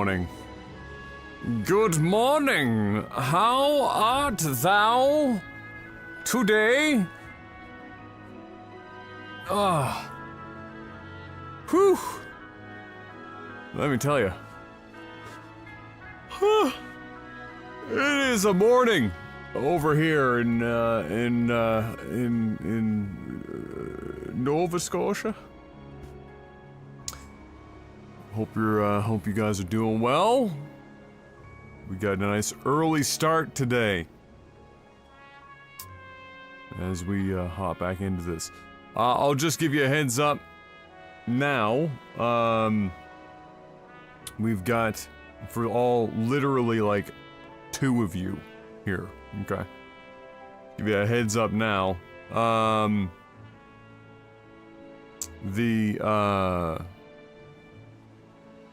morning. Good morning. How art thou today? Whew. Let me tell you. It is a morning over here in Nova Scotia. Hope you guys are doing well. We got a nice early start today as we hop back into this. I'll just give you a heads up now. We've got, for all literally like 2 of you here, okay? Give you a heads up now.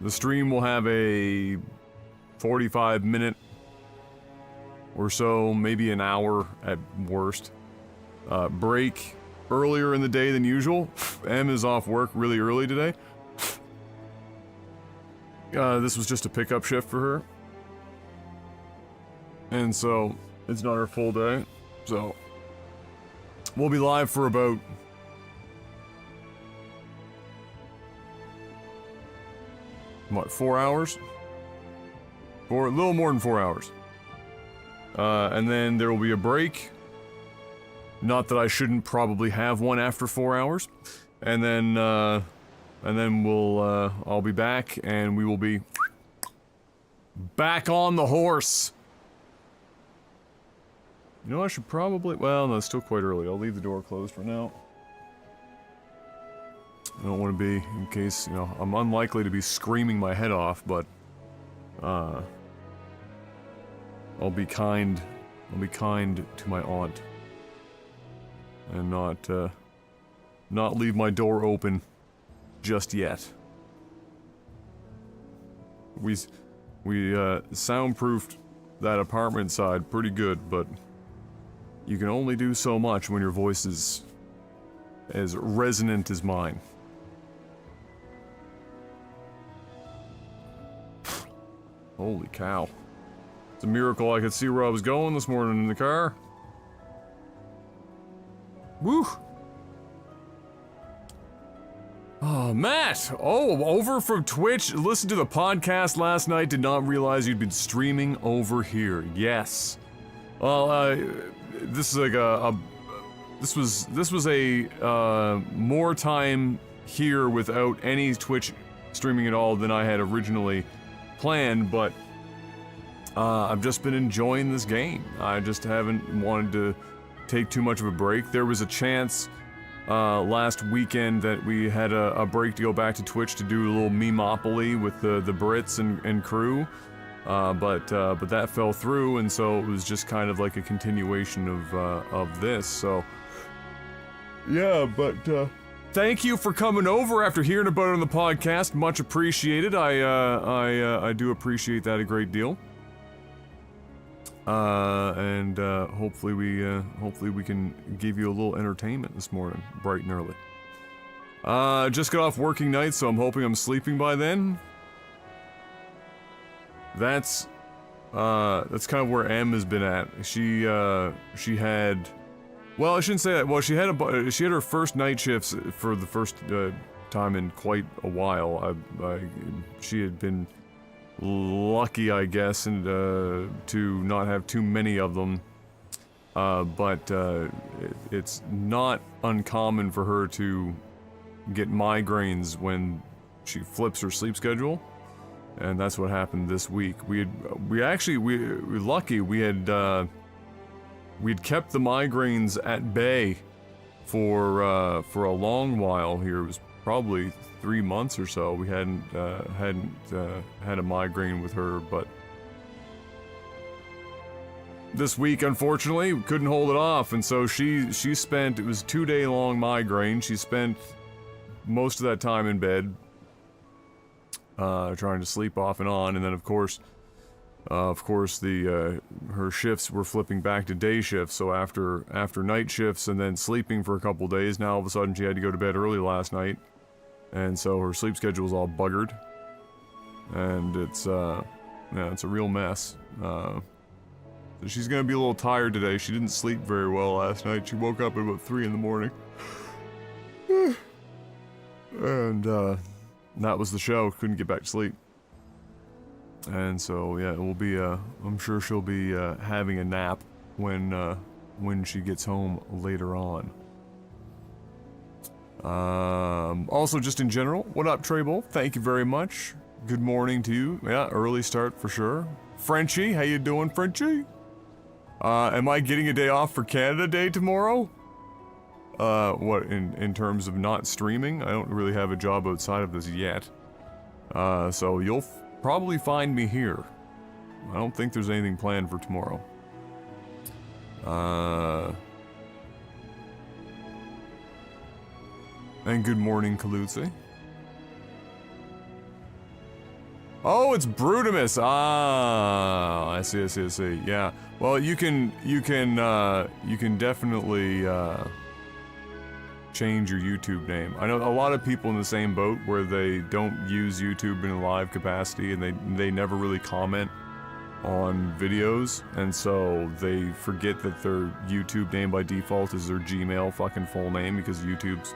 The stream will have a 45-minute or so, maybe an hour at worst, break earlier in the day than usual. Em is off work really early today. This was just a pickup shift for her. And so, it's not her full day. So, we'll be live for about... what, 4 hours? A little more than 4 hours. And then there will be a break. Not that I shouldn't probably have one after 4 hours. And then we'll, I'll be back, and we will be back on the horse. You know, I should probably, well, no, it's still quite early. I'll leave the door closed for now. I don't want to be, in case, you know, I'm unlikely to be screaming my head off, but, I'll be kind to my aunt. And not leave my door open just yet. We soundproofed that apartment side pretty good, but you can only do so much when your voice is as resonant as mine. Holy cow. It's a miracle I could see where I was going this morning in the car. Woo! Oh, Matt! Oh, over from Twitch. Listened to the podcast last night. Did not realize you'd been streaming over here. Yes. Well, this is like this was a more time here without any Twitch streaming at all than I had originally planned, but I've just been enjoying this game. I just haven't wanted to take too much of a break. There was a chance last weekend that we had a break to go back to Twitch to do a little memopoly with the Brits and crew, but that fell through, and so it was just kind of like a continuation of this. So yeah, but thank you for coming over after hearing about it on the podcast. Much appreciated. I do appreciate that a great deal. And hopefully we can give you a little entertainment this morning, bright and early. Just got off working night, so I'm hoping I'm sleeping by then. That's kind of where Em has been at. She had, well, I shouldn't say that. Well, she had her first night shifts for the first time in quite a while. She had been lucky, I guess, and to not have too many of them. But it's not uncommon for her to get migraines when she flips her sleep schedule, and that's what happened this week. We're lucky. We'd kept the migraines at bay for a long while here. It was probably 3 months or so. We hadn't had a migraine with her, but this week, unfortunately, we couldn't hold it off, and so she spent, it was a 2-day-long migraine. She spent most of that time in bed, trying to sleep off and on, and then of course, her shifts were flipping back to day shifts, so after night shifts and then sleeping for a couple days, now all of a sudden she had to go to bed early last night, and so her sleep schedule was all buggered. and it's yeah, it's a real mess. So she's gonna be a little tired today. She didn't sleep very well last night. She woke up at about 3 in the morning. And that was the show. Couldn't get back to sleep. And so yeah, it will be I'm sure she'll be having a nap when she gets home later on. Also just in general, what up Trable? Thank you very much. Good morning to you. Yeah, early start for sure. Frenchie, how you doing, Frenchie? Am I getting a day off for Canada Day tomorrow? What, in terms of not streaming? I don't really have a job outside of this yet. So you'll probably find me here. I don't think there's anything planned for tomorrow. And good morning, Kalutzi. Oh, it's Brutimus. Ah, I see. Yeah. Well, you can definitely change your YouTube name. I know a lot of people in the same boat where they don't use YouTube in a live capacity and they never really comment on videos, and so they forget that their YouTube name by default is their Gmail fucking full name because YouTube's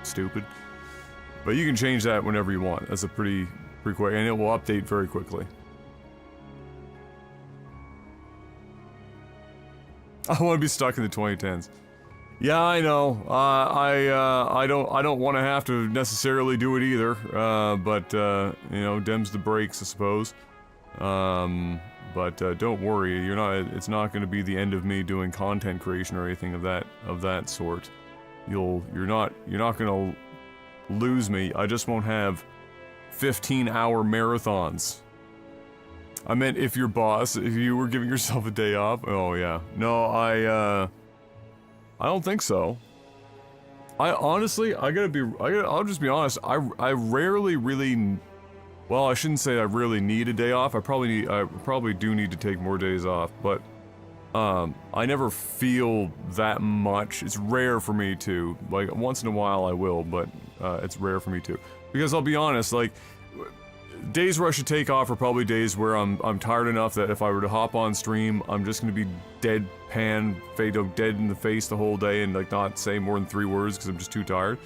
stupid. But you can change that whenever you want. That's a pretty quick, and it will update very quickly. I want to be stuck in the 2010s. Yeah, I know. I don't want to have to necessarily do it either. But you know, Dem's the breaks, I suppose. But don't worry, you're not. It's not going to be the end of me doing content creation or anything of that sort. You're not going to lose me. I just won't have 15-hour marathons. I meant if your boss, if you were giving yourself a day off. Oh yeah. No, I don't think so. I honestly, I'll just be honest. I rarely really, well, I shouldn't say I really need a day off. I probably do need to take more days off, but I never feel that much. It's rare for me to, like, once in a while I will, but it's rare for me to. Because I'll be honest, like, days where I should take off are probably days where I'm tired enough that if I were to hop on stream, I'm just gonna be deadpan, dead in the face the whole day and like not say more than 3 words because I'm just too tired.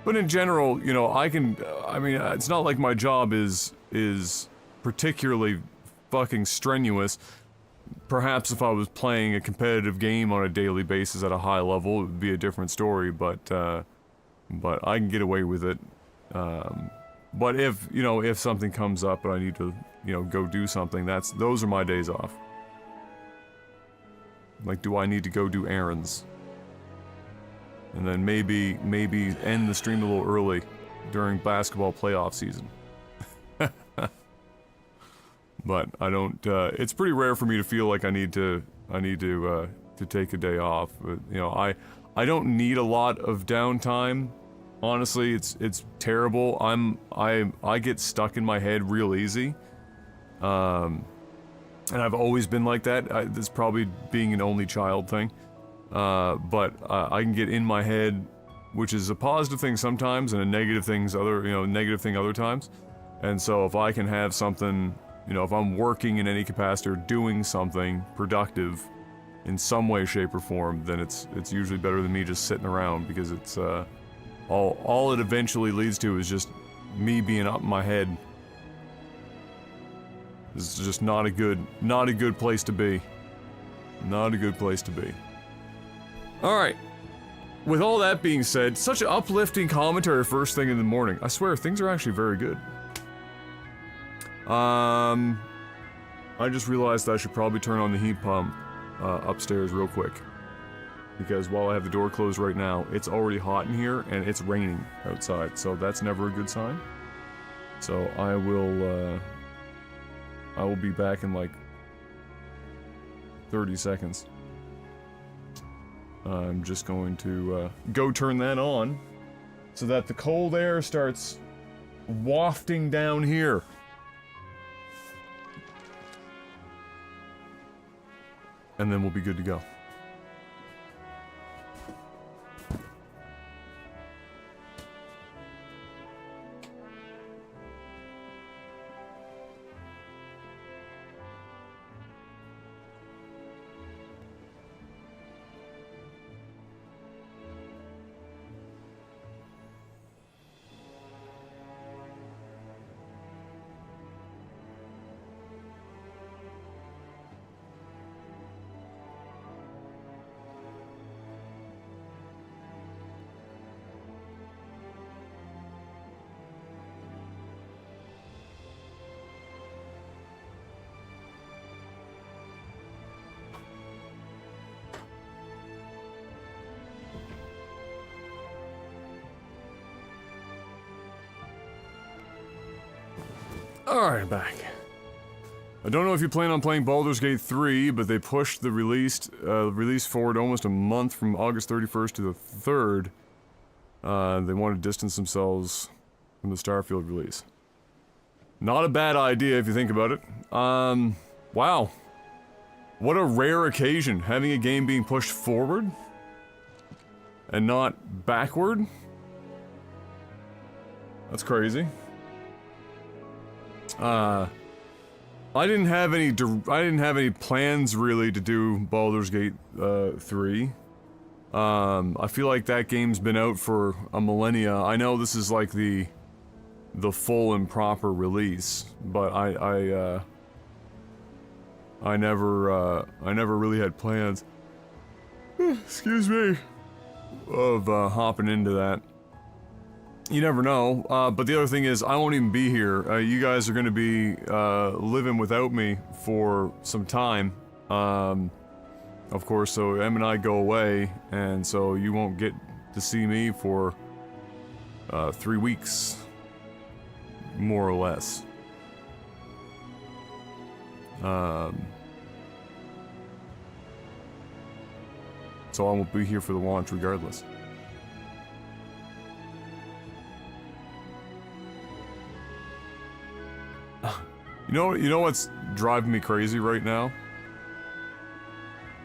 But in general, you know, I mean, it's not like my job is particularly fucking strenuous. Perhaps if I was playing a competitive game on a daily basis at a high level, it would be a different story, but I can get away with it. But if something comes up and I need to, go do something, those are my days off. Like, do I need to go do errands? And then maybe end the stream a little early during basketball playoff season. But I don't, it's pretty rare for me to feel like I need to take a day off. But, I don't need a lot of downtime. Honestly, it's terrible. I get stuck in my head real easy. And I've always been like that. This probably being an only child thing. But I can get in my head, which is a positive thing sometimes and a negative thing other times. And so if I can have something, if I'm working in any capacity or doing something productive in some way, shape, or form, then it's usually better than me just sitting around, because it's all it eventually leads to is just me being up in my head. This is just not a good place to be. Not a good place to be. Alright. With all that being said, such an uplifting commentary first thing in the morning. I swear, things are actually very good. I just realized I should probably turn on the heat pump upstairs real quick. Because while I have the door closed right now, it's already hot in here and it's raining outside, so that's never a good sign. So I will be back in like 30 seconds. I'm just going to go turn that on so that the cold air starts wafting down here. And then we'll be good to go. Alright, back. I don't know if you plan on playing Baldur's Gate 3, but they pushed the release forward almost a month from August 31st to the 3rd. They want to distance themselves from the Starfield release. Not a bad idea if you think about it. Wow. What a rare occasion, having a game being pushed forward and not backward. That's crazy. I didn't have any plans really to do Baldur's Gate 3. I feel like that game's been out for a millennia. I know this is like the full and proper release, but I never really had plans. Excuse me. Of hopping into that. You never know, but the other thing is, I won't even be here. You guys are gonna be, living without me for some time. Of course, so Em and I go away, and so you won't get to see me for, 3 weeks. More or less. So I won't be here for the launch regardless. You know what's driving me crazy right now?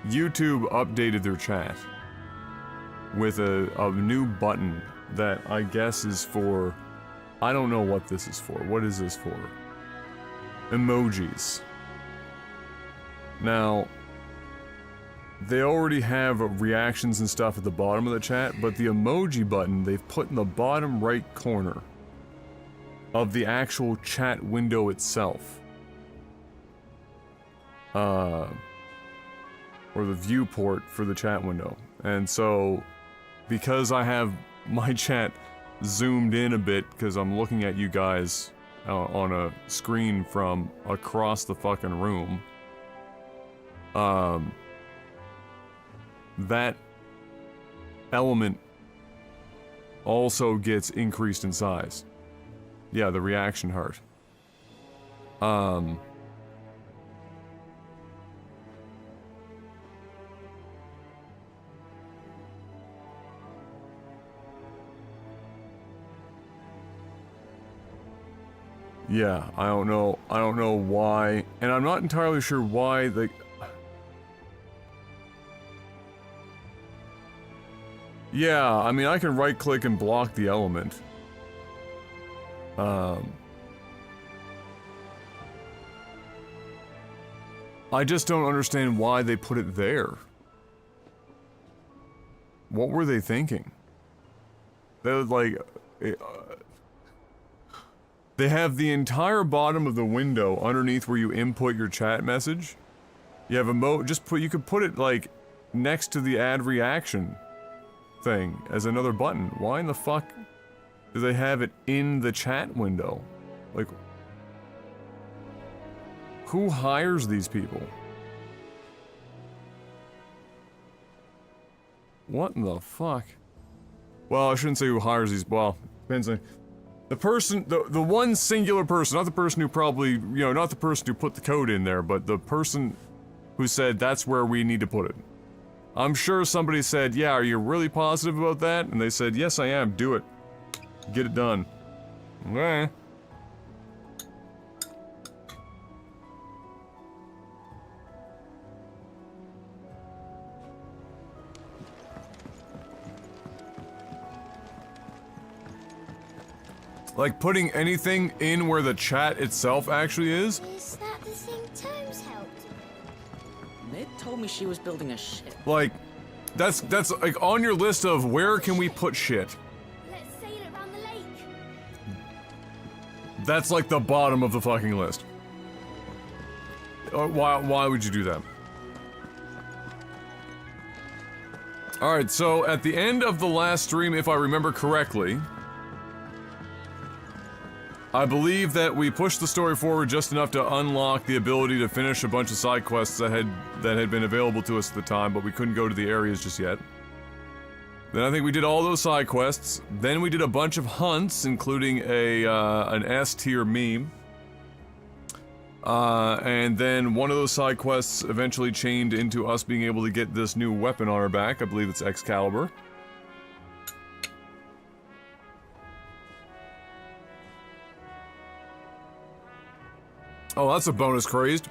YouTube updated their chat with a new button that I guess is for... I don't know what this is for. What is this for? Emojis. Now, they already have reactions and stuff at the bottom of the chat, but the emoji button they've put in the bottom right corner of the actual chat window itself. Or the viewport for the chat window. And so, because I have my chat zoomed in a bit, because I'm looking at you guys on a screen from across the fucking room, that element also gets increased in size. Yeah, the reaction heart. Yeah, I don't know why, and I'm not entirely sure why the... Yeah, I mean, I can right-click and block the element. I just don't understand why they put it there. What were they thinking? They were like... They have the entire bottom of the window underneath where you input your chat message. You have you could put it like next to the add reaction thing as another button. Why in the fuck do they have it in the chat window? Like, who hires these people? What in the fuck? Well, I shouldn't say who hires these, well, depends on... The person, the one singular person, not the person who probably, you know, not the person who put the code in there, but the person who said that's where we need to put it. I'm sure somebody said, yeah, are you really positive about that? And they said, yes, I am, do it. Get it done. Okay. Like putting anything in where the chat itself actually is? Is that the thing Tomes helped? Ned told me she was building a ship. Like, that's like on your list of where can we put shit. Let's sail it around the lake. That's like the bottom of the fucking list. Why would you do that? Alright, so at the end of the last stream, if I remember correctly, I believe that we pushed the story forward just enough to unlock the ability to finish a bunch of side quests that had been available to us at the time, but we couldn't go to the areas just yet. Then I think we did all those side quests. Then we did a bunch of hunts, including an S-tier meme. And then one of those side quests eventually chained into us being able to get this new weapon on our back. I believe it's Excalibur. Oh, that's a bonus crazed.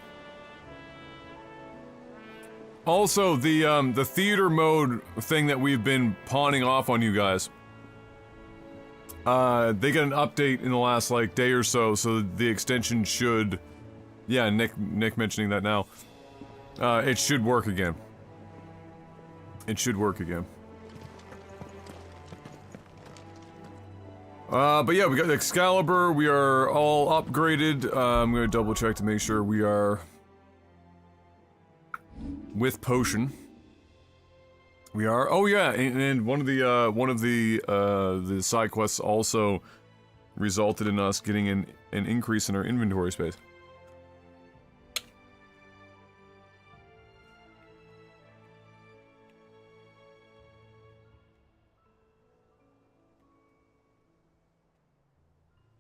Also, the theater mode thing that we've been pawning off on you guys. They got an update in the last, like, day or so the extension should... Yeah, Nick mentioning that now. It should work again. It should work again. But yeah, we got Excalibur, we are all upgraded. I'm gonna double check to make sure we are... with potion. We are. Oh yeah, and one of the side quests also resulted in us getting an increase in our inventory space.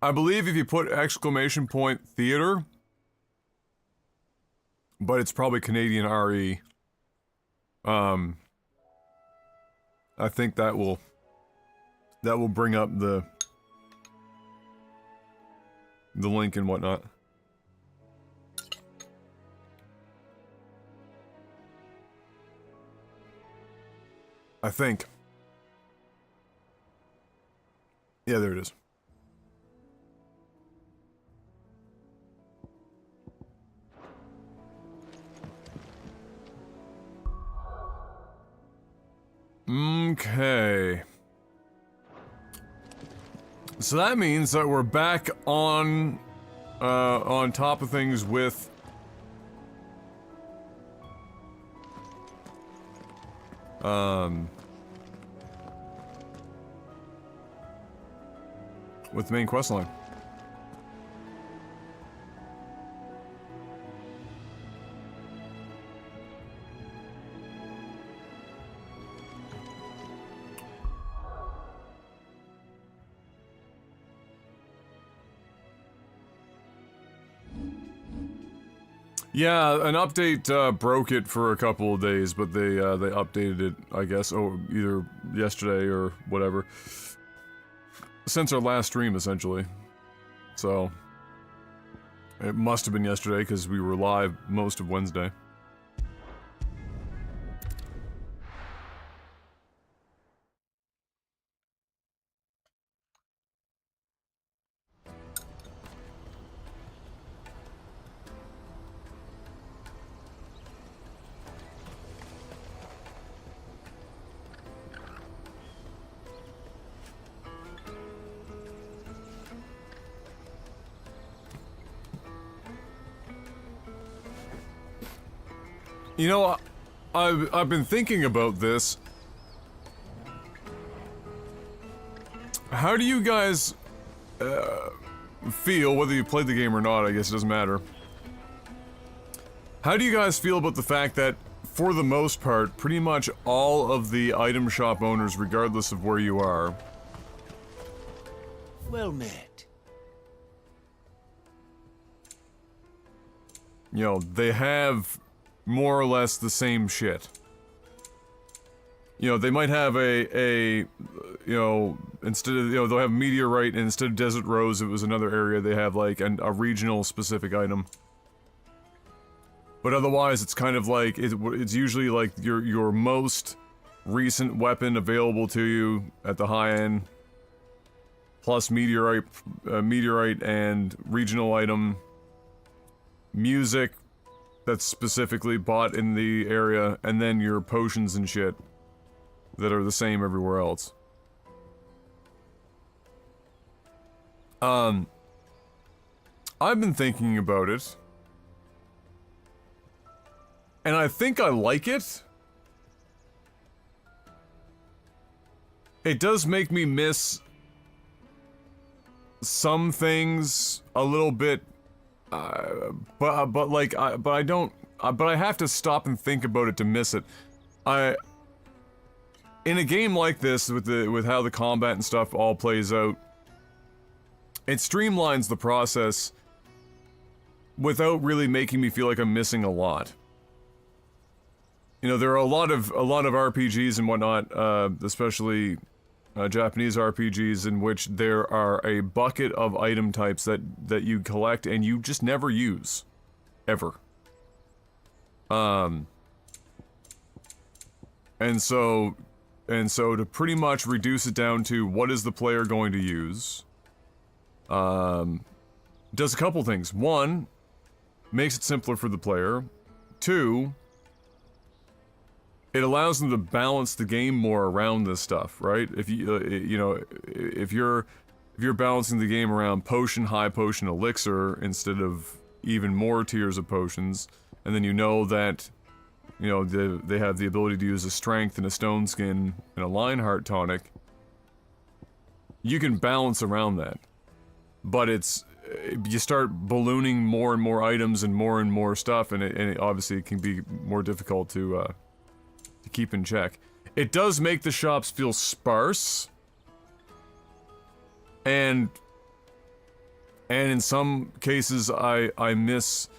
I believe if you put exclamation point theater, but it's probably Canadian RE. I think that will bring up the link and whatnot. I think. Yeah, there it is. Okay. So that means that we're back on top of things with the main quest line. Yeah, an update broke it for a couple of days, but they updated it, I guess, either yesterday or whatever. Since our last stream, essentially. So, it must have been yesterday, because we were live most of Wednesday. You know, I've been thinking about this. How do you guys feel, whether you played the game or not, I guess it doesn't matter. How do you guys feel about the fact that, for the most part, pretty much all of the item shop owners, regardless of where you are... Well met. You know, they have... more or less the same shit. You know, they might have you know, instead of, you know, they'll have meteorite, and instead of desert rose, it was another area, they have, like, a regional specific item. But otherwise, it's kind of like, it's usually, like, your most recent weapon available to you at the high end, plus meteorite and regional item, music, that's specifically bought in the area, and then your potions and shit that are the same everywhere else. I've been thinking about it, and I think I like it. It does make me miss some things a little bit. But I have to stop and think about it to miss it. In a game like this, with how the combat and stuff all plays out, it streamlines the process without really making me feel like I'm missing a lot. You know, there are a lot of RPGs and whatnot, especially Japanese RPGs, in which there are a bucket of item types that you collect and you just never use, ever. And so to pretty much reduce it down to what is the player going to use, does a couple things. One, makes it simpler for the player. Two, it allows them to balance the game more around this stuff, right? If you, you know, if you're balancing the game around potion, high potion, elixir, instead of even more tiers of potions, and then you know that, you know, they have the ability to use a strength and a stone skin and a Lionheart tonic, you can balance around that. But you start ballooning more and more items and more stuff, and it obviously can be more difficult to keep in check. It does make the shops feel sparse, and in some cases I miss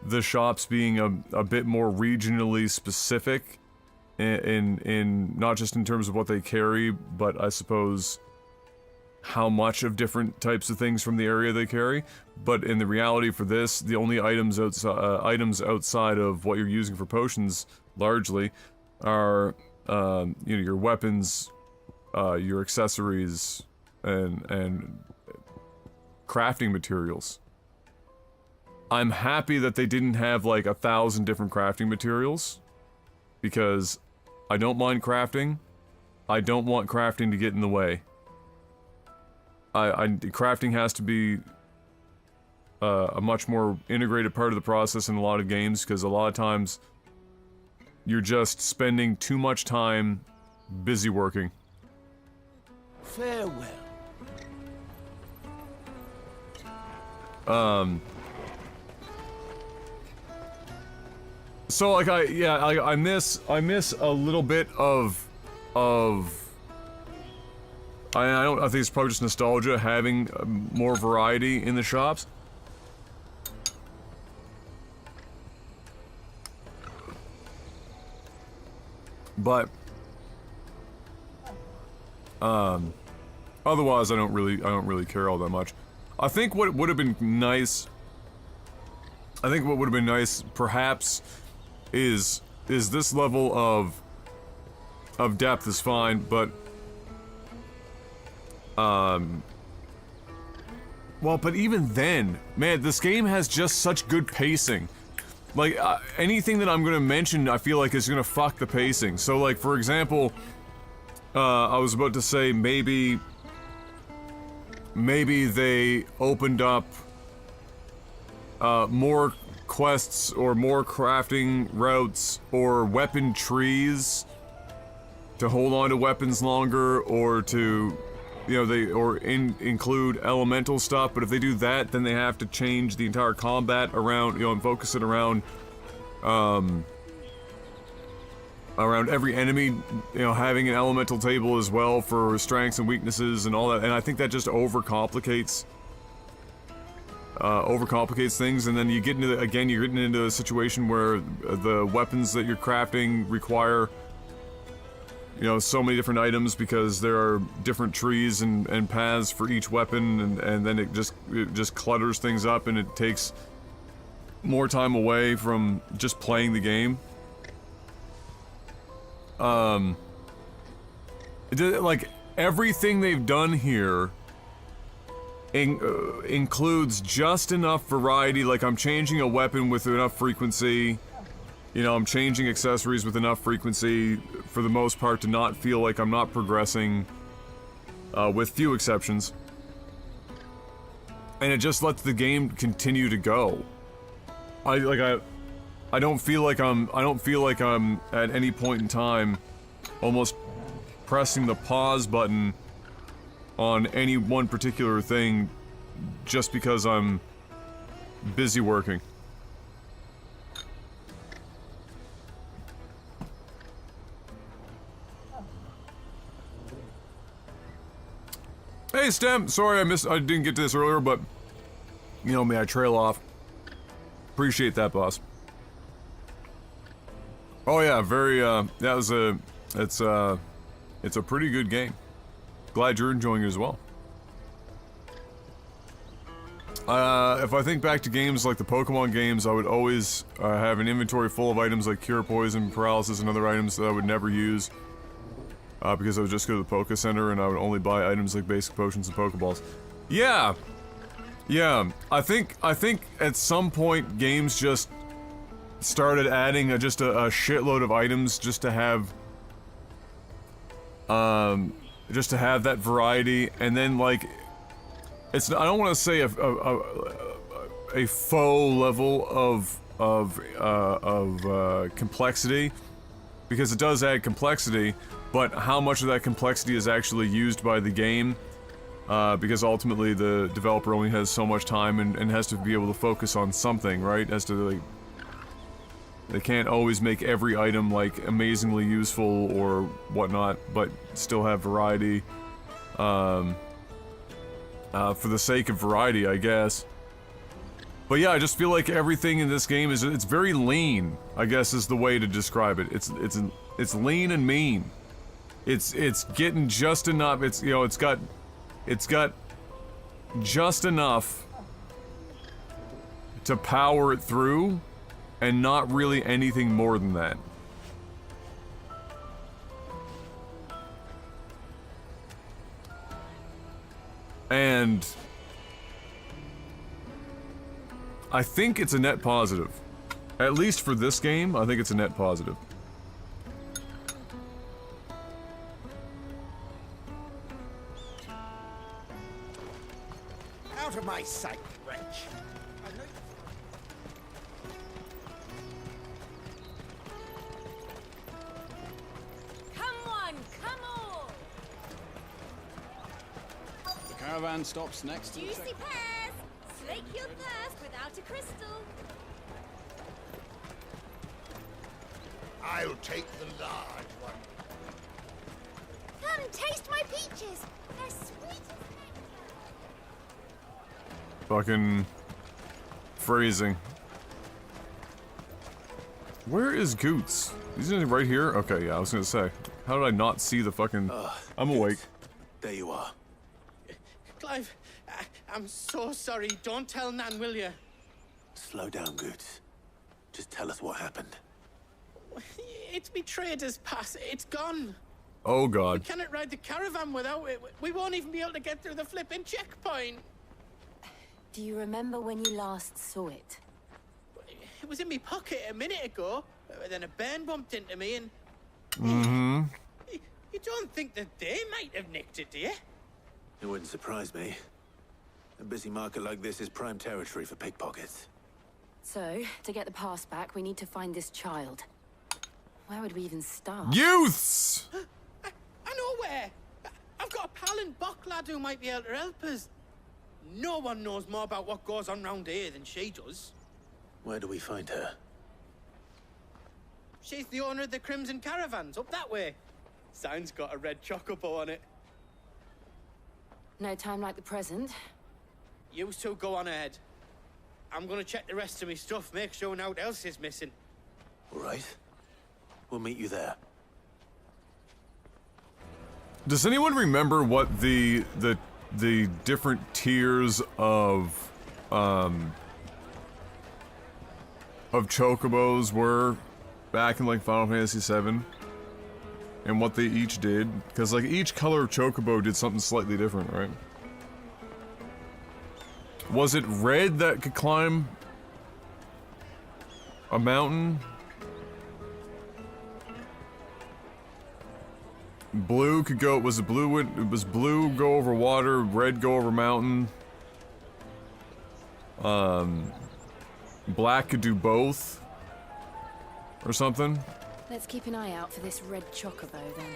the shops being a bit more regionally specific in not just in terms of what they carry, but I suppose how much of different types of things from the area they carry. But in the reality for this, the only items outside of what you're using for potions largely are you know, your weapons, your accessories, and crafting materials. I'm happy that they didn't have like 1,000 different crafting materials, because I don't mind crafting. I don't want crafting to get in the way. Crafting has to be a much more integrated part of the process in a lot of games, because a lot of times you're just spending too much time busy working. Farewell. So like I miss a little bit of I think it's probably just nostalgia, having more variety in the shops. But otherwise I don't really care all that much. I think what would have been nice perhaps is this level of depth is fine, but well, but even then, man, this game has just such good pacing. Like, anything that I'm gonna mention, I feel like is gonna fuck the pacing. So, like, for example, I was about to say maybe they opened up more quests or more crafting routes or weapon trees to hold on to weapons longer, or to, you know, include elemental stuff. But if they do that, then they have to change the entire combat around, you know, and focus it around every enemy, you know, having an elemental table as well for strengths and weaknesses and all that. And I think that just overcomplicates things. And then you get into you're getting into a situation where the weapons that you're crafting require, you know, so many different items, because there are different trees and paths for each weapon, and then it just clutters things up, and it takes more time away from just playing the game. Like, everything they've done here includes just enough variety. Like, I'm changing a weapon with enough frequency. You know, I'm changing accessories with enough frequency, for the most part, to not feel like I'm not progressing, with few exceptions. And it just lets the game continue to go. I don't feel like I'm at any point in time almost pressing the pause button on any one particular thing just because I'm busy working. Hey, Stem! Sorry I didn't get to this earlier, but you know me, I trail off. Appreciate that, boss. Oh yeah, very, it's a pretty good game. Glad you're enjoying it as well. If I think back to games like the Pokemon games, I would always have an inventory full of items like Cure Poison, Paralysis, and other items that I would never use. Because I would just go to the Poke Center and I would only buy items like basic potions and Pokeballs. Yeah! Yeah, I think at some point games just started adding just a shitload of items just to have that variety, and then like it's I don't want to say a faux level of complexity, because it does add complexity, but how much of that complexity is actually used by the game, because ultimately the developer only has so much time and has to be able to focus on something, right? Has to like, they can't always make every item like amazingly useful or whatnot, but still have variety, for the sake of variety, I guess. But yeah, I just feel like everything in this game it's very lean, I guess is the way to describe it. It's lean and mean. It's getting just enough. It's got just enough to power it through, and not really anything more than that. And I think it's a net positive. At least for this game, I think it's a net positive. Out of my sight, wretch. Come on, come on! The caravan stops next to the Juicy check- pears! Slake your thirst without a crystal. I'll take the large one. Come, taste my peaches! They're sweet as nectar. Fucking phrasing. Where is Goots? He's right here? Okay, yeah, I was gonna say. How did I not see the fucking... I'm awake. There you are. Clive, I'm so sorry. Don't tell Nan, will you? Slow down, Goots. Just tell us what happened. It's me trader's pass. It's gone. Oh We god. cannot ride the caravan without it. We won't even be able to get through the flipping checkpoint. Do you remember when you last saw it? It was in my pocket a minute ago. Then a burn bumped into me and... Mm-hmm. You don't think that they might have nicked it, do you? It wouldn't surprise me. A busy market like this is prime territory for pickpockets. So, to get the pass back, we need to find this child. Where would we even start? Youths! I know where. I've got a pal in Bock lad who might be able to help us. No one knows more about what goes on round here than she does. Where do we find her? She's the owner of the Crimson Caravans, up that way. Sign's got a red chocobo on it. No time like the present. You two go on ahead. I'm gonna check the rest of my stuff, make sure no one else is missing. All right. We'll meet you there. Does anyone remember what the different tiers of chocobos were back in like Final Fantasy VII? And what they each did? Because like each color of chocobo did something slightly different, right? Was it red that could climb a mountain? Blue could go, was it blue go over water, red go over mountain. Black could do both. Or something. Let's keep an eye out for this red chocobo, then.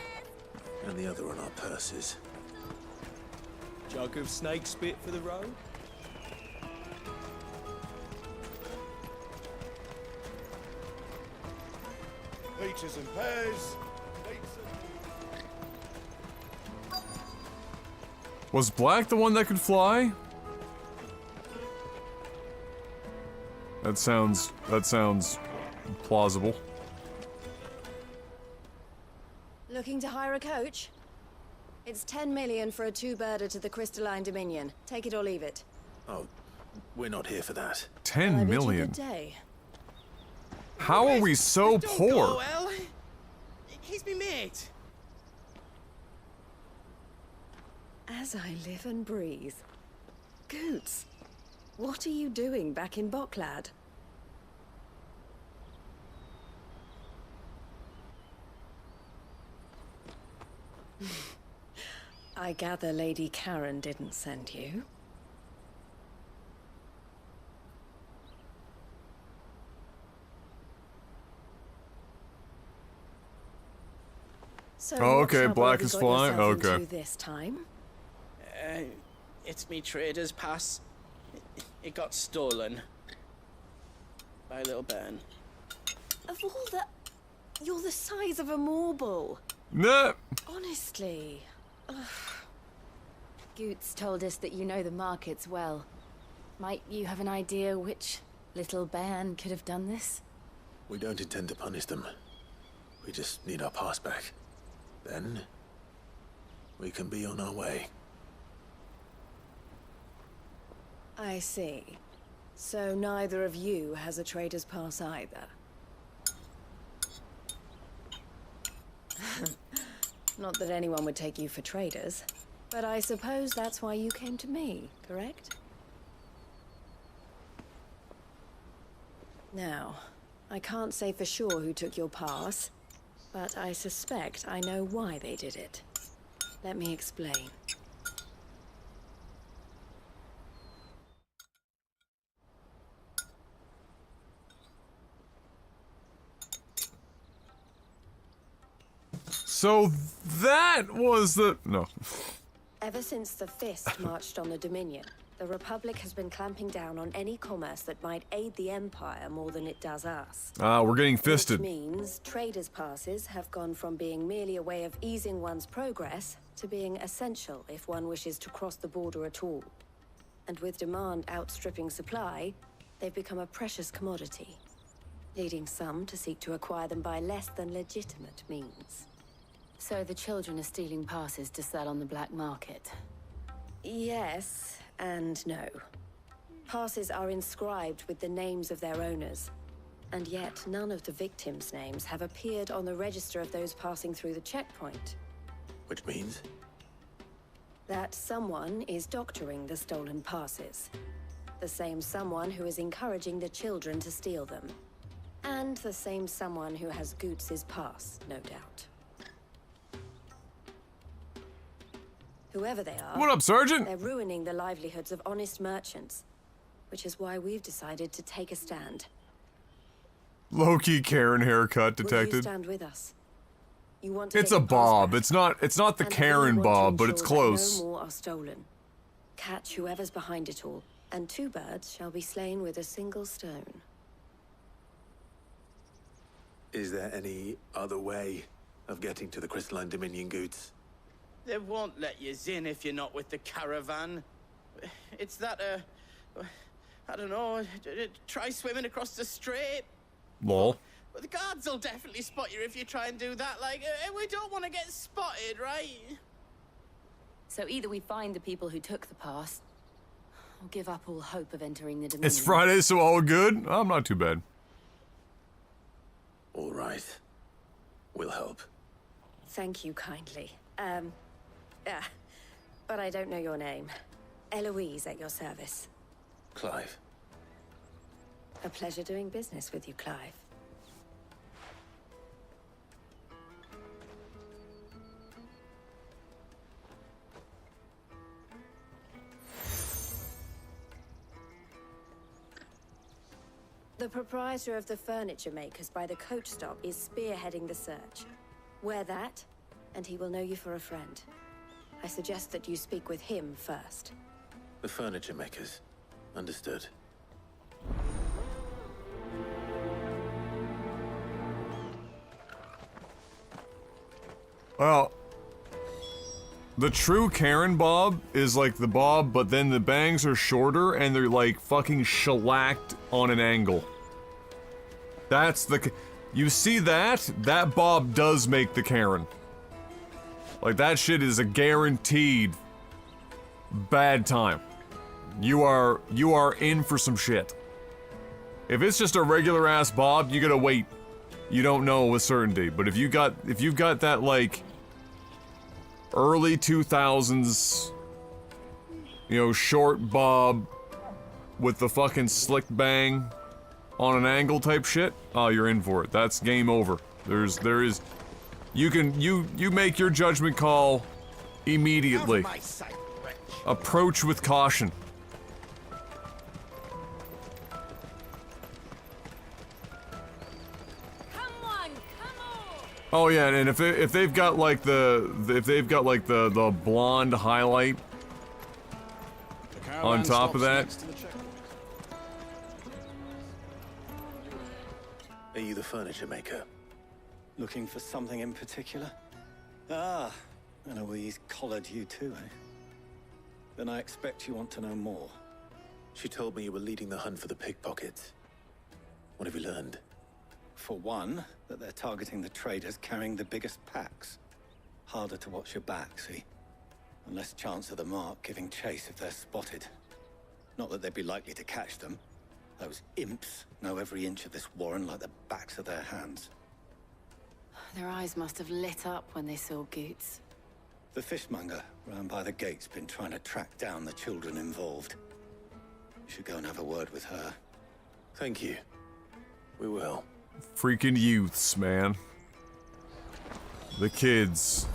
And the other on our purses. Jug of snake spit for the road? Peaches and pears. Was Black the one that could fly? That sounds plausible. Looking to hire a coach? It's 10 million for a two-birder to the Crystalline Dominion. Take it or leave it. Oh, we're not here for that. 10 million. Good day. How are we so Don't poor? go, El. He's me mate. As I live and breathe. Goots, what are you doing back in Bocklad? I gather Lady Karen didn't send you. So Oh, what okay, trouble black have you is got flying? yourself Okay. into this time? It's me trader's pass. It got stolen. By a little bairn. Of all the... You're the size of a marble. Nah. Honestly. Ugh. Goots told us that you know the markets well. Might you have an idea which little bairn could have done this? We don't intend to punish them. We just need our pass back. Then, we can be on our way. I see. So neither of you has a trader's pass either. Not that anyone would take you for traders, but I suppose that's why you came to me, correct? Now, I can't say for sure who took your pass, but I suspect I know why they did it. Let me explain. So that was the... No. Ever since the Fist marched on the Dominion, the Republic has been clamping down on any commerce that might aid the Empire more than it does us. Ah, we're getting fisted. Which means traders' passes have gone from being merely a way of easing one's progress to being essential if one wishes to cross the border at all. And with demand outstripping supply, they've become a precious commodity, leading some to seek to acquire them by less than legitimate means. So the children are stealing passes to sell on the black market? Yes and no. Passes are inscribed with the names of their owners, and yet none of the victims' names have appeared on the register of those passing through the checkpoint. Which means? That someone is doctoring the stolen passes. The same someone who is encouraging the children to steal them. And the same someone who has Goots' pass, no doubt. Whoever they are... What up, Sergeant? They're ruining the livelihoods of honest merchants. Which is why we've decided to take a stand. Low-key Karen haircut Will you detected. stand with us? You want to It's get a your pass bob. back, It's not the and we Karen want to bob, but it's ensure that close. No more are stolen. Catch whoever's behind it all, and two birds shall be slain with a single stone. Is there any other way of getting to the Crystalline Dominion, Goots? They won't let you in if you're not with the caravan. It's that, I don't know, try swimming across the strait. Lol. But the guards will definitely spot you if you try and do that. Like, we don't want to get spotted, right? So either we find the people who took the pass, or give up all hope of entering the Dominion. It's Friday, so all good? I'm not too bad. All right. We'll help. Thank you kindly. But I don't know your name. Eloise at your service. Clive. A pleasure doing business with you, Clive. The proprietor of the furniture makers by the coach stop is spearheading the search. Wear that, and he will know you for a friend. I suggest that you speak with him first. The furniture makers. Understood. Well, The true Karen bob is like the bob, but then the bangs are shorter and they're like fucking shellacked on an angle. That's the... You see that? That bob does make the Karen. Like, that shit is a guaranteed bad time. You are in for some shit. If it's just a regular ass bob, you gotta wait. You don't know with certainty. But if you've got that like early 2000s, you know, short bob with the fucking slick bang on an angle type shit, oh, you're in for it. That's game over. You make your judgment call immediately. Approach with caution. Oh yeah, and if they've got like the blonde highlight on top of that. Are you the furniture maker? Looking for something in particular? Ah, and Eloise collared you too, eh? Then I expect you want to know more. She told me you were leading the hunt for the pickpockets. What have you learned? For one, that they're targeting the traders carrying the biggest packs. Harder to watch your back, see? And less chance of the mark giving chase if they're spotted. Not that they'd be likely to catch them. Those imps know every inch of this warren like the backs of their hands. Their eyes must have lit up when they saw Goots. The fishmonger round by the gate's been trying to track down the children involved. You should go and have a word with her. Thank you. We will. Freaking youths, man. The kids.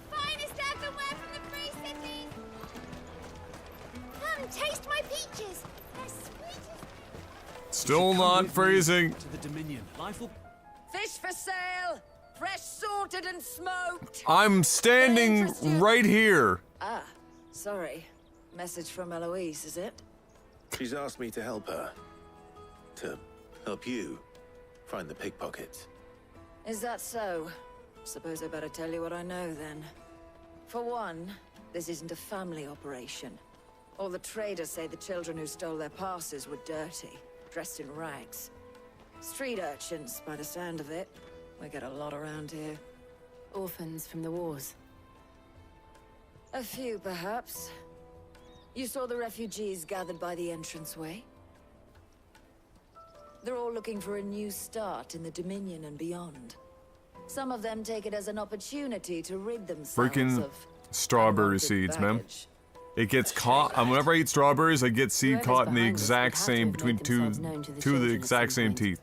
The finest earthenware from the Free Cities! Come, taste my peaches! They're sweet as... Still not phrasing. To the Dominion. Life will... Fish for sale! Fresh sorted and smoked! I'm standing right here. Ah, sorry. Message from Eloise, is it? She's asked me to help her. To help you find the pickpockets. Is that so? Suppose I better tell you what I know then. For one, this isn't a family operation. All the traders say the children who stole their passes were dirty, dressed in rags. Street urchins, by the sound of it. We get a lot around here. Orphans from the wars. A few, perhaps. You saw the refugees gathered by the entranceway? They're all looking for a new start in the Dominion and beyond. Some of them take it as an opportunity to rid themselves Freaking of strawberry seeds, man. It gets caught. Whenever I eat strawberries, I get seed caught in the exact same between two of the exact same teeth.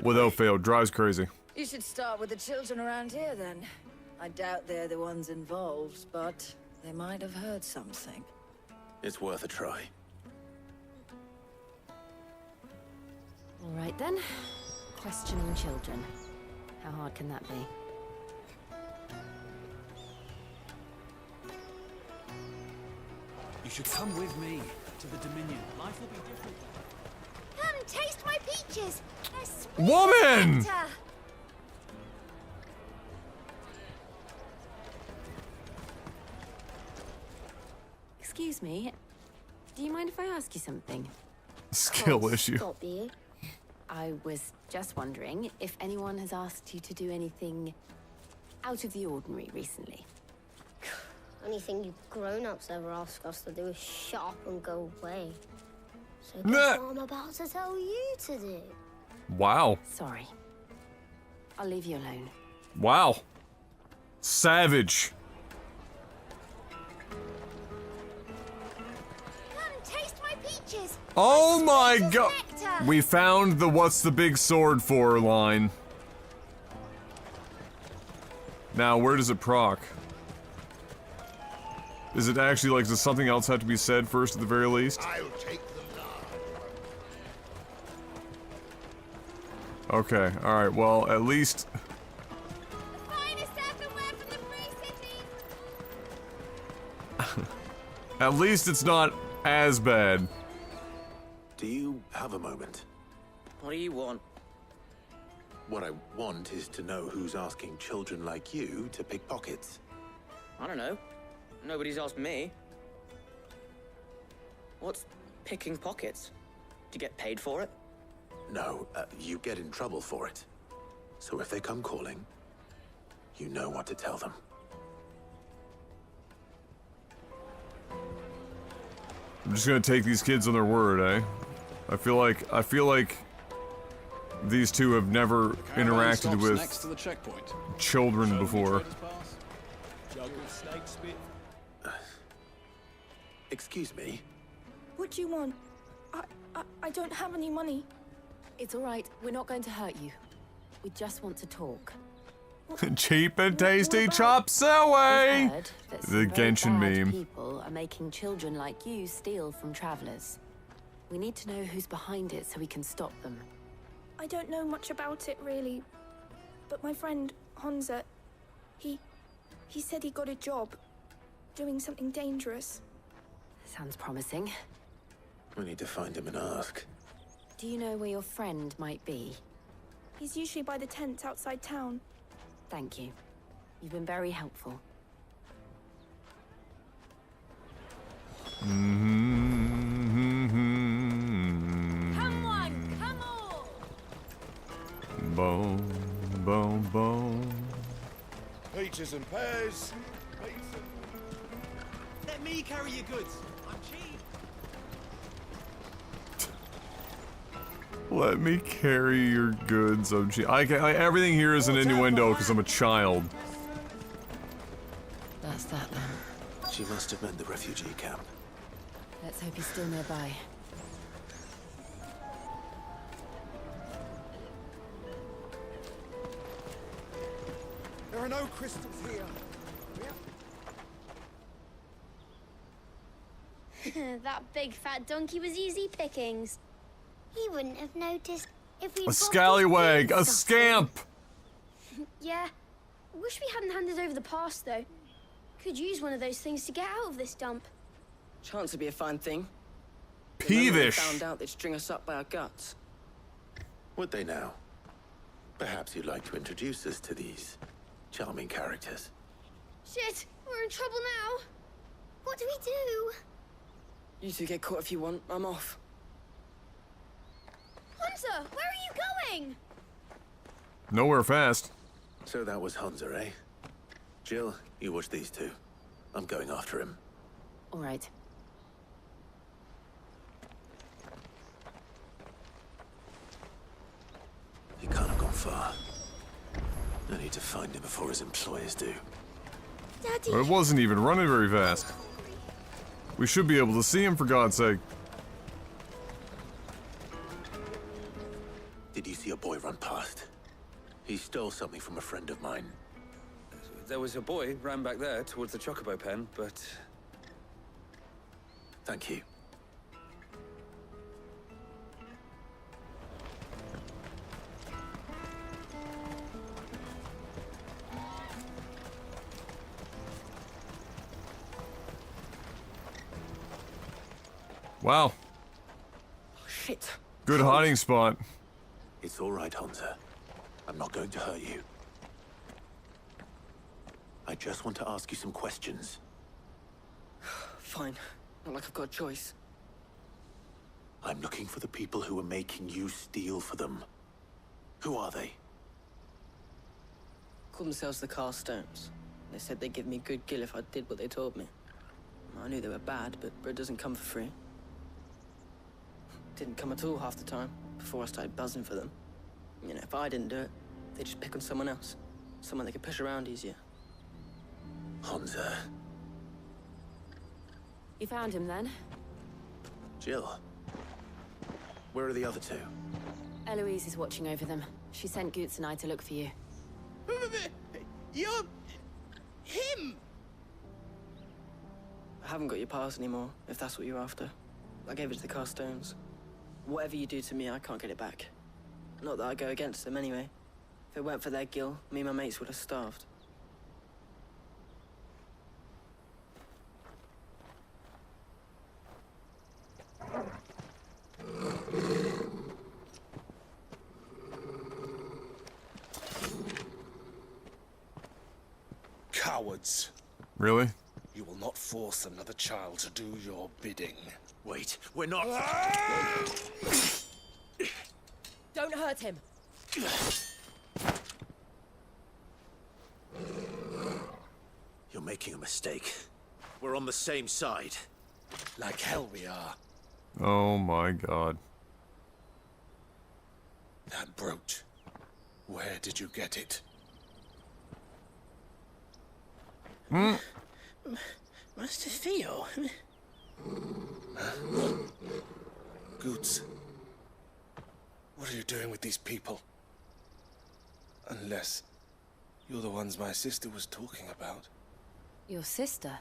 Without fail, drives crazy. You should start with the children around here then. I doubt they're the ones involved, but they might have heard something. It's worth a try. All right then. Questioning children. How hard can that be? You should come with me to the Dominion. Life will be different. Come, taste my peaches! They're sweet Woman! as nectar. Excuse me. Do you mind if I ask you something? Skill issue. Stop you. I was just wondering if anyone has asked you to do anything out of the ordinary recently. Anything you grown-ups ever ask us to do is shut up and go away. So Nah. guess what I'm about to tell you to do. Wow. Sorry. I'll leave you alone. Wow. Savage. Come, taste my peaches! Oh my Sweet as god. nectar. We found the what's the big sword for line. Now, where does it proc? Is it actually like, does something else have to be said first at the very least? I'll take the large. Okay, alright, well, at least... The finest earthenware from the Free Cities! At least it's not as bad. Do you have a moment? What do you want? What I want is to know who's asking children like you to pick pockets. I don't know. Nobody's asked me. What's picking pockets? Do you get paid for it? No, you get in trouble for it. So if they come calling, you know what to tell them. I'm just gonna take these kids on their word, eh? I feel like these two have never interacted with next to the checkpoint. children before. Jug of snake spit. Excuse me? What do you want? I don't have any money. It's all right. We're not going to hurt you. We just want to talk. Cheap and tasty chop suey! We've heard that The some very Genshin bad meme. people are making children like you steal from travelers. We need to know who's behind it so we can stop them. I don't know much about it, really. But my friend, Hansa, he said he got a job doing something dangerous. Sounds promising. We need to find him and ask. Do you know where your friend might be? He's usually by the tents outside town. Thank you. You've been very helpful. Come on, come on! Boom, boom, boom. Peaches and pears. Pizza. Let me carry your goods. I'm cheap. Let me carry your goods, OG. Everything here is an innuendo because I'm a child. That's that then. She must have meant the refugee camp. Let's hope he's still nearby. There are no crystals here. That big fat donkey was easy pickings. He wouldn't have noticed if we. A scallywag, a scamp. Yeah. Wish we hadn't handed over the pass though. Could use one of those things to get out of this dump. Chance would be a fine thing. Peevish. If they found out they'd string us up by our guts. Would they now? Perhaps you'd like to introduce us to these charming characters. Shit, we're in trouble now. What do we do? You two get caught if you want. I'm off. Hunter, where are you going? Nowhere fast. So that was Hansa, eh? Jill, you watch these two. I'm going after him. All right. He can't have gone far. I need to find him before his employers do. Daddy. But it wasn't even running very fast. We should be able to see him, for God's sake. Did you see a boy run past? He stole something from a friend of mine. There was a boy ran back there towards the chocobo pen, but... Thank you. Wow. Oh, shit. Good hiding spot. It's all right, Hansa. I'm not going to hurt you. I just want to ask you some questions. Fine. Not like I've got a choice. I'm looking for the people who are making you steal for them. Who are they? Call themselves the Carstones. They said they'd give me good gill if I did what they told me. I knew they were bad, but bread doesn't come for free. Didn't come at all half the time, before I started buzzing for them. You know, if I didn't do it, they'd just pick on someone else. Someone they could push around easier. Hansa. You found him then? Jill. Where are the other two? Eloise is watching over them. She sent Goots and I to look for you. You're... him! I haven't got your pass anymore, if that's what you're after. I gave it to the Carstones. Whatever you do to me, I can't get it back. Not that I go against them anyway. If it weren't for their gill, me and my mates would have starved. cowards. Really? You will not force another child to do your bidding. Wait, we're not... Don't hurt him. You're making a mistake. We're on the same side. Like hell we are. Oh my god. That brooch. Where did you get it? Master Theo. Goots. What are you doing with these people? Unless you're the ones my sister was talking about. Your sister?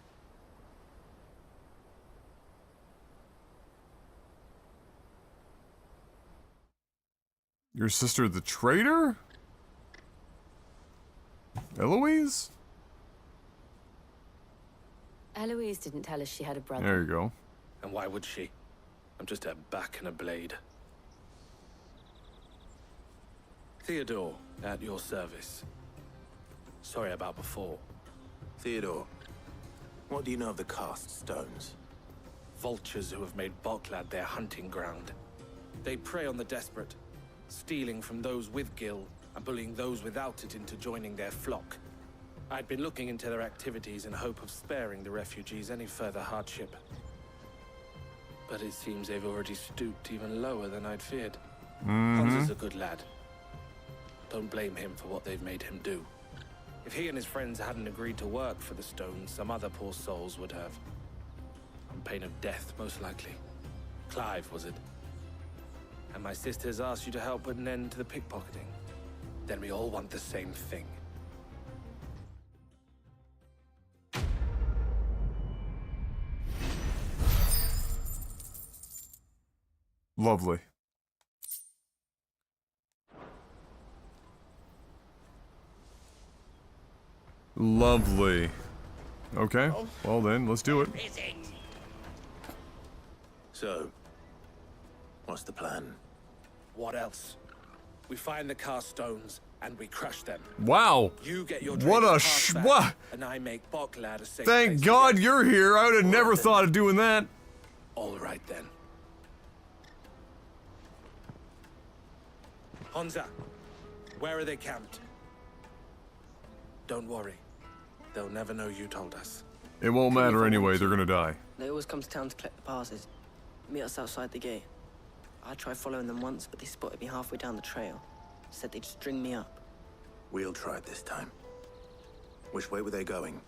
Your sister the traitor? Eloise? Eloise didn't tell us she had a brother. There you go. And why would she? I'm just a back and a blade. Theodore, at your service. Sorry about before. Theodore, what do you know of the cast stones? Vultures who have made Boklad their hunting ground. They prey on the desperate, stealing from those with gil and bullying those without it into joining their flock. I'd been looking into their activities in hope of sparing the refugees any further hardship. But it seems they've already stooped even lower than I'd feared. Hans is a good lad. Don't blame him for what they've made him do. If he and his friends hadn't agreed to work for the stones, some other poor souls would have. On pain of death, most likely. Clive, was it? And my sisters asked you to help put an end to the pickpocketing. Then we all want the same thing. Lovely. Lovely. Okay, well then, let's do it. So, what's the plan? What else? We find the cast stones and we crush them. Wow. You get your What a what? And I make Boklad a safe Thank place God you're here. I would have never thought of doing that. All right then. Honza, where are they camped? Don't worry. They'll never know you told us. It won't matter anyway. They're gonna die. They always come to town to collect the passes. Meet us outside the gate. I tried following them once, but they spotted me halfway down the trail. Said they'd string me up. We'll try it this time. Which way were they going?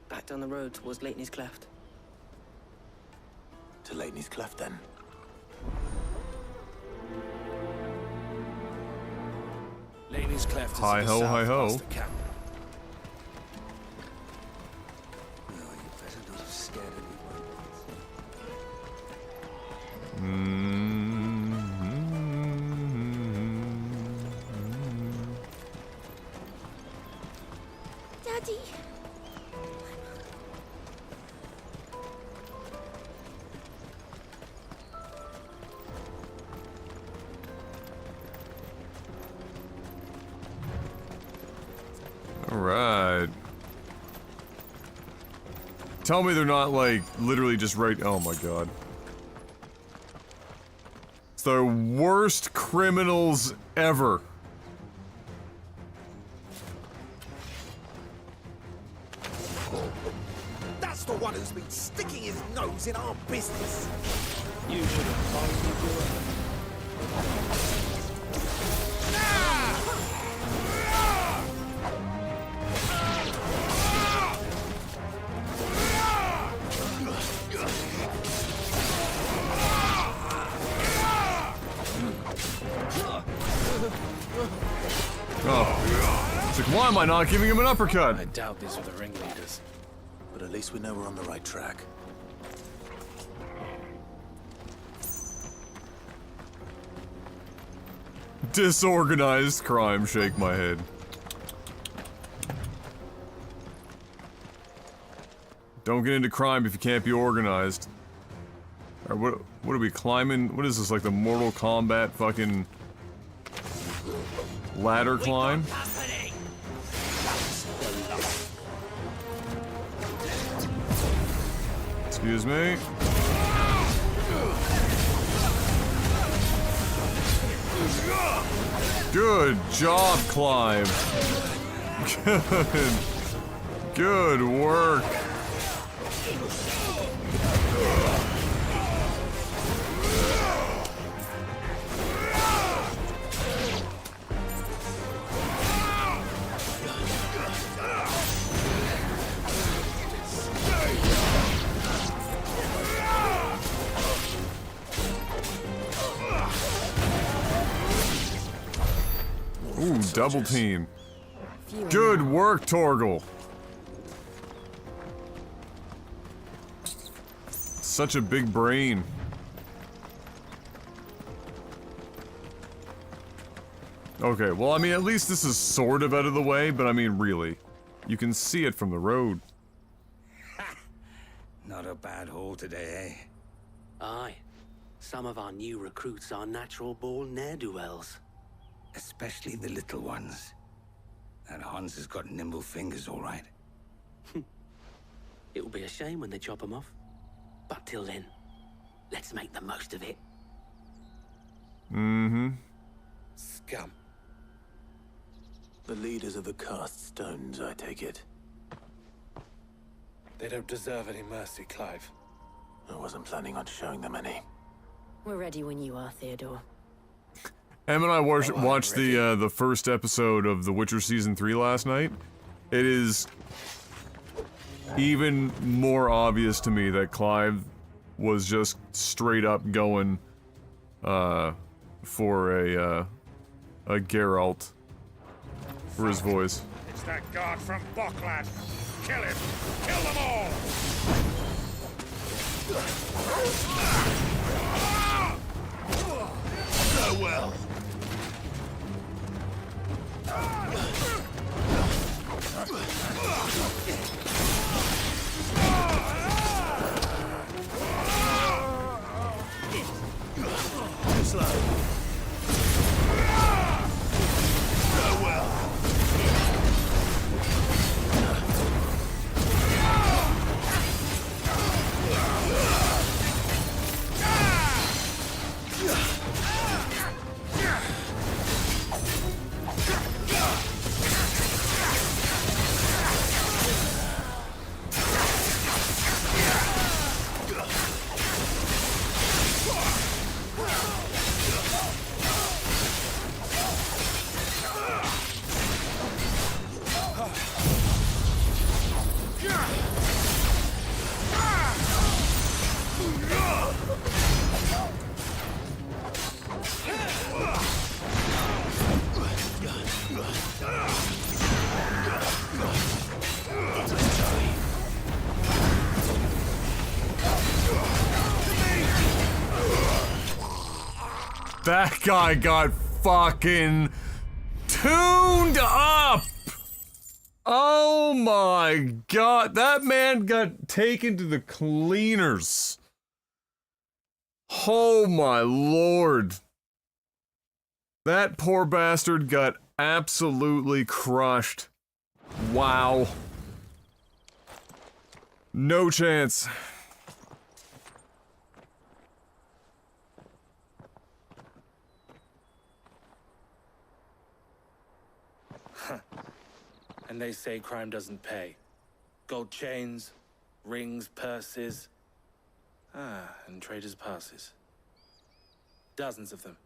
Back down the road towards Lateney's Cleft. To Lateney's Cleft, then. Lateney's Cleft is Hi to the ho, south hi ho. past the camp. No, you better not have scared Daddy. All right. Tell me they're not, like, literally just right... Oh my god. It's the worst criminals ever. That's the one who's been sticking his nose in our business. You should have told me. Oh. It's like, why am I not giving him an uppercut? I doubt these are the ringleaders. But at least we know we're on the right track. Disorganized crime, shake my head. Don't get into crime if you can't be organized. Alright, what are we climbing? What is this, like the Mortal Kombat fucking ladder climb? Excuse me. Good job, Clive. Good work. Ooh, double team. Good work, Torgal. Such a big brain. Okay, well, I mean, at least this is sort of out of the way, but I mean, really. You can see it from the road. Not a bad haul today, eh? Aye. Some of our new recruits are natural-born ne'er-do-wells. Especially the little ones. That Hans has got nimble fingers, all right. It will be a shame when they chop them off. But till then, let's make the most of it. Mm-hmm. Scum. The leaders of the cast stones, I take it. They don't deserve any mercy, Clive. I wasn't planning on showing them any. We're ready when you are, Theodore. Em and I watched the first episode of The Witcher Season 3 last night. It is even more obvious to me that Clive was just straight up going for a Geralt for his voice. It's that guard from Boklad. Kill him! Kill them all! Farewell. Too slow. Farewell. That guy got fucking tuned up! Oh my god, that man got taken to the cleaners. Oh my lord. That poor bastard got absolutely crushed. Wow. No chance. And they say crime doesn't pay. Gold chains, rings, purses. And traders' passes. Dozens of them.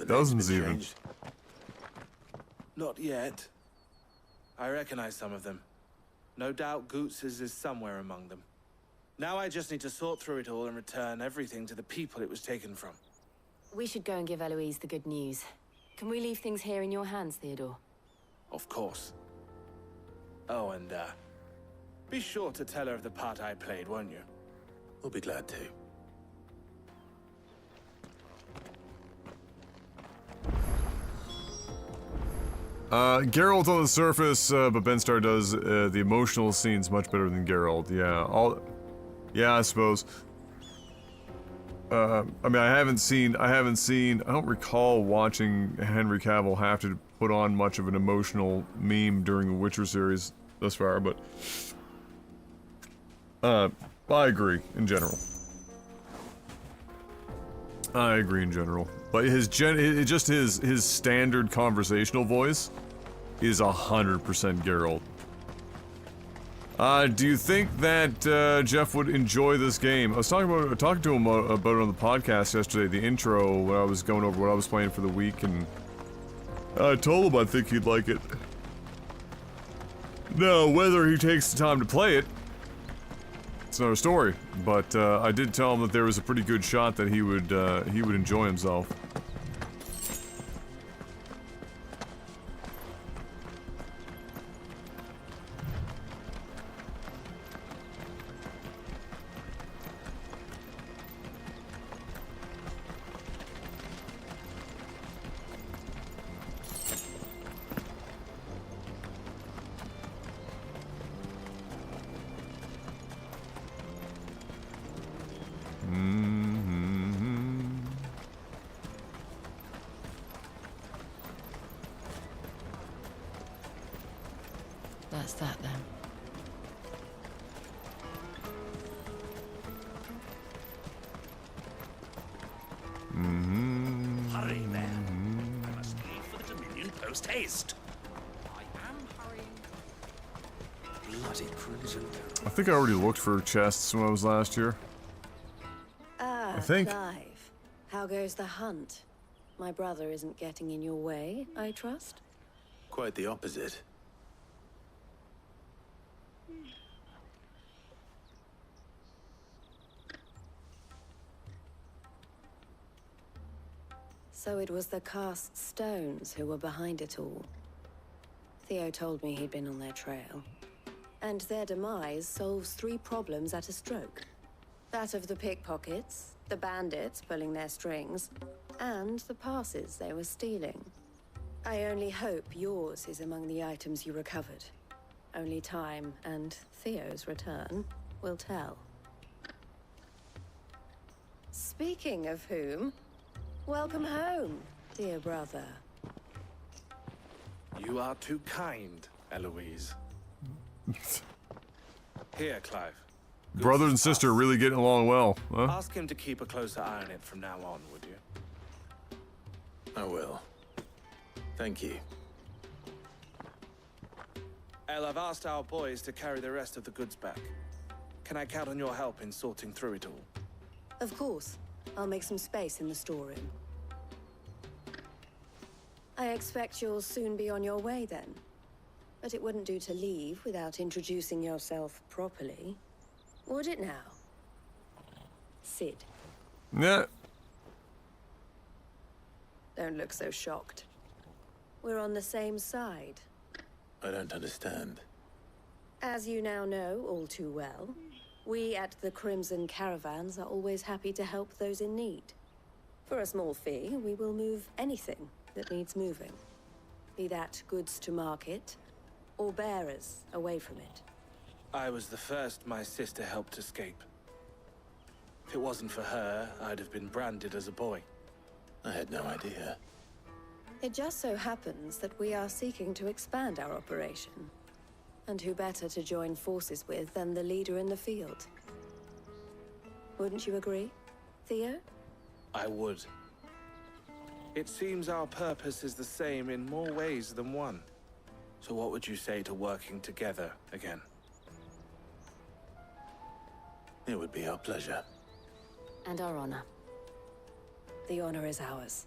Dozens even. Not yet. I recognize some of them. No doubt Goots's is somewhere among them. Now I just need to sort through it all and return everything to the people it was taken from. We should go and give Eloise the good news. Can we leave things here in your hands, Theodore? Of course. Oh, and, be sure to tell her of the part I played, won't you? We'll be glad to. Geralt on the surface, but Benstar does the emotional scenes much better than Geralt. Yeah, yeah, I suppose. I mean, I don't recall watching Henry Cavill have to put on much of an emotional meme during the Witcher series thus far, but I agree, in general. I agree in general. But just his standard conversational voice is 100% Geralt. Do you think that Jeff would enjoy this game? I was talking to him about it on the podcast yesterday, the intro, when I was going over what I was playing for the week, and I told him I think he'd like it. Now, whether he takes the time to play it, it's another story. But I did tell him that there was a pretty good shot that he would enjoy himself. That's that then. Hurry, then. I must leave for the Dominion post haste. I am hurrying. Bloody crimson. I think I already looked for chests when I was last here. Ah, I think. Clive. How goes the hunt? My brother isn't getting in your way, I trust? Quite the opposite. So it was the cast stones who were behind it all. Theo told me he'd been on their trail. And their demise solves 3 problems at a stroke. That of the pickpockets, the bandits pulling their strings, and the passes they were stealing. I only hope yours is among the items you recovered. Only time and Theo's return will tell. Speaking of whom, welcome home, dear brother. You are too kind, Eloise. Here, Clive. Brother and sister are really getting along well, huh? Ask him to keep a closer eye on it from now on, would you? I will. Thank you. El, I've asked our boys to carry the rest of the goods back. Can I count on your help in sorting through it all? Of course. I'll make some space in the storeroom. I expect you'll soon be on your way then. But it wouldn't do to leave without introducing yourself properly. Would it now? Sid. Yeah. Don't look so shocked. We're on the same side. I don't understand. As you now know all too well, we at the Crimson Caravans are always happy to help those in need. For a small fee, we will move anything that needs moving. Be that goods to market, or bearers away from it. I was the first my sister helped escape. If it wasn't for her, I'd have been branded as a boy. I had no idea. It just so happens that we are seeking to expand our operation. And who better to join forces with than the leader in the field? Wouldn't you agree, Theo? I would. It seems our purpose is the same in more ways than one. So what would you say to working together again? It would be our pleasure. And our honor. The honor is ours.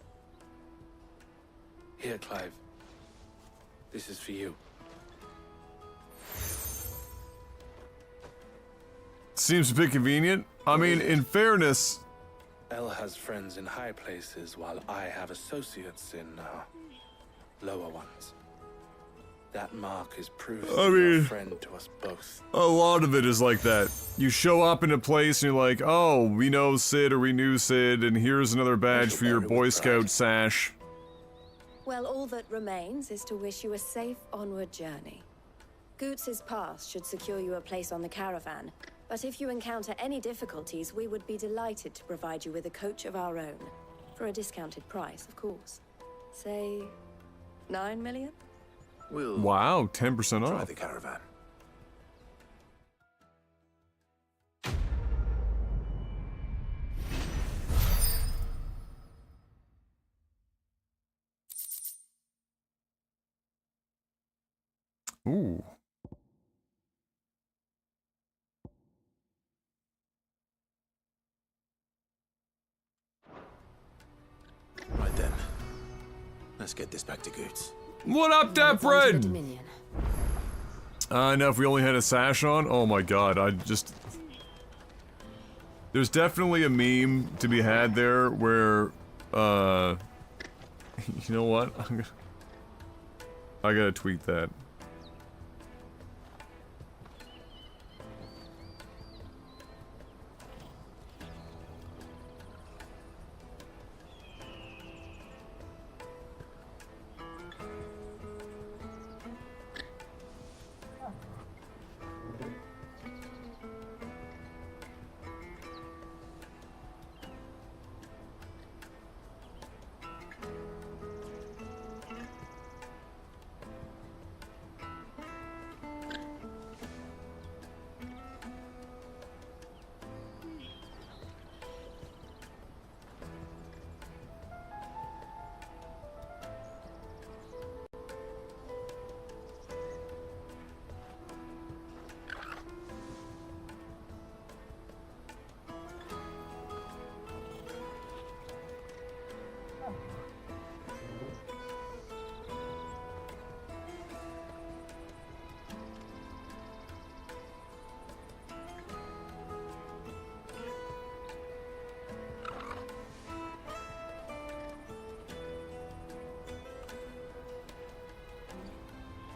Here, Clive. This is for you. Seems a bit convenient. I mean, in fairness... El has friends in high places, while I have associates in, lower ones. That mark is proof that you're a friend to us both. A lot of it is like that. You show up in a place and you're like, oh, we know Sid or we knew Sid, and here's another badge for your Boy Scout sash. Well, all that remains is to wish you a safe onward journey. Goots's pass should secure you a place on the caravan, but if you encounter any difficulties, we would be delighted to provide you with a coach of our own. For a discounted price, of course. Say, 9 million? We'll wow, 10% off. try the caravan. Ooh. Right then. Let's get this back to Goots. What up, that bread? Now if we only had a sash on, oh my god, there's definitely a meme to be had there where, you know what? I gotta tweet that.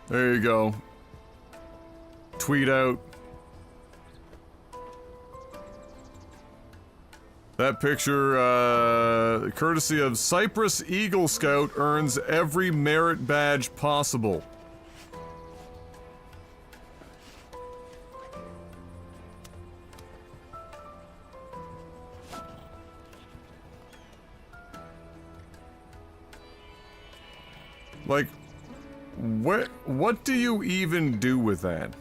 There you go. Tweet out. That picture, courtesy of Cypress Eagle Scout, earns every merit badge possible. Like, what do you even do with that?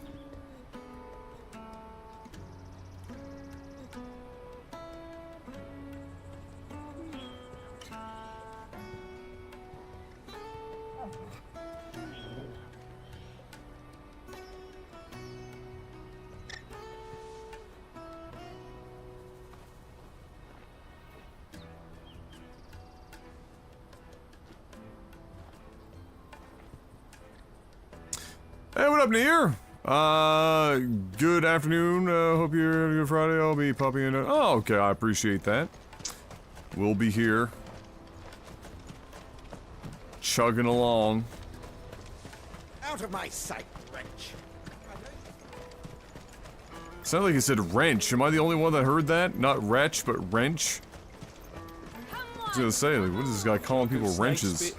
Hey, what up, Near? Good afternoon. Hope you're having a good Friday. I'll be popping in. Oh, okay. I appreciate that. We'll be here. Chugging along. Out of my sight, wretch. Sounded like he said wrench. Am I the only one that heard that? Not wretch, but wrench? I was gonna say, like, what is this guy calling people wrenches?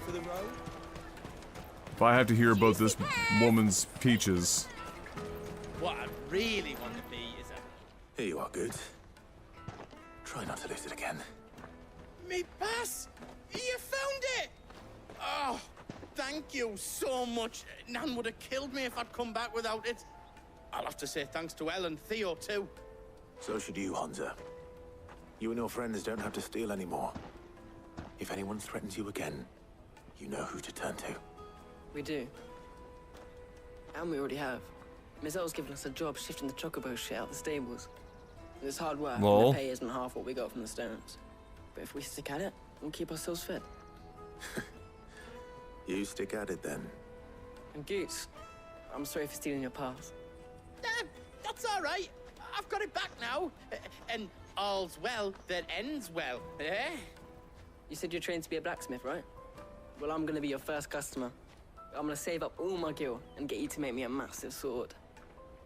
If I have to hear about this woman's peaches. What I really want to be is a... Here you are, Good. Try not to lose it again. Me pass! You found it! Oh, thank you so much. Nan would have killed me if I'd come back without it. I'll have to say thanks to Elle and Theo, too. So should you, Hansa. You and your friends don't have to steal anymore. If anyone threatens you again, you know who to turn to. We do. And we already have. Miss Elle's given us a job shifting the chocobo shit out the stables. It's hard work, and the pay isn't half what we got from the Stones. But if we stick at it, we'll keep ourselves fit. You stick at it, then. And Goots, I'm sorry for stealing your pass. That's all right. I've got it back now. And all's well that ends well, eh? You said you're trained to be a blacksmith, right? Well, I'm gonna be your first customer. I'm gonna save up all my gil and get you to make me a massive sword.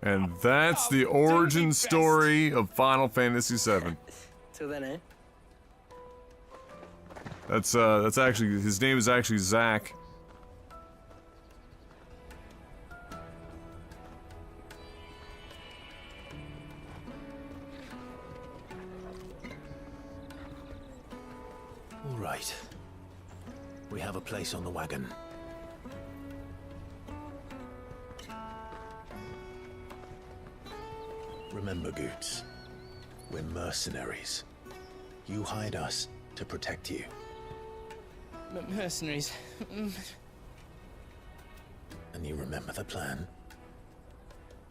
And that's the origin story of Final Fantasy VII. Till then, eh? That's actually, his name is actually Zach. All right. We have a place on the wagon. Remember, Goots, we're mercenaries. You hide us to protect you. Mercenaries. And you remember the plan?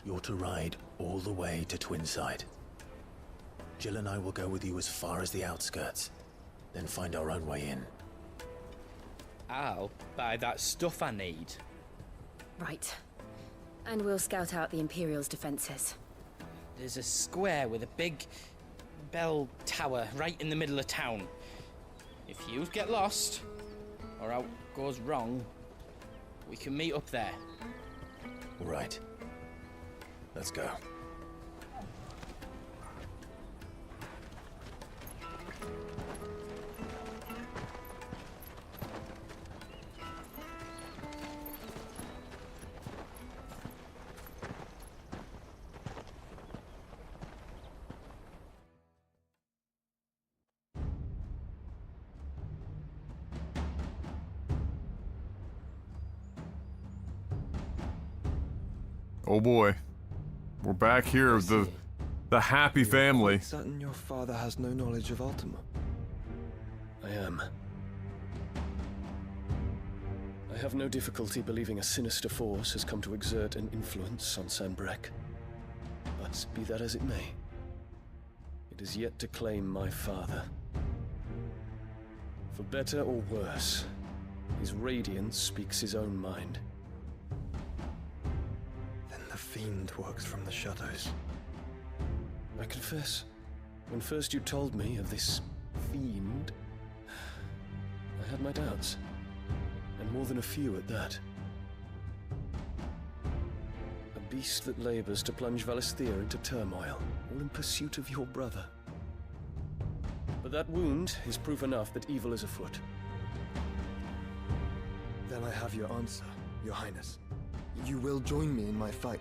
You're to ride all the way to Twinside. Jill and I will go with you as far as the outskirts, then find our own way in. I'll buy that stuff I need. Right. And we'll scout out the Imperial's defenses. There's a square with a big bell tower right in the middle of town. If you get lost, or out goes wrong, we can meet up there. All right. Let's go. Oh boy. We're back here, the happy family. Certain your father has no knowledge of Ultima? I am. I have no difficulty believing a sinister force has come to exert an influence on Sanbreque. But be that as it may, it is yet to claim my father. For better or worse, his radiance speaks his own mind. The fiend works from the shadows. I confess, when first you told me of this fiend, I had my doubts, and more than a few at that. A beast that labors to plunge Valisthea into turmoil, all in pursuit of your brother. But that wound is proof enough that evil is afoot. Then I have your answer, Your Highness. You will join me in my fight.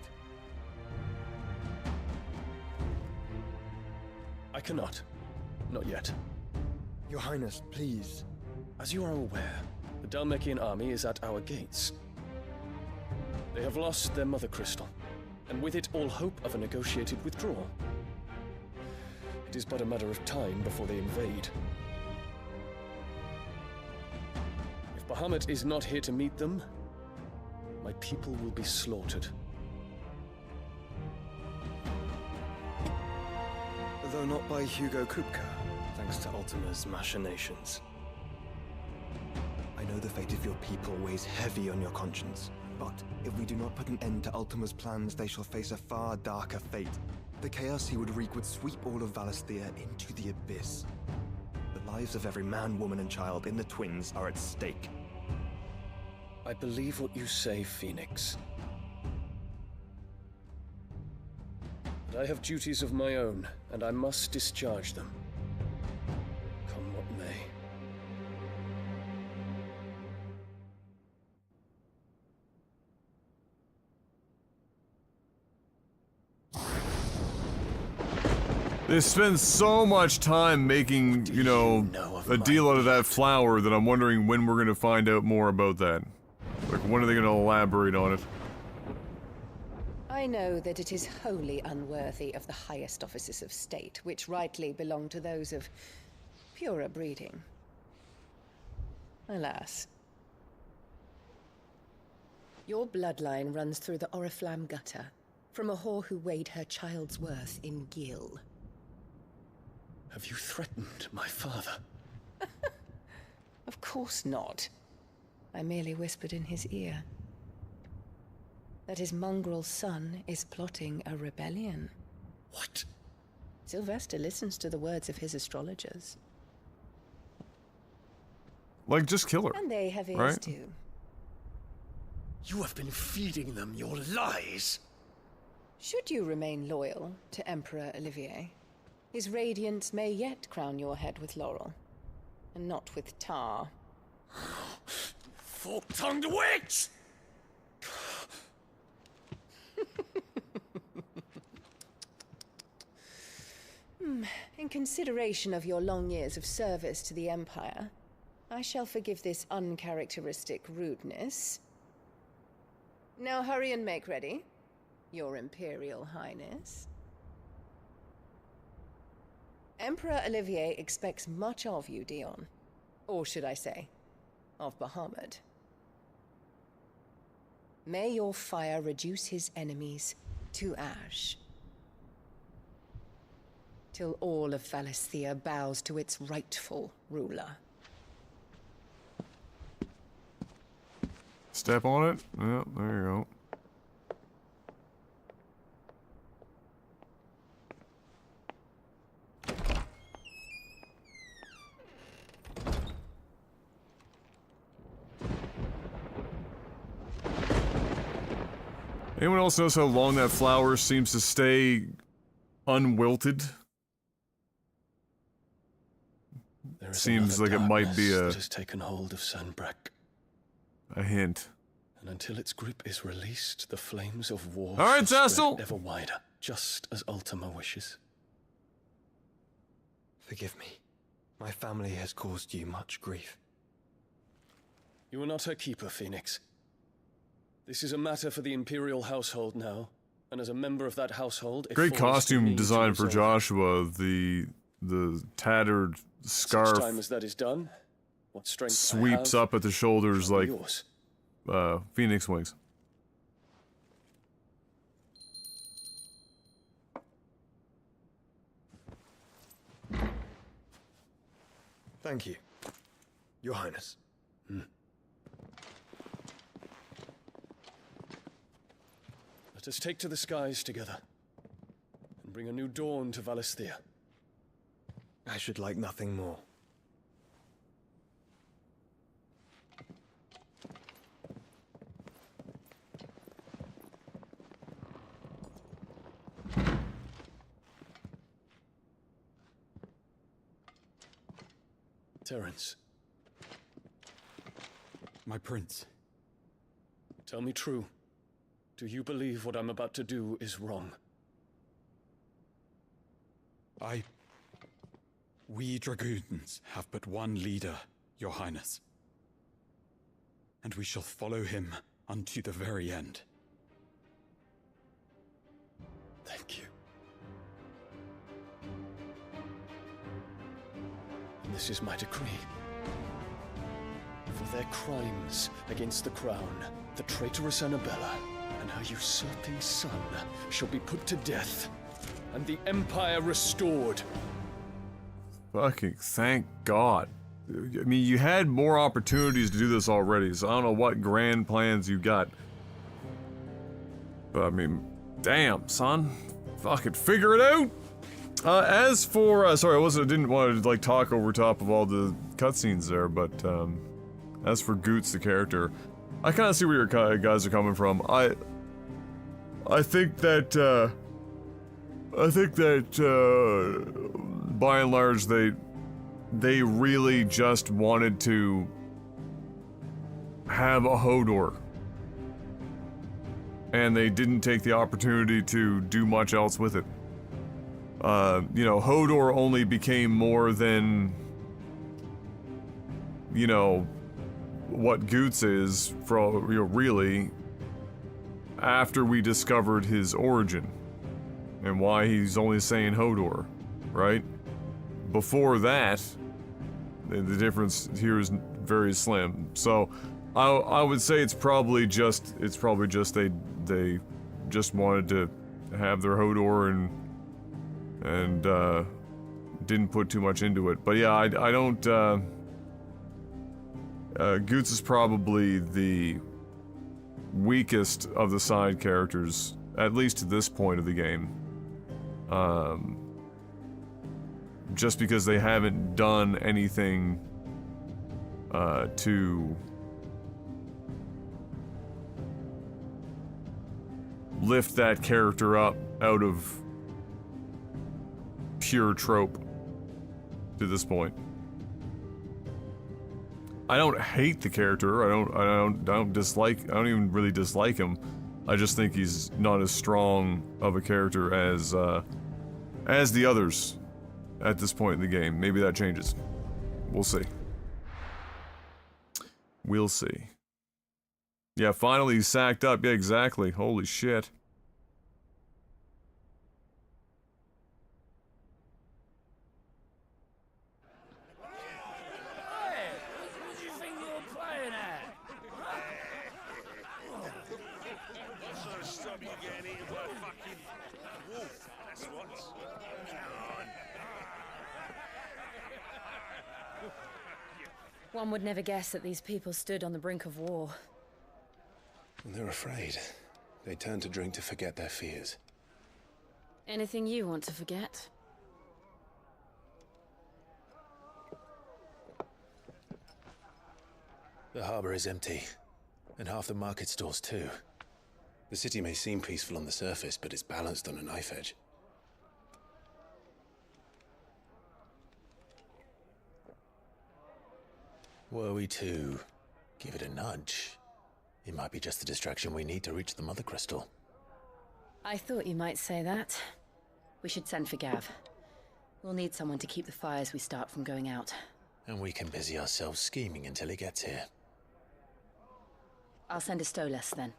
I cannot. Not yet. Your Highness, please. As you are aware, the Dhalmekian army is at our gates. They have lost their mother crystal, and with it all hope of a negotiated withdrawal. It is but a matter of time before they invade. If Bahamut is not here to meet them, my people will be slaughtered. Though not by Hugo Kupka, thanks to Ultima's machinations. I know the fate of your people weighs heavy on your conscience, but if we do not put an end to Ultima's plans, they shall face a far darker fate. The chaos he would wreak would sweep all of Valisthea into the abyss. The lives of every man, woman, and child in the Twins are at stake. I believe what you say, Phoenix. But I have duties of my own, and I must discharge them. Come what may. They spend so much time making, you know, a deal out of that flower that I'm wondering when we're gonna find out more about that. Like, when are they gonna elaborate on it? I know that it is wholly unworthy of the highest offices of state, which rightly belong to those of purer breeding. Alas. Your bloodline runs through the Oriflamme gutter, from a whore who weighed her child's worth in gil. Have you threatened my father? Of course not. I merely whispered in his ear that his mongrel son is plotting a rebellion. What? Sylvester listens to the words of his astrologers. Like, just kill her. And they have ears right? too. You have been feeding them your lies! Should you remain loyal to Emperor Olivier, his radiance may yet crown your head with laurel, and not with tar. Fork-tongued witch! In consideration of your long years of service to the Empire, I shall forgive this uncharacteristic rudeness. Now hurry and make ready, Your Imperial Highness. Emperor Olivier expects much of you, Dion. Or should I say, of Bahamut. May your fire reduce his enemies to ash. Till all of Valisthea bows to its rightful ruler. Step on it? Yeah, there you go. Anyone else notice how long that flower seems to stay unwilted? There is Seems like another it might be darkness that has taken hold of Sanbreck. a hint. And until its grip is released, the flames of war All right, shall Zastel. spread ever wider, just as Ultima wishes. Forgive me. My family has caused you much grief. You are not her keeper, Phoenix. This is a matter for the Imperial household now, and as a member of that household, it Great falls to costume me to design for resolve. Joshua. The tattered scarf Such time as that is done, what strength sweeps I have, up at the shoulders shall like be yours. phoenix wings. Thank you, Your Highness. Let us take to the skies together, and bring a new dawn to Valisthea. I should like nothing more. Terence, My prince. tell me true. Do you believe what I'm about to do is wrong? We dragoons have but one leader, Your Highness. And we shall follow him unto the very end. Thank you. And this is my decree. For their crimes against the crown, the traitorous Annabella and her usurping son shall be put to death, and the Empire restored. Fucking thank God. I mean, you had more opportunities to do this already, so I don't know what grand plans you got. But I mean, damn, son. Fucking figure it out! As for, sorry, I didn't want to, like, talk over top of all the cutscenes there, but, as for Goots, the character, I kind of see where your guys are coming from. I think that, by and large, they really just wanted to have a Hodor. And they didn't take the opportunity to do much else with it. You know, Hodor only became more than, you know, what Goots is, really, after we discovered his origin. And why he's only saying Hodor, right? Before that, the difference here is very slim. So, I would say it's probably just they just wanted to have their Hodor and didn't put too much into it. But yeah, I don't. Goots is probably the weakest of the side characters, at least to this point of the game. Just because they haven't done anything to lift that character up out of pure trope to this point. I don't hate the character. I don't even really dislike him. I just think he's not as strong of a character as the others at this point in the game. Maybe that changes. We'll see. We'll see. Yeah, finally he's sacked up. Yeah, exactly. Holy shit. What do you think you're playing at? What sort of stuff you getting eaten by fucking One would never guess that these people stood on the brink of war. They're afraid. They turn to drink to forget their fears. Anything you want to forget? The harbor is empty, and half the market stalls too. The city may seem peaceful on the surface, but it's balanced on a knife edge. Were we to give it a nudge, it might be just the distraction we need to reach the Mother Crystal. I thought you might say that. We should send for Gav. We'll need someone to keep the fires we start from going out. And we can busy ourselves scheming until he gets here. I'll send a Stolas then.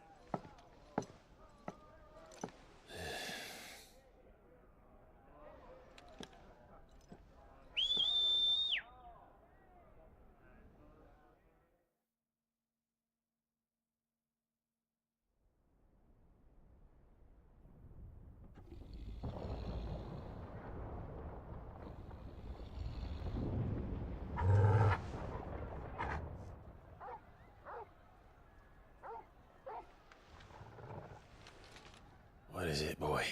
What is it, boy?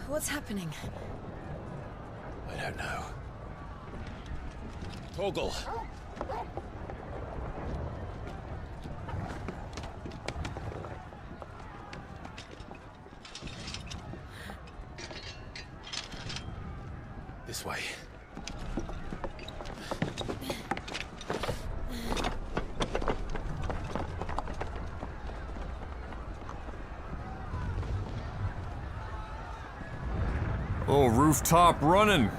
What's happening? I don't know. Torgal! This way. Oh, rooftop running.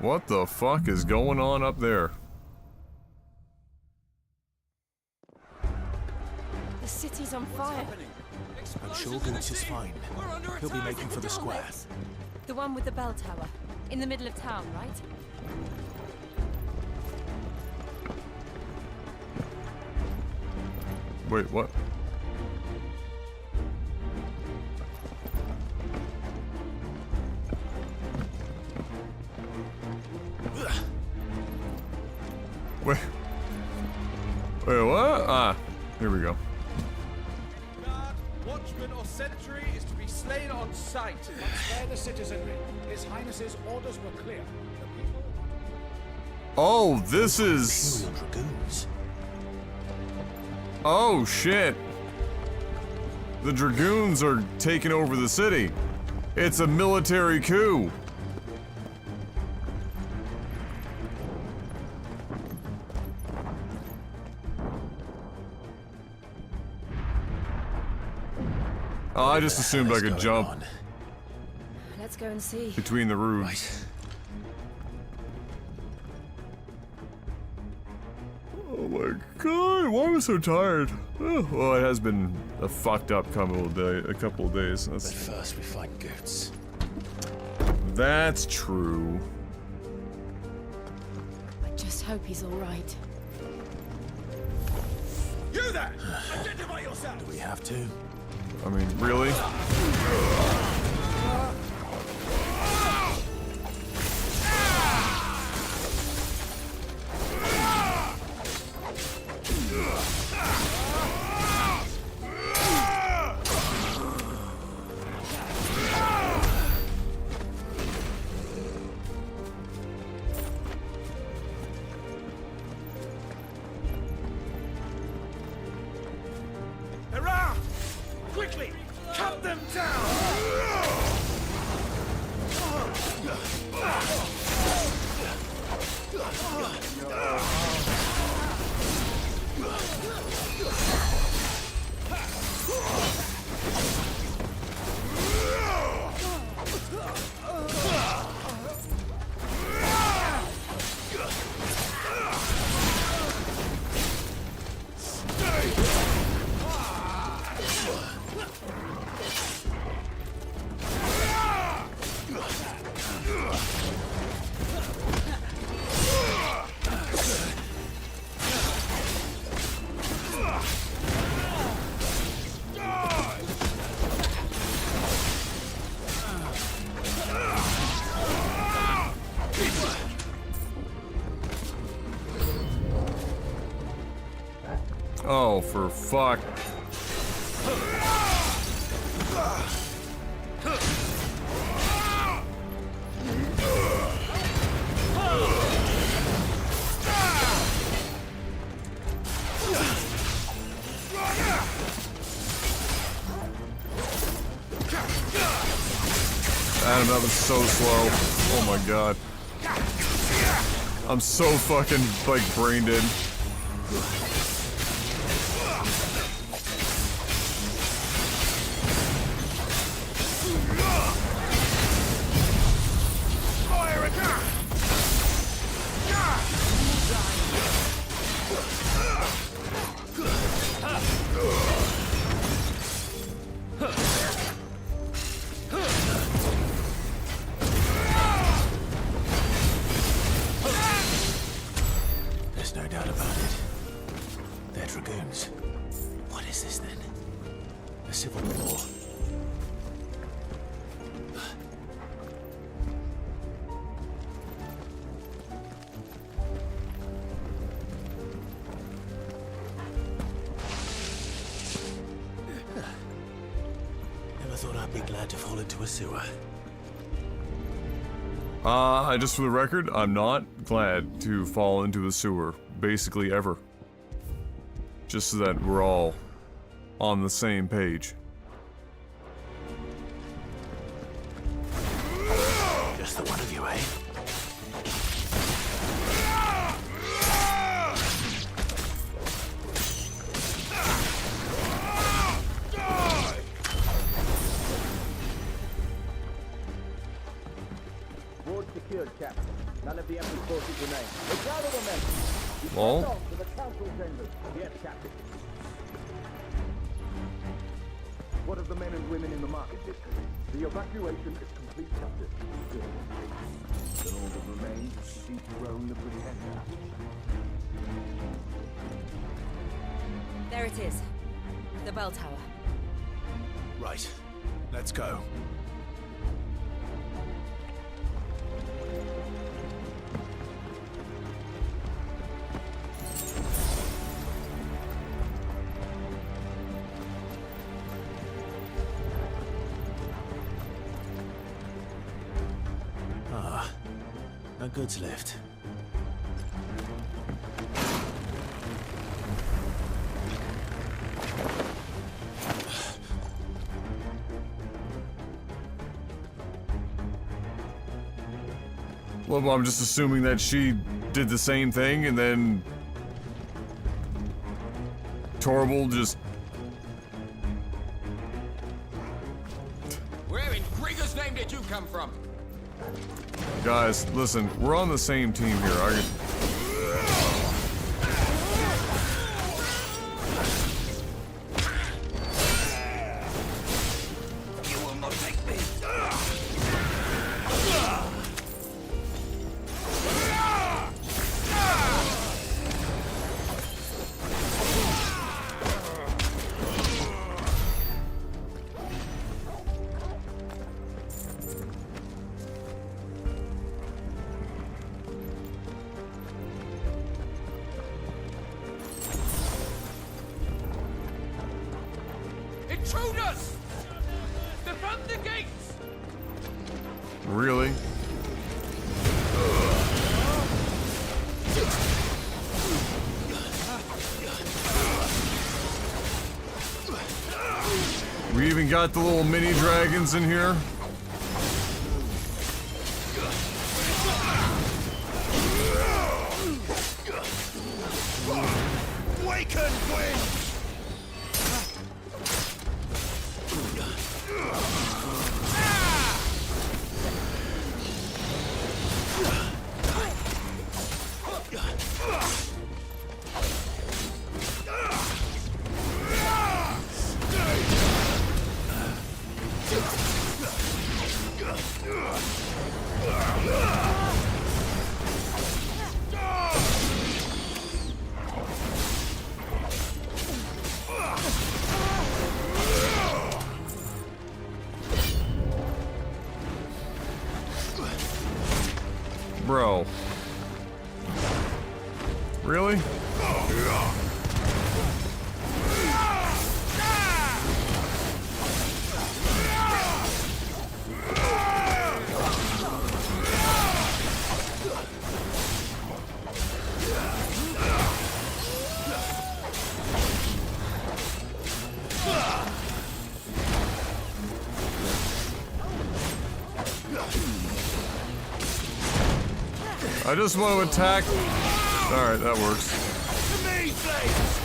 What the fuck is going on up there? The city's on fire. I'm sure Boots is fine. He'll be making for the square. The one with the bell tower. In the middle of town, right? Wait, what? Wait. Wait, what? Ah, here we go. Guard, watchman, or sentry is to be slain on sight. But spare the citizenry. His Highness's orders were clear. The people... Oh, this is... Imperial Dragoons. Oh, shit. The Dragoons are taking over the city. It's a military coup. Oh, I just assumed I could jump Let's go and see. between the roofs. Oh my god, why am I so tired? Oh, well, it has been a fucked up couple of days. But first we find Goots. That's true. I just hope he's all right. You there! Identify yourself! Do we have to? I mean, really? Hurrah! Quickly! Cut them down! Oh, for fuck. Adam, that was so slow. Oh my god. I'm so fucking, like, brain dead. There's no doubt about it. They're dragoons. What is this then? A civil war? Never thought I'd be glad to fall into a sewer. Just for the record, I'm not glad to fall into the sewer, basically ever. Just so that we're all on the same page. Just the one of you, eh? Ward secured, Captain. None of the Emperor's forces remain. Look out of the men! Well? To the council chambers. Yes, Captain. What of the men and women in the market district? The evacuation is complete, Captain. Good. Then all that remains is to dethrone the pretender. There it is. The bell tower. Right. Let's go. No goods left. Well, I'm just assuming that she did the same thing and then Torvald just... Where in Krieger's name did you come from? Guys, listen, we're on the same team here. You will not take me. Intruders! Defend the gates! Really? We even got the little mini dragons in here. Waken, Gwyn! Bro. Really? I just want to attack. Alright, that works. To me, Flames!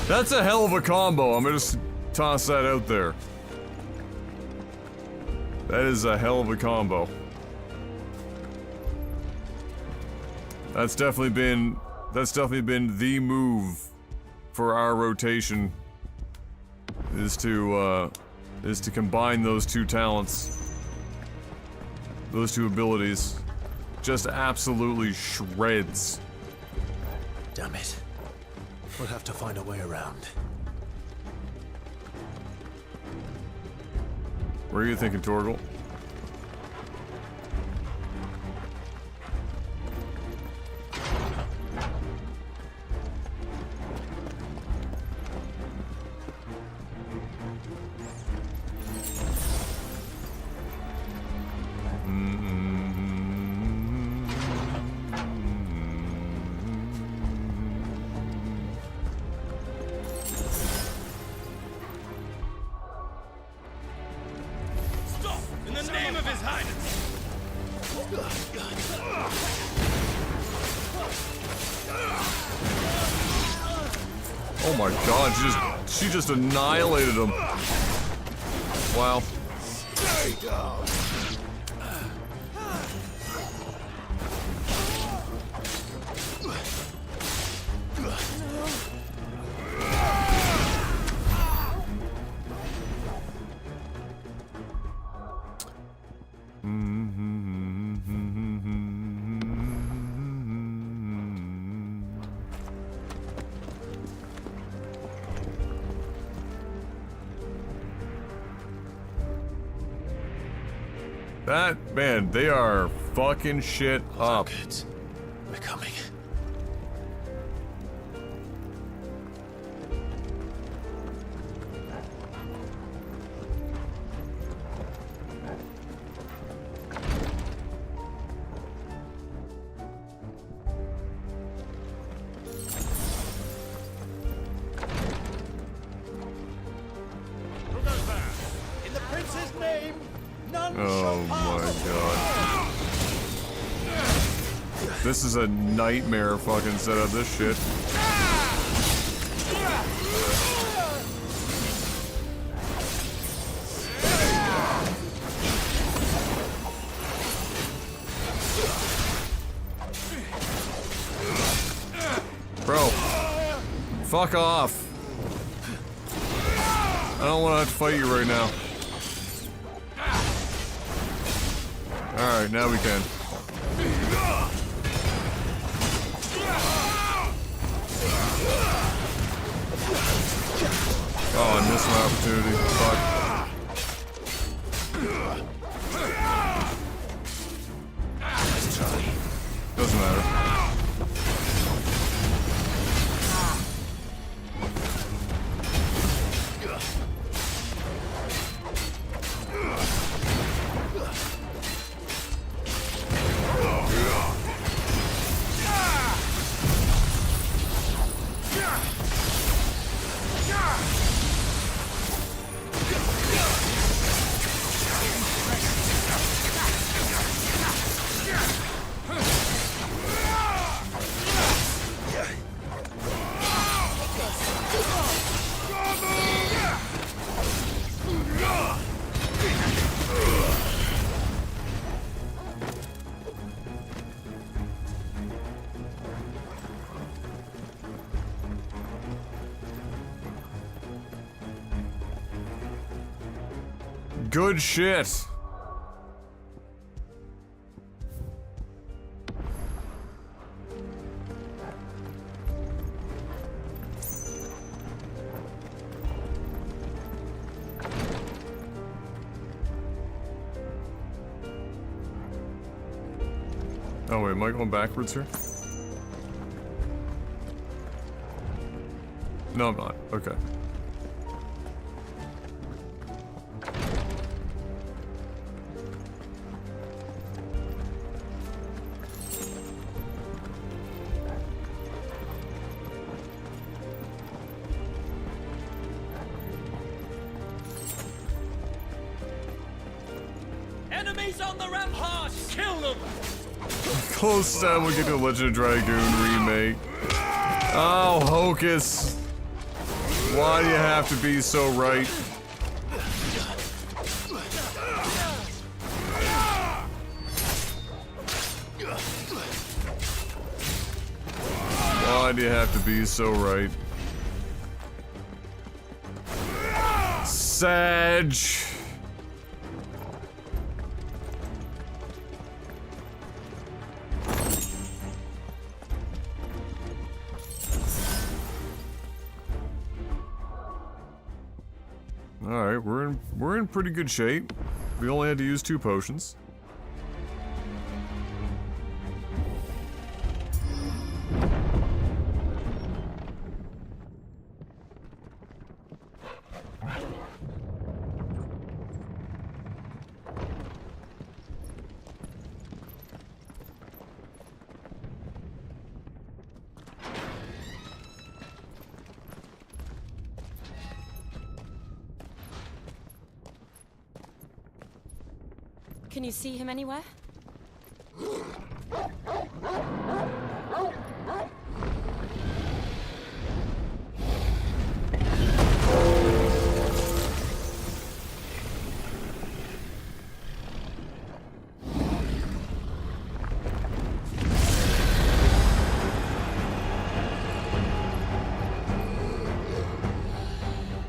That's a hell of a combo. I'm gonna just toss that out there. That is a hell of a combo. That's definitely been the move for our rotation. Is to combine those two talents. Those two abilities. Just absolutely shreds. Damn it. We'll have to find a way around. What are you thinking, Torgal? In the name of His Highness! Oh my god, she just annihilated him. Wow. Stay down! That, man, they are fucking shit up. We're coming. In the prince's name, none Oh my god. This is a nightmare fucking setup, this shit. Bro. Fuck off. I don't want to have to fight you right now. Alright, now we can. Oh, I missed my opportunity. Fuck. Doesn't matter. Good shit. Oh wait, am I going backwards here? No, I'm not. Okay. Enemies on the ramparts! Kill them! Close time we get to Legend of Dragoon remake. Oh, Hocus. Why do you have to be so right? Why do you have to be so right? Sag. Alright, we're in pretty good shape. We only had to use 2 potions. Can you see him anywhere?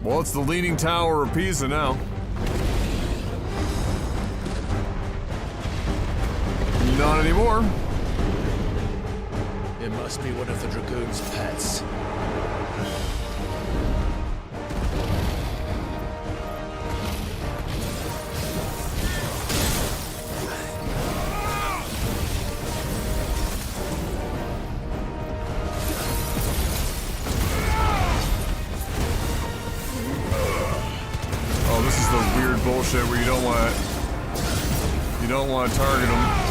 Well, it's the Leaning Tower of Pisa now. Not anymore. It must be one of the Dragoon's pets. Oh, this is the weird bullshit where you don't want to target them.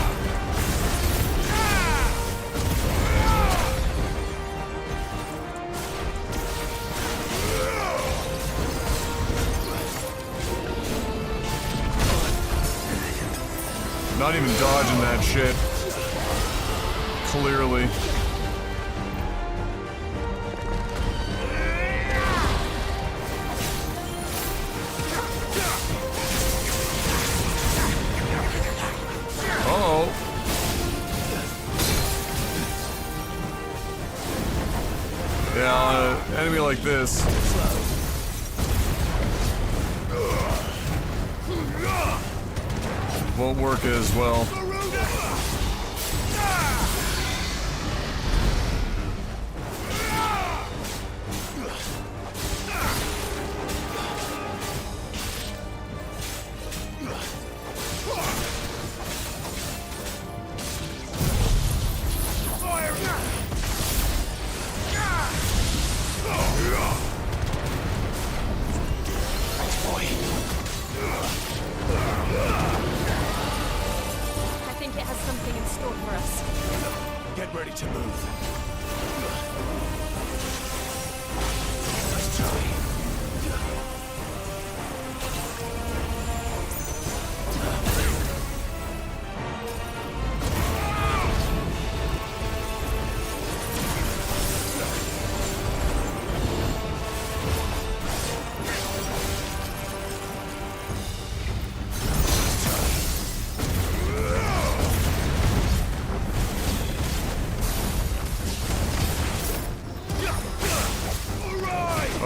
Not even dodging that shit. Clearly. Uh-oh. Yeah, enemy like this. Won't work as well.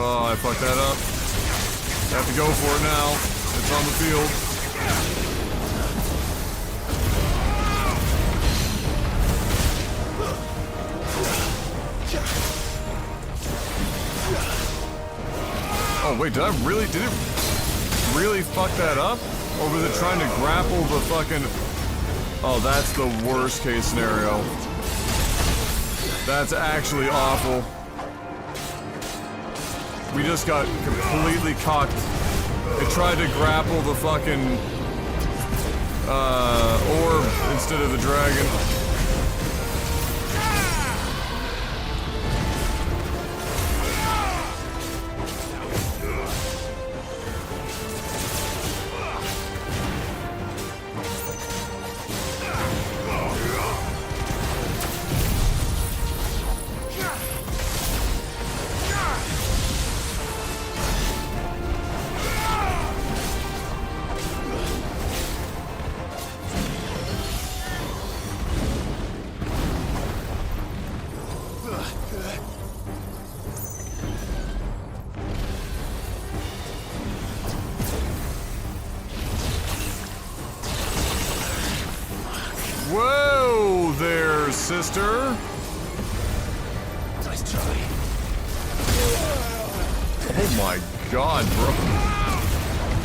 Oh, I fucked that up. Have to go for it now. It's on the field. Oh wait, did it really fuck that up? Or was it trying to grapple the fucking... Oh, that's the worst case scenario. That's actually awful. We just got completely cocked. It tried to grapple the fucking orb instead of the dragon. Whoa there, sister. Nice try. Oh my god, bro.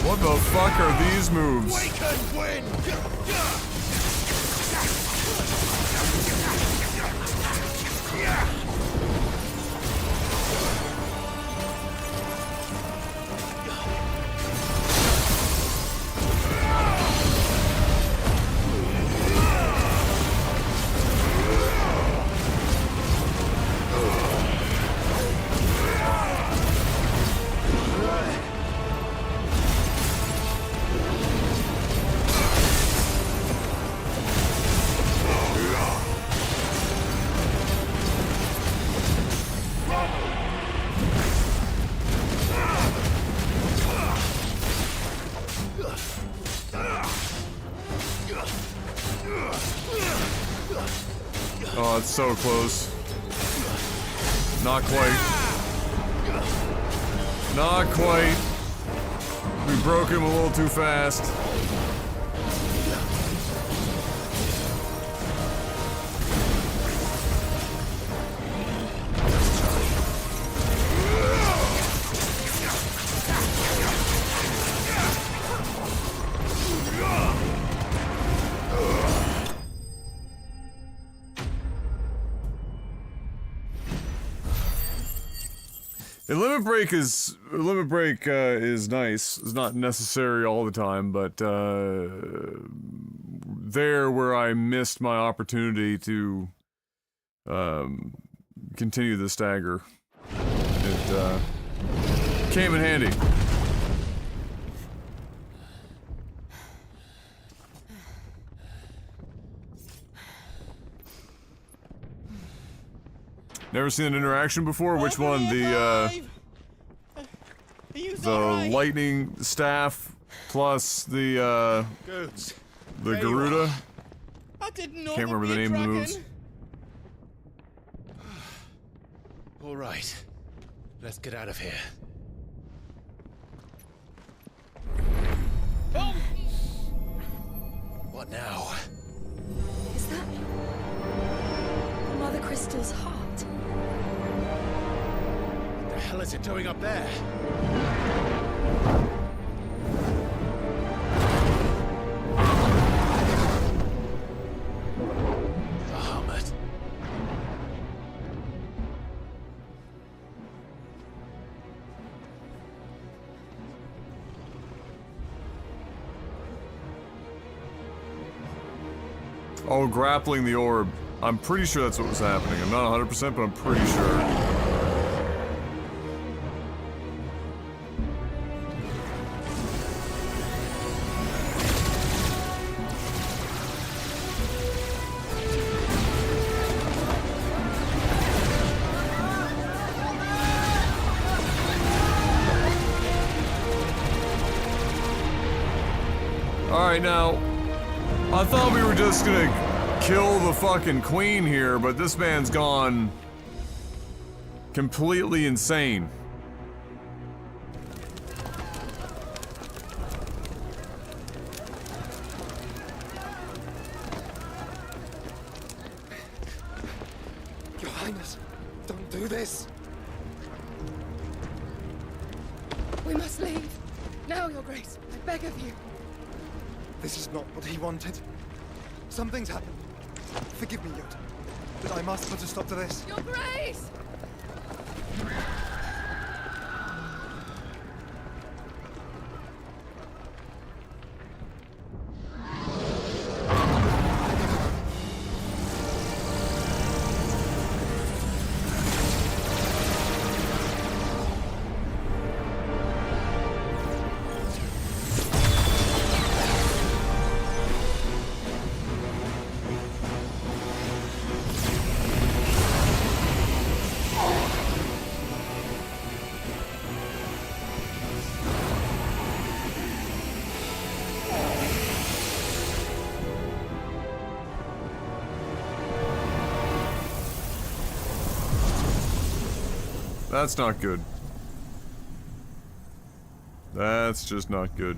What the fuck are these moves? We can win! Oh, it's so close. Not quite. Not quite. We broke him a little too fast. A limit break is nice. It's not necessary all the time, but there where I missed my opportunity to continue the stagger, it came in handy. Never seen an interaction before. Which one? The lightning staff plus the Garuda. I didn't know. Can't remember the name of the moves. All right, let's get out of here. Oh. What now? Is that Mother Crystal's heart? What the hell is it doing up there? The hermit. Oh, grappling the orb. I'm pretty sure that's what was happening. I'm not 100%, but I'm pretty sure. Alright, now, I thought we were just gonna kill the fucking queen here, but this man's gone completely insane. Your Highness, don't do this. We must leave. Now, Your Grace. I beg of you. This is not what he wanted. Something's happened. Forgive me, Yoda, but I must put a stop to this. Your Grace! That's not good. That's just not good.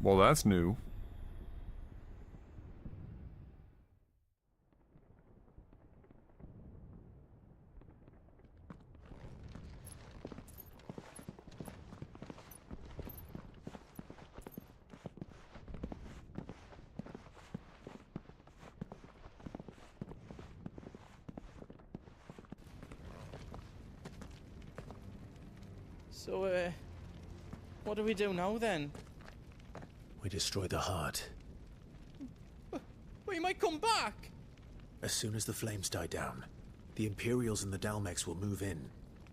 Well, that's new. So, what do we do now then? We destroy the heart. Well, you might come back! As soon as the flames die down, the Imperials and the Dalmex will move in.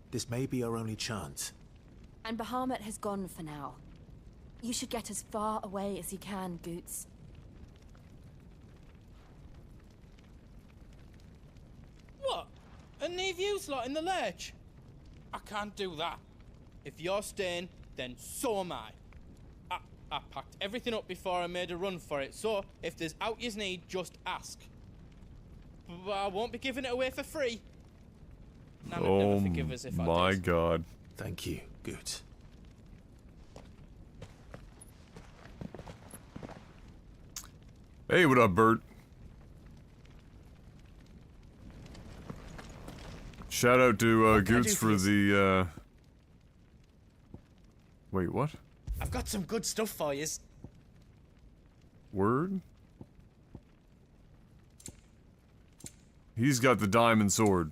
This may be our only chance. And Bahamut has gone for now. You should get as far away as you can, Goots. What? And leave you lot in the lurch? I can't do that. If you're staying, then so am I. I packed everything up before I made a run for it, so if there's out yous need, just ask. But I won't be giving it away for free. Nan would never forgive us if I did. My God. Thank you, Goots. Hey, what up, Bert? Shout out to Goots for the Wait, what? I've got some good stuff for yous. Word? He's got the diamond sword.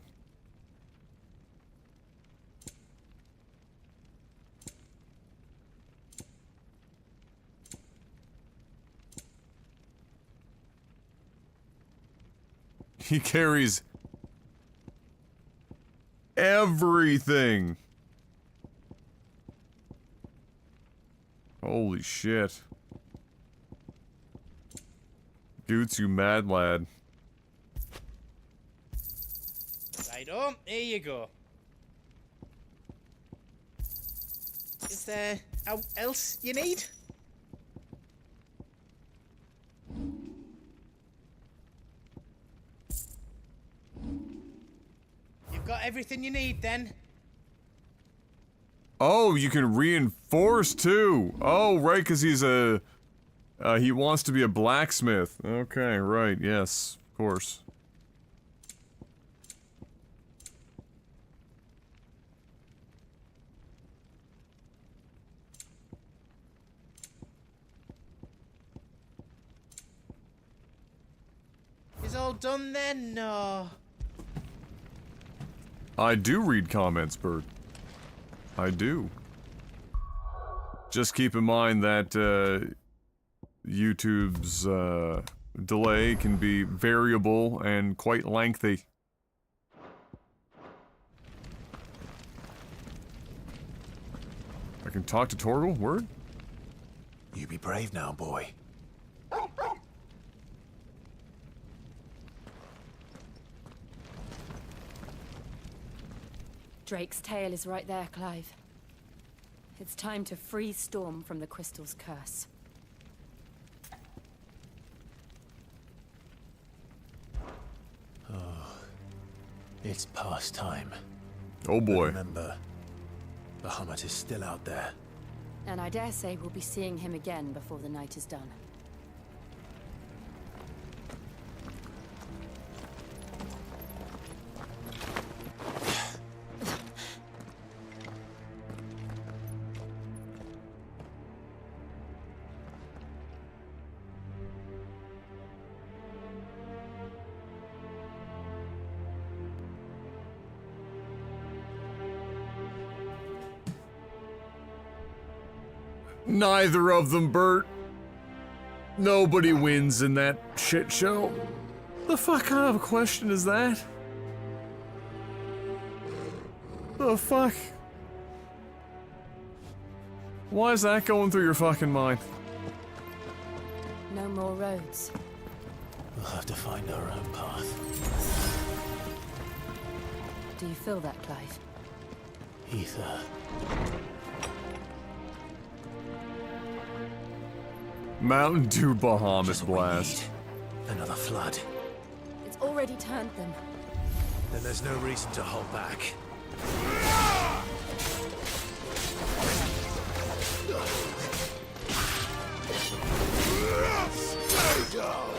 He carries everything. Holy shit. Goots, you mad lad. Righto, here you go. Is there out else you need? You've got everything you need then? Oh, you can reinforce too. Oh, right, because he's a... he wants to be a blacksmith. Okay, right, yes, of course. Is all done then? No. I do read comments, Bert. I do. Just keep in mind that YouTube's delay can be variable and quite lengthy. I can talk to Torgal? Word? You be brave now, boy. Drake's tail is right there, Clive. It's time to free Storm from the Crystal's curse. Oh, it's past time. Oh boy. Remember, Bahamut is still out there. And I dare say we'll be seeing him again before the night is done. Neither of them, Bert. Nobody wins in that shit show. The fuck kind of a question is that? The fuck? Why is that going through your fucking mind? No more roads. We'll have to find our own path. Do you feel that, Clive? Ether. Mountain Dew Bahamut Blast. Another flood. It's already turned them. Then there's no reason to hold back. Stay down.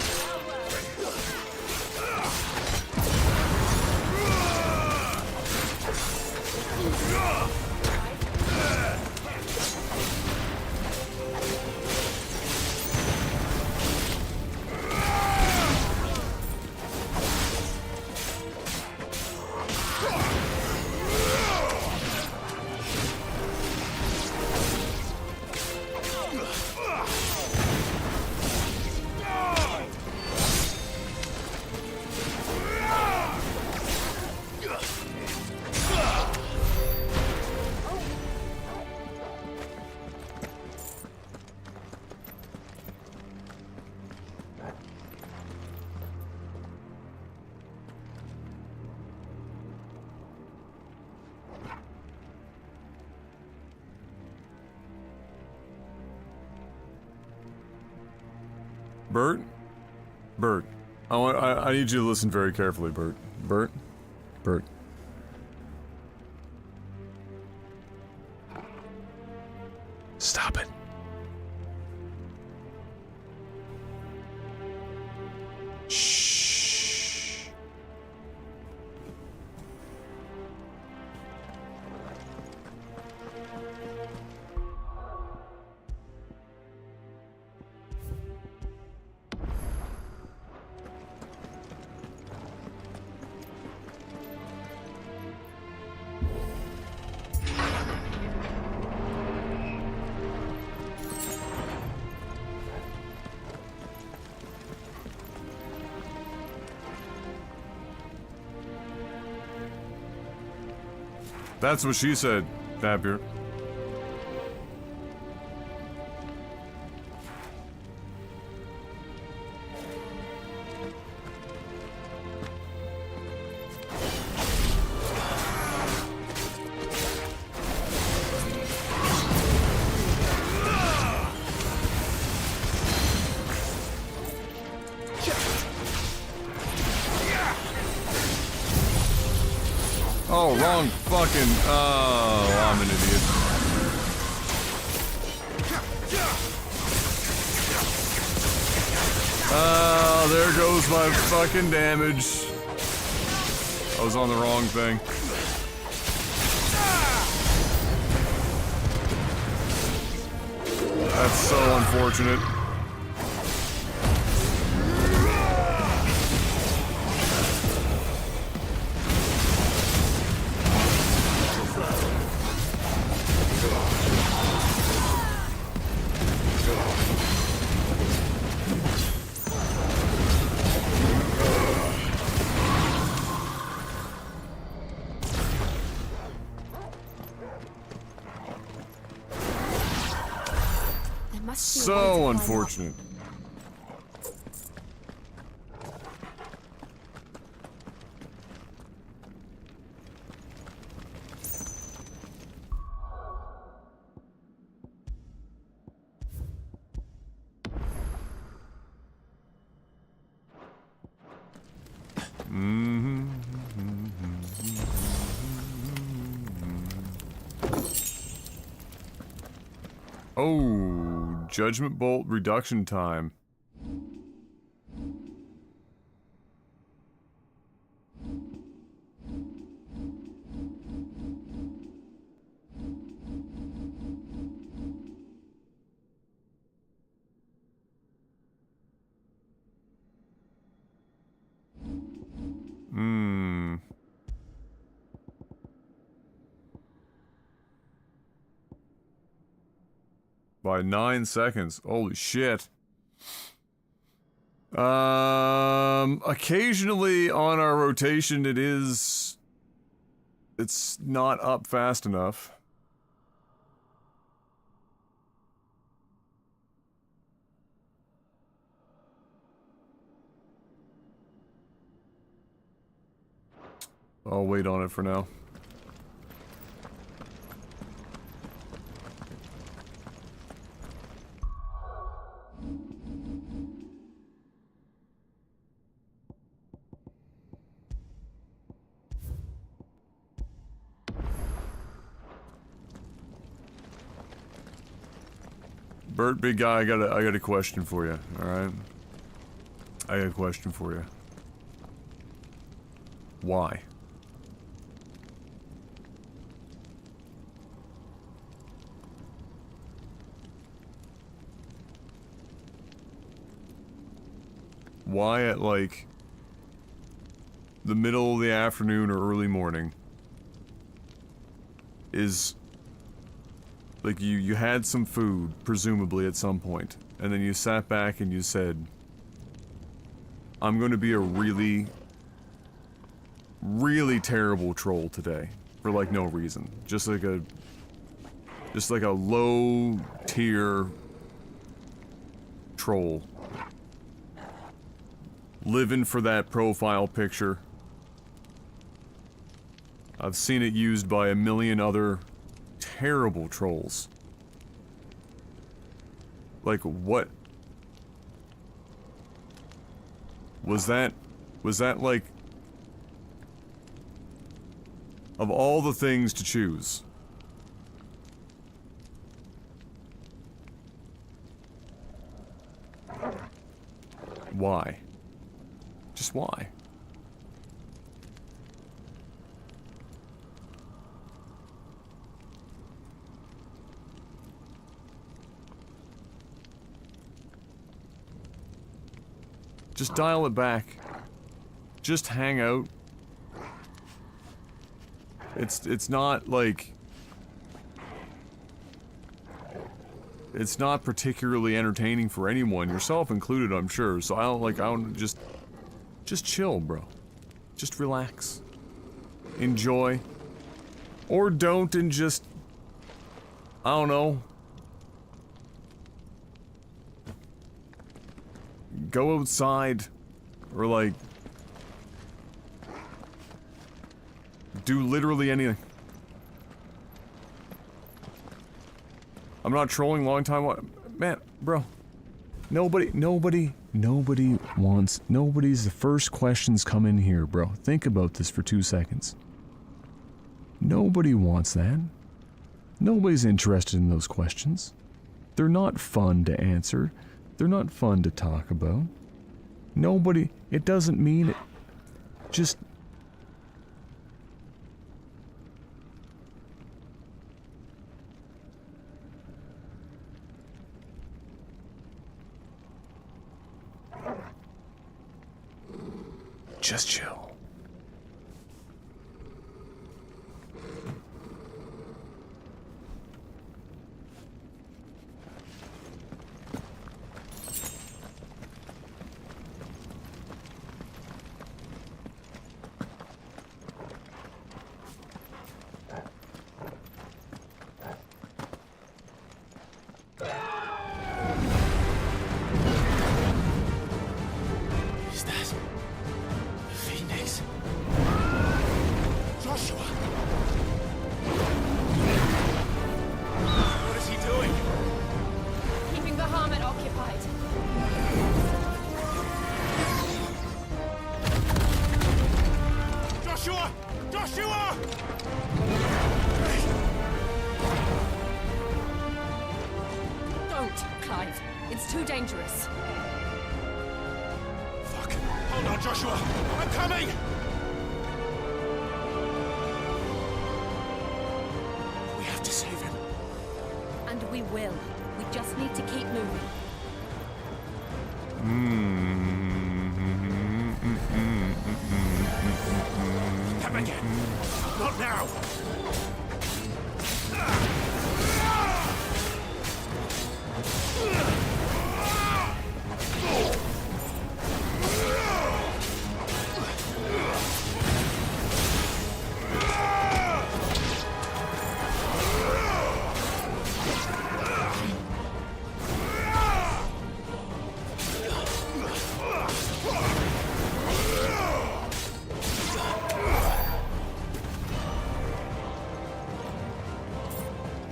Bert? Bert. I need you to listen very carefully, Bert. Bert? Bert. Stop it. Shh. That's what she said, Napier. Oh, wrong fucking... Oh, I'm an idiot. Oh, there goes my fucking damage. I was on the wrong thing. That's so unfortunate. So unfortunate. Oh, Judgment Bolt reduction time. By 9 seconds. Holy shit. Occasionally on our rotation it's not up fast enough. I'll wait on it for now. Bert, big guy, I got a question for you, alright? I got a question for you. Why? Why at, like, the middle of the afternoon or early morning is... Like, you had some food, presumably, at some point, and then you sat back and you said, I'm going to be a really, really terrible troll today, for, like, no reason. Just like a low-tier troll. Living for that profile picture. I've seen it used by a million other terrible trolls. Like, what? Was that like... Of all the things to choose... Why? Just why? Just dial it back. Just hang out. It's not like... It's not particularly entertaining for anyone, yourself included, I'm sure. So I don't just chill, bro. Just relax. Enjoy. Or don't and just... I don't know. Go outside, or like, do literally anything. I'm not trolling long time, man, bro. Nobody's the first questions come in here, bro. Think about this for 2 seconds. Nobody wants that. Nobody's interested in those questions. They're not fun to answer. They're not fun to talk about. Nobody... It doesn't mean it... Just... Just chill. Is that... Phoenix? Clive. It's too dangerous. Fuck. Hold on, Joshua. I'm coming! We have to save him. And we will. We just need to keep moving. Come again. Not now.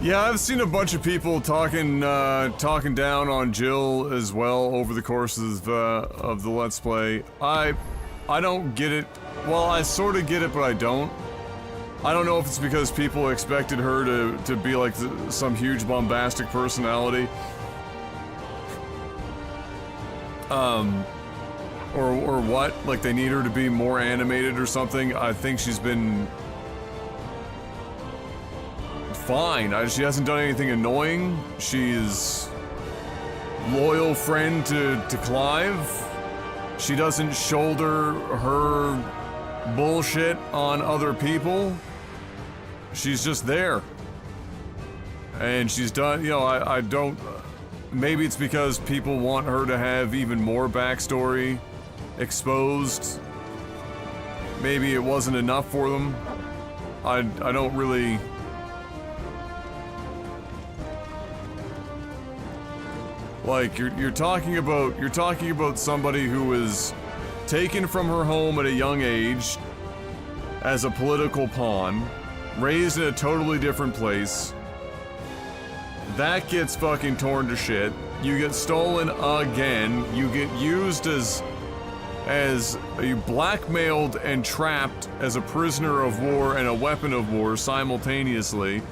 Yeah, I've seen a bunch of people talking down on Jill as well over the course of the Let's Play. I don't get it. Well, I sort of get it, but I don't. I don't know if it's because people expected her to be like some huge bombastic personality. Or what? Like they need her to be more animated or something. I think she's been fine. She hasn't done anything annoying. She's loyal friend to Clive. She doesn't shoulder her bullshit on other people. She's just there. And she's done, you know, I don't... Maybe it's because people want her to have even more backstory exposed. Maybe it wasn't enough for them. I don't really... Like, you're talking about somebody who was taken from her home at a young age as a political pawn, raised in a totally different place. That gets fucking torn to shit. You get stolen again. You get used as you blackmailed and trapped as a prisoner of war and a weapon of war simultaneously.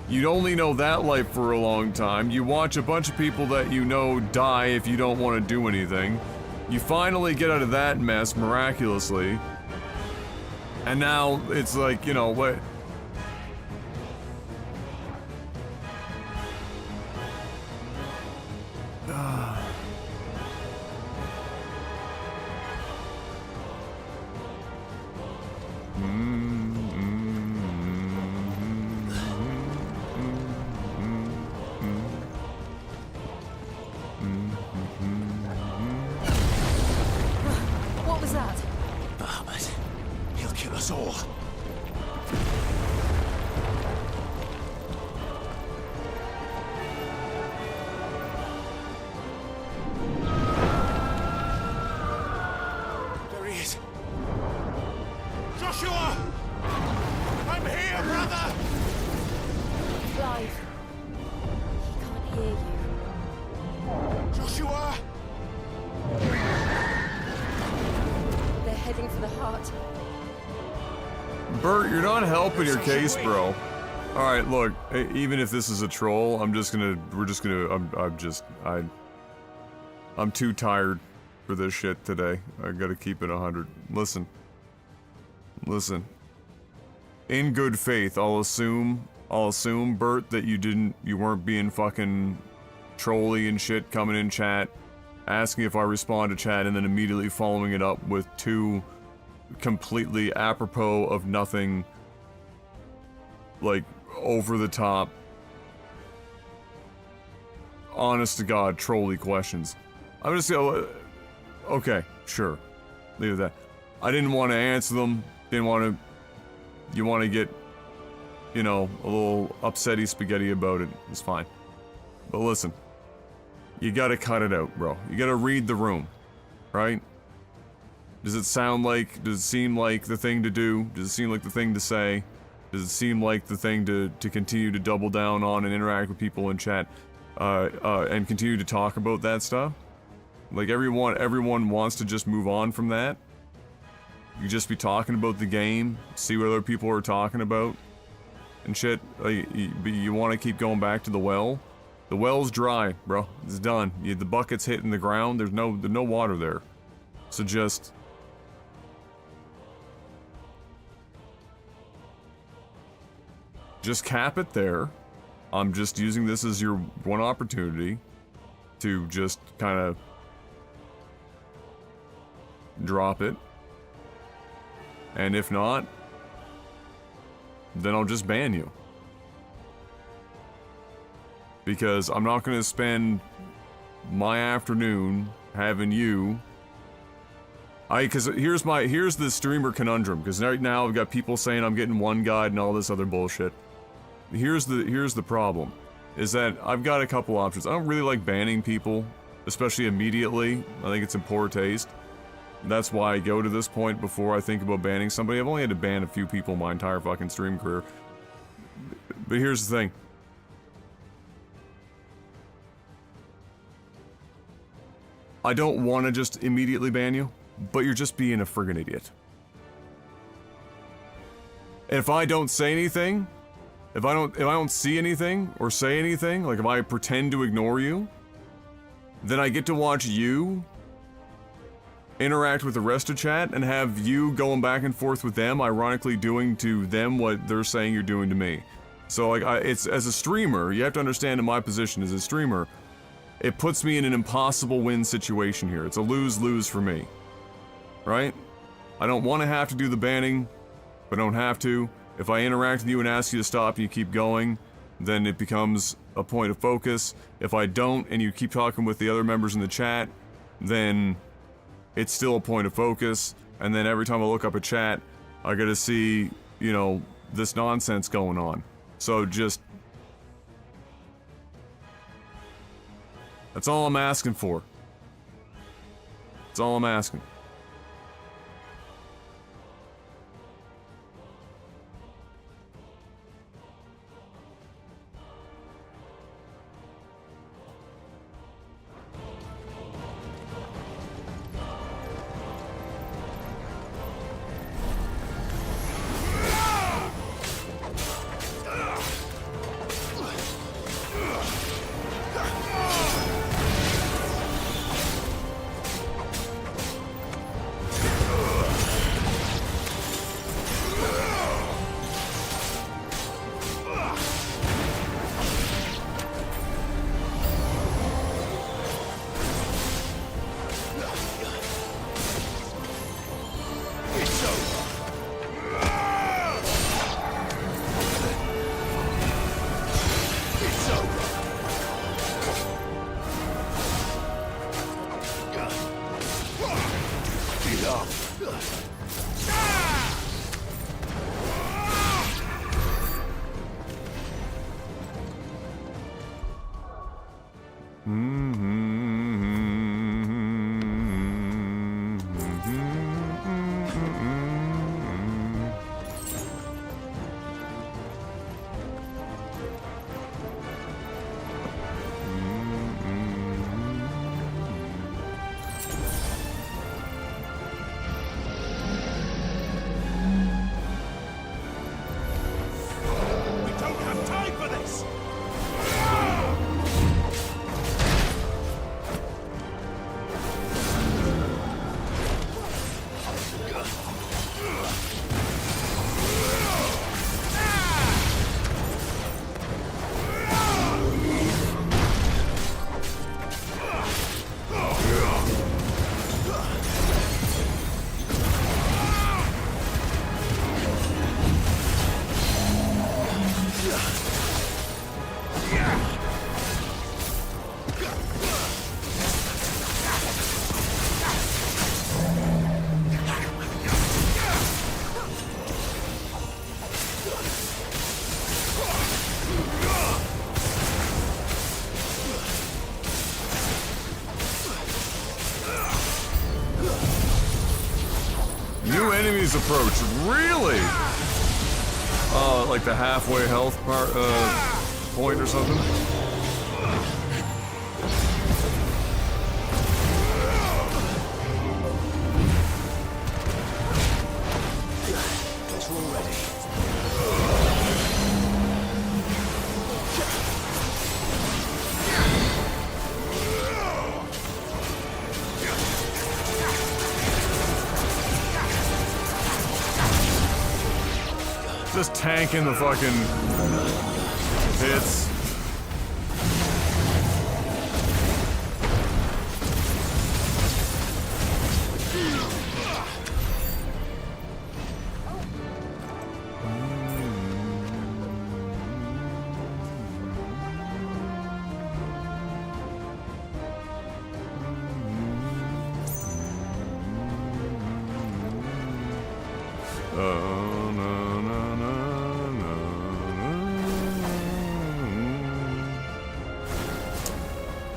You'd only know that life for a long time. You watch a bunch of people that you know die if you don't want to do anything. You finally get out of that mess miraculously. And now it's like, you know, what... What was that? Bahamut. He'll kill us all. There he is. Joshua! I'm here, brother! Clive. He can't hear you. Joshua! They're heading for the heart. Bert, you're not helping your case, bro. Alright, look, even if this is a troll, I'm too tired for this shit today. I gotta keep it 100. Listen. In good faith, I'll assume, Bert, that you weren't being fucking trolly and shit, coming in chat, asking if I respond to chat, and then immediately following it up with two completely apropos of nothing, like, over the top, honest to God, trolly questions. I'm just gonna, okay, sure, leave it at that. I didn't want to answer them, you want to get, you know, a little upsetty spaghetti about it, it's fine. But listen, you gotta cut it out, bro. You gotta read the room, right? Does it seem like the thing to do? Does it seem like the thing to say? Does it seem like the thing to continue to double down on and interact with people in chat, and continue to talk about that stuff? Like everyone wants to just move on from that? You just be talking about the game, see what other people are talking about, and shit. Like, you want to keep going back to the The well's dry, bro. It's done. The bucket's hitting the ground. There's no water there. So just cap it there. I'm just using this as your one opportunity to just kind of drop it. And if not, then I'll just ban you. Because I'm not going to spend my afternoon having you... Because here's the streamer conundrum. Because right now I've got people saying I'm getting one guide and all this other bullshit. Here's the problem. Is that I've got a couple options. I don't really like banning people, especially immediately. I think it's in poor taste. That's why I go to this point before I think about banning somebody. I've only had to ban a few people my entire fucking stream career. But here's the thing. I don't want to just immediately ban you, but you're just being a friggin' idiot. If I don't say anything, if I don't see anything or say anything, like if I pretend to ignore you, then I get to watch you interact with the rest of chat and have you going back and forth with them, ironically doing to them what they're saying you're doing to me. So like, it's as a streamer, you have to understand in my position as a streamer, it puts me in an impossible win situation here. It's a lose-lose for me, right? I don't want to have to do the banning, but I don't have to. If I interact with you and ask you to stop and you keep going, then it becomes a point of focus. If I don't and you keep talking with the other members in the chat, then it's still a point of focus. And then every time I look up a chat, I gotta see, you know, this nonsense going on. So just... that's all I'm asking for. That's all I'm asking. Enemies approach, really? Like the halfway health part, point or something? just tanking the fucking hits.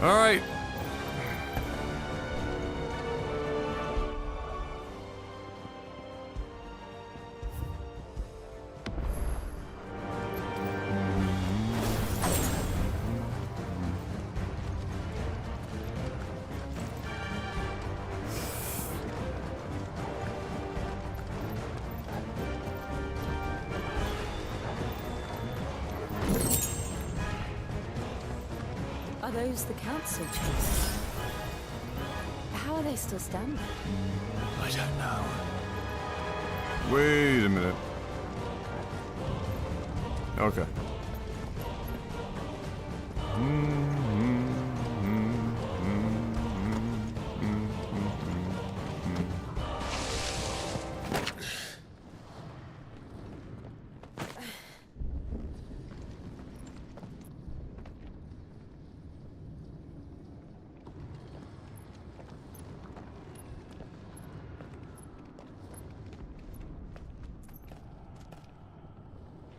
All right. Are those the council chambers? How are they still standing? I don't know. Wait a minute. Okay.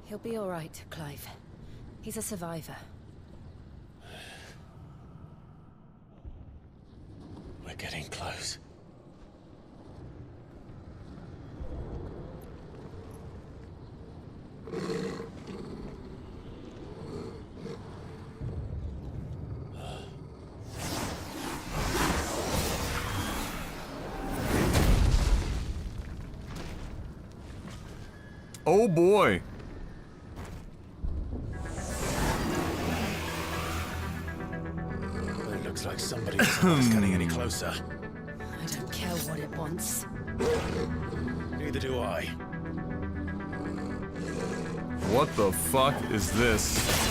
He'll be all right, Clive. He's a survivor. We're getting close. Oh boy. It looks like somebody isn't getting any closer. I don't care what it wants. Neither do I. What the fuck is this?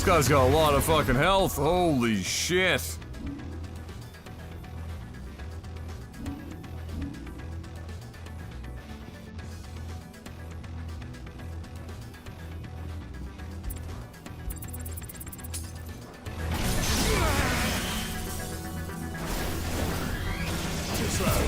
This guy's got a lot of fucking health. Holy shit. Too slow.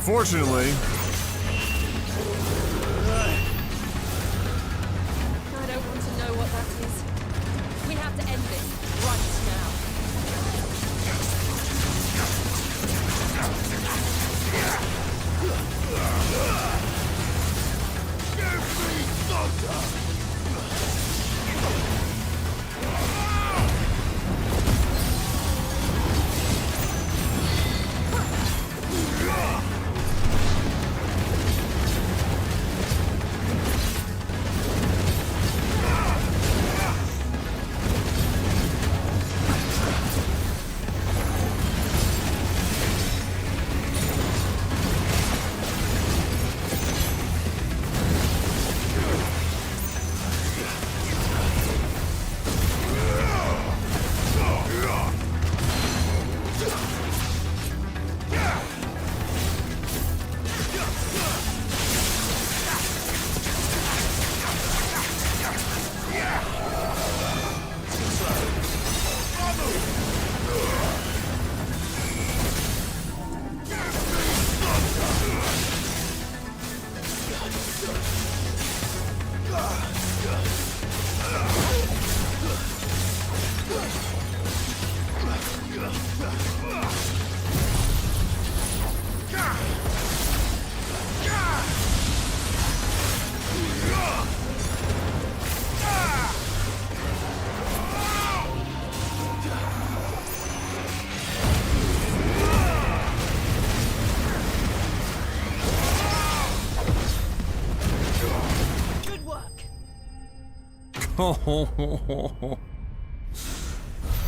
Unfortunately... I don't want to know what that is. We have to end this right now.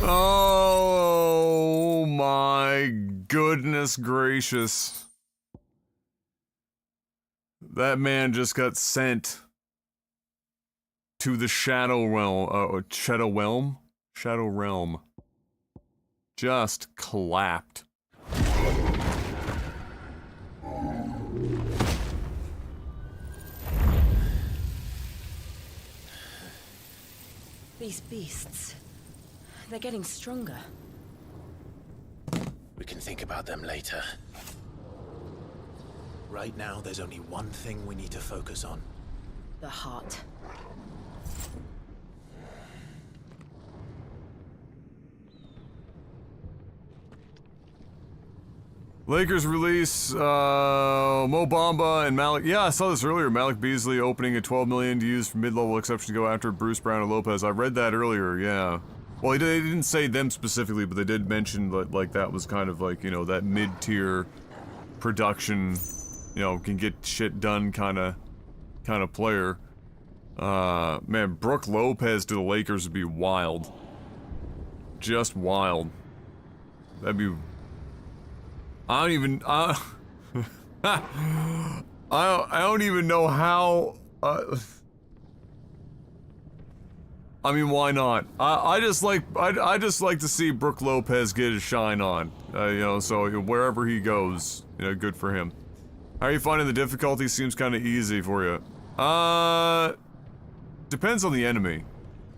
Oh my goodness gracious. That man just got sent to the Shadow Realm. Shadow Realm. Just clapped. These beasts, they're getting stronger. We can think about them later. Right now, there's only one thing we need to focus on. The heart. Lakers release Mo Bamba and Malik. Yeah, I saw this earlier. Malik Beasley opening at $12 million to use for mid-level exception to go after Bruce Brown and Lopez. I read that earlier. Yeah. Well, they didn't say them specifically, but they did mention that like that was kind of like, you know, that mid-tier production, you know, can get shit done kind of player. Man, Brooke Lopez to the Lakers would be wild. Just wild. That'd be. I don't even. I don't even know how. I mean, why not? I just like to see Brooke Lopez get his shine on. You know, so wherever he goes, you know, good for him. How are you finding the difficulty? Seems kind of easy for you. Depends on the enemy.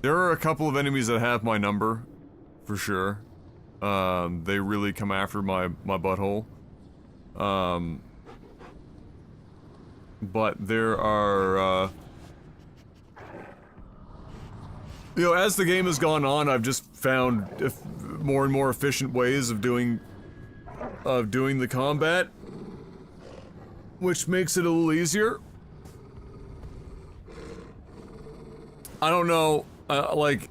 There are a couple of enemies that have my number, for sure. They really come after my butthole. But there are, you know, as the game has gone on, I've just found more and more efficient ways of doing the combat, which makes it a little easier. I don't know, like,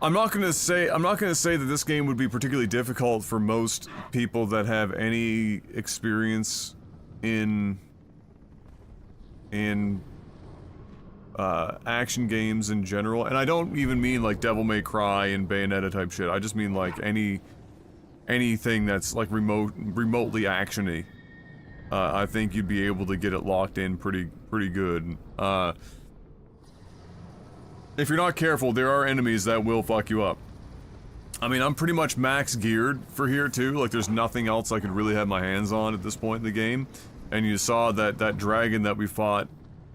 I'm not gonna say that this game would be particularly difficult for most people that have any experience in action games in general, and I don't even mean like Devil May Cry and Bayonetta type shit. I just mean like anything that's like remotely actiony. I think you'd be able to get it locked in pretty good. If you're not careful, there are enemies that will fuck you up. I mean, I'm pretty much max geared for here too. Like, there's nothing else I could really have my hands on at this point in the game. And you saw that dragon that we fought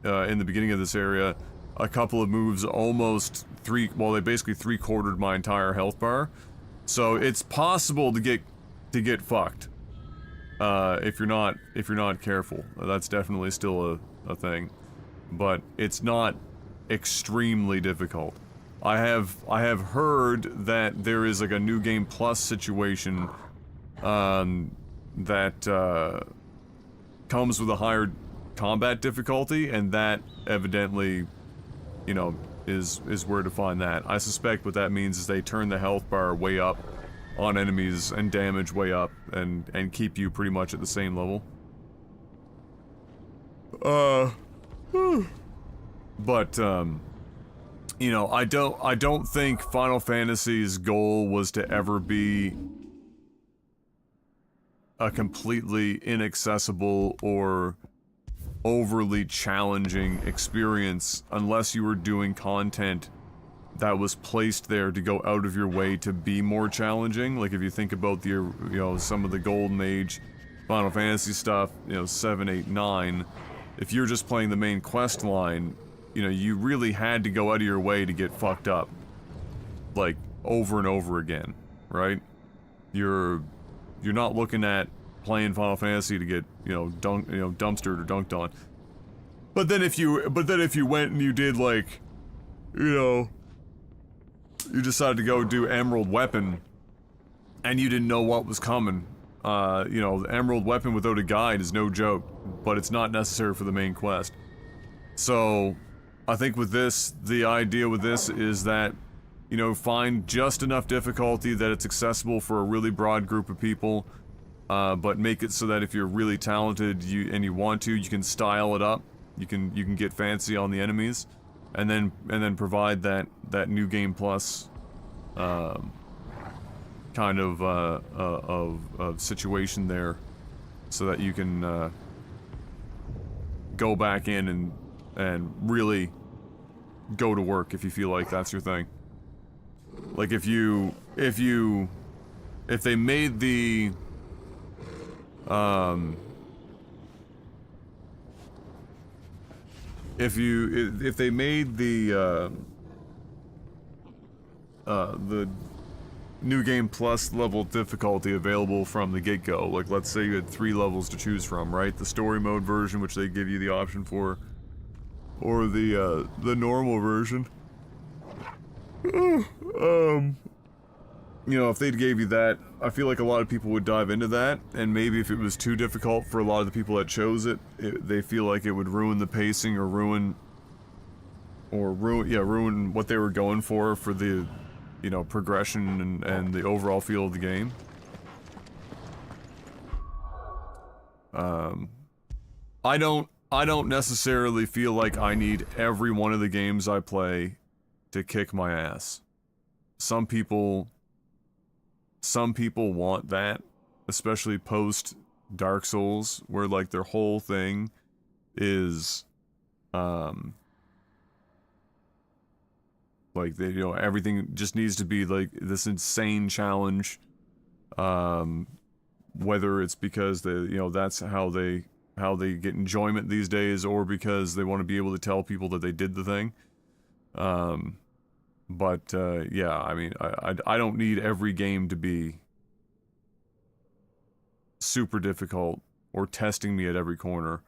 in the beginning of this area, a couple of moves almost they basically three-quartered my entire health bar. So it's possible to to get fucked. If you're not careful. That's definitely still a thing. But it's not extremely difficult. I have heard that there is like a new game plus situation that comes with a higher combat difficulty, and that evidently, you know, is where to find that. I suspect what that means is they turn the health bar way up on enemies and damage way up and keep you pretty much at the same level. But you know, I don't think Final Fantasy's goal was to ever be a completely inaccessible or overly challenging experience unless you were doing content that was placed there to go out of your way to be more challenging. Like if you think about the, you know, some of the Golden Age Final Fantasy stuff, you know, 7, 8, 9, if you're just playing the main quest line, you know, you really had to go out of your way to get fucked up. Like, over and over again, right? You're not looking at playing Final Fantasy to get, you know, dumpstered or dunked on. But then if you went and you did, like, you know, you decided to go do Emerald Weapon and you didn't know what was coming, you know, the Emerald Weapon without a guide is no joke, but it's not necessary for the main quest. So I think with this, the idea with this is that, you know, find just enough difficulty that it's accessible for a really broad group of people, but make it so that if you're really talented and you want to, you can style it up. You can get fancy on the enemies, and then provide that new game plus kind of situation there, so that you can go back in and really go to work if you feel like that's your thing. Like if they made the if they made the new game plus level difficulty available from the get-go, like let's say you had 3 levels to choose from, right? The story mode version, which they give you the option for, or the normal version. You know, if they gave you that, I feel like a lot of people would dive into that, and maybe if it was too difficult for a lot of the people that chose it, they feel like it would ruin the pacing or ruin what they were going for the, you know, progression and the overall feel of the game. I don't necessarily feel like I need every one of the games I play to kick my ass. Some people want that, especially post Dark Souls, where like their whole thing is like they, you know, everything just needs to be like this insane challenge, whether it's because they, you know, that's how they get enjoyment these days, or because they want to be able to tell people that they did the thing. But yeah, I mean, I don't need every game to be super difficult or testing me at every corner.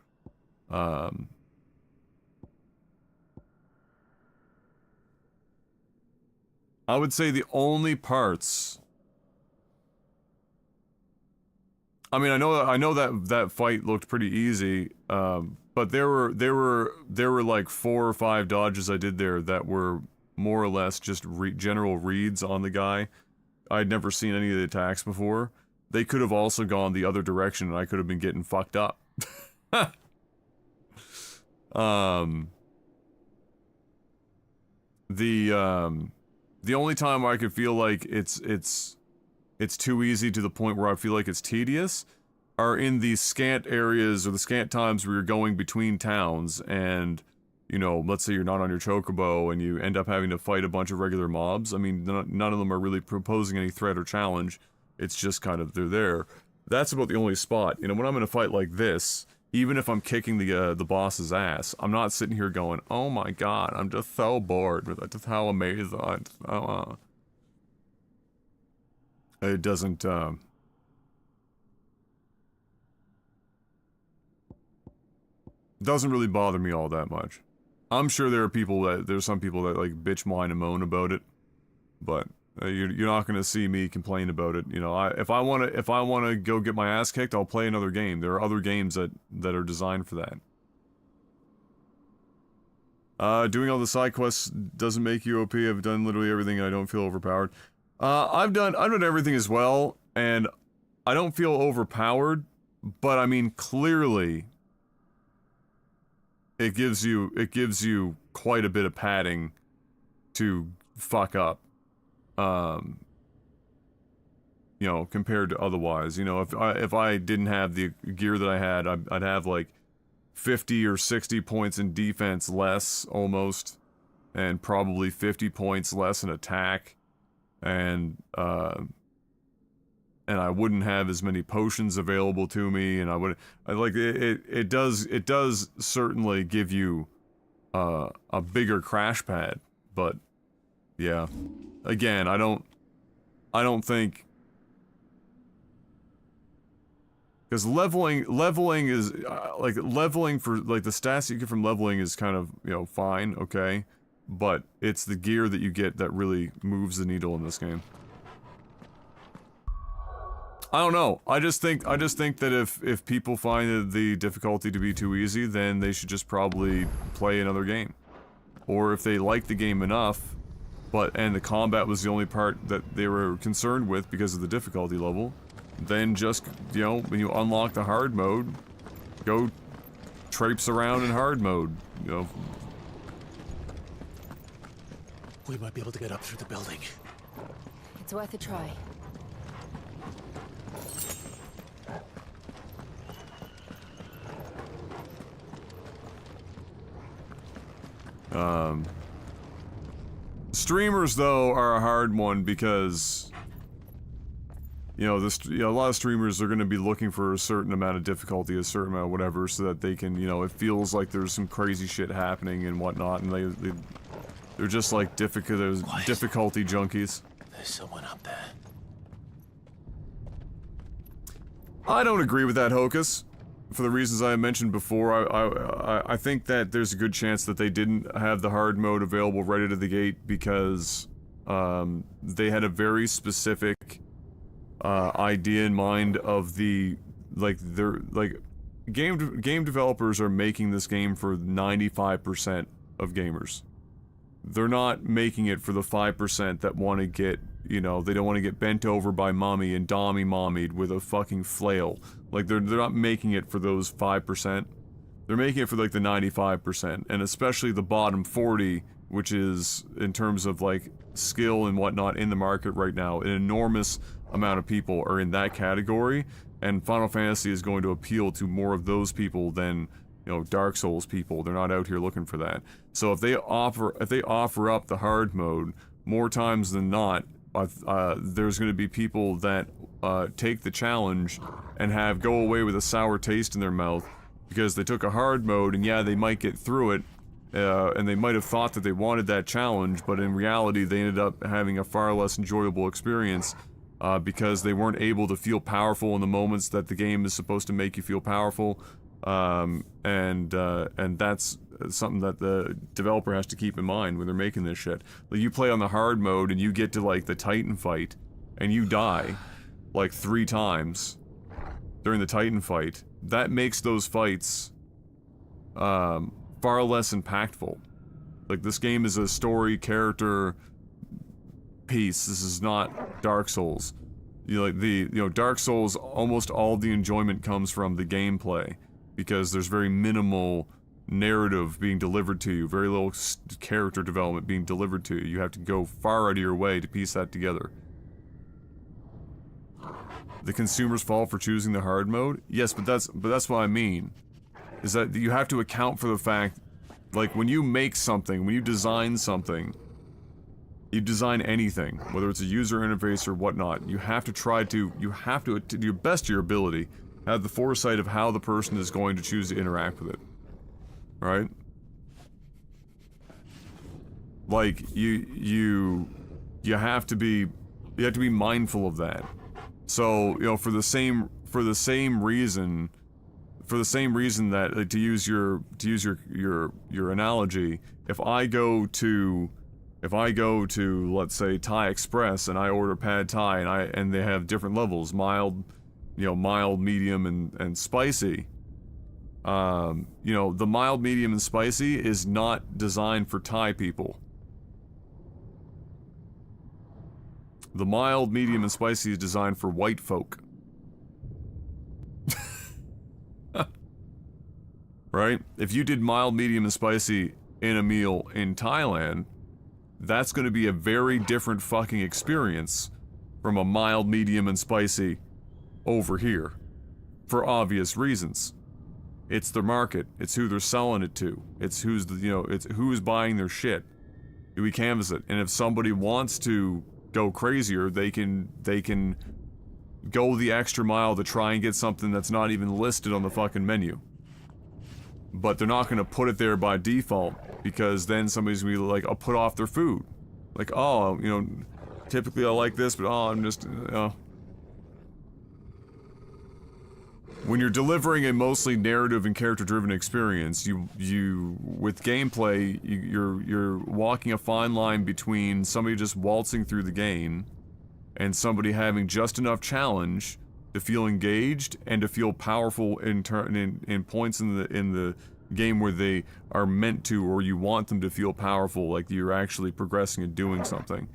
I would say the only parts. I mean, I know that fight looked pretty easy, but there were like 4 or 5 dodges I did there that were more or less just general reads on the guy. I'd never seen any of the attacks before. They could have also gone the other direction, and I could have been getting fucked up. The only time I could feel like it's too easy to the point where I feel like it's tedious are in the scant areas or the scant times where you're going between towns and, you know, let's say you're not on your chocobo and you end up having to fight a bunch of regular mobs. I mean, none of them are really proposing any threat or challenge. It's just kind of, they're there. That's about the only spot. You know, when I'm in a fight like this, even if I'm kicking the boss's ass, I'm not sitting here going, oh my god, I'm just so bored with it. Just how amazing. It doesn't, doesn't really bother me all that much. I'm sure there's some people that like bitch, whine, and moan about it, but you're not gonna see me complain about it. You know, if I wanna go get my ass kicked, I'll play another game. There are other games that are designed for that. Doing all the side quests doesn't make you OP. I've done literally everything and I don't feel overpowered. I've done everything as well, and I don't feel overpowered, but I mean, clearly, it gives you quite a bit of padding to fuck up. You know, compared to otherwise. You know, if I didn't have the gear that I had, I'd have like 50 or 60 points in defense less, almost, and probably 50 points less in attack, and I wouldn't have as many potions available to me, and it does certainly give you a bigger crash pad, but yeah, again, I don't think. Because leveling is, leveling for, like, the stats you get from leveling is kind of, you know, fine, okay? But it's the gear that you get that really moves the needle in this game. I don't know. I just think that if people find the difficulty to be too easy, then they should just probably play another game. Or if they like the game enough, and the combat was the only part that they were concerned with because of the difficulty level, then just, you know, when you unlock the hard mode, go traipse around in hard mode, you know. We might be able to get up through the building. It's worth a try. Streamers, though, are a hard one because, you know, a lot of streamers are going to be looking for a certain amount of difficulty, a certain amount of whatever, so that they can, you know, it feels like there's some crazy shit happening and whatnot, and they're just like difficulty junkies. There's someone up there. I don't agree with that, Hocus. For the reasons I mentioned before, I think that there's a good chance that they didn't have the hard mode available right out of the gate because they had a very specific idea in mind of game developers are making this game for 95% of gamers. They're not making it for the 5% that want to get, you know, they don't want to get bent over by mommy and mommied with a fucking flail. Like, they're not making it for those 5%. They're making it for, like, the 95%, and especially the bottom 40, which is, in terms of, like, skill and whatnot in the market right now, an enormous amount of people are in that category, and Final Fantasy is going to appeal to more of those people than, you know, Dark Souls people. They're not out here looking for that. So if they offer up the hard mode, more times than not, there's going to be people that take the challenge and go away with a sour taste in their mouth because they took a hard mode, and yeah, they might get through it, and they might have thought that they wanted that challenge, but in reality they ended up having a far less enjoyable experience because they weren't able to feel powerful in the moments that the game is supposed to make you feel powerful, and that's something that the developer has to keep in mind when they're making this shit. Like, you play on the hard mode and you get to, like, the Titan fight, and you die like 3 times during the Titan fight. That makes those fights far less impactful. Like, this game is a story character piece. This is not Dark Souls. Dark Souls, almost all the enjoyment comes from the gameplay because there's very minimal narrative being delivered to you, very little character development being delivered to you. You have to go far out of your way to piece that together. The consumer's fault for choosing the hard mode? Yes, but that's what I mean. Is that you have to account for the fact, like, when you make something, when you design something, you design anything, whether it's a user interface or whatnot, you have to do your best to your ability, have the foresight of how the person is going to choose to interact with it. Right? Like, you have to be mindful of that. So, you know, for the same reason, for the same reason that, like, to use your analogy, if I go to let's say Thai Express and I order pad Thai and they have different levels, mild, mild, medium, and spicy. The mild, medium, and spicy is not designed for Thai people. The mild, medium, and spicy is designed for white folk. Right? If you did mild, medium, and spicy in a meal in Thailand, that's going to be a very different fucking experience from a mild, medium, and spicy over here. For obvious reasons. It's their market. It's who they're selling it to. It's it's who's buying their shit. We canvas it. And if somebody wants to go crazier, they can go the extra mile to try and get something that's not even listed on the fucking menu. But they're not going to put it there by default, because then somebody's going to be like, I'll put off their food. Like, oh, typically I like this, but I'm just, When you're delivering a mostly narrative and character-driven experience, you with gameplay, you're walking a fine line between somebody just waltzing through the game and somebody having just enough challenge to feel engaged and to feel powerful in points in the game where they are meant to, or you want them to feel powerful, like you're actually progressing and doing something.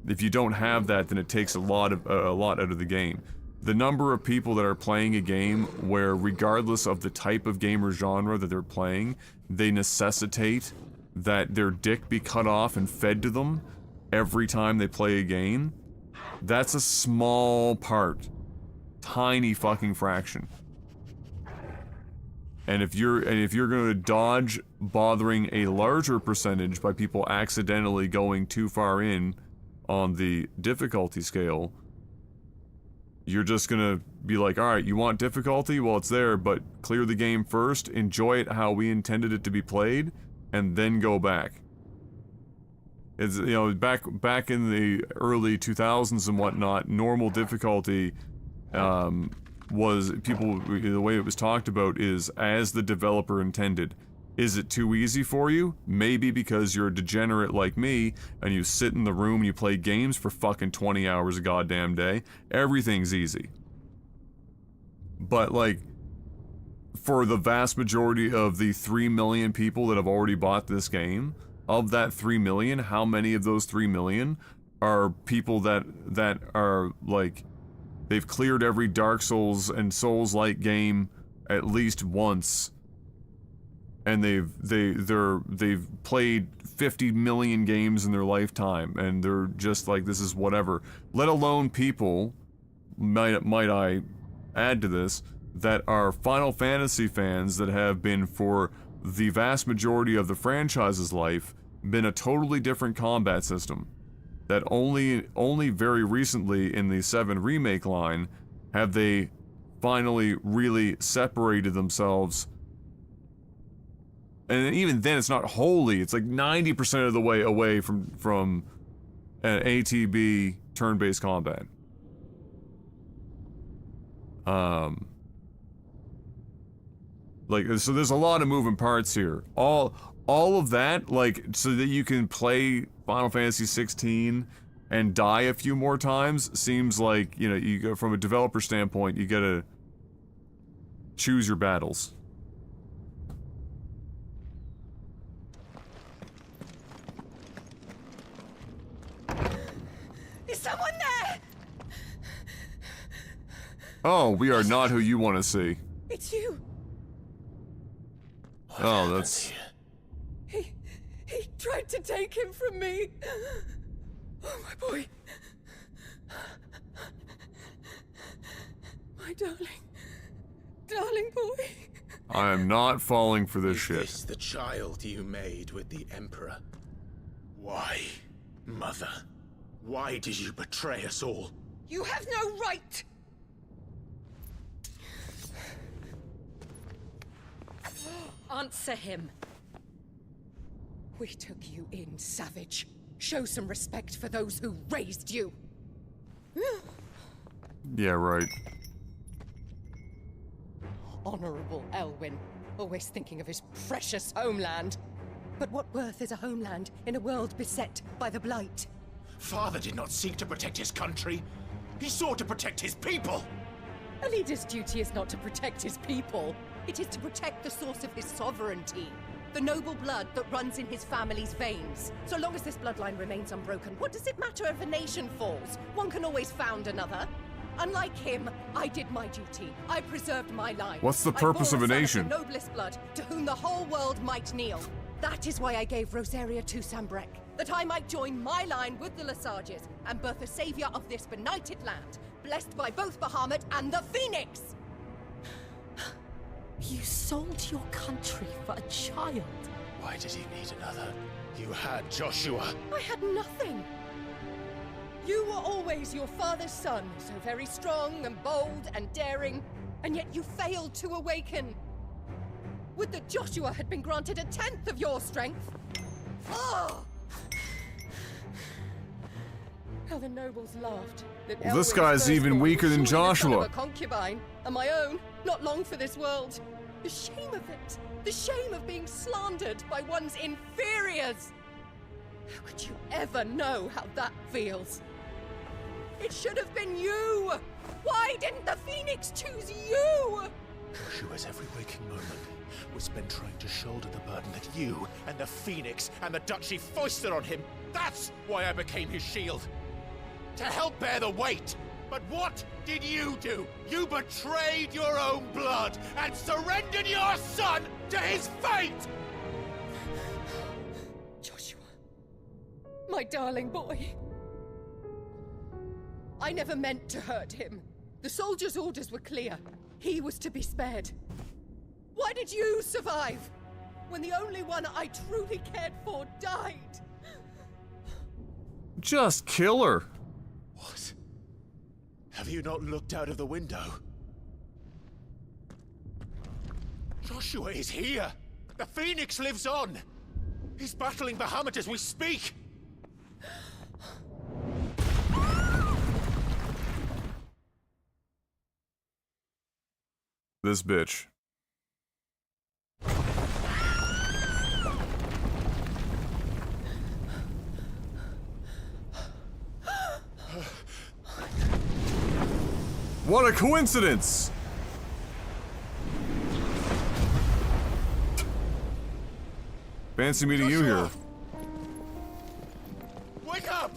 If you don't have that, then it takes a lot out of the game. The number of people that are playing a game where, regardless of the type of game or genre that they're playing, they necessitate that their dick be cut off and fed to them every time they play a game, that's a small part. Tiny fucking fraction. And if you're going to dodge bothering a larger percentage by people accidentally going too far in on the difficulty scale, you're just gonna be like, alright, you want difficulty? Well, it's there, but clear the game first, enjoy it how we intended it to be played, and then go back. It's, back in the early 2000s and whatnot, normal difficulty was, the way it was talked about is as the developer intended. Is it too easy for you? Maybe because you're a degenerate like me, and you sit in the room and you play games for fucking 20 hours a goddamn day. Everything's easy. But, like, for the vast majority of the 3 million people that have already bought this game, of that 3 million, how many of those 3 million are people that are, like, they've cleared every Dark Souls and Souls-like game at least once, and they've played 50 million games in their lifetime, and they're just like, this is whatever. Let alone people, might I add to this, that are Final Fantasy fans that have been, for the vast majority of the franchise's life, been a totally different combat system. That only very recently in the 7 remake line have they finally really separated themselves. And even then, it's not wholly. It's like 90% of the way away from an ATB turn-based combat. So there's a lot of moving parts here. All of that, like, so that you can play Final Fantasy 16 and die a few more times, seems like, you go from a developer standpoint, you gotta choose your battles. Is someone there? Oh, we are not who you want to see. It's you. Oh, that's... He tried to take him from me. Oh, my boy. My darling boy. I am not falling for this shit. Is this the child you made with the Emperor? Why, Mother? Why did you betray us all? You have no right. Answer him. We took you in, savage. Show some respect for those who raised you. Yeah, right. Honorable Elwyn, always thinking of his precious homeland. But what worth is a homeland in a world beset by the Blight? Father did not seek to protect his country. He sought to protect his people. A leader's duty is not to protect his people. It is to protect the source of his sovereignty. The noble blood that runs in his family's veins. So long as this bloodline remains unbroken, what does it matter if a nation falls? One can always found another. Unlike him, I did my duty. I preserved my line. What's the purpose of a nation? I bore a son of the noblest blood, to whom the whole world might kneel. That is why I gave Rosaria to Sambrek, that I might join my line with the Lesages and birth a savior of this benighted land, blessed by both Bahamut and the Phoenix! You sold your country for a child. Why did he need another? You had Joshua. I had nothing. You were always your father's son, so very strong and bold and daring, and yet you failed to awaken. Would that Joshua had been granted 1/10 of your strength? Oh! How the nobles laughed. That This guy's even weaker than Joshua. A concubine, and my own, not long for this world. The shame of it. The shame of being slandered by one's inferiors. How could you ever know how that feels? It should have been you! Why didn't the Phoenix choose you? Joshua's every waking moment was spent trying to shoulder the burden that you and the Phoenix and the Duchy foisted on him. That's why I became his shield. To help bear the weight. But what did you do? You betrayed your own blood and surrendered your son to his fate! Joshua. My darling boy. I never meant to hurt him. The soldiers' orders were clear. He was to be spared. Why did you survive? When the only one I truly cared for died? Just kill her. What? Have you not looked out of the window? Joshua is here! The Phoenix lives on! He's battling Bahamut as we speak! This bitch. What a coincidence! Fancy meeting you here. Wake up!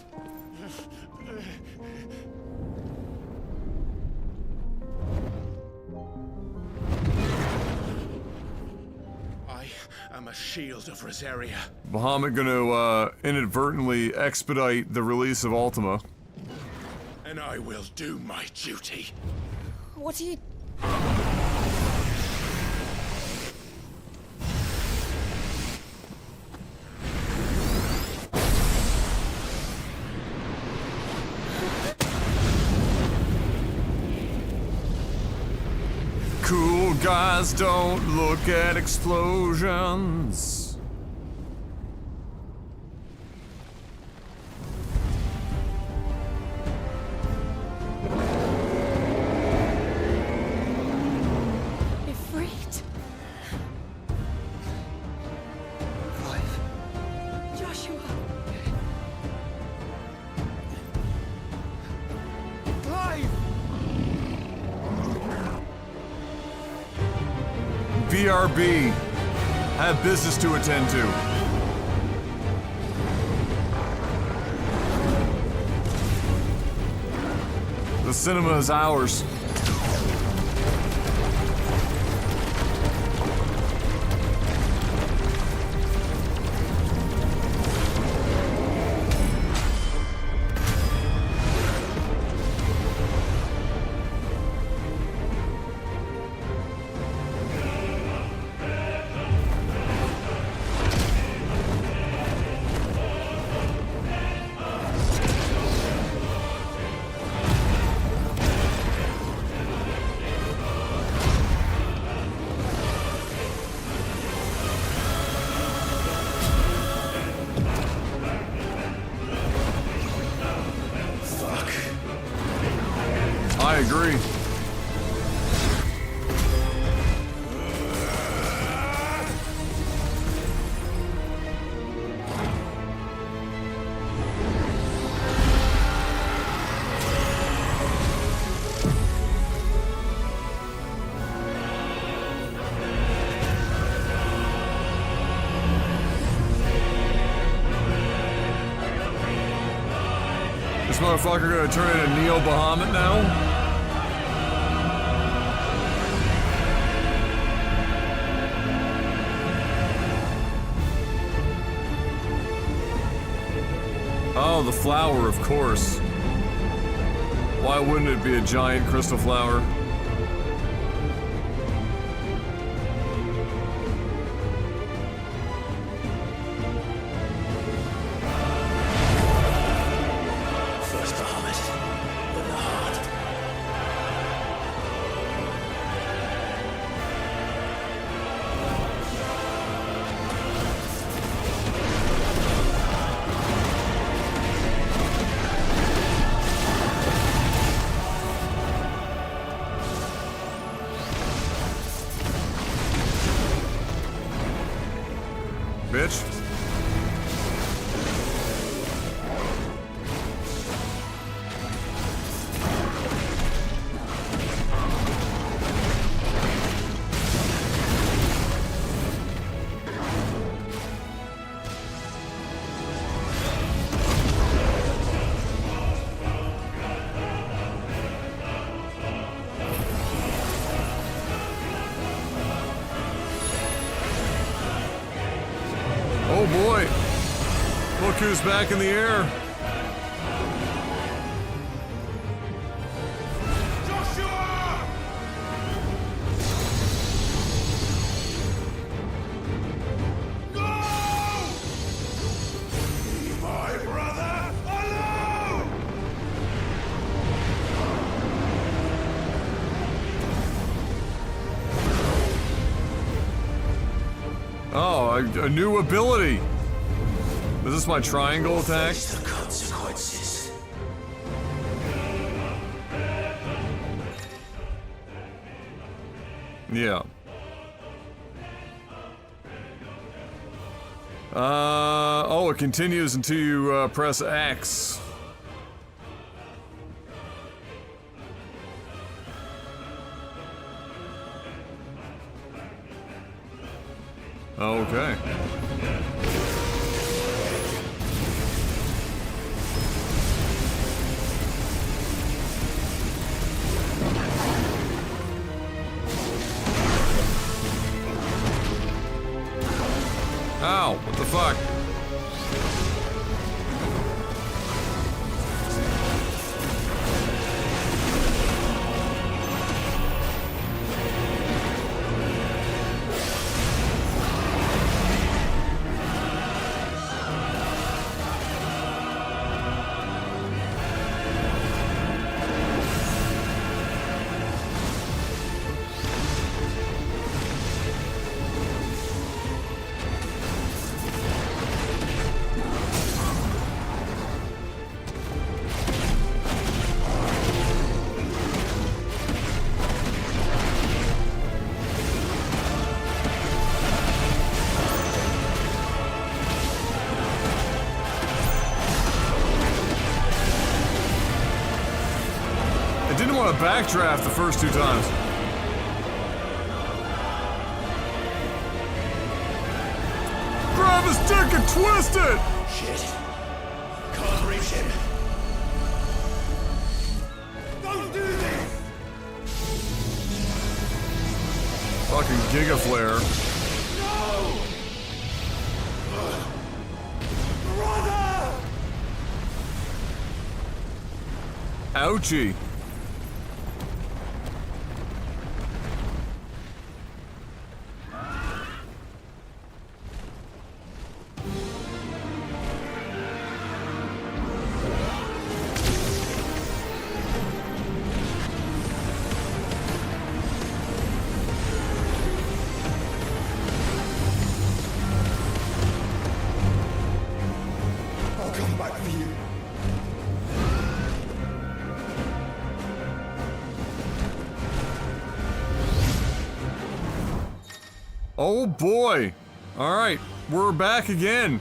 I am a shield of Rosaria. Bahamut gonna inadvertently expedite the release of Ultima. And I will do my duty. What are you... Cool guys don't look at explosions. BRB have business to attend to. The cinema is ours. This motherfucker gonna turn into Neo Bahamut now? Oh, the flower, of course. Why wouldn't it be a giant crystal flower? First Bahamut, then the heart. Bitch. Oh boy! Look who's back in the air! My brother alone! Oh, a new ability! Is this my triangle attack? The consequences. Yeah. Oh, it continues until you press X. Okay. Ow, what the fuck? I didn't want to backdraft the first two times. Grab his dick and twist it! Shit. Can't reach him. Don't do this! Fucking Giga Flare. No! Brother! Ouchie. I'll come back for you. Oh boy! Alright, we're back again.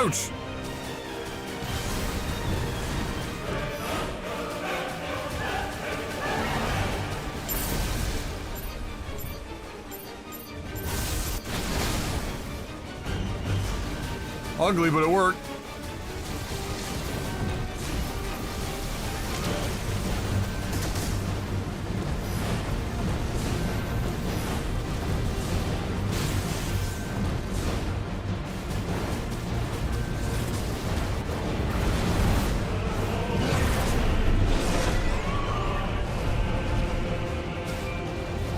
Ouch! Ugly, but it worked.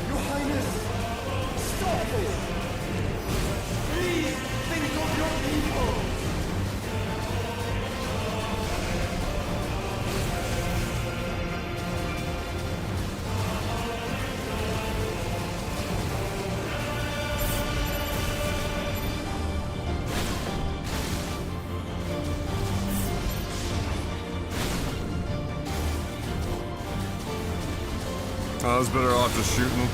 Your Highness, stop this! Please think of your people! I was better off just shooting them.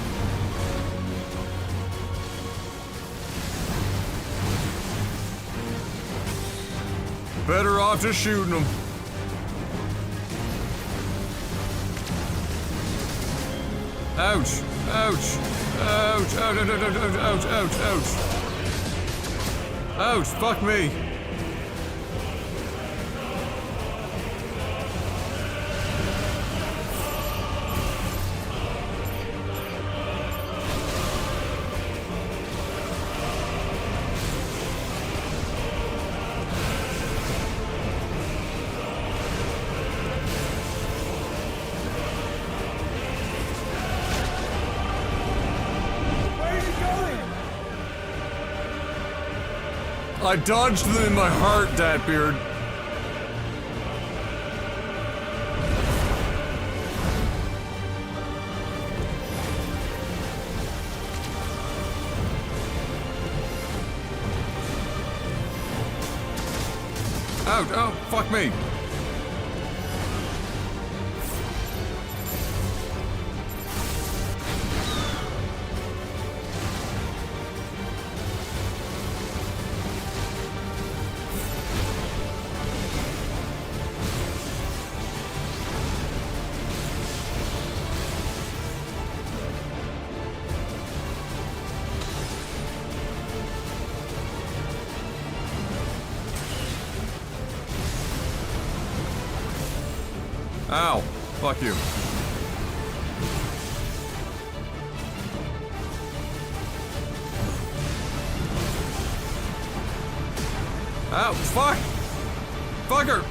Better off just shooting them. Ouch! Ouch! Ouch! Ouch! Ouch! Ouch! Ouch! Ouch! Ouch! Fuck me! I dodged them in my heart, Datbeard. Ouch, oh, fuck me. Ow. Fuck you. Ow. Fuck. Fucker.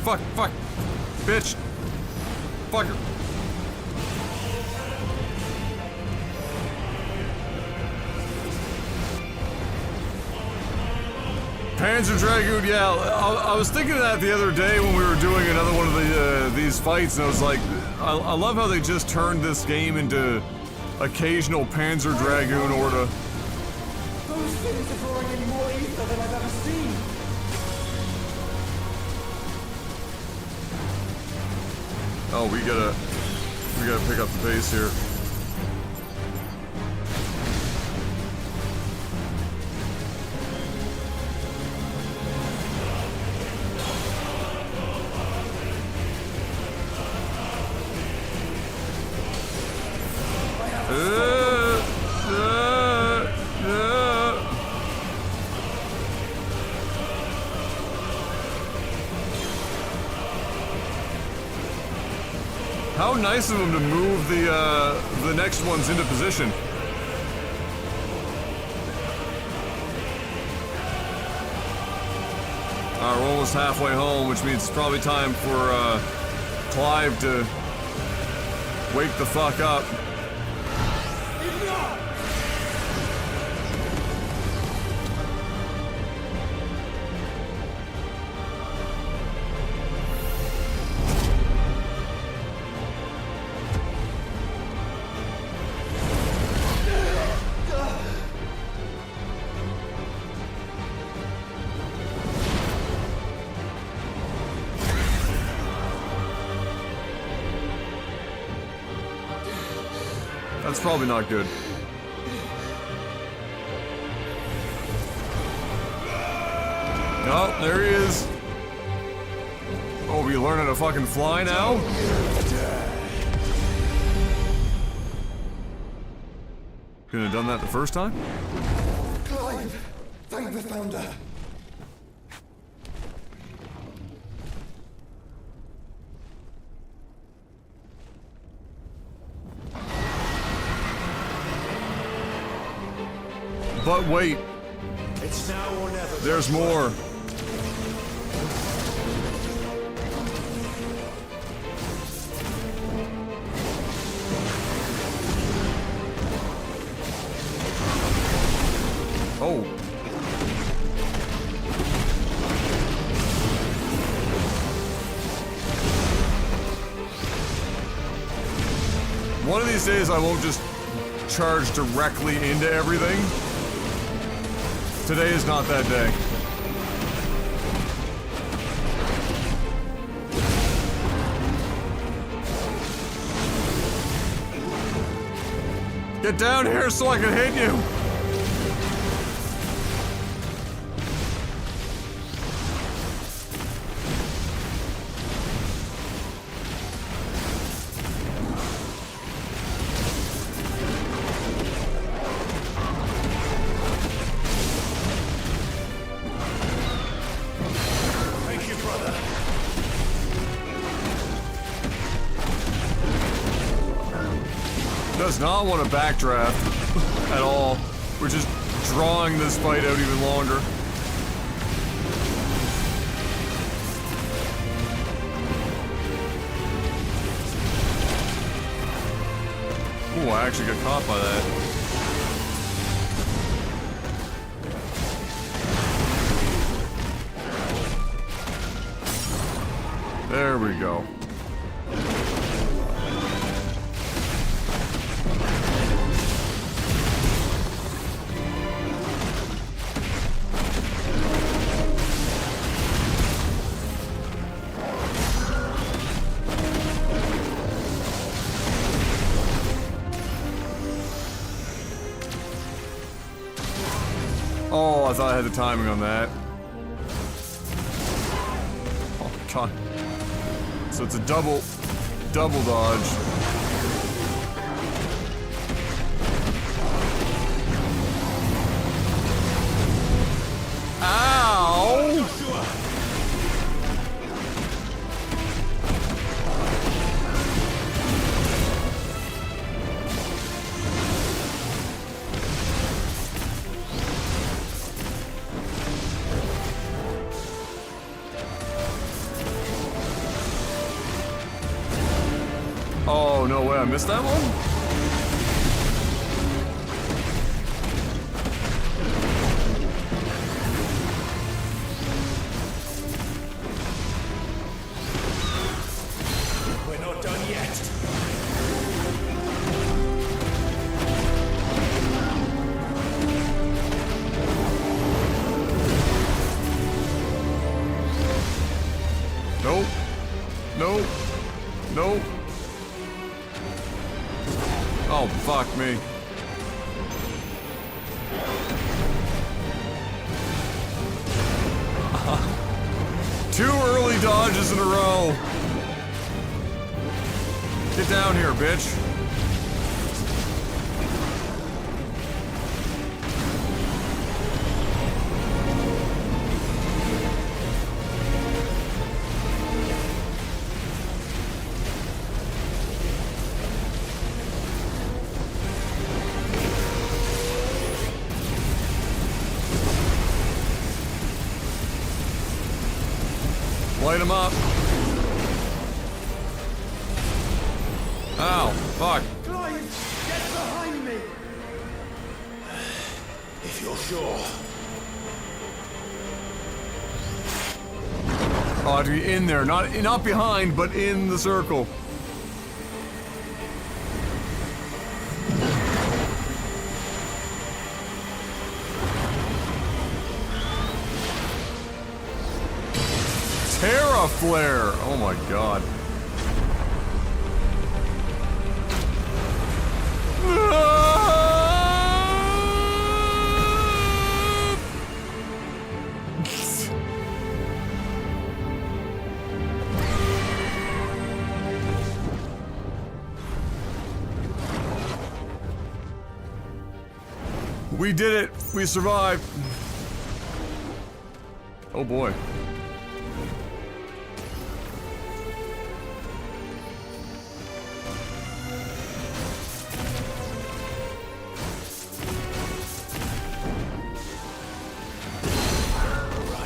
Fuck. Fuck. Bitch. Fucker. Panzer Dragoon, yeah, I was thinking of that the other day when we were doing another one of these fights, and I was like, I love how they just turned this game into occasional Panzer Dragoon or to... Those things are drawing in more ether than I've ever seen! Oh, we gotta pick up the pace here. How nice of them to move the next ones into position. Alright, we're almost halfway home, which means it's probably time for Clive to wake the fuck up. That's probably not good. Oh, there he is. Oh, we learning to fucking fly now? Couldn't have done that the first time? Clive! Thank the Founder! But wait. It's now or never. There's more. Oh. One of these days I won't just charge directly into everything. Today is not that day. Get down here so I can hit you! Does not want to backdraft at all. We're just drawing this fight out even longer. Ooh, I actually got caught by that. There we go. Oh, I thought I had the timing on that. Oh, God. So it's a double dodge. Ow! Oh, no way, I missed that one? We're not done yet. Nope. Nope. Nope. Oh, fuck me. Two early dodges in a row. Get down here, bitch. Light him up. Ow, fuck. Clive, get behind me. If you're sure. Oh, I have to be in there, not behind, but in the circle. Terra Flare! Oh my god. We did it! We survived! Oh boy.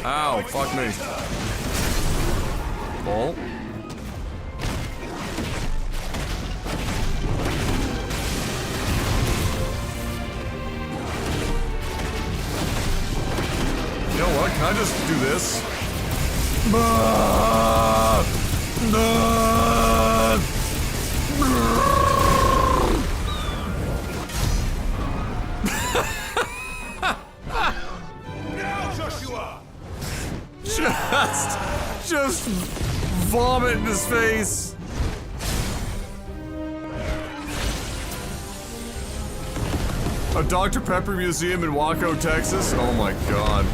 Ow, fuck me. Oh. You know what? Can I just do this? Now, Joshua! Just vomit in his face. A Dr. Pepper museum in Waco, Texas? Oh my god.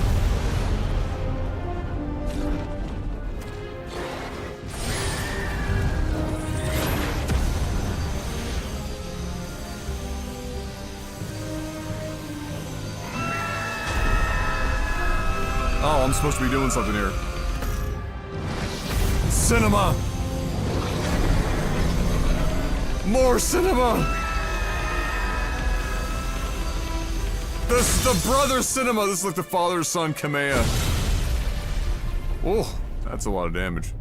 Oh, I'm supposed to be doing something here. Cinema! More cinema! This is the brother cinema! This is like the father-son Kamea. Oh, that's a lot of damage.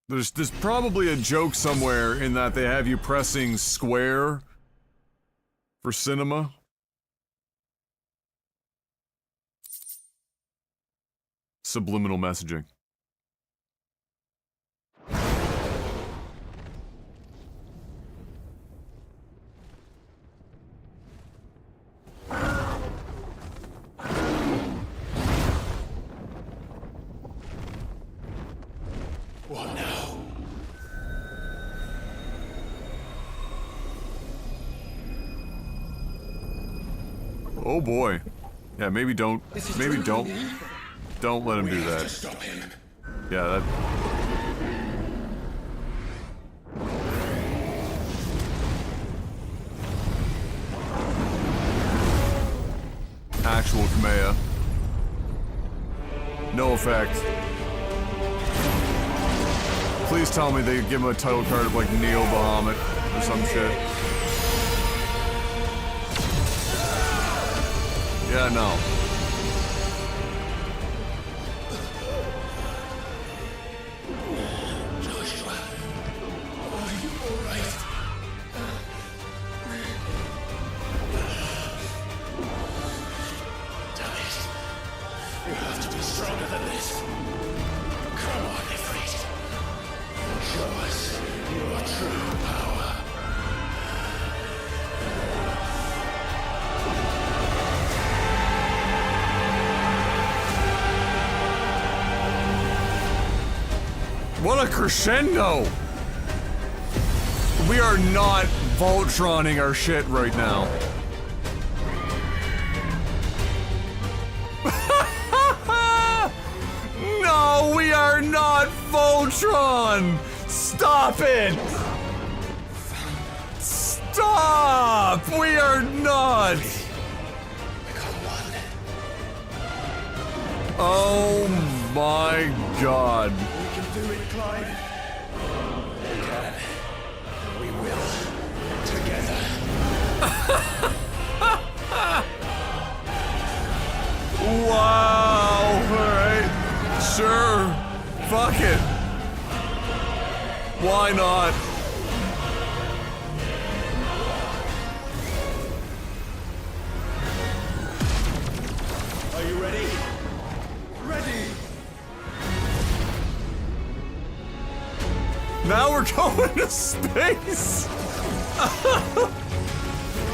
There's probably a joke somewhere in that they have you pressing square for cinema. Subliminal messaging. What now? Oh boy. Yeah, maybe don't let him do that. Stop him. Yeah, that. Actual Kamea. No effect. Please tell me they give him a title card of like Neo Bahamut or some shit. Yeah, no. Joshua, are you alright? Damn it. You have to be stronger than this. Come on, Ifrit. Show us your true power. What a crescendo! We are not Voltroning our shit right now. No, we are not Voltron! Stop it! Stop! We are not! Oh my god. Do it, Clive. We can. We will. Together. Wow! Alright. Sure. Fuck it. Why not? Are you ready? Ready! Now we're going to space!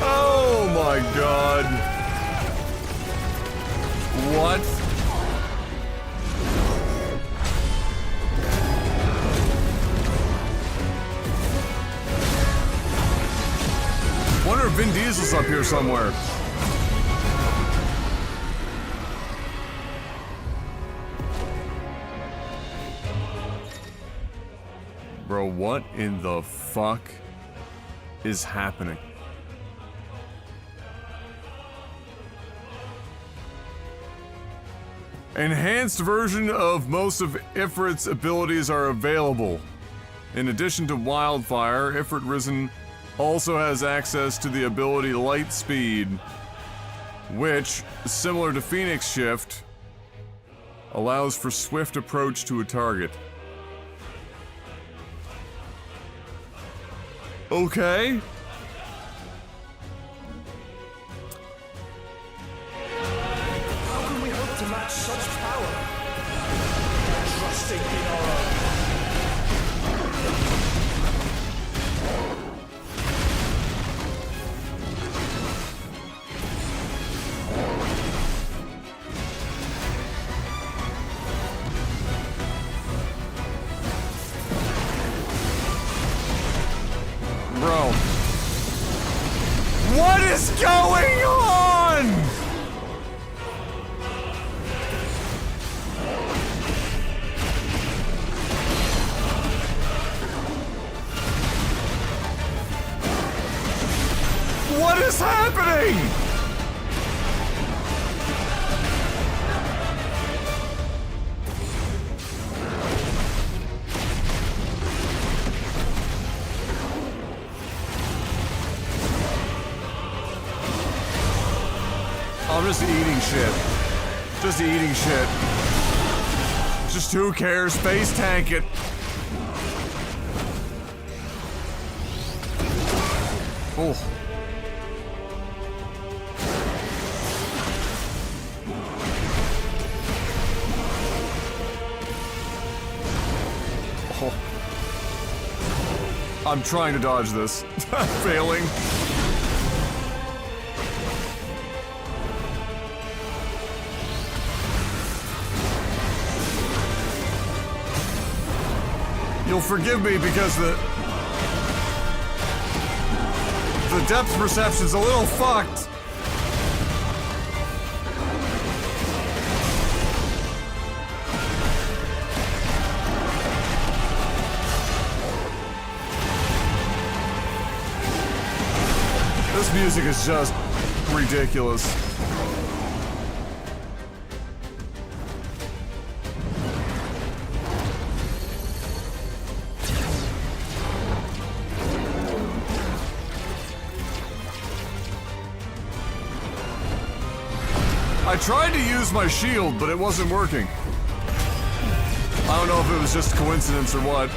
Oh my god. What? Wonder if Vin Diesel's up here somewhere. Bro, what in the fuck is happening? Enhanced version of most of Ifrit's abilities are available. In addition to Wildfire, Ifrit Risen also has access to the ability Light Speed, which, similar to Phoenix Shift, allows for swift approach to a target. Okay. How can we hope to match such power? Trusting in our own. Bro. What is going on? What is happening? I'm just eating shit. Just eating shit. Just who cares? Face tank it. Oh. Oh. I'm trying to dodge this. I'm failing. You'll forgive me because the depth perception's a little fucked. This music is just ridiculous. I tried to use my shield, but it wasn't working. I don't know if it was just coincidence or what.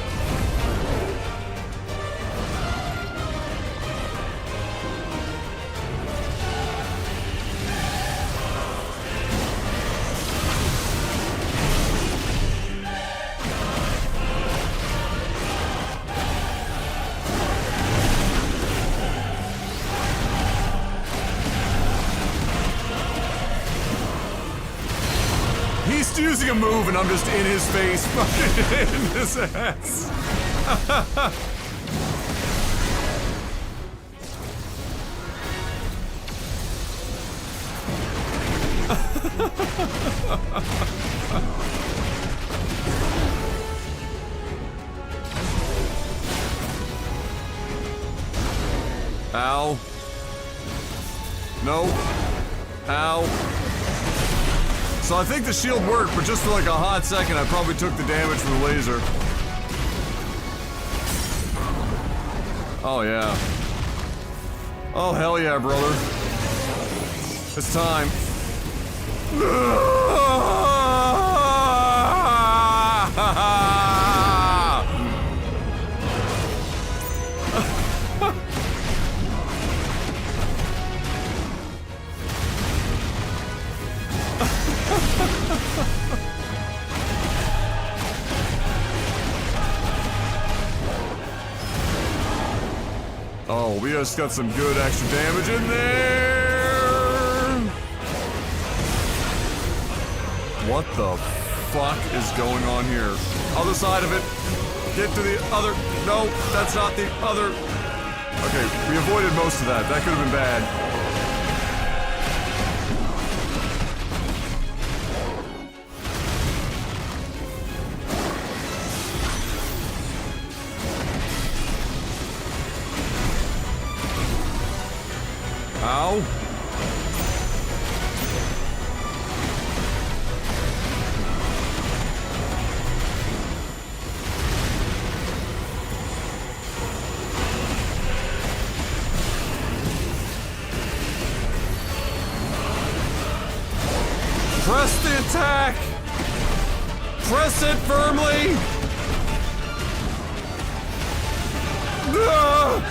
He's using a move and I'm just in his face, fucking in his ass. Ow. No. Ow. So I think the shield worked, but just for like a hot second, I probably took the damage from the laser. Oh yeah. Oh hell yeah, brother. It's time. Oh, we just got some good extra damage in there! What the fuck is going on here? Other side of it. Get to the other. No, that's not the other. Okay, we avoided most of that. That could have been bad. Ow. Press the attack! Press it firmly! No!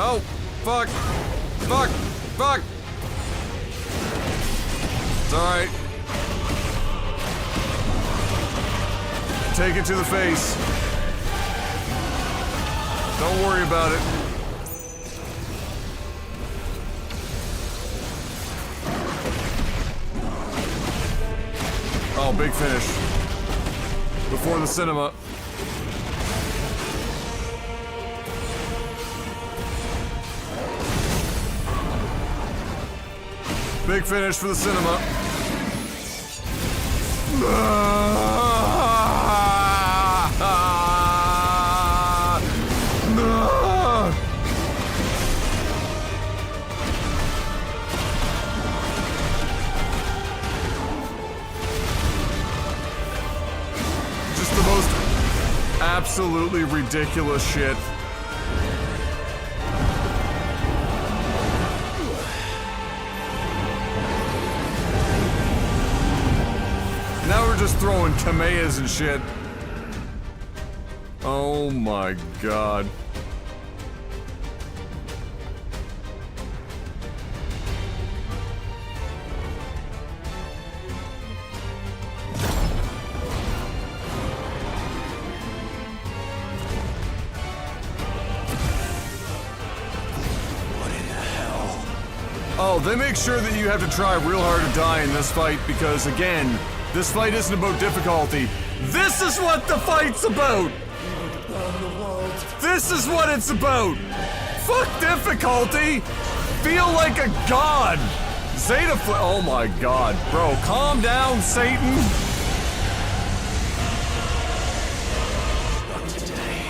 Oh, fuck! Fuck! Fuck! It's alright. Take it to the face. Don't worry about it. Oh, big finish. Before the cinema. Big finish for the cinema. Just the most absolutely ridiculous shit. Now we're just throwing Kameas and shit. Oh my god. Oh, they make sure that you have to try real hard to die in this fight because, again, this fight isn't about difficulty. This is what the fight's about! This is what it's about! Fuck difficulty! Feel like a god! Zeta oh my god. Bro, calm down, Satan! Not today.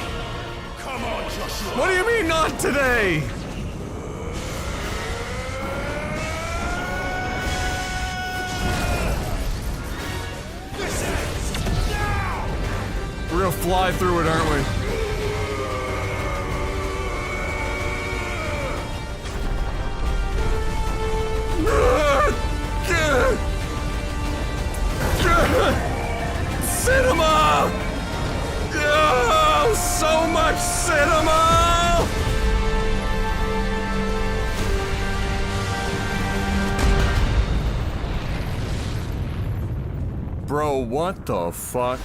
Come on, Joshua! What do you mean, not today? We're gonna fly through it, aren't we? Cinema! Oh, so much cinema! Bro, what the fuck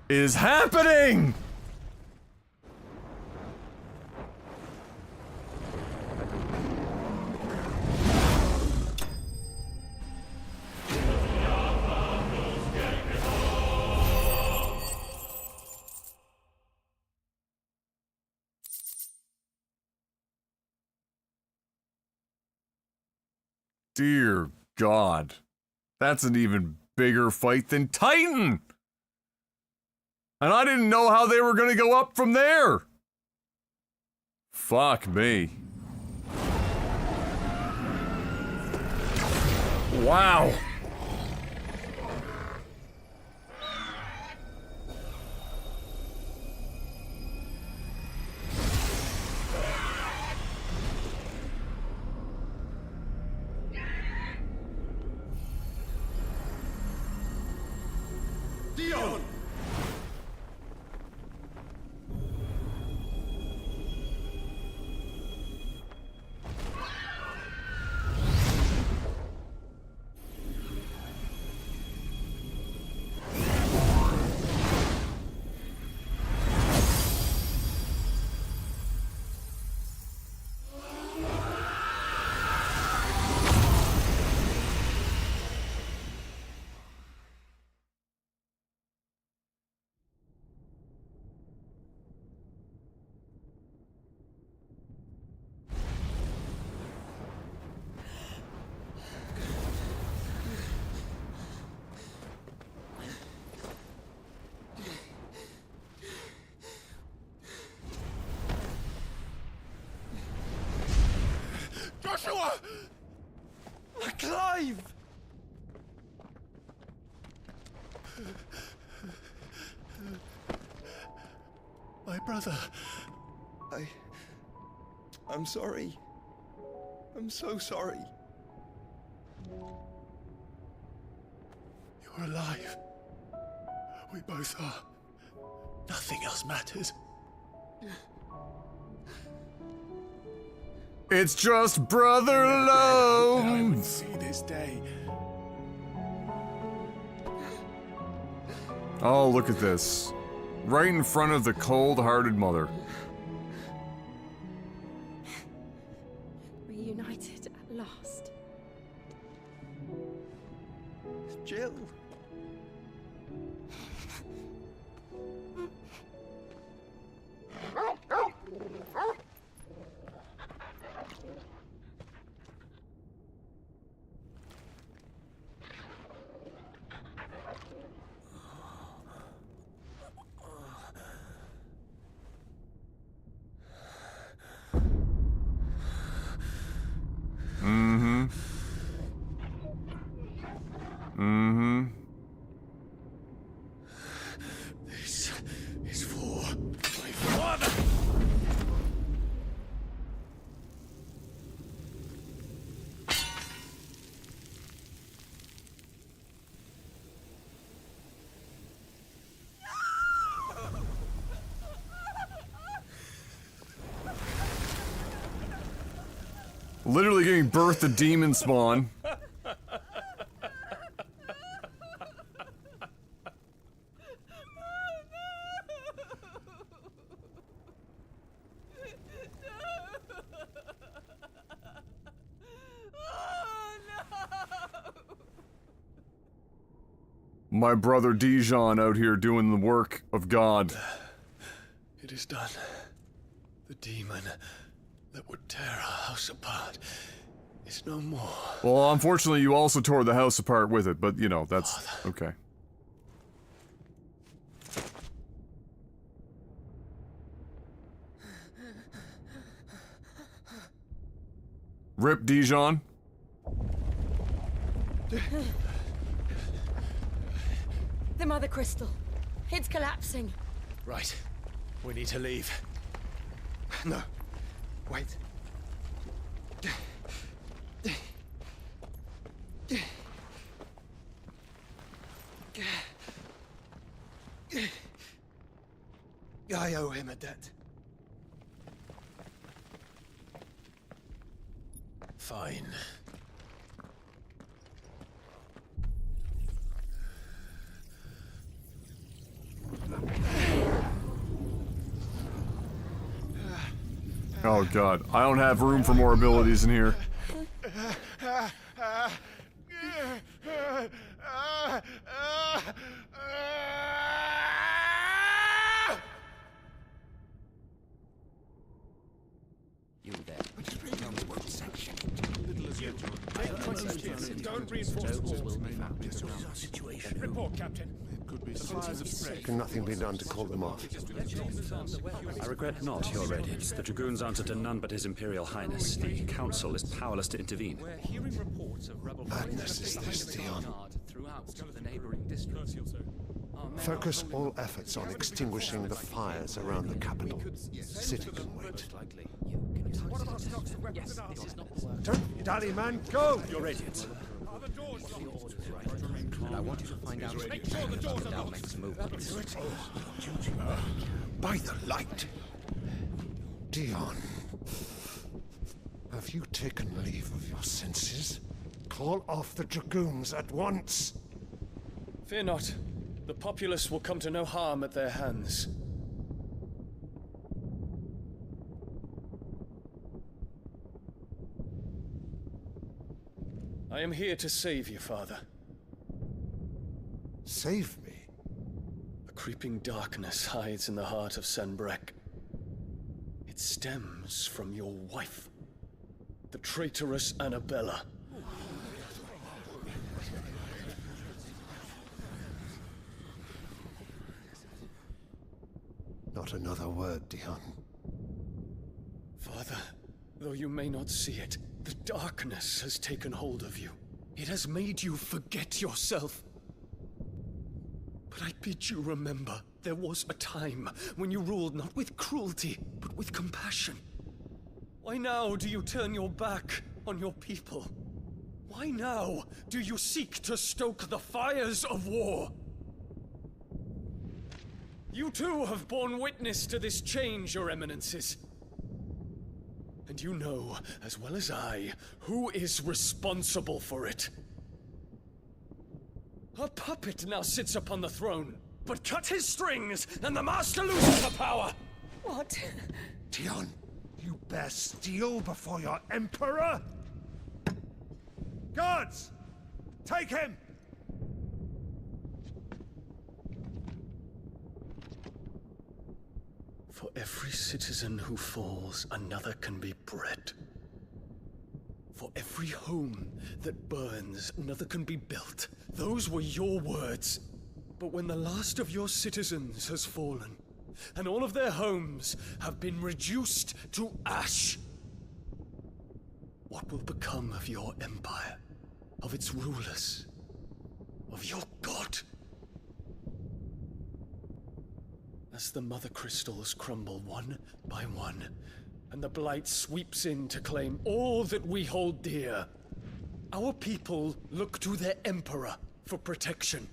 is happening? Dear God, that's an even bigger fight than Titan! And I didn't know how they were gonna go up from there! Fuck me. Wow. Dion! Joshua! Clive! My brother. I'm sorry. I'm so sorry. You're alive. We both are. Nothing else matters. It's just brother love. I would see this day. Oh, look at this. Right in front of the cold-hearted mother. Reunited at last. Jill. This is for my father. Literally giving birth to demon spawn. My brother Dijon out here doing the work of God. It is done. The demon that would tear our house apart is no more. Well, unfortunately, you also tore the house apart with it, but, you know, that's okay. Rip Dijon. The Mother Crystal. It's collapsing. Right. We need to leave. No. Wait. I owe him a debt. Fine. Oh god, I don't have room for more abilities in here. You there. Don't reinforce the walls. Situation. Report, Captain. Can nothing be done to call them off? I regret not, Your Radiance. The Dragoons answer to none but His Imperial Highness. The Council is powerless to intervene. We're hearing reports of rebel Madness is this, Dion. throughout the neighboring districts. Focus all efforts on extinguishing the fires around the capital. Sit and wait. Don't dally, man. Go! Your Radiance. And I want you to find out Make sure the doors are locked. makes movements. By the light! Dion, have you taken leave of your senses? Call off the Dragoons at once! Fear not. The populace will come to no harm at their hands. I am here to save you, Father. Save me? A creeping darkness hides in the heart of Sanbreque. It stems from your wife, the traitorous Annabella. Not another word, Dion. Father, though you may not see it, The darkness has taken hold of you. It has made you forget yourself. But I bid you remember, there was a time when you ruled not with cruelty, but with compassion. Why now do you turn your back on your people? Why now do you seek to stoke the fires of war? You too have borne witness to this change, your eminences. And you know, as well as I, who is responsible for it. A puppet now sits upon the throne, but cut his strings, and the master loses the power! What? Dion, you bear steel before your emperor? Guards! Take him! For every citizen who falls, another can be bred. For every home that burns, another can be built. Those were your words. But when the last of your citizens has fallen, and all of their homes have been reduced to ash, what will become of your empire, of its rulers, of your god? As the mother crystals crumble one by one, and the blight sweeps in to claim all that we hold dear, our people look to their emperor for protection.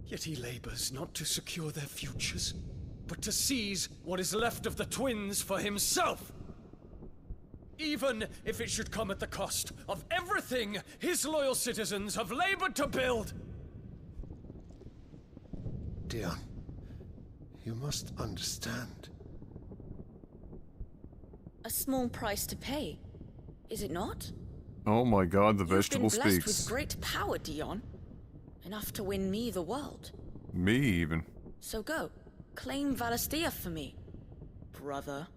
Yet he labors not to secure their futures, but to seize what is left of the twins for himself. Even if it should come at the cost of everything his loyal citizens have labored to build. Dion, you must understand. A small price to pay, is it not? Oh my god, the vegetable You've been blessed speaks. with great power, Dion. Enough to win me the world. Me, even. So go, claim Valisthea for me, brother.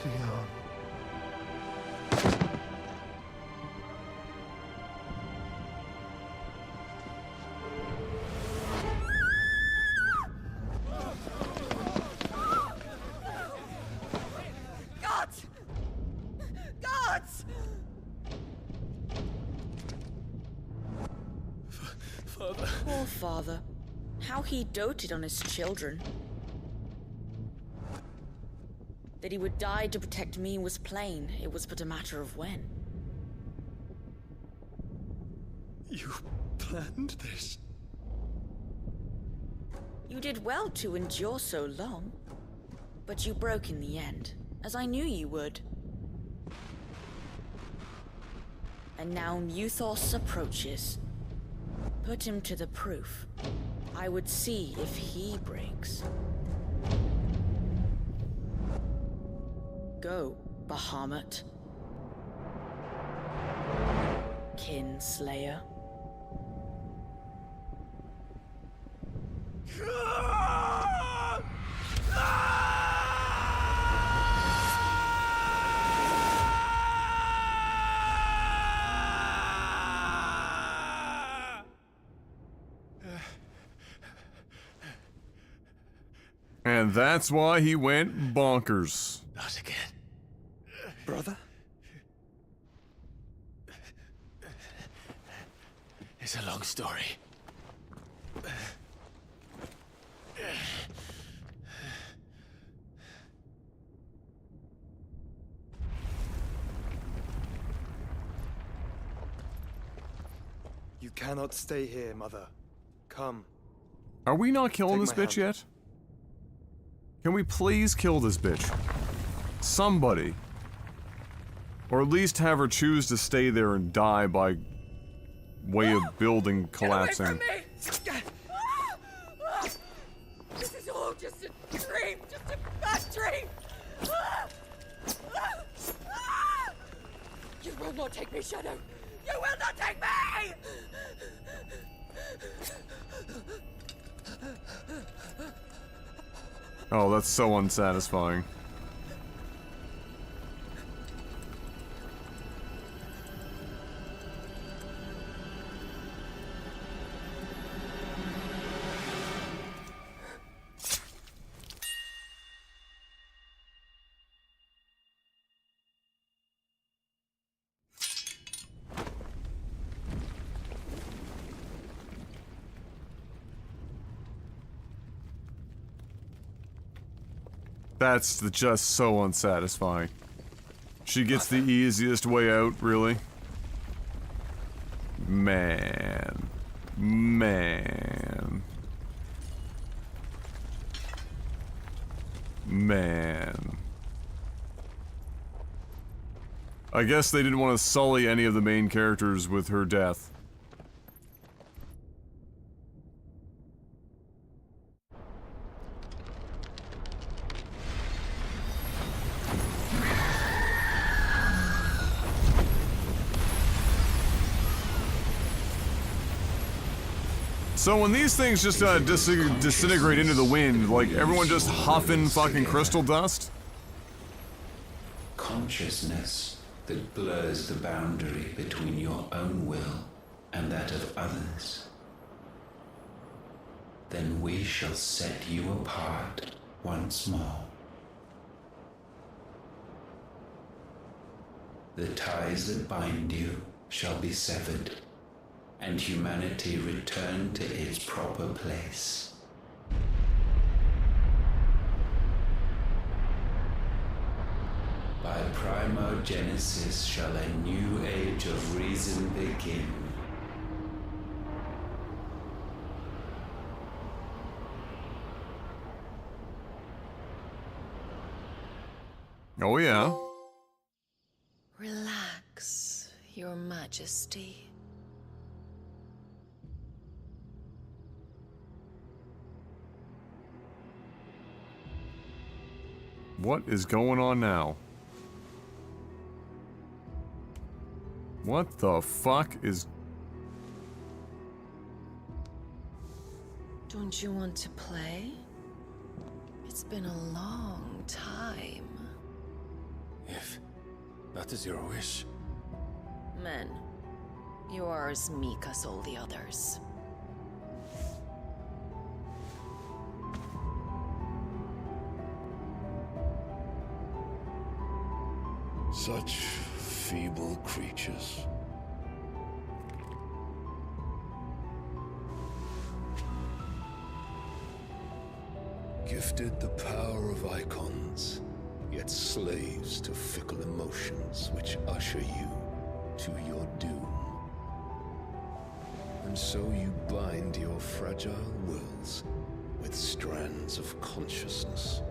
Dion. Gods! Gods! Father. Poor father. How he doted on his children. That he would die to protect me was plain. It was but a matter of when. You planned this? You did well to endure so long. But you broke in the end, as I knew you would. And now Muthos approaches. Put him to the proof. I would see if he breaks. Go, Bahamut. Kinslayer. And that's why he went bonkers. Not again. Brother? It's a long story. You cannot stay here, Mother. Come. Are we not killing Take this my bitch hand. yet? Can we please kill this bitch? Somebody. Or at least have her choose to stay there and die by way of building collapsing. Get away from me! This is all just a dream, just a bad dream! You will not take me, Shadow! You will not take me! Oh, that's so unsatisfying. That's just so unsatisfying. She gets the easiest way out, really? Man. Man. Man. I guess they didn't want to sully any of the main characters with her death. So when these things just disintegrate into the wind, like everyone just huffing fucking crystal dust? Consciousness that blurs the boundary between your own will and that of others. Then we shall set you apart once more. The ties that bind you shall be severed, and humanity return to its proper place. By primogenesis shall a new age of reason begin. Oh yeah. Relax, Your Majesty. What is going on now? What the fuck is... Don't you want to play? It's been a long time. If that is your wish. Men, you are as meek as all the others. Such feeble creatures. Gifted the power of icons, yet slaves to fickle emotions which usher you to your doom. And so you bind your fragile wills with strands of consciousness.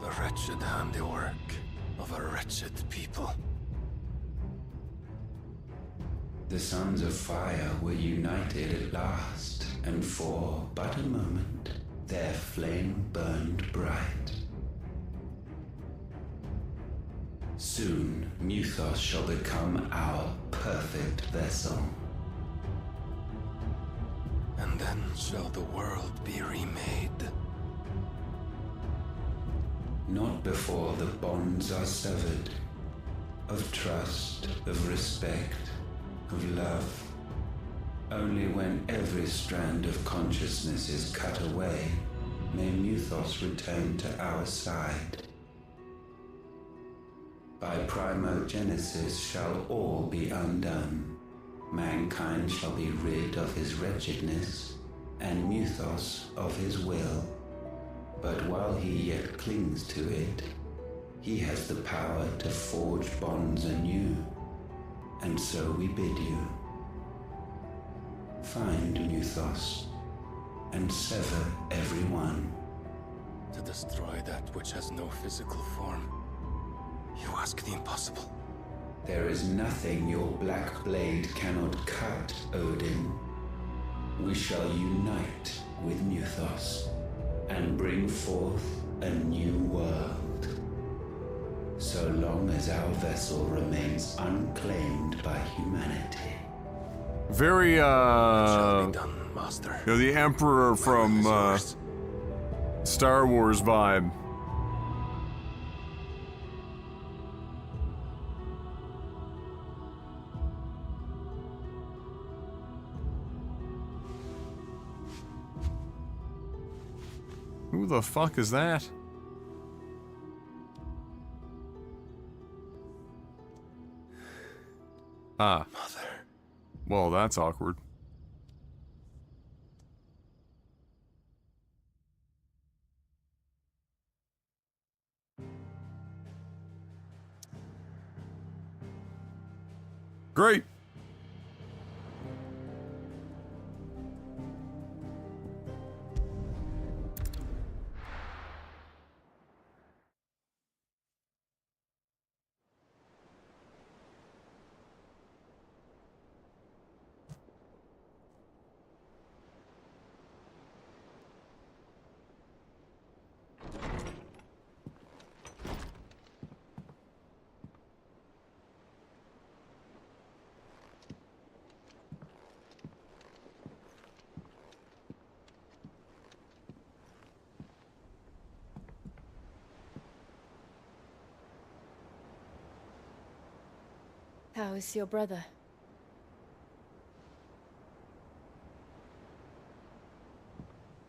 The wretched handiwork of a wretched people. The sons of fire were united at last, and for but a moment their flame burned bright. Soon Muthos shall become our perfect vessel. And then shall the world be remade. Not before the bonds are severed, of trust, of respect, of love. Only when every strand of consciousness is cut away, may Muthos return to our side. By primogenesis shall all be undone. Mankind shall be rid of his wretchedness, and Muthos of his will. But while he yet clings to it, he has the power to forge bonds anew. And so we bid you, find Muthos, and sever everyone. To destroy that which has no physical form, you ask the impossible. There is nothing your black blade cannot cut, Odin. We shall unite with Muthos, and bring forth a new world. So long as our vessel remains unclaimed by humanity. Very, It shall be done, Master. You know, the Emperor from Star Wars vibe. Who the fuck is that? Ah. Mother. Well, that's awkward. Great. How is your brother?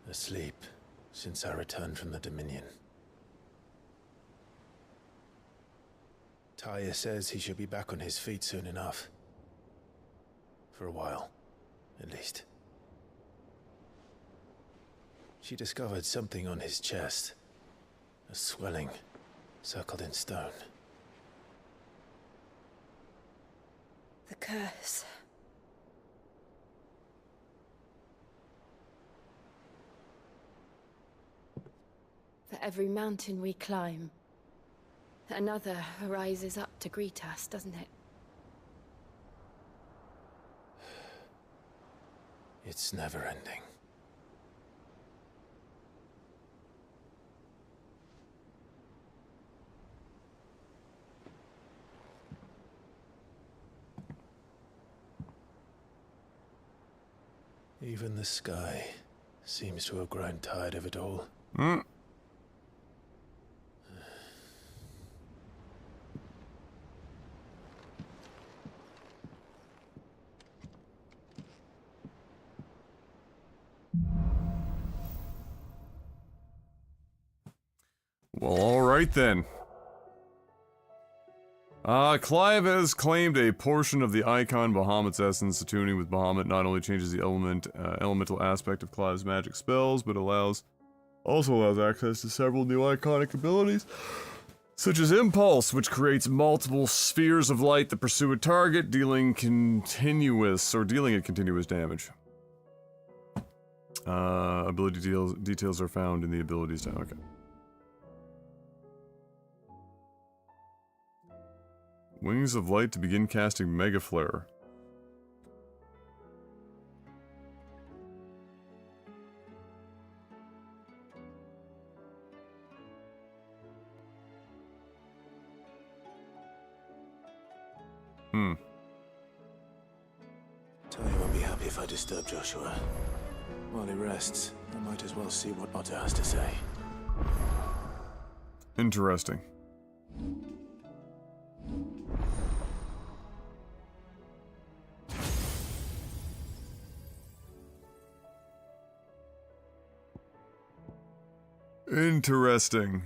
Asleep since I returned from the Dominion. Taya says he should be back on his feet soon enough. For a while, at least. She discovered something on his chest. A swelling, circled in stone. The curse. For every mountain we climb, another rises up to greet us, doesn't it? It's never ending. Even the sky seems to have grown tired of it all. Hmm. Well, alright then. Clive has claimed a portion of the icon Bahamut's essence. Attuning with Bahamut not only changes the elemental aspect of Clive's magic spells, but also allows access to several new iconic abilities, such as Impulse, which creates multiple spheres of light that pursue a target, dealing a continuous damage. Ability details are found in the abilities tab. Okay. Wings of Light to begin casting Mega Flare. Hmm. Taya won't be happy if I disturb Joshua. While he rests, I might as well see what Otto has to say. Interesting. Interesting.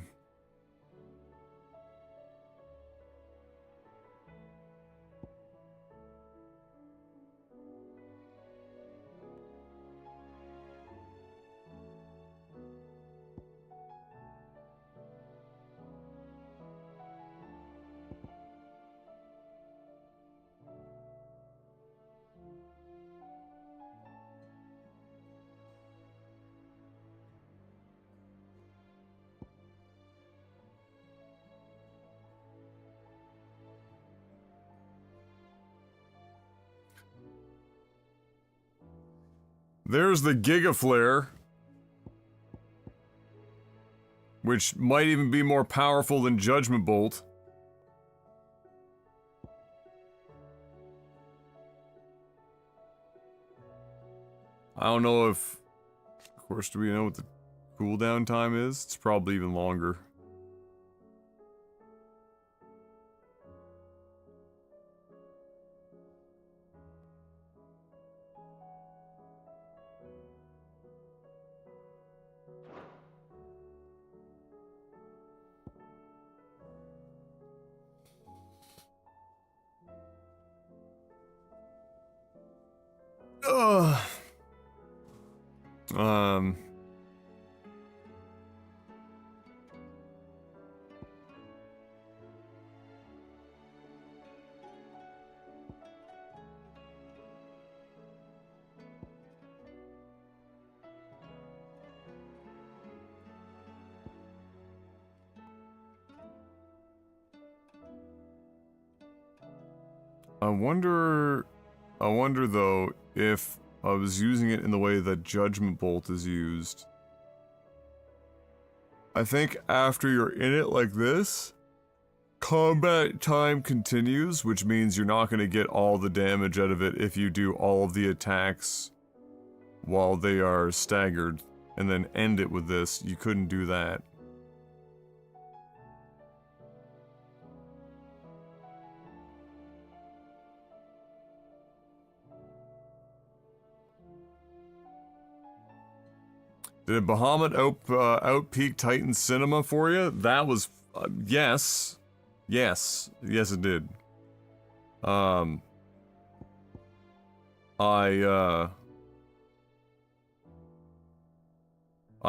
There's the Giga Flare, which might even be more powerful than Judgment Bolt. I don't know if... Of course, do we know what the cooldown time is? It's probably even longer. Ugh. I wonder though if I was using it in the way that Judgment Bolt is used. I think after you're in it like this, combat time continues, which means you're not going to get all the damage out of it if you do all of the attacks while they are staggered, and then end it with this. You couldn't do that. Did Bahamut out-peak Titan Cinema for you? That was, yes. Yes. Yes, it did. I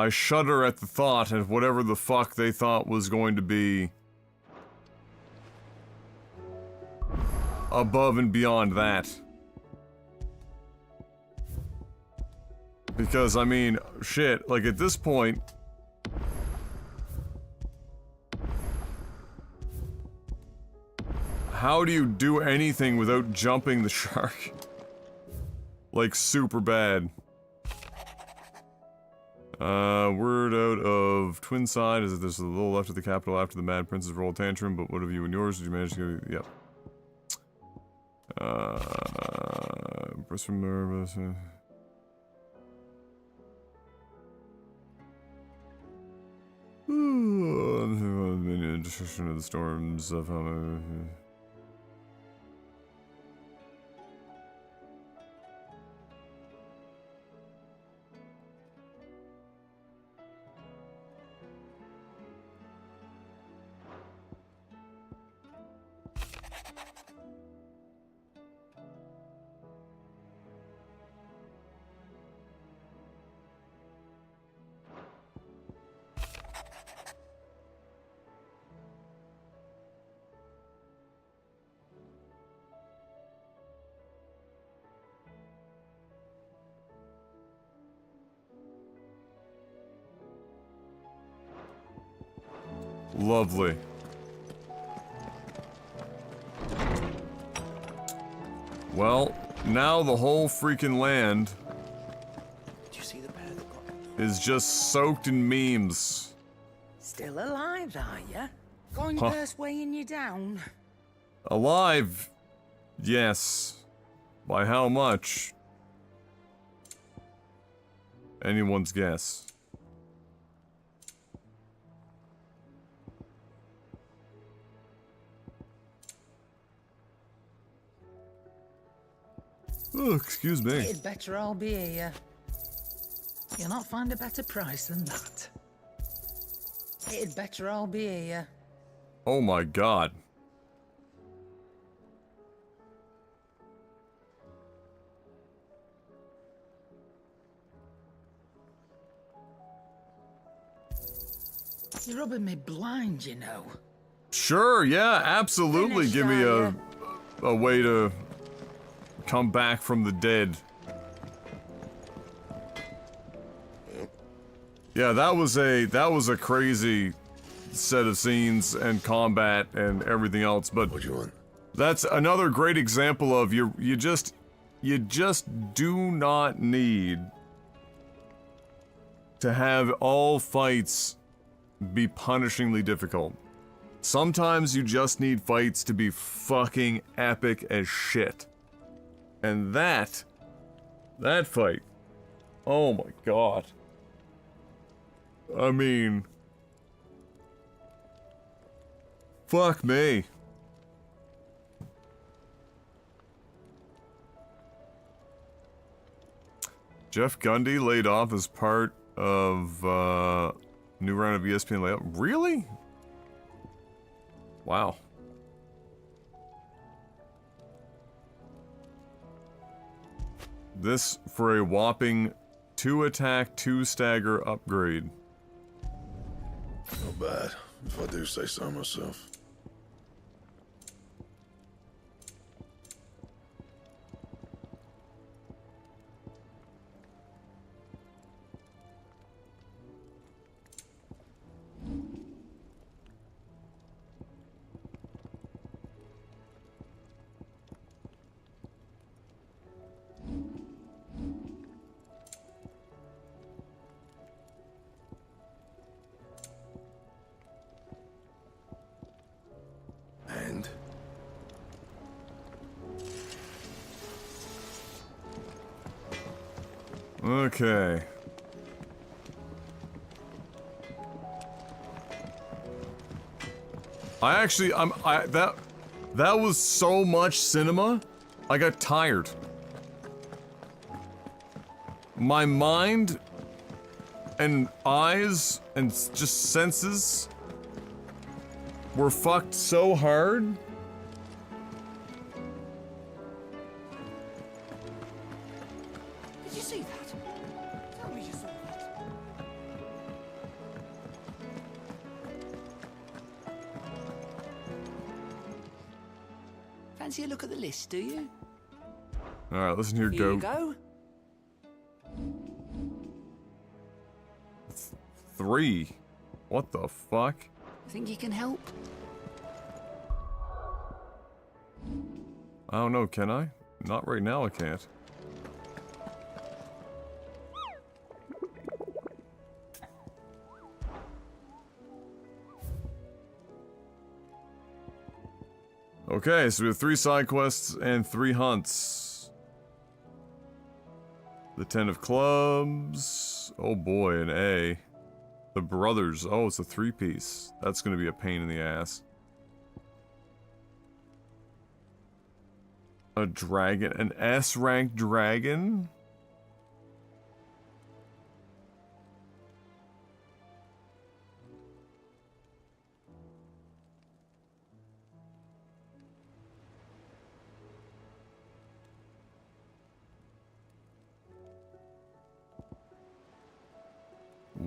shudder at the thought of whatever the fuck they thought was going to be above and beyond that. Because, I mean, shit, like at this point... How do you do anything without jumping the shark? Like, super bad. Word out of Twinside is that there's a little left of the capital after the Mad Prince's roll tantrum, but what have you and yours? Did you manage to get... Yep. Press from nervous... Destruction of the storms of Lovely. Well, now the whole freaking land Did you see the pair that got is just soaked in memes. Still alive, are ya? Going Huh. first weighing you down. Alive, yes. By how much? Anyone's guess. Oh, excuse me. It'd better all be here. You'll not find a better price than that. It'd better all be here. Oh my god. You're rubbing me blind, you know. Sure, yeah, absolutely. Finished, Give me are a way to come back from the dead. Yeah, that was a crazy set of scenes and combat and everything else, but what do you want? That's another great example of you just do not need to have all fights be punishingly difficult. Sometimes you just need fights to be fucking epic as shit. And that fight Oh my god. I mean... Fuck me. Jeff Gundy laid off as part of new round of ESPN layout. Really? Wow. This for a whopping 2 attack, 2 stagger upgrade. Not bad, if I do say so myself. And? Okay. That was so much cinema, I got tired. My mind and eyes and just senses were fucked so hard. Did you see that? Tell me you saw that. Fancy a look at the list, do you? Alright, listen here, Here you goat. go. 3. What the fuck? Think you can help? I don't know, can I? Not right now, I can't. Okay, so we have 3 side quests and 3 hunts. The 10 of clubs. Oh boy, an A. The brothers. Oh, it's a 3-piece. That's gonna be a pain in the ass. A dragon. An S-rank dragon?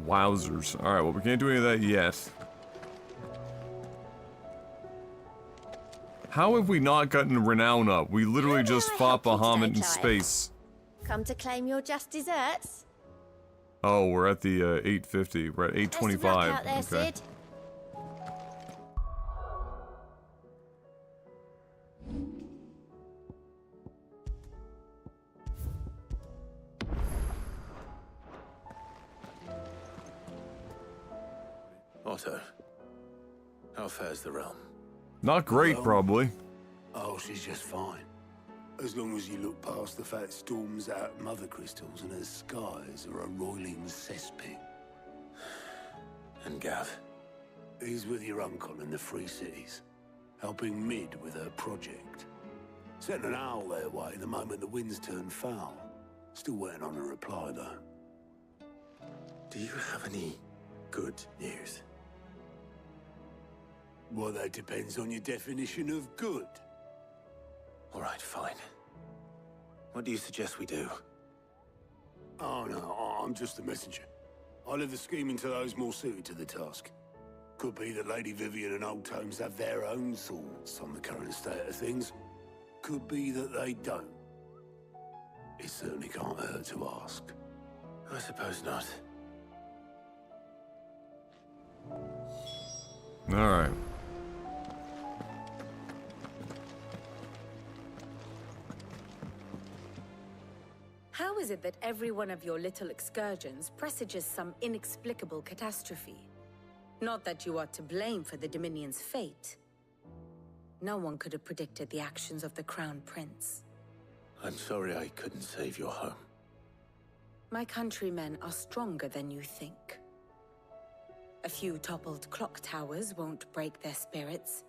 Wowzers. Alright, well, we can't do any of that yet. How have we not gotten renown up? We literally just fought Bahamut in space. Come to claim your just desserts? Oh, we're at the 850. We're at 825. Out there, Okay. Sid. Otto, how fares the realm? Not great, probably. Oh, she's just fine. As long as you look past the fat storms out mother crystals and her skies are a roiling cesspit. And Gav? He's with your uncle in the Free Cities, helping Mid with her project. Sent an owl their way the moment the winds turned foul. Still waiting on a reply, though. Do you have any good news? Well, that depends on your definition of good. All right, fine. What do you suggest we do? Oh, no, I'm just a messenger. I leave the scheming to those more suited to the task. Could be that Lady Vivian and Old Tomes have their own thoughts on the current state of things. Could be that they don't. It certainly can't hurt to ask. I suppose not. Alright. How is it that every one of your little excursions presages some inexplicable catastrophe? Not that you are to blame for the Dominion's fate. No one could have predicted the actions of the Crown Prince. I'm sorry I couldn't save your home. My countrymen are stronger than you think. A few toppled clock towers won't break their spirits.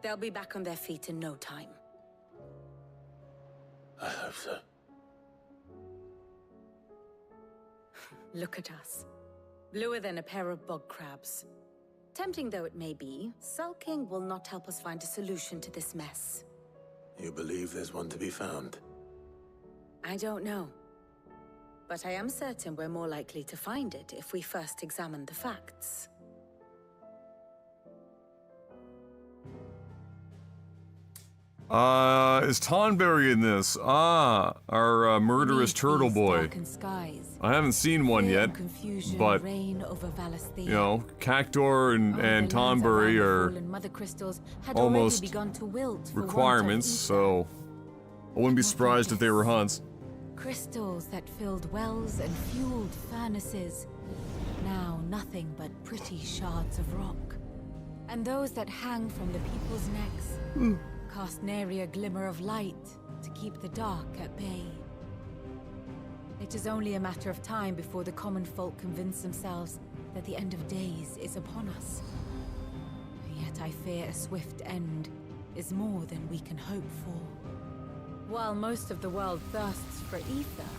They'll be back on their feet in no time. I hope so. Look at us. Bluer than a pair of bog crabs. Tempting though it may be, sulking will not help us find a solution to this mess. You believe there's one to be found? I don't know. But I am certain we're more likely to find it if we first examine the facts. Is Tonberry in this? Our murderous turtle boy. I haven't seen one yet, but, you know, Cactor and Tonberry are almost requirements, so I wouldn't be surprised if they were hunts. Crystals that filled wells and fueled furnaces, now nothing but pretty shards of rock. And those that hang from the people's necks cast nary a glimmer of light to keep the dark at bay. It is only a matter of time before the common folk convince themselves that the end of days is upon us. Yet I fear a swift end is more than we can hope for. While most of the world thirsts for ether,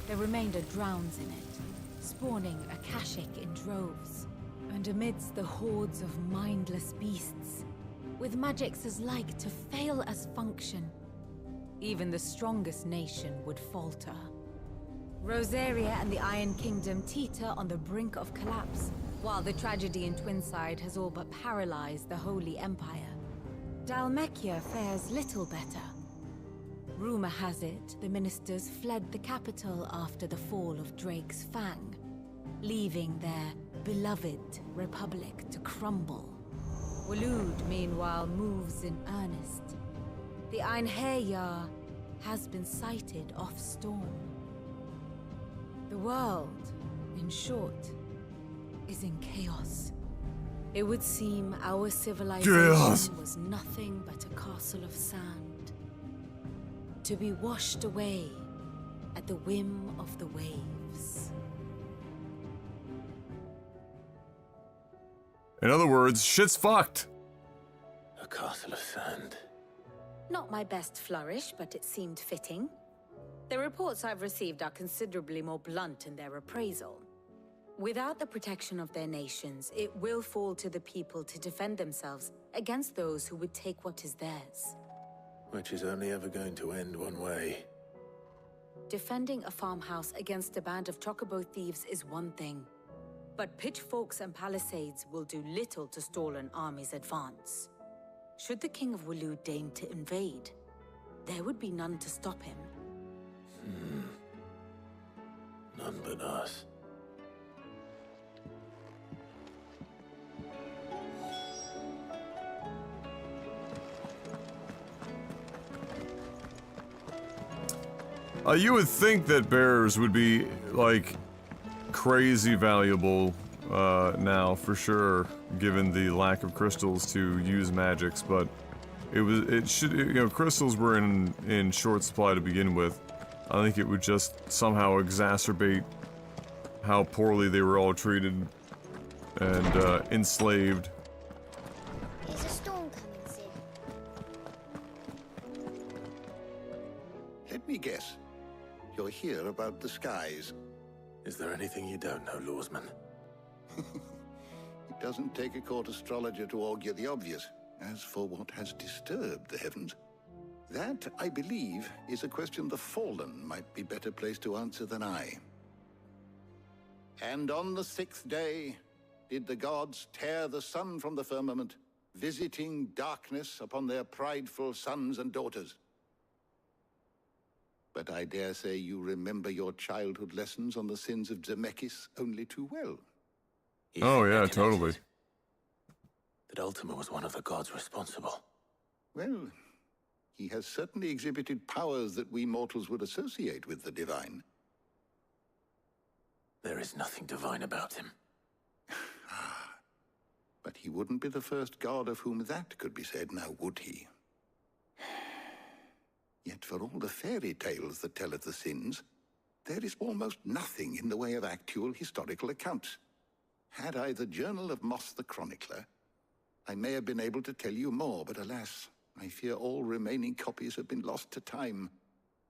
the remainder drowns in it, spawning Akashic in droves. And amidst the hordes of mindless beasts, with magics as like to fail as function, even the strongest nation would falter. Rosaria and the Iron Kingdom teeter on the brink of collapse, while the tragedy in Twinside has all but paralyzed the Holy Empire. Dhalmekia fares little better. Rumor has it the ministers fled the capital after the fall of Drake's Fang, leaving their beloved republic to crumble. Waloed, meanwhile, moves in earnest. The Einherjar has been sighted off Storm. The world, in short, is in chaos. It would seem our civilization was nothing but a castle of sand, to be washed away at the whim of the waves. In other words, shit's fucked. A castle of sand. Not my best flourish, but it seemed fitting. The reports I've received are considerably more blunt in their appraisal. Without the protection of their nations, it will fall to the people to defend themselves against those who would take what is theirs. Which is only ever going to end one way. Defending a farmhouse against a band of chocobo thieves is one thing. But pitchforks and palisades will do little to stall an army's advance. Should the King of Waloed deign to invade, there would be none to stop him. None but us. You would think that bears would be, like, crazy valuable now, for sure, given the lack of crystals to use magics, but crystals were in short supply to begin with. I think it would just somehow exacerbate how poorly they were all treated and enslaved. Is a storm coming, Sid? Let me guess. You're here about the skies. Is there anything you don't know, Lawsman? It doesn't take a court astrologer to augur the obvious. As for what has disturbed the heavens, that, I believe, is a question the Fallen might be better placed to answer than I. And on the 6th day did the gods tear the sun from the firmament, visiting darkness upon their prideful sons and daughters. But I dare say you remember your childhood lessons on the sins of Zemeckis only too well. Oh yeah, totally. That Ultima was one of the gods responsible. Well, he has certainly exhibited powers that we mortals would associate with the divine. There is nothing divine about him. But he wouldn't be the first god of whom that could be said, now would he? Yet for all the fairy tales that tell of the sins, there is almost nothing in the way of actual historical accounts. Had I the Journal of Moss the Chronicler, I may have been able to tell you more, but alas, I fear all remaining copies have been lost to time.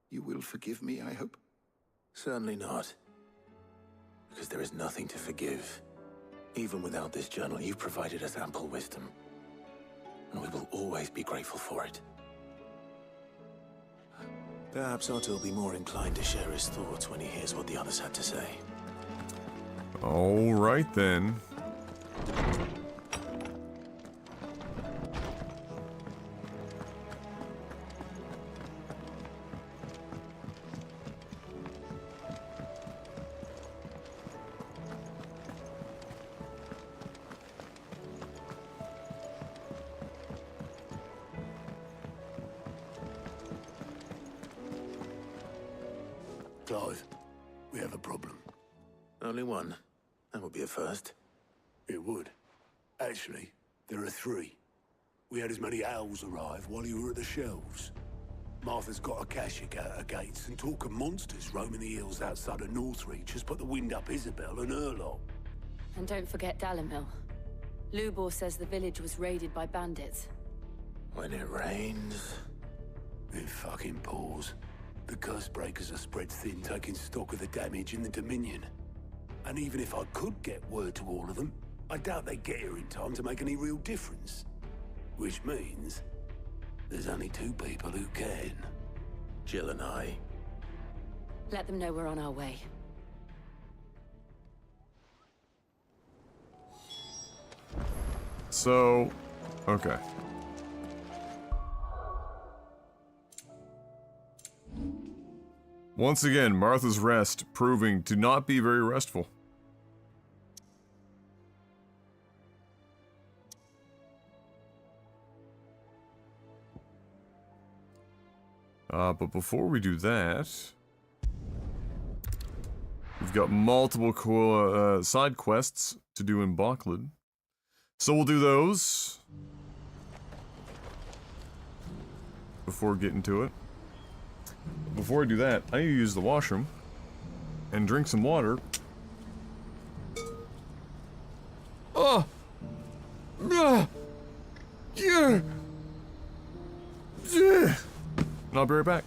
You will forgive me, I hope? Certainly not. Because there is nothing to forgive. Even without this journal, you've provided us ample wisdom. And we will always be grateful for it. Perhaps Otto will be more inclined to share his thoughts when he hears what the others had to say. All right then. Clive, we have a problem. Only one. That would be a first. It would. Actually, there are three. We had as many owls arrive while you were at the shelves. Martha's got a cashier at her gates, and talk of monsters roaming the hills outside of Northreach has put the wind up Isabel and her lot. And don't forget Dalimil. Lubor says the village was raided by bandits. When it rains... It fucking pours. The curse breakers are spread thin, taking stock of the damage in the Dominion. And even if I could get word to all of them, I doubt they'd get here in time to make any real difference. Which means there's only two people who can. Jill and I. Let them know we're on our way. So, okay. Once again, Martha's rest proving to not be very restful. But before we do that, we've got multiple cool side quests to do in Bocklid. So we'll do those before getting to it. Before I do that, I need to use the washroom and drink some water. Oh! Yeah! Yeah! And I'll be right back.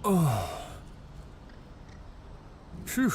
Oh. Phew.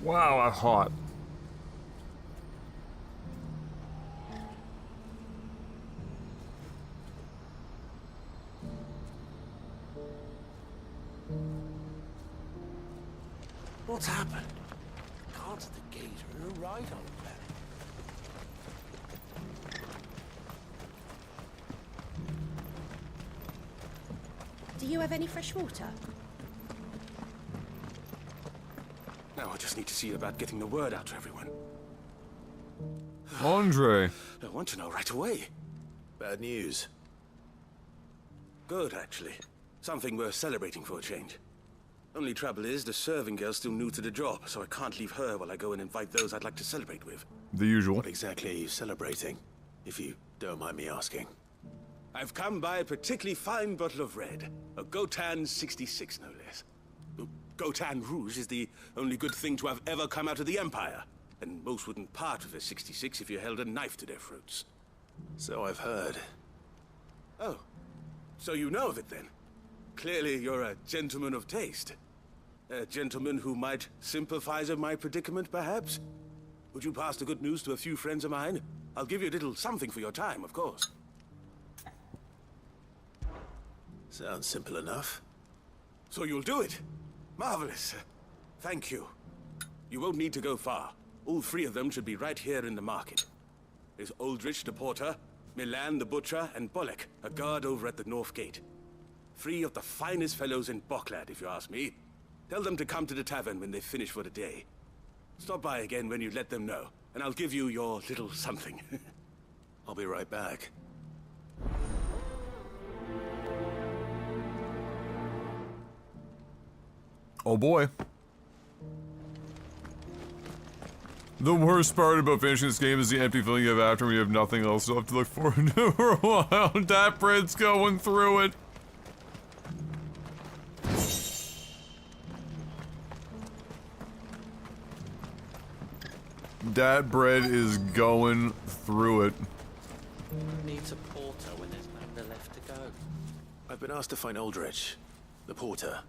Wow, that's hot. What's happened? Guards at the gate are in a riot on the planet. Do you have any fresh water? Now I just need to see about getting the word out to everyone. Andre. I want to know right away. Bad news. Good, actually. Something worth celebrating for a change. Only trouble is, the serving girl's still new to the job, so I can't leave her while I go and invite those I'd like to celebrate with. The usual. What exactly are you celebrating, if you don't mind me asking? I've come by a particularly fine bottle of red. A Gotan 66, no less. Gotan Rouge is the only good thing to have ever come out of the Empire. And most wouldn't part with a 66 if you held a knife to their throats. So I've heard. Oh, so you know of it then? Clearly you're a gentleman of taste. A gentleman who might sympathize with my predicament, perhaps? Would you pass the good news to a few friends of mine? I'll give you a little something for your time, of course. Sounds simple enough. So you'll do it? Marvelous. Thank you. You won't need to go far. All three of them should be right here in the market. There's Aldrich the porter, Milan the butcher, and Bollock, a guard over at the north gate. Three of the finest fellows in Boklad, if you ask me. Tell them to come to the tavern when they finish for the day. Stop by again when you let them know, and I'll give you your little something. I'll be right back. Oh boy. The worst part about finishing this game is the empty feeling you have after when you have nothing else to look forward to for a while. That bread's going through it. That bread is going through it. Needs a porter when there's none left to go. I've been asked to find Aldrich, the porter.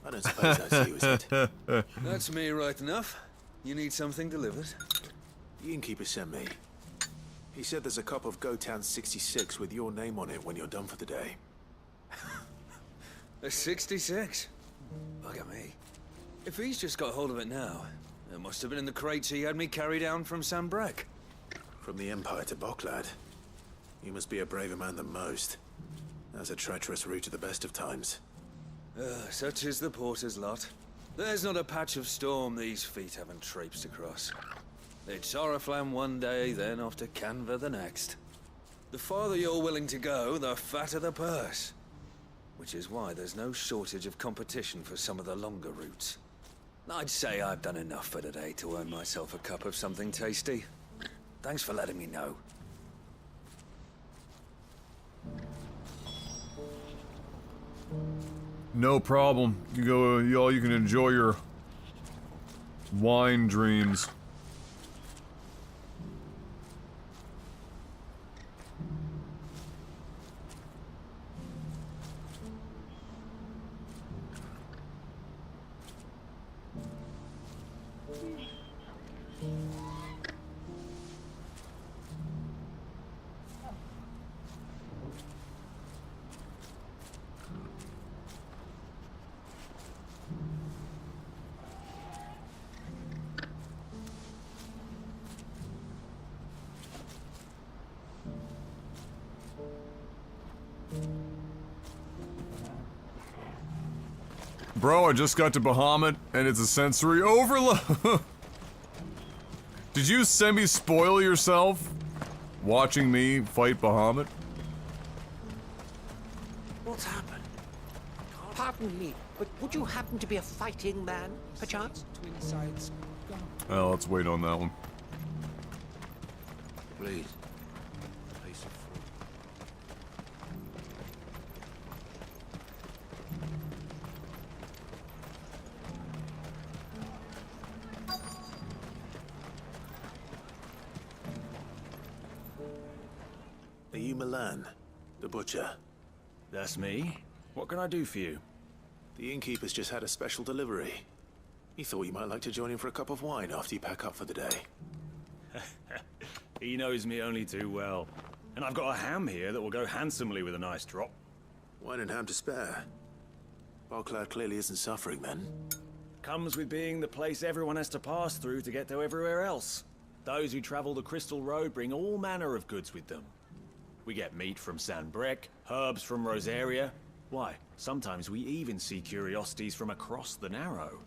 I don't suppose that's you, is it? That's me right enough. You need something delivered? The innkeeper sent me. He said there's a cup of Gotan 66 with your name on it when you're done for the day. A 66? Look at me. If he's just got hold of it now, it must have been in the crates he had me carry down from Sambrek. From the Empire to Boklad. You must be a braver man than most. That's a treacherous route to the best of times. Such is the porter's lot. There's not a patch of storm these feet haven't traipsed across. It's Oriflamme one day, then off to Canva the next. The farther you're willing to go, the fatter the purse. Which is why there's no shortage of competition for some of the longer routes. I'd say I've done enough for today to earn myself a cup of something tasty. Thanks for letting me know. No problem. You go, y'all. You can enjoy your wine dreams. Bro, I just got to Bahamut, and it's a sensory overload. Did you semi-spoil yourself watching me fight Bahamut? What's happened? Pardon me, but would you happen to be a fighting man, perchance? Well, let's wait on that one. Please. Are you Milan, the butcher? That's me. What can I do for you? The innkeeper's just had a special delivery. He thought you might like to join him for a cup of wine after you pack up for the day. He knows me only too well. And I've got a ham here that will go handsomely with a nice drop. Wine and ham to spare. Barclad clearly isn't suffering then. Comes with being the place everyone has to pass through to get to everywhere else. Those who travel the Crystal Road bring all manner of goods with them. We get meat from San Brec, herbs from Rosaria. Why, sometimes we even see curiosities from across the Narrow.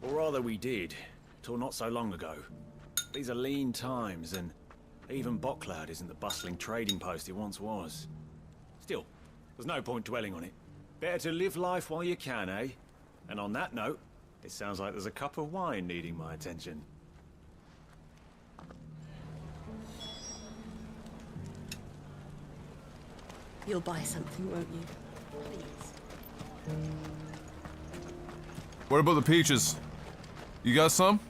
Or rather we did, till not so long ago. These are lean times, and even Barclad isn't the bustling trading post it once was. Still, there's no point dwelling on it. Better to live life while you can, eh? And on that note, it sounds like there's a cup of wine needing my attention. You'll buy something, won't you? Please. What about the peaches? You got some?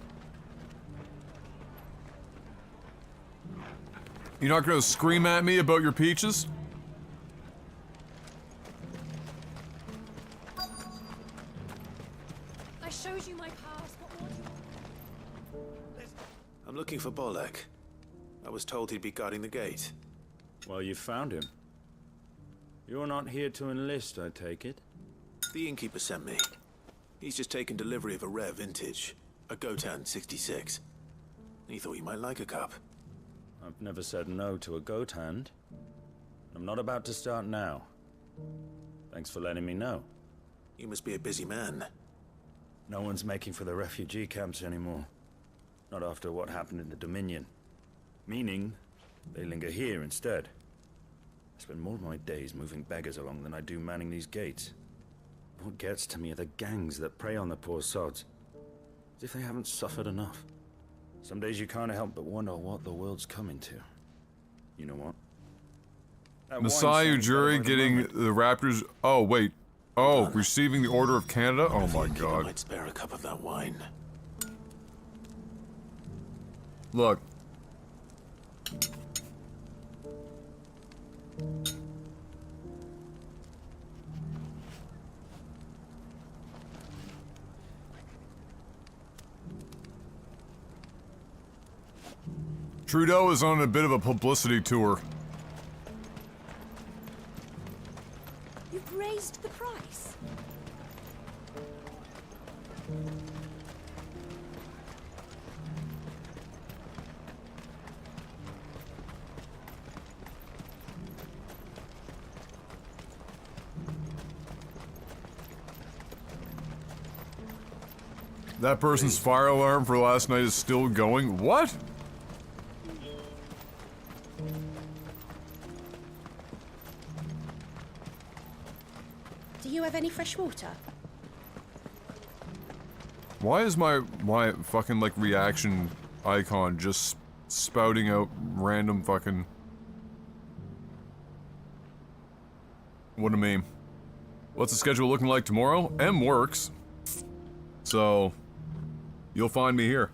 You're not gonna scream at me about your peaches? I showed you my past. What more do you want? I'm looking for Bolek. I was told he'd be guarding the gate. Well, you found him. You're not here to enlist, I take it? The innkeeper sent me. He's just taken delivery of a rare vintage, a Gotan 66. He thought you might like a cup. I've never said no to a goat hand. I'm not about to start now. Thanks for letting me know. You must be a busy man. No one's making for the refugee camps anymore. Not after what happened in the Dominion. Meaning, they linger here instead. I spend more of my days moving beggars along than I do manning these gates. What gets to me are the gangs that prey on the poor sods. As if they haven't suffered enough. Some days you can't help but wonder what the world's coming to. You know what? That Messiah Ujiri getting the Raptors. Oh, wait. Oh, receiving the Order of Canada? Oh my god. Might spare a cup of that wine. Look. Trudeau is on a bit of a publicity tour. You've raised the price. That person's fire alarm for last night is still going. What? Do you have any fresh water? Why is my fucking like reaction icon just spouting out random fucking... What a meme. What's the schedule looking like tomorrow? M works. So, you'll find me here.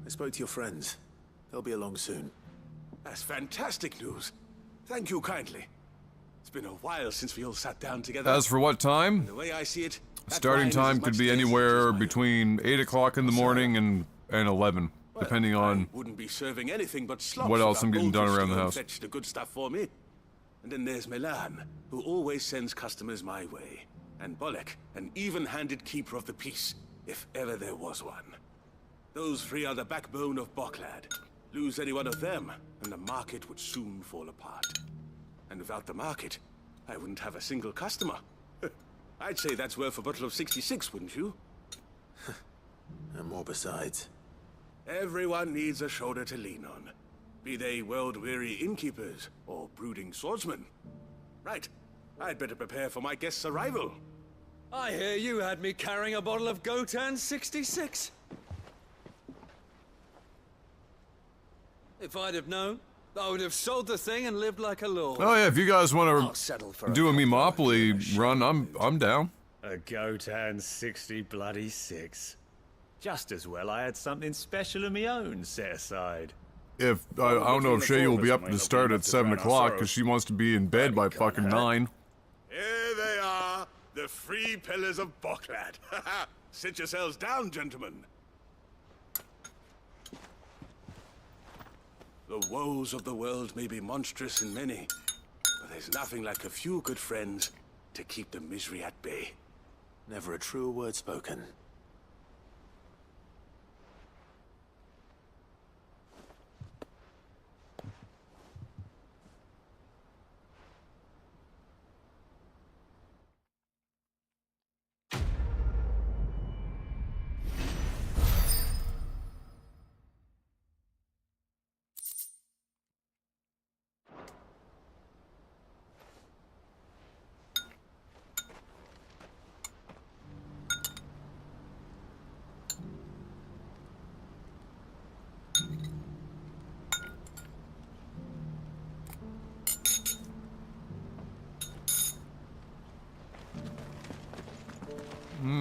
I spoke to your friends. They'll be along soon. That's fantastic news. Thank you kindly. It's been a while since we all sat down together. As for what time? The way I see it, Starting time could be anywhere between 8 o'clock in the morning and 11, depending on wouldn't be serving anything but slops what else I'm getting done goldfish around the to go house. Fetch the good stuff for me. And then there's Milan, who always sends customers my way. And Bolek, an even-handed keeper of the peace, if ever there was one. Those three are the backbone of Barclad. Lose any one of them, and the market would soon fall apart. And without the market, I wouldn't have a single customer. I'd say that's worth a bottle of 66, wouldn't you? And more besides. Everyone needs a shoulder to lean on. Be they world-weary innkeepers or brooding swordsmen. Right. I'd better prepare for my guest's arrival. I hear you had me carrying a bottle of Gotan 66. If I'd have known, I would have sold the thing and lived like a lord. Oh yeah, if you guys want I'll to settle for do a Memopoly run, I'm down. A Gotan 60 bloody 6. Just as well I had something special of my own set aside. If I don't know if Shay will be up to start at 7 o'clock because she wants to be in bed by fucking 9. Here they are, the 3 pillars of Boklad. Sit yourselves down, gentlemen. The woes of the world may be monstrous in many, but there's nothing like a few good friends to keep the misery at bay. Never a truer word spoken.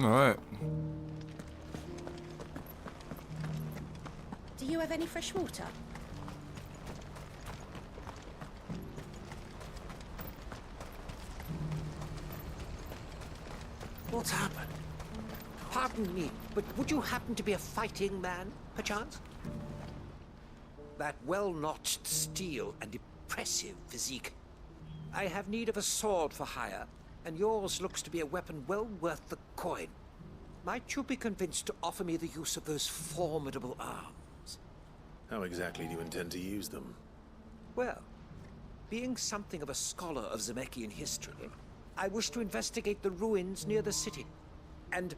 Alright. Do you have any fresh water? What's happened? Pardon me, but would you happen to be a fighting man, perchance? That well-notched steel and impressive physique. I have need of a sword for hire, and yours looks to be a weapon well worth the coin. Might you be convinced to offer me the use of those formidable arms? How exactly do you intend to use them? Well, being something of a scholar of Zemeckis history, I wish to investigate the ruins near the city. And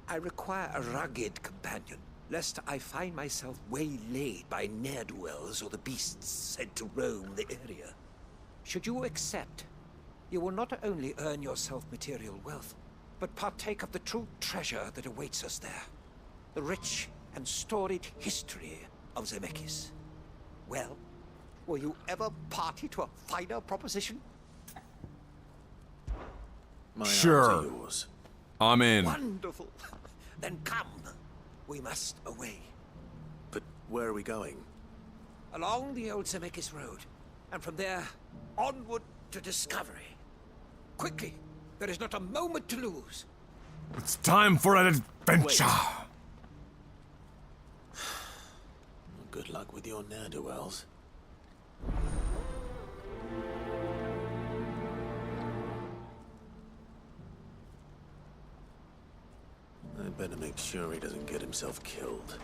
I require a rugged companion, lest I find myself waylaid by ne'er-do-wells or the beasts sent to roam the area. Should you accept, you will not only earn yourself material wealth, but partake of the true treasure that awaits us there. The rich and storied history of Zemeckis. Well, were you ever party to a finer proposition? My Sure. arms are yours. I'm in. Wonderful. Then come. We must away. But where are we going? Along the old Zemeckis Road, and from there, onward to discovery. Quickly! There is not a moment to lose. It's time for an adventure. Good luck with your ne'er-do-wells. I'd better make sure he doesn't get himself killed.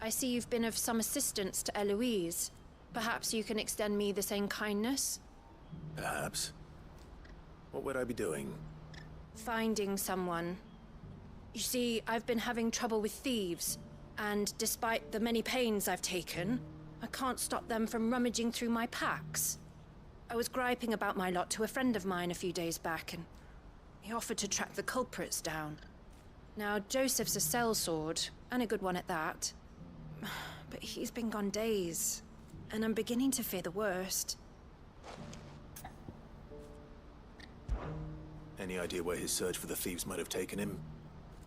I see you've been of some assistance to Eloise. Perhaps you can extend me the same kindness? Perhaps. What would I be doing? Finding someone. You see, I've been having trouble with thieves, and despite the many pains I've taken, I can't stop them from rummaging through my packs. I was griping about my lot to a friend of mine a few days back, and he offered to track the culprits down. Now, Joseph's a sellsword, and a good one at that. But he's been gone days, and I'm beginning to fear the worst. Any idea where his search for the thieves might have taken him?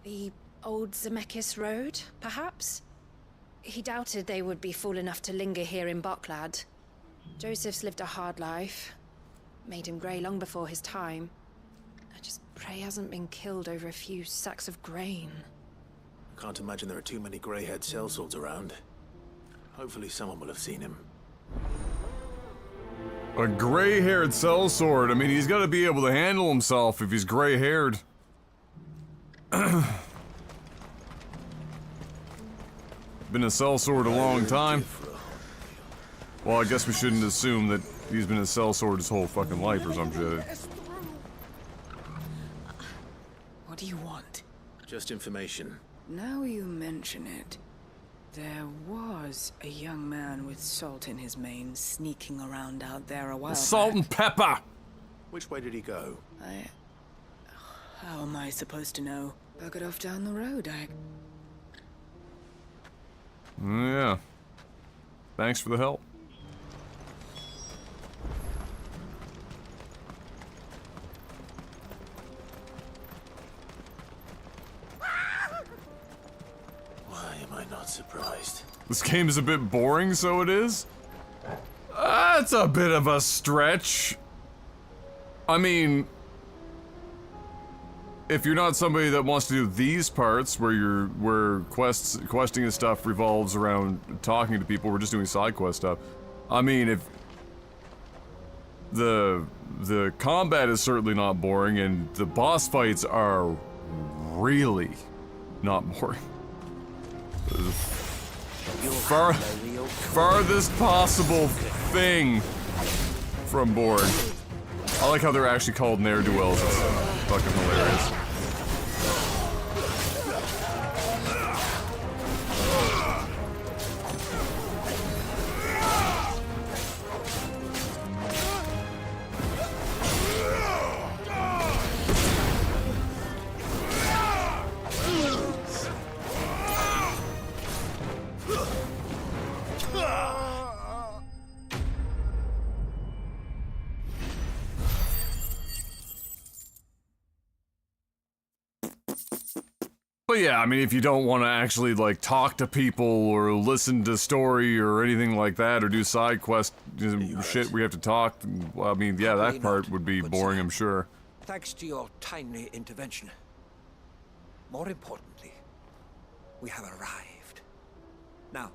The old Zemeckis Road, perhaps? He doubted they would be fool enough to linger here in Boklad. Joseph's lived a hard life. Made him grey long before his time. I just pray he hasn't been killed over a few sacks of grain. I can't imagine there are too many grey-haired sellswords around. Hopefully someone will have seen him. A gray-haired sellsword. I mean, he's got to be able to handle himself if he's gray-haired. been a sellsword a long time. Well, I guess we shouldn't assume that he's been a sellsword his whole fucking life or some shit. What do you want? Just information. Now you mention it, there was a young man with salt in his mane sneaking around out there a while back. Salt and pepper! Which way did he go? How am I supposed to know? I got off down the road, Yeah. Thanks for the help. Why am I not surprised? This game is a bit boring, so it is? That's a bit of a stretch. I mean, if you're not somebody that wants to do these parts where questing and stuff revolves around talking to people, we're just doing side quest stuff. I mean, if the combat is certainly not boring, and the boss fights are really not boring. Farthest possible thing from boring. I like how they're actually called ne'er-do-wells. It's fucking hilarious. But yeah, I mean, if you don't want to actually, like, talk to people or listen to story or anything like that, or do side quest shit we have to talk, well, I mean, yeah, that part would be boring, I'm sure. Thanks to your timely intervention. More importantly, we have arrived. Now,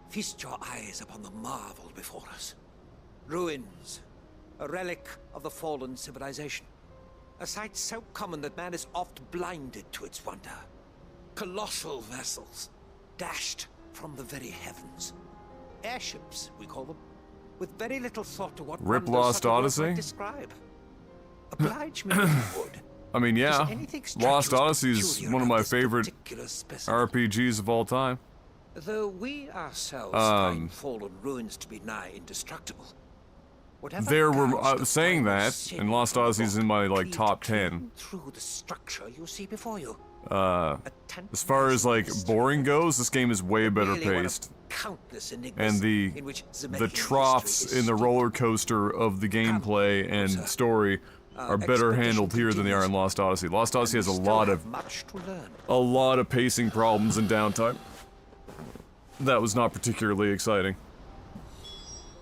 feast your eyes upon the marvel before us. Ruins, a relic of the fallen civilization. A sight so common that man is oft blinded to its wonder. Colossal vessels, dashed from the very heavens. Airships, we call them, with very little thought to what Rip Lost Odyssey? Describe. Oblige me if you would. I mean, yeah, Lost Odyssey is one of my favorite RPGs of all time. Though we ourselves find fallen ruins to be nigh indestructible. There were saying that, and Lost Odyssey's in my like top 10. Through the structure you see before you. As far as like boring goes, this game is way better paced. And the troughs in the roller coaster of the gameplay and story are better handled here than they are in Lost Odyssey. Lost Odyssey has a lot of pacing problems and downtime. That was not particularly exciting.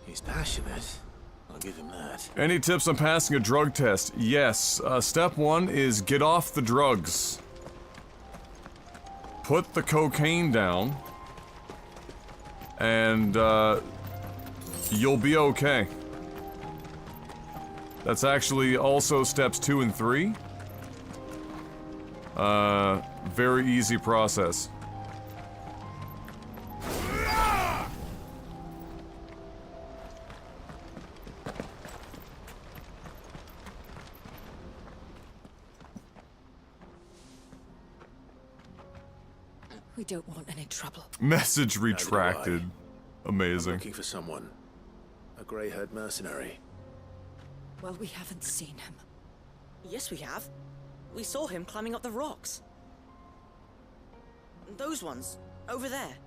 He's passionate. I'll give him that. Any tips on passing a drug test? Yes. Step 1 is get off the drugs. Put the cocaine down, and you'll be okay. That's actually also steps 2 and 3. Very easy process. We don't want any trouble. Message retracted. Amazing. I'm looking for someone. A grey-haired mercenary. Well, we haven't seen him. Yes, we have. We saw him climbing up the rocks. Those ones, over there.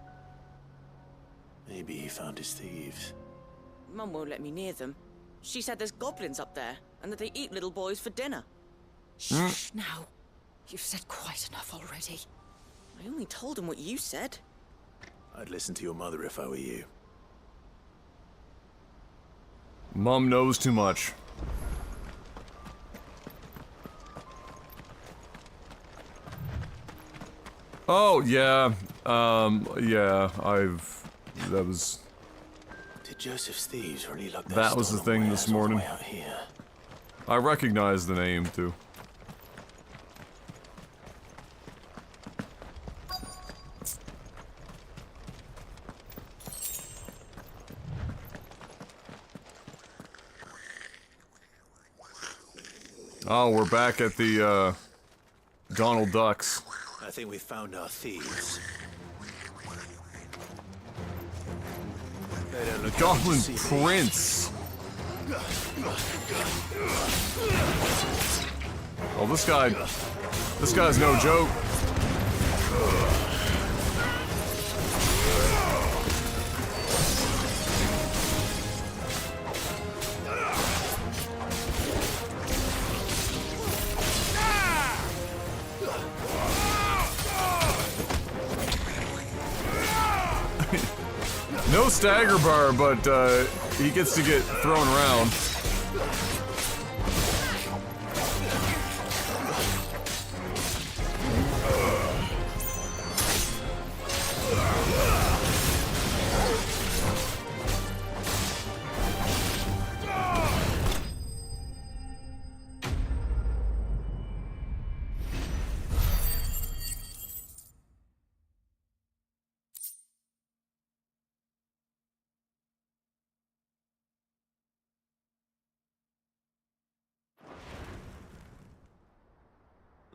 Maybe he found his thieves. Mum won't let me near them. She said there's goblins up there, and that they eat little boys for dinner. Shh, now. You've said quite enough already. I only told him what you said. I'd listen to your mother if I were you. Mom knows too much. Oh, yeah. Yeah, that was... Did Joseph's thieves really look that was the thing this morning. Out here? I recognize the name, too. Oh, we're back at the, Donald Ducks. I think we found our thieves. The Goblin Prince. Oh, this guy's no joke. No stagger bar, but he gets to get thrown around.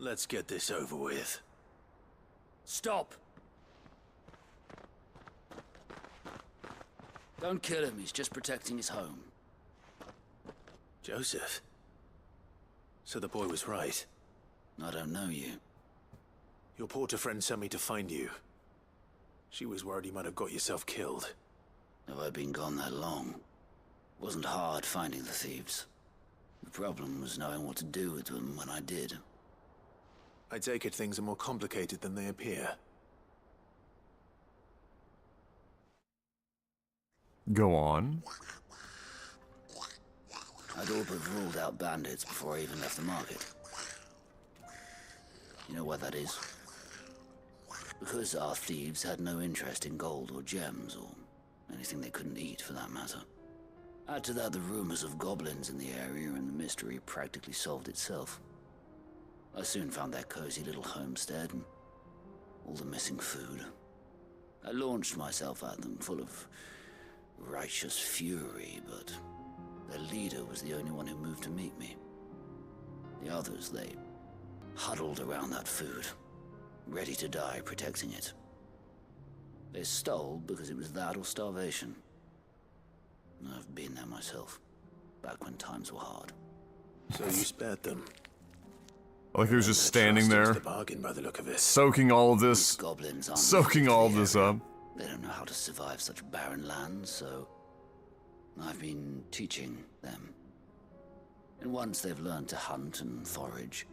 Let's get this over with. Stop! Don't kill him, he's just protecting his home. Joseph? So the boy was right. I don't know you. Your porter friend sent me to find you. She was worried you might have got yourself killed. Have I been gone that long? It wasn't hard finding the thieves. The problem was knowing what to do with them when I did. I take it things are more complicated than they appear. Go on. I'd all but ruled out bandits before I even left the market. You know why that is? Because our thieves had no interest in gold or gems, or anything they couldn't eat for that matter. Add to that the rumors of goblins in the area, and the mystery practically solved itself. I soon found their cozy little homestead and all the missing food. I launched myself at them full of righteous fury, but their leader was the only one who moved to meet me. The others, they huddled around that food, ready to die protecting it. They stole because it was that or starvation. I've been there myself, back when times were hard. So you spared them? Like he was just standing there, soaking all of this, soaking all of this up. They don't know how to survive such barren lands, so I've been teaching them. And once they've learned to hunt and forage,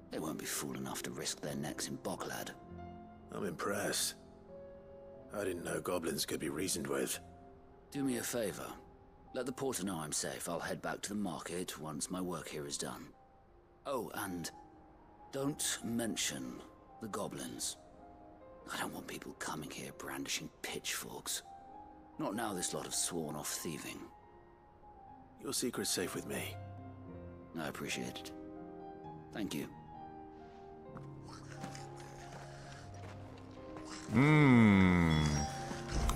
they won't be fool enough to risk their necks in Bocklad. I'm impressed. I didn't know goblins could be reasoned with. Do me a favor. Let the porter know I'm safe. I'll head back to the market once my work here is done. Oh, and don't mention the goblins. I don't want people coming here brandishing pitchforks. Not now this lot have sworn off thieving. Your secret's safe with me. I appreciate it. Thank you.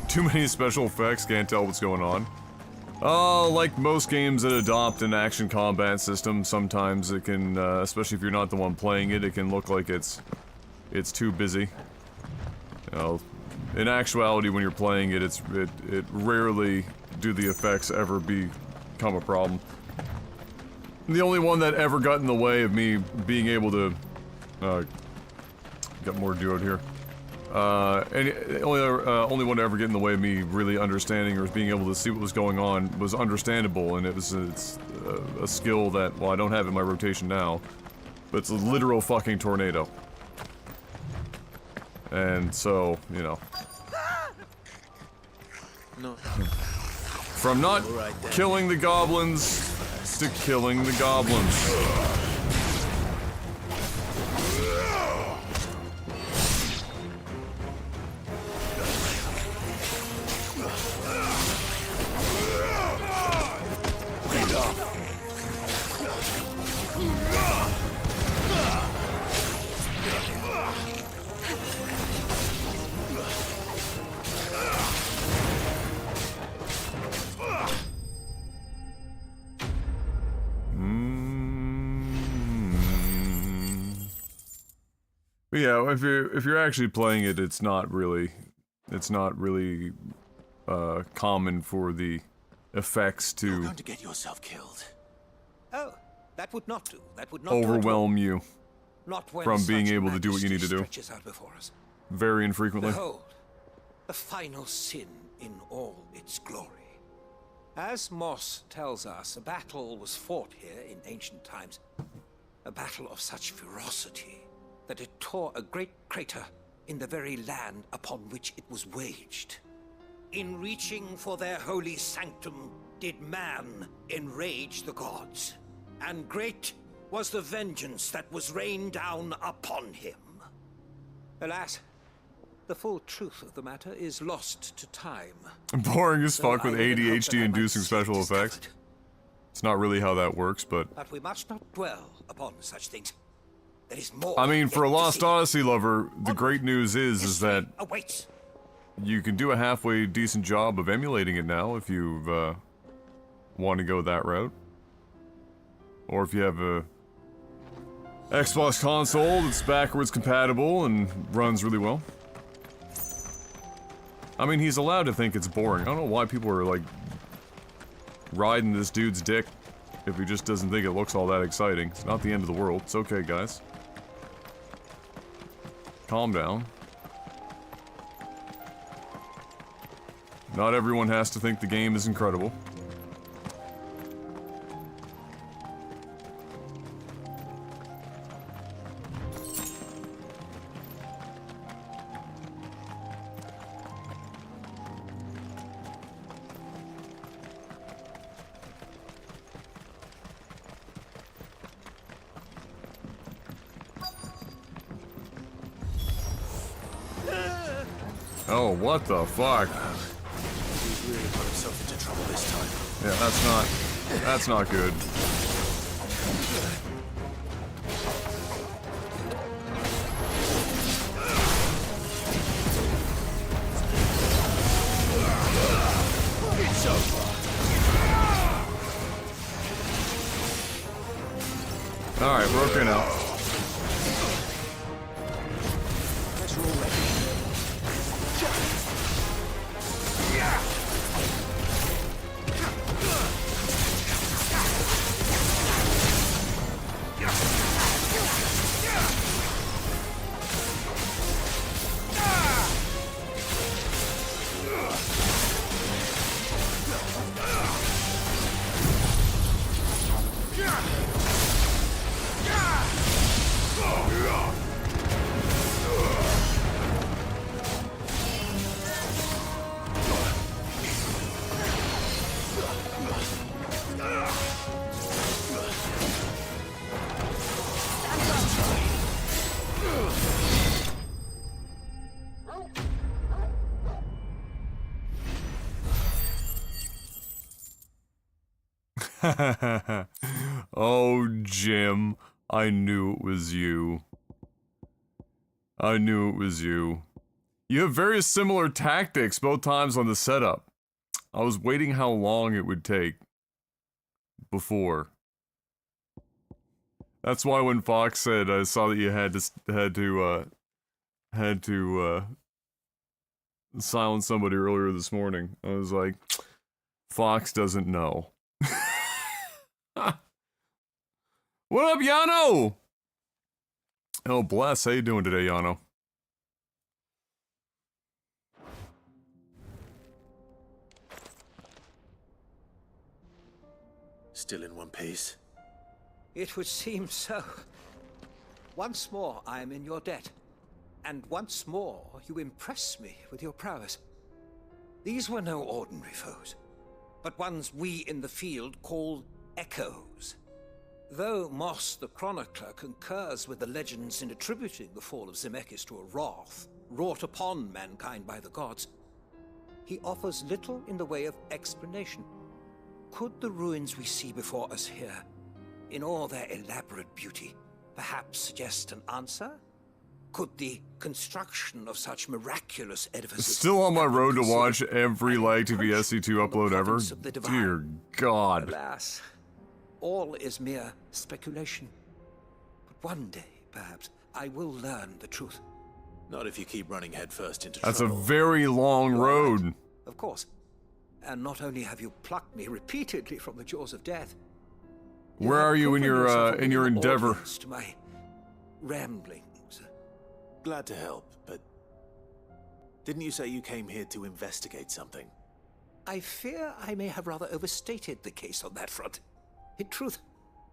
Too many special effects, can't tell what's going on. Oh, like most games that adopt an action combat system, sometimes it can, especially if you're not the one playing it, it can look like it's too busy. You know, in actuality, when you're playing it, it rarely do the effects ever become a problem. The only one that ever got in the way of me being able to, got more dude here. Only one to ever get in the way of me really understanding or being able to see what was going on was understandable, and it's a skill that, well, I don't have in my rotation now, but it's a literal fucking tornado. And so, you know. No. From not killing the goblins to killing the goblins. But yeah, if you're actually playing it, it's not really common for the effects You're to going to get yourself killed. Oh, that would not do. That would not do at all. overwhelm you Not when from being such able to do what you need to do. stretches out before us. Very infrequently. Behold, the final sin in all its glory. As Moss tells us, a battle was fought here in ancient times. A battle of such ferocity that it tore a great crater in the very land upon which it was waged. In reaching for their holy sanctum, did man enrage the gods, and great was the vengeance that was rained down upon him. Alas, the full truth of the matter is lost to time. Boring as fuck So with I even hope that I ADHD-inducing might special effects. It's not really how that works, but... But we must not dwell upon such things. There is more. I mean, for a yet to Lost see. Odyssey lover, the great news is that Awaits. you can do a halfway decent job of emulating it now if you want to go that route. Or if you have a Xbox console that's backwards compatible and runs really well. I mean, he's allowed to think it's boring. I don't know why people are, like, riding this dude's dick if he just doesn't think it looks all that exciting. It's not the end of the world. It's okay, guys. Calm down. Not everyone has to think the game is incredible. Oh, what the fuck? He's really got himself into trouble this time. Yeah, that's not good. It's over. Alright, we're okay now. Let's roll ready. Oh, Jim. I knew it was you. I knew it was you. You have very similar tactics both times on the setup. I was waiting how long it would take before. That's why when Fox said I saw that you had to silence somebody earlier this morning, I was like, Fox doesn't know. What up, Yano? Oh, bless. How you doing today, Yano? Still in one piece. It would seem so. Once more I am in your debt. And once more you impress me with your prowess. These were no ordinary foes, but ones we in the field call echoes. Though Moss the Chronicler concurs with the legends in attributing the fall of Zemeckis to a wrath wrought upon mankind by the gods, he offers little in the way of explanation. Could the ruins we see before us here, in all their elaborate beauty, perhaps suggest an answer? Could the construction of such miraculous edifices... Still on my road to watch every Lag TV SC2 upload ever? Dear God. Alas, all is mere speculation. But one day, perhaps, I will learn the truth. Not if you keep running headfirst into That's a trouble. very long road. Of course. And not only have you plucked me repeatedly from the jaws of death. Where are you in your endeavor? To my ramblings. Glad to help, but didn't you say you came here to investigate something? I fear I may have rather overstated the case on that front. In truth,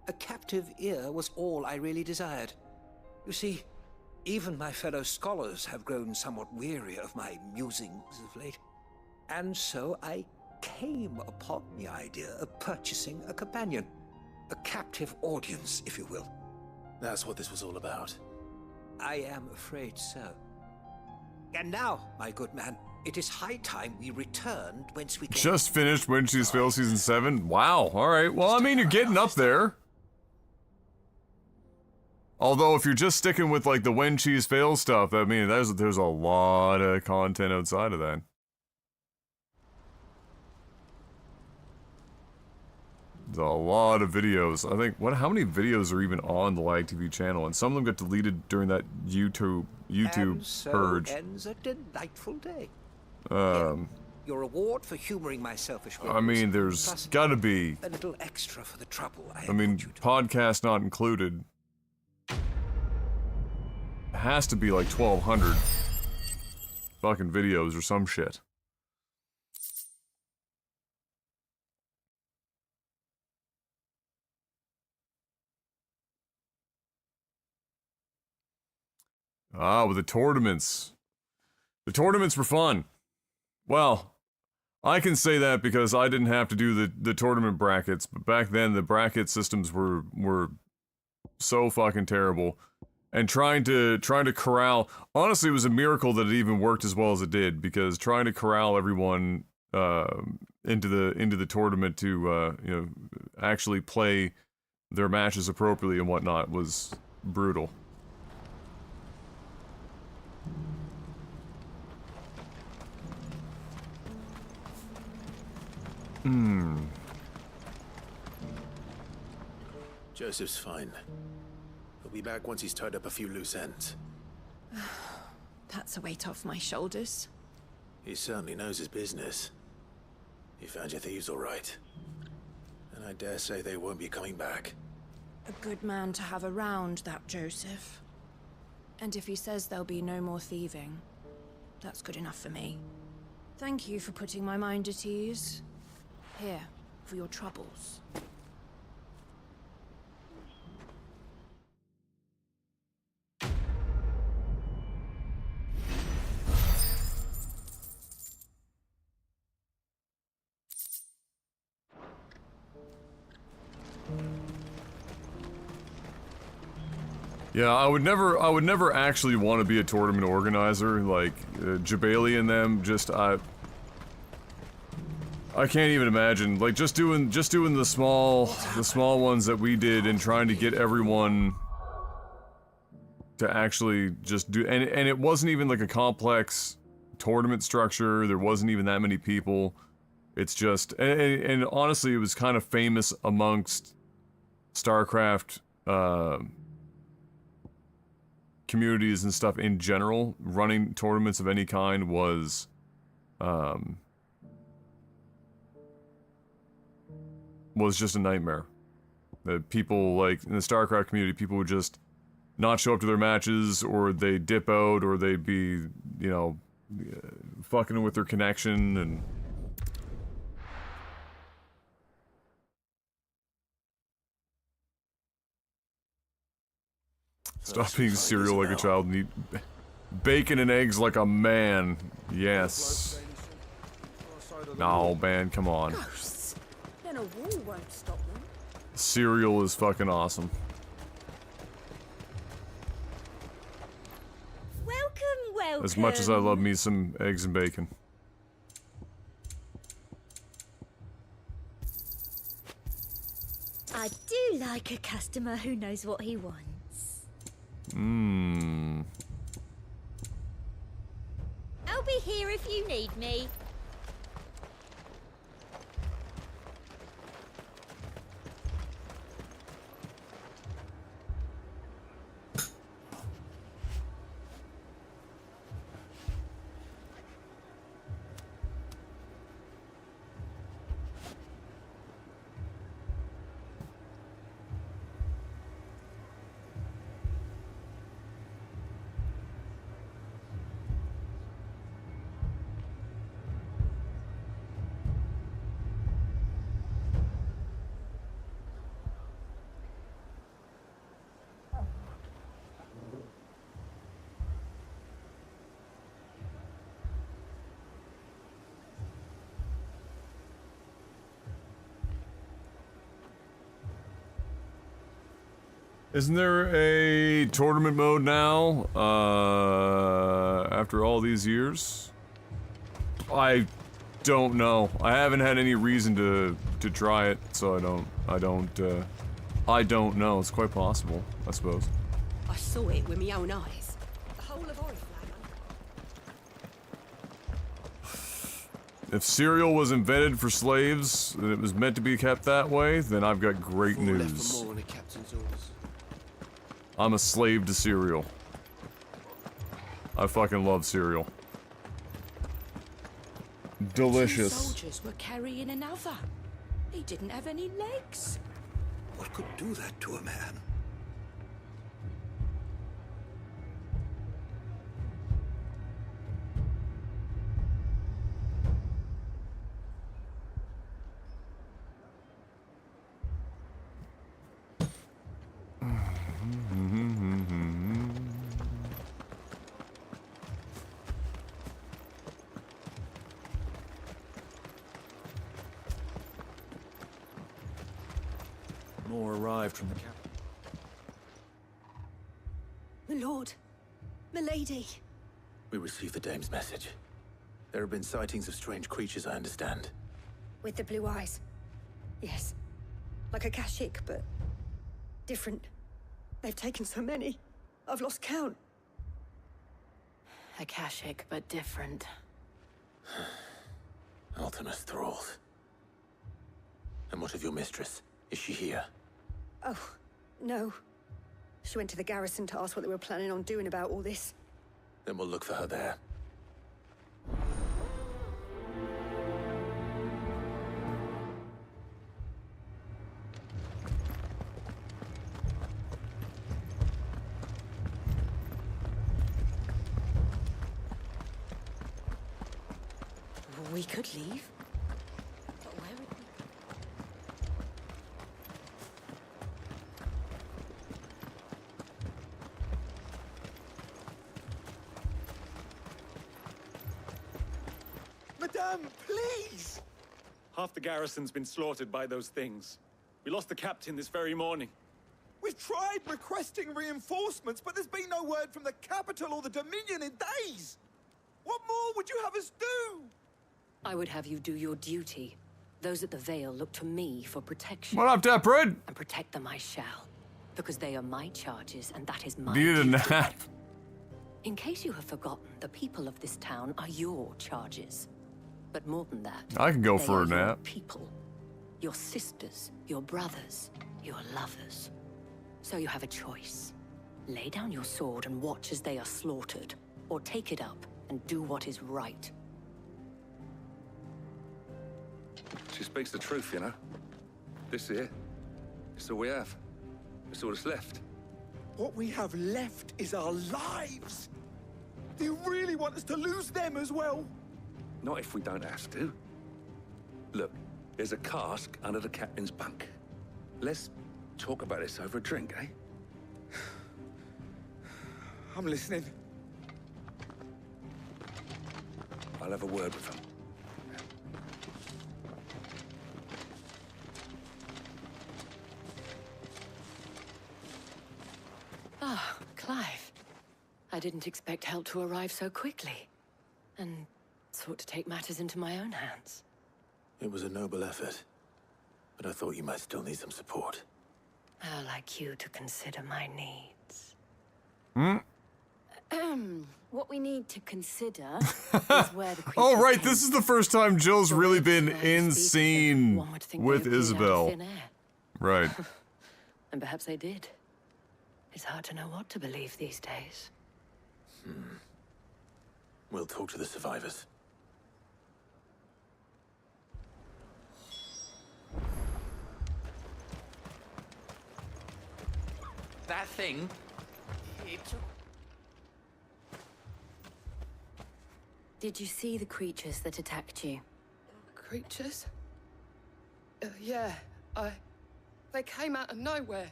a captive ear was all I really desired. You see, even my fellow scholars have grown somewhat weary of my musings of late. And so I came upon the idea of purchasing a companion. A captive audience, if you will. That's what this was all about. I am afraid so. And now, my good man, it is high time we returned whence we came. Just finished When She's Failed Season 7? Wow, alright. Well, I mean, you're getting up there. Although, if you're just sticking with, like, the When She's Failed stuff, I mean, there's a lot of content outside of that. There's a lot of videos. I think, how many videos are even on the Lag TV channel? And some of them got deleted during that YouTube and so purge. Ends a delightful day. Your reward for humoring my selfish whims. I mean, there's gotta be a little extra for the trouble. I mean, podcast not included. It has to be like 1,200 fucking videos or some shit. Ah, with the tournaments. The tournaments were fun. Well, I can say that because I didn't have to do the tournament brackets, but back then the bracket systems were so fucking terrible. And trying to corral, honestly, it was a miracle that it even worked as well as it did, because trying to corral everyone into the tournament to you know, actually play their matches appropriately and whatnot was brutal. Joseph's fine. He'll be back once he's tied up a few loose ends. That's a weight off my shoulders. He certainly knows his business. You found your thieves all right. And I dare say they won't be coming back. A good man to have around, that Joseph. And if he says there'll be no more thieving, that's good enough for me. Thank you for putting my mind at ease. Here, for your troubles. Yeah, I would never actually want to be a tournament organizer, like, Jabali and them, just, I can't even imagine, like, just doing the small ones that we did and trying to get everyone to actually just do, and it wasn't even like a complex tournament structure, there wasn't even that many people, it's just, and honestly, it was kind of famous amongst StarCraft, communities and stuff in general. Running tournaments of any kind was just a nightmare. That people, like, in the StarCraft community, people would just not show up to their matches, or they'd dip out, or they'd be, you know, fucking with their connection, and stop eating cereal like a child and eat bacon and eggs like a man. Yes. No, man, come on. Ghosts. Then a wall won't stop them. Cereal is fucking awesome. Welcome. As much as I love me some eggs and bacon. I do like a customer who knows what he wants. I'll be here if you need me. Isn't there a tournament mode now, after all these years? I don't know. I haven't had any reason to try it, so I don't know. It's quite possible, I suppose. I saw it with my own eyes. The whole of Oriflamme. If cereal was invented for slaves, and it was meant to be kept that way, then I've got great news. I'm a slave to cereal. I fucking love cereal. Delicious. 2 soldiers were carrying another. He didn't have any legs. What could do that to a man? More arrived from the capital. My lord. Milady. We received the dame's message. There have been sightings of strange creatures, I understand. With the blue eyes. Yes. Like a Kashik, but different. They've taken so many. I've lost count. Akashic, but different. Ultimus thralls. And what of your mistress? Is she here? Oh, no. She went to the garrison to ask what they were planning on doing about all this. Then we'll look for her there. We could leave. But where would we Madame, please! Half the garrison's been slaughtered by those things. We lost the captain this very morning. We've tried requesting reinforcements, but there's been no word from the capital or the Dominion in days! What more would you have us do? I would have you do your duty. Those at the Vale look to me for protection. What up, Deppred? And protect them I shall. Because they are my charges, and that is my Needed a duty. nap. In case you have forgotten, the people of this town are your charges. But more than that, I can go they for are a your nap. people. Your sisters, your brothers, your lovers. So you have a choice. Lay down your sword and watch as they are slaughtered, or take it up and do what is right. She speaks the truth, you know. This here, it's all we have. It's all that's left. What we have left is our lives! Do you really want us to lose them as well? Not if we don't have to. Look, there's a cask under the captain's bunk. Let's talk about this over a drink, eh? I'm listening. I'll have a word with him. Ah, Clive. I didn't expect help to arrive so quickly. And sought to take matters into my own hands. It was a noble effort, but I thought you might still need some support. I'd like you to consider my needs. What we need to consider is where the Oh, creatures right, came this is the first time Jill's really been in scene with Isabel. thin air. Right. And perhaps they did. It's hard to know what to believe these days. We'll talk to the survivors. That thing, it took... Did you see the creatures that attacked you? Creatures? Yeah, they came out of nowhere.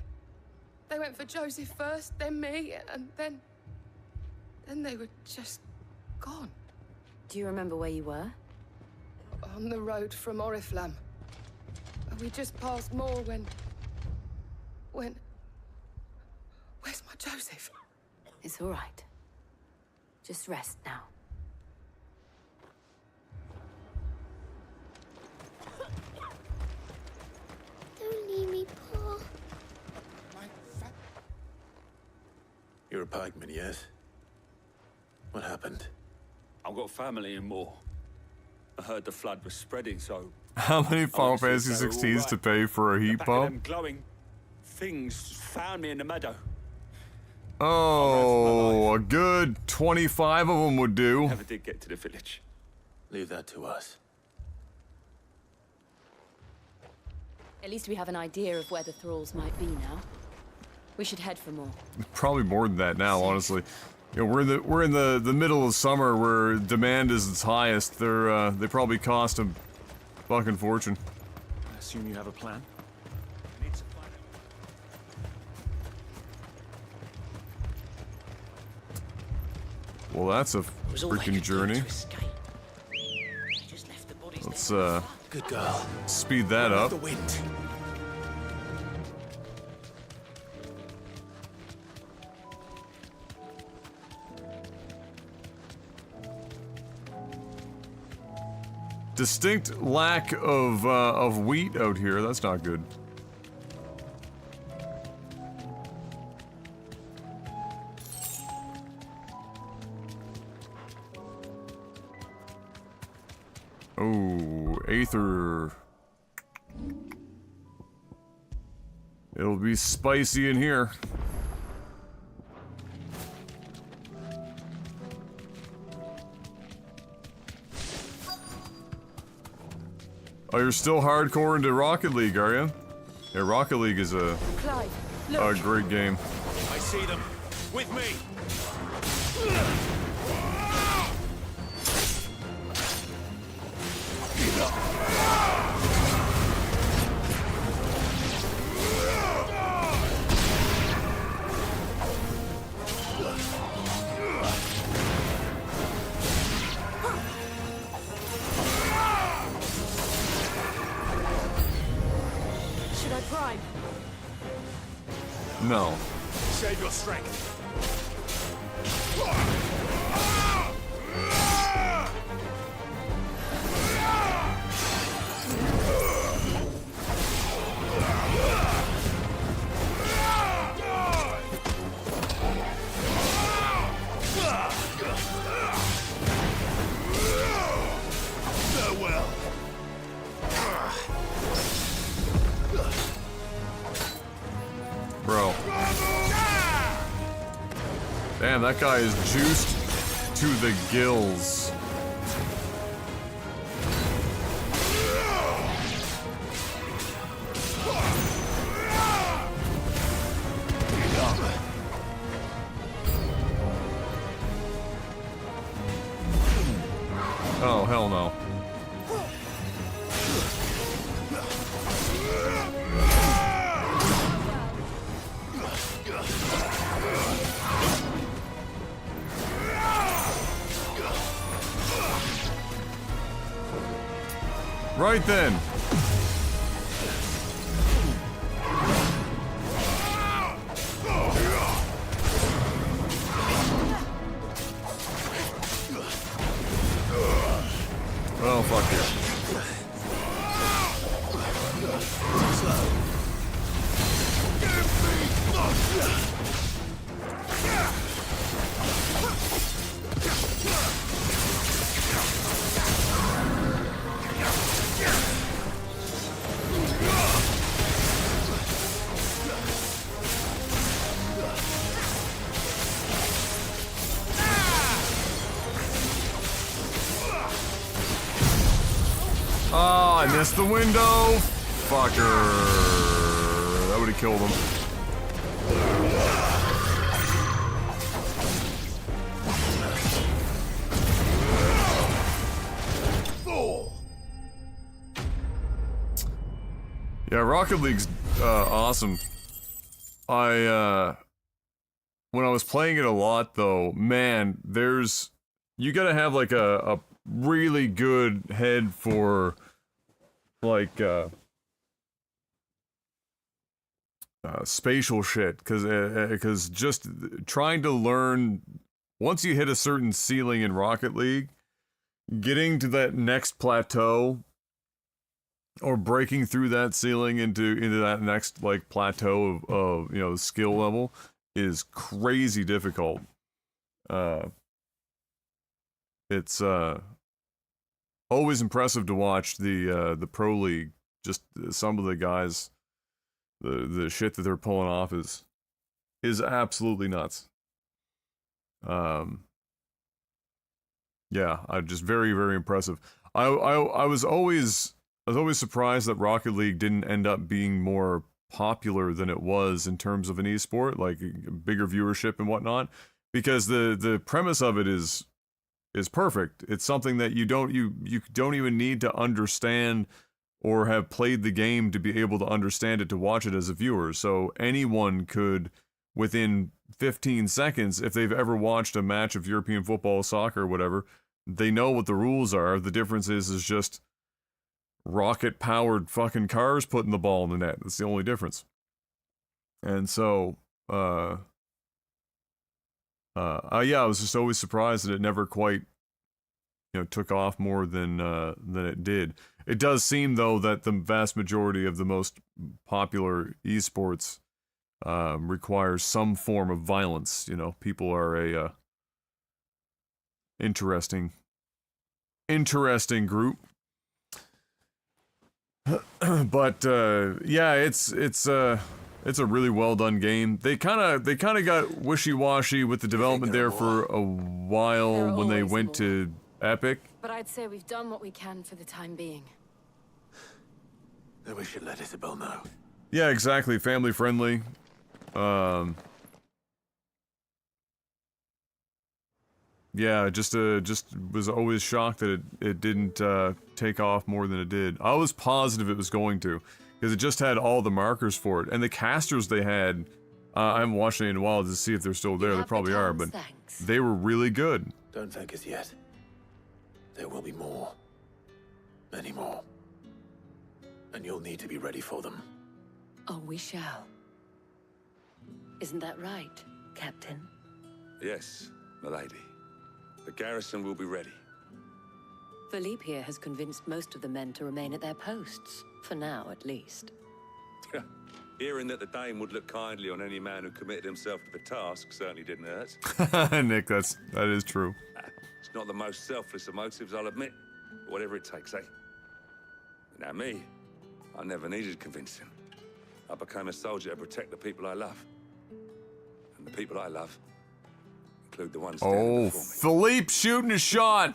They went for Joseph first, then me, and then they were just gone. Do you remember where you were? On the road from Oriflamme. We just passed more when... Joseph. It's all right. Just rest now. Don't leave me, Pa. You're a pikeman, yes? What happened? I've got family in Moor. I heard the flood was spreading, so... How many Final I wanted to Fantasy see if they were 16s all to right. pay for a The heat back of pump? them glowing things found me in the meadow. Oh, a good 25 of them would do. Never did get to the village. Leave that to us. At least we have an idea of where the thralls might be now. We should head for more. Probably more than that now, honestly. You know, we're in the middle of summer where demand is its highest. They probably cost a fucking fortune. I assume you have a plan? Well, that's a freaking journey. Let's Good girl. speed that up. The wind. Distinct lack of wheat out here. That's not good. Oh, Aether. It'll be spicy in here. Oh, you're still hardcore into Rocket League, are you? Yeah, Rocket League is a great game. I see them. With me. Should I prime? No. Save your strength. Farewell. Bro. Damn, that guy is juiced to the gills. Oh, hell no. Right then. Oh, fuck you. Oh, I missed the window. Fucker. That would have killed him. Yeah, Rocket League's awesome. When I was playing it a lot though, man, you gotta have like a really good head for like spatial shit, because just trying to learn, once you hit a certain ceiling in Rocket League, getting to that next plateau or breaking through that ceiling into that next like plateau of you know, skill level is crazy difficult. It's always impressive to watch the Pro League. Just some of the guys, the shit that they're pulling off is absolutely nuts. Yeah, just very, very impressive. I was always surprised that Rocket League didn't end up being more popular than it was in terms of an esport, like bigger viewership and whatnot, because the premise of it is perfect. It's something that you don't even need to understand or have played the game to be able to understand it, to watch it as a viewer. So anyone could, within 15 seconds, if they've ever watched a match of European football, soccer, whatever, they know what the rules are. The difference is just rocket-powered fucking cars putting the ball in the net. That's the only difference. And so, yeah, I was just always surprised that it never quite, you know, took off more than it did. It does seem, though, that the vast majority of the most popular esports requires some form of violence. You know, people are a interesting group. But yeah, it's a really well done game. They kind of got wishy-washy with the development there for a while when they went to Epic. But I'd say we've done what we can for the time being. Then we should let Isabel know. Yeah, exactly. Family friendly. Yeah, just was always shocked that it didn't take off more than it did. I was positive it was going to, because it just had all the markers for it, and the casters they had. I haven't watched it in a while to see if they're still there. They probably are, but they were really good. Don't thank us yet. There will be more. Many more. And you'll need to be ready for them. Oh, we shall. Isn't that right, Captain? Yes, milady. The garrison will be ready. Philippe here has convinced most of the men to remain at their posts, for now at least. Hearing that the Dane would look kindly on any man who committed himself to the task certainly didn't hurt. Nick, that is true. It's not the most selfless of motives, I'll admit. But whatever it takes, eh? Now me, I never needed convincing. I became a soldier to protect the people I love. And the people I love include the ones standing before me. Philippe shooting a shot!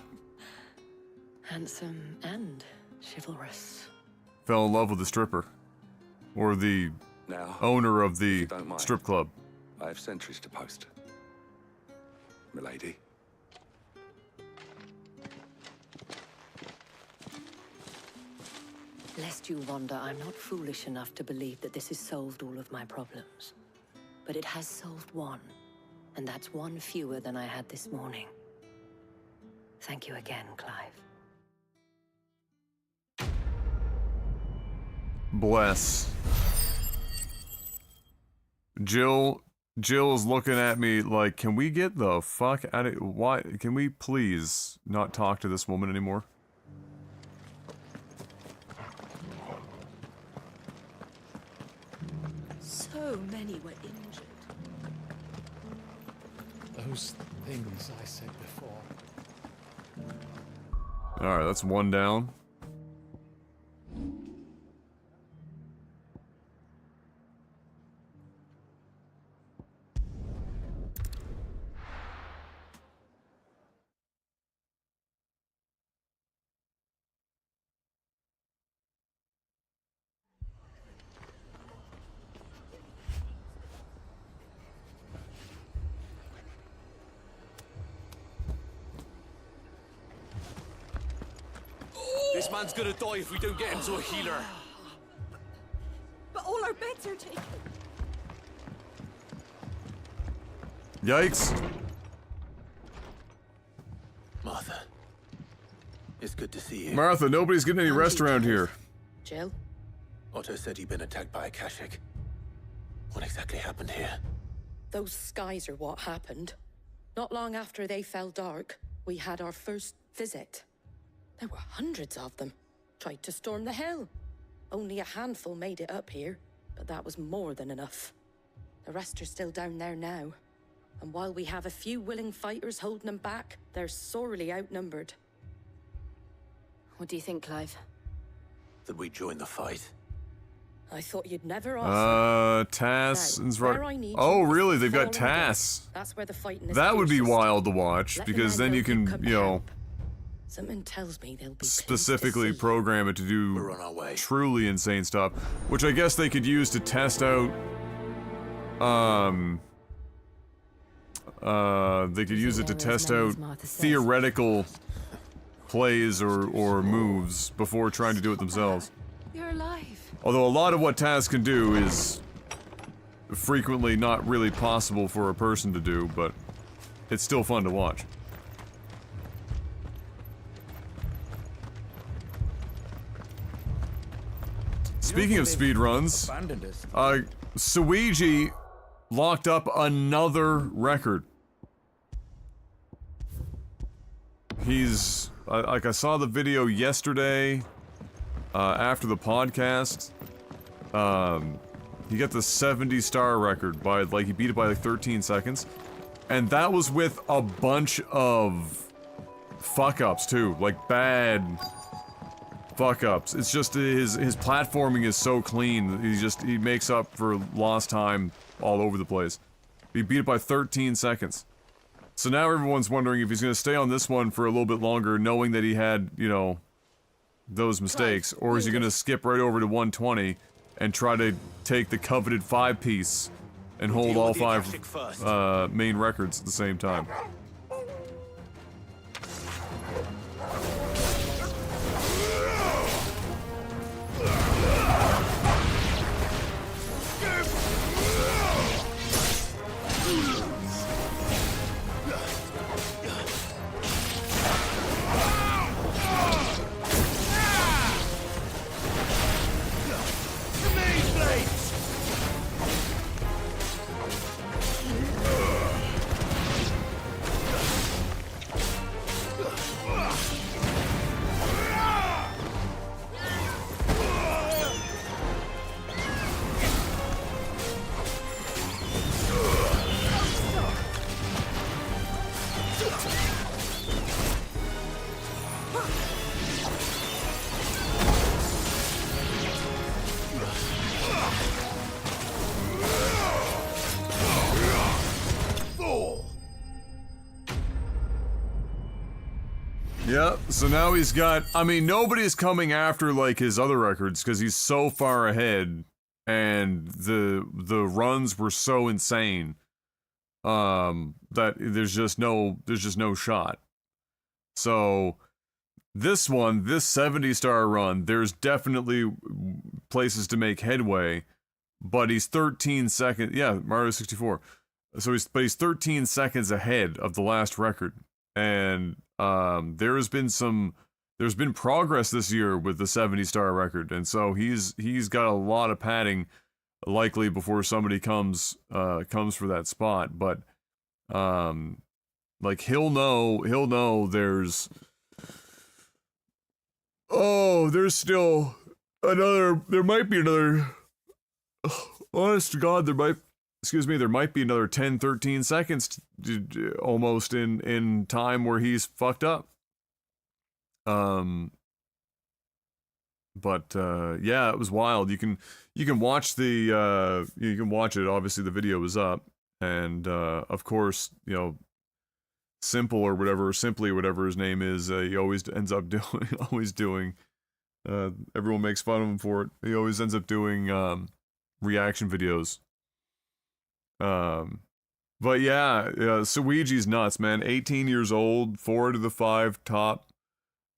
Handsome and chivalrous. Fell in love with the stripper. Or the owner of the strip club. I have sentries to post. Milady. Lest you wonder, I'm not foolish enough to believe that this has solved all of my problems. But it has solved one, and that's one fewer than I had this morning. Thank you again, Clive. Bless. Jill is looking at me like, can we get the fuck out of... Why? Can we please not talk to this woman anymore? So many were injured. Those things I said before. Alright, that's one down. This man's gonna die if we don't get him to a healer. But all our beds are taken. Yikes. Martha. It's good to see you. Martha, nobody's getting any rest around here. Jill? Otto said you'd been attacked by a Kashik. What exactly happened here? Those skies are what happened. Not long after they fell dark, we had our first visit. There were hundreds of them. Tried to storm the hill. Only a handful made it up here, but that was more than enough. The rest are still down there now. And while we have a few willing fighters holding them back, they're sorely outnumbered. What do you think, Clive? That we join the fight. I thought you'd never ask. Tass Now, is where right. I need Oh, you is really? to They've got fall Tass. That's where the fighting is That would be fiercest. wild to watch, Let the because men then know you can, come to you know, help. Something tells me they'll be specifically program it to do We're on our way. truly insane stuff, which I guess they could use to test out, they could use it to test out theoretical plays or moves before trying to do it themselves. You're alive. Although a lot of what Taz can do is frequently not really possible for a person to do, but it's still fun to watch. Speaking of speedruns, Suiji locked up another record. He's, like I saw the video yesterday, after the podcast, he got the 70-star record by, like, he beat it by like 13 seconds. And that was with a bunch of fuck-ups too, like bad fuck-ups. It's just his platforming is so clean. He makes up for lost time all over the place. He beat it by 13 seconds. So now everyone's wondering if he's gonna stay on this one for a little bit longer, knowing that he had, you know, those mistakes, or is he gonna skip right over to 120 and try to take the coveted 5-piece and hold all 5 main records at the same time? Yeah, so now he's got, I mean, nobody's coming after, like, his other records, because he's so far ahead, and the runs were so insane, that there's just no shot. So, this one, this 70-star run, there's definitely places to make headway, but he's 13 seconds, yeah, Mario 64. So he's 13 seconds ahead of the last record, and there's been progress this year with the 70-star record, and so he's got a lot of padding likely before somebody comes for that spot, but like he'll know there's still there might be another, honest to God, there might be another 10-13 seconds almost in time where he's fucked up. But yeah, it was wild. You can watch you can watch it. Obviously the video is up, and of course, you know, Simply or whatever his name is, he always ends up doing everyone makes fun of him for it. He always ends up doing reaction videos. But yeah, Suiji's nuts, man. 18 years old, 4 to the 5 top,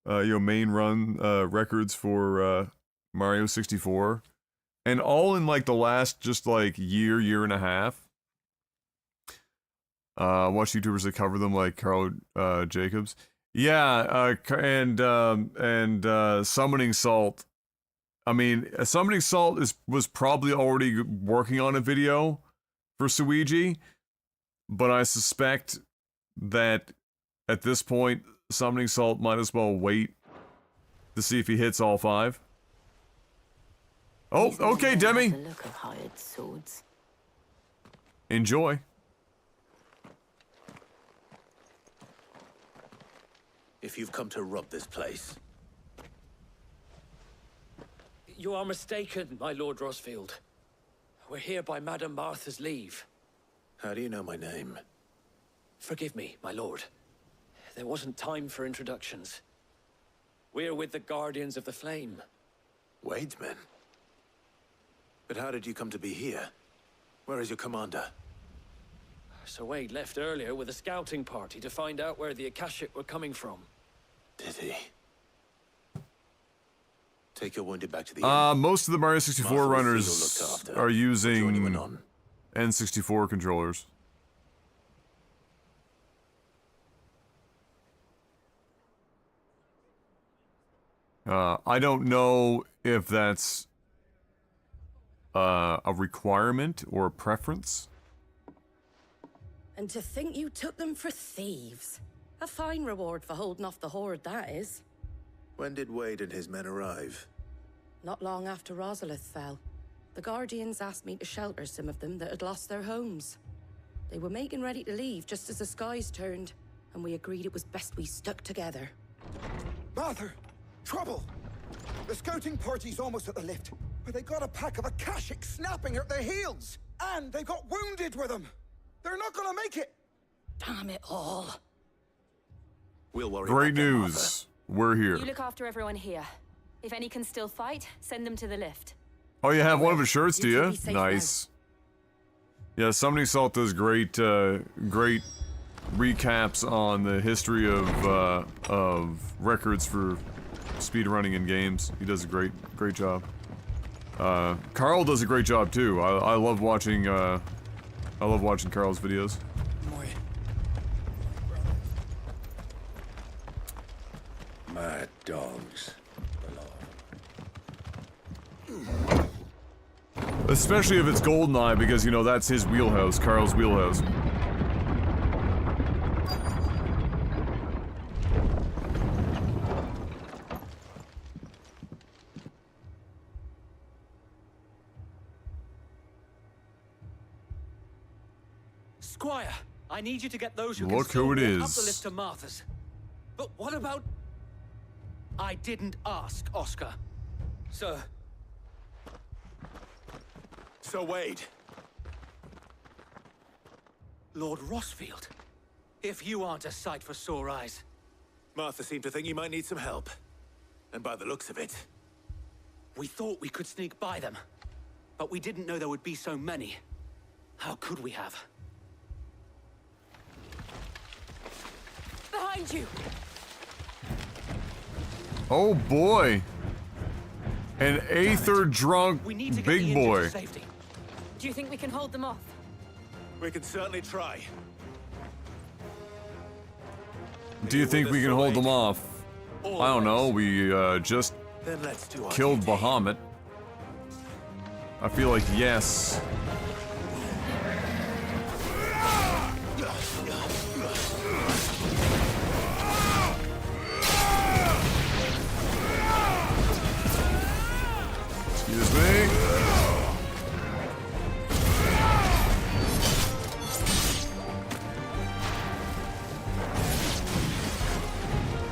main run records for Mario 64, and all in like the last just like year and a half. Watch YouTubers that cover them, like Carl Jacobs. Yeah, and Summoning Salt I mean, Summoning Salt was probably already working on a video for Suiji, but I suspect that at this point, Summoning Salt might as well wait to see if he hits all 5. Oh, okay, Demi. The look of hired swords. Enjoy. If you've come to rob this place, You are mistaken, my Lord Rosfield. We're here by Madame Martha's leave. how do you know my name? Forgive me, my lord. There wasn't time for introductions. We're with the Guardians of the Flame. Wade's men? But how did you come to be here? Where is your commander? Sir Wade left earlier with a scouting party to find out where the Akashic were coming from. Did he? Take your wounded back to the inn. Most of the Mario 64 Martha runners Seal looked after. are using Join you in on. N64 controllers. I don't know if that's a requirement or a preference. And to think you took them for thieves. A fine reward for holding off the horde, that is. When did Wade and his men arrive? Not long after Rosalith fell. The Guardians asked me to shelter some of them that had lost their homes. They were making ready to leave just as the skies turned, and we agreed it was best we stuck together. Martha! Trouble! The scouting party's almost at the lift, but they got a pack of Akashic snapping at their heels! And they got wounded with them! They're not gonna make it! Damn it all. We'll worry Great about that, news. We're here. You look after everyone here. If any can still fight, send them to the lift. Oh, you have one of his shirts, do You you? can be safe Nice. Yeah, Summoning Salt does great, great recaps on the history of records for speedrunning in games. He does a great job. Carl does a great job too. I love watching Carl's videos. Mad dogs. Especially if it's GoldenEye, because, you know, that's his wheelhouse, Carl's wheelhouse. Squire, I need you to get those who Look can who it still walk up is. the lift to Martha's. But what about... I didn't ask, Oscar. Sir. Sir Wade. Lord Rosfield. If you aren't a sight for sore eyes. Martha seemed to think you might need some help. And by the looks of it... We thought we could sneak by them. But we didn't know there would be so many. How could we have? Behind you! Oh boy. An Aether drunk big boy. Do you think we can hold them off? We can certainly try. Do you think we can hold them off? I don't know, we just Then let's do our killed duty. Bahamut. I feel like yes. Excuse me.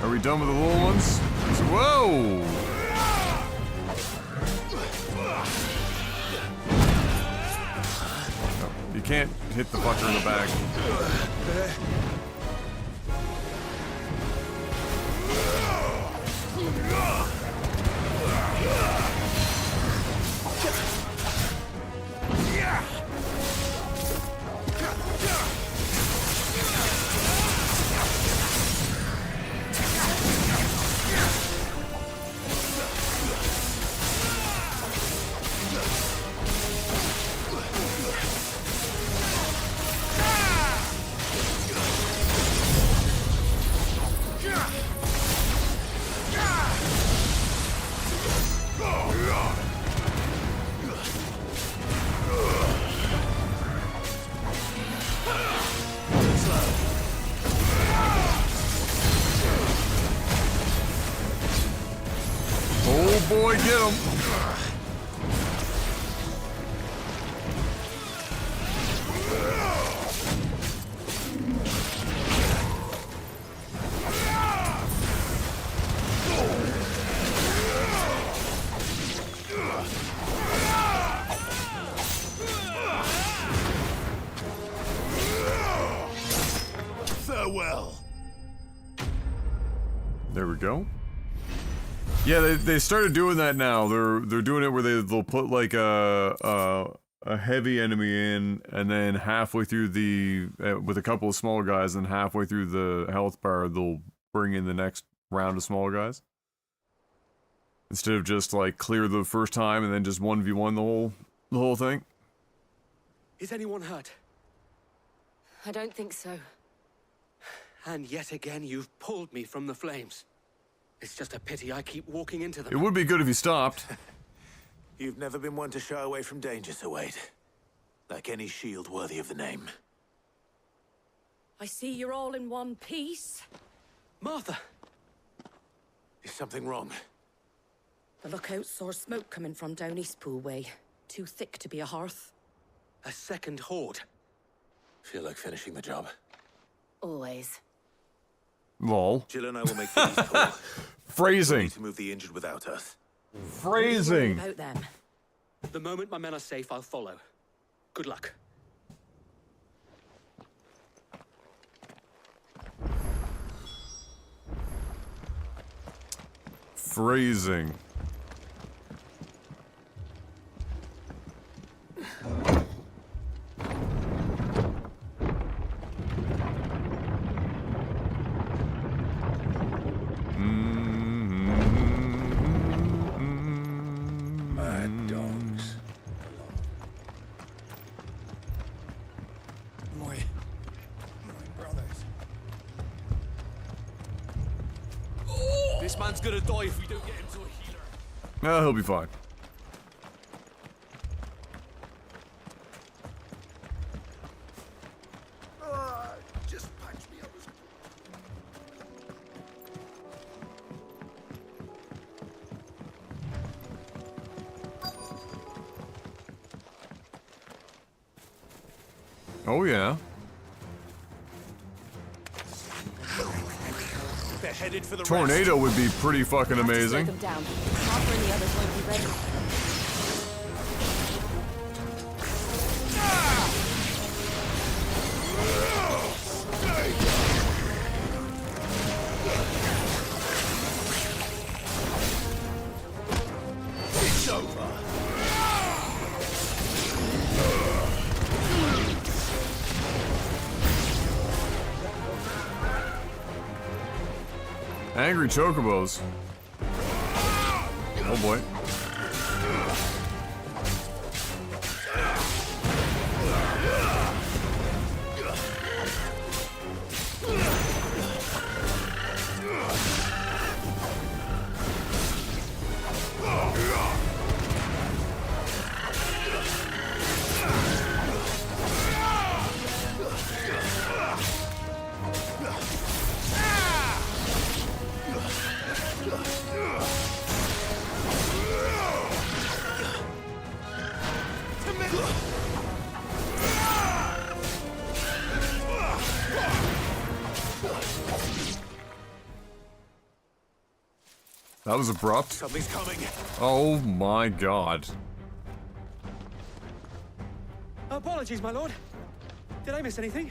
Are we done with the little ones? Whoa! You can't hit the fucker in the back. There we go. Yeah, they started doing that now. They're doing it where they'll put like a heavy enemy in, and then halfway through the with a couple of smaller guys, and halfway through the health bar they'll bring in the next round of smaller guys. Instead of just like clear the first time and then just 1v1 the whole thing. Is anyone hurt? I don't think so. And yet again, you've pulled me from the flames. It's just a pity I keep walking into them. It would be good if you stopped. You've never been one to shy away from danger, Sir Wade. Like any shield worthy of the name. I see you're all in one piece. Martha! Is something wrong? The lookout saw smoke coming from down Eastpool way. Too thick to be a hearth. A second horde. Feel like finishing the job. Always. Lol. Jill and I will make the East Pool. Phrasing. To move the injured without us. Phrasing. About them. The moment my men are safe, I'll follow. Good luck. Phrasing. Mad dogs. My brothers. This man's gonna die if we don't get him to a healer. No, he'll be fine. Just punch me. Oh yeah. They're headed for the Tornado would be pretty fucking amazing. Slow them down. Harper and the others won't be ready. It's over. Angry chocobos. Oh boy. That was abrupt. Something's coming. Oh my god. Apologies, my lord. Did I miss anything?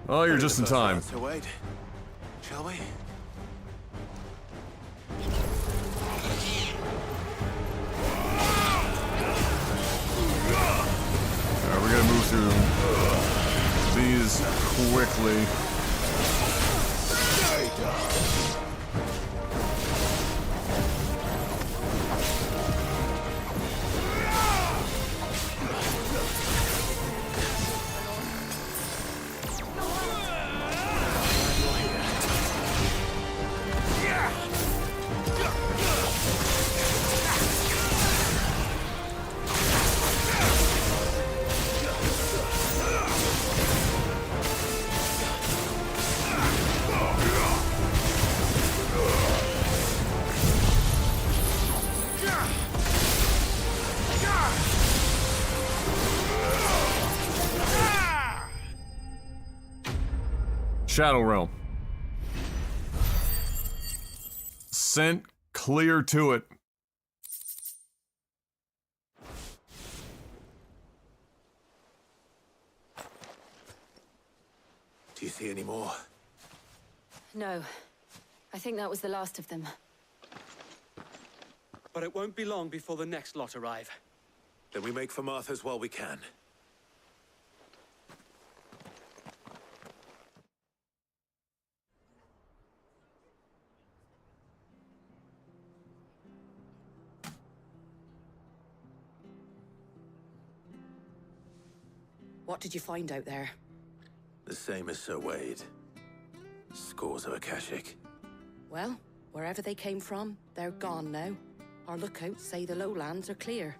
Oh, you're just in time. So wait. Shall we? Alright, we're gonna move through these quickly. Shadow Realm. Sent clear to it. Do you see any more? No. I think that was the last of them. But it won't be long before the next lot arrive. Then we make for Martha's while we can. What did you find out there? The same as Sir Wade. Scores of Akashic. Well, wherever they came from, they're gone now. Our lookouts say the lowlands are clear.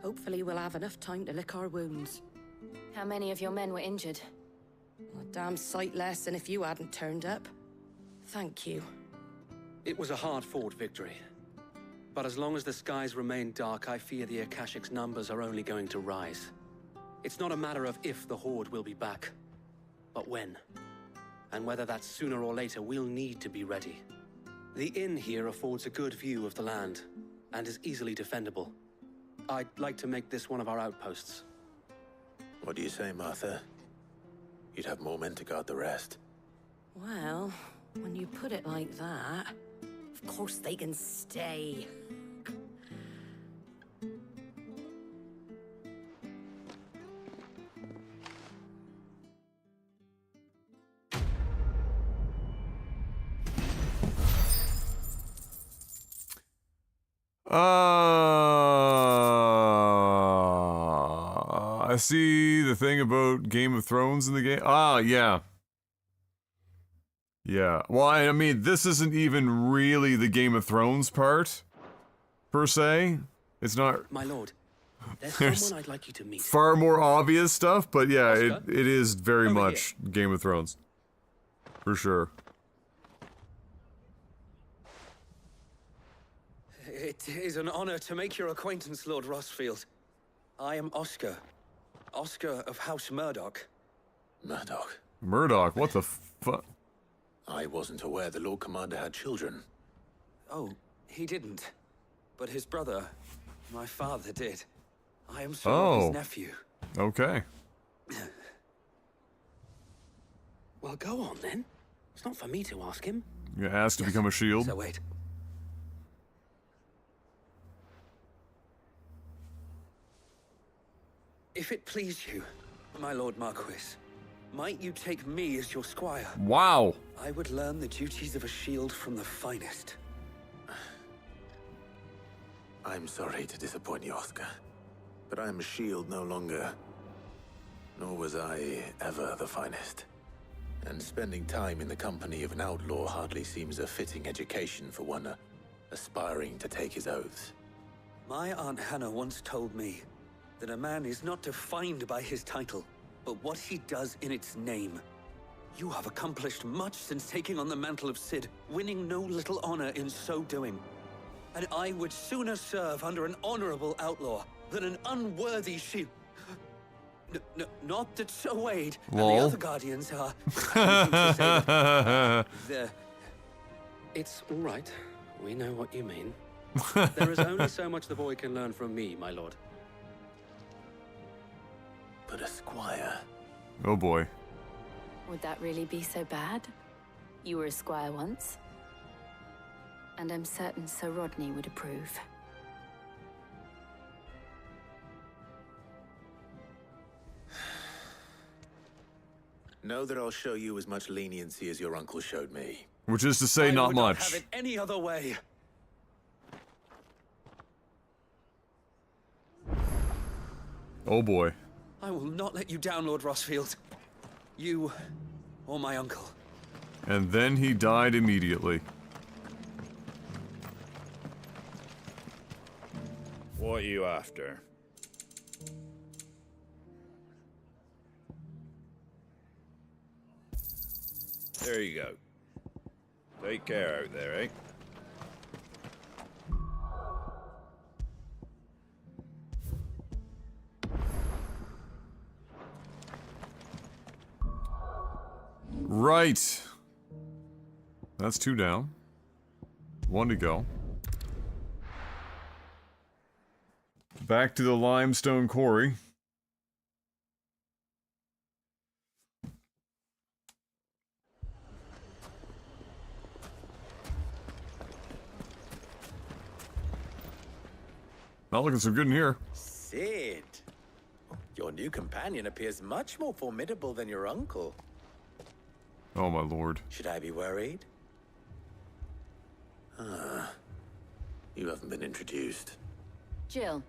Hopefully we'll have enough time to lick our wounds. How many of your men were injured? A damn sight less than if you hadn't turned up. Thank you. It was a hard-fought victory. But as long as the skies remain dark, I fear the Akashic's numbers are only going to rise. It's not a matter of if the Horde will be back, but when. And whether that's sooner or later, we'll need to be ready. The inn here affords a good view of the land, and is easily defendable. I'd like to make this one of our outposts. What do you say, Martha? You'd have more men to guard the rest. Well, when you put it like that, of course they can stay. I see the thing about Game of Thrones in the game. Ah, yeah. Yeah. Well, I mean, this isn't even really the Game of Thrones part, per se. It's not... My lord, there's someone I'd like you to meet. Far more obvious stuff, but yeah, Oscar? it is very Over much Game of Thrones. For sure. It is an honor to make your acquaintance, Lord Rossfield. I am Oscar. Oscar of House Murdoch. Murdoch? Murdoch, what the fuck? I wasn't aware the Lord Commander had children. Oh, he didn't. But his brother, my father, did. I am Sir Rodney's nephew. Okay. Well, go on then. It's not for me to ask him. You asked to become a shield? So wait. If it please you, my Lord Marquis, might you take me as your squire? Wow. I would learn the duties of a shield from the finest. I'm sorry to disappoint you, Oscar, but I am a shield no longer. Nor was I ever the finest. And spending time in the company of an outlaw hardly seems a fitting education for one aspiring to take his oaths. My Aunt Hannah once told me that a man is not defined by his title, but what he does in its name. You have accomplished much since taking on the mantle of Cid, winning no little honor in so doing. And I would sooner serve under an honorable outlaw than an unworthy shield. Not that Sir Wade and the other guardians are... It's all right. We know what you mean. There is only so much the boy can learn from me, my lord. But a squire? Oh boy. Would that really be so bad? You were a squire once. And I'm certain Sir Rodney would approve. Know that I'll show you as much leniency as your uncle showed me. Which is to say, not I would much. not have it any other way. Oh boy. I will not let you down, Lord Rossfield. You or my uncle. And then he died immediately. What are you after? There you go. Take care out there, eh? Right. That's 2 down. 1 to go. Back to the limestone quarry. Not looking so good in here. Sid, your new companion appears much more formidable than your uncle. Oh my lord. Should I be worried? You haven't been introduced. Jill,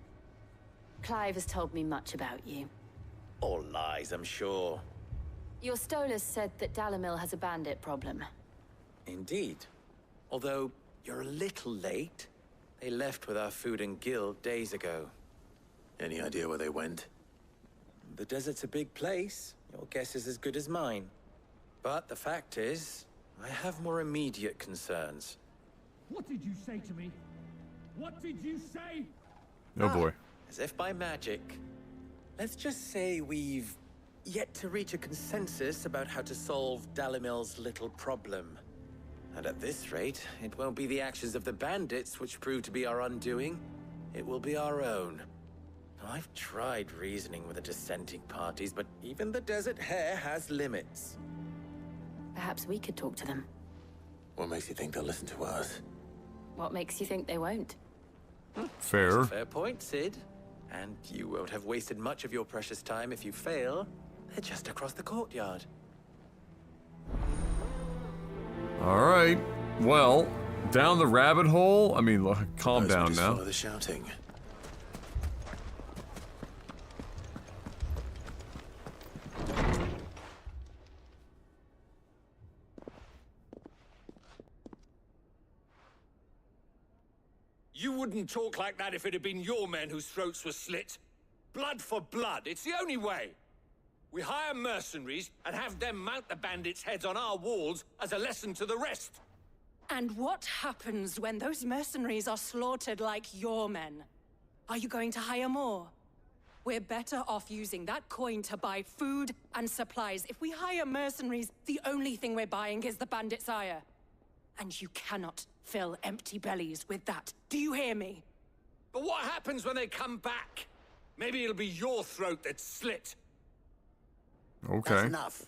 Clive has told me much about you. All lies, I'm sure. Your Stolas said that Dalamil has a bandit problem. Indeed. Although, you're a little late. They left with our food and guild days ago. Any idea where they went? The desert's a big place. Your guess is as good as mine. But the fact is, I have more immediate concerns. What did you say to me? What did you say? Oh boy. As if by magic. Let's just say we've yet to reach a consensus about how to solve Dalamil's little problem. And at this rate, it won't be the actions of the bandits which prove to be our undoing. It will be our own. Now, I've tried reasoning with the dissenting parties, but even the Desert Hare has limits. Perhaps we could talk to them. What makes you think they'll listen to us? What makes you think they won't? Fair. That's a fair point, Sid. And you won't have wasted much of your precious time if you fail. They're just across the courtyard. Alright. Well, down the rabbit hole? I mean, calm down now. Follow the shouting. You wouldn't talk like that if it had been your men whose throats were slit. Blood for blood, it's the only way. We hire mercenaries and have them mount the bandits' heads on our walls as a lesson to the rest. And what happens when those mercenaries are slaughtered like your men? Are you going to hire more? We're better off using that coin to buy food and supplies. If we hire mercenaries, the only thing we're buying is the bandits' ire. And you cannot fill empty bellies with that. Do you hear me? But what happens when they come back? Maybe it'll be your throat that's slit. Okay. That's enough.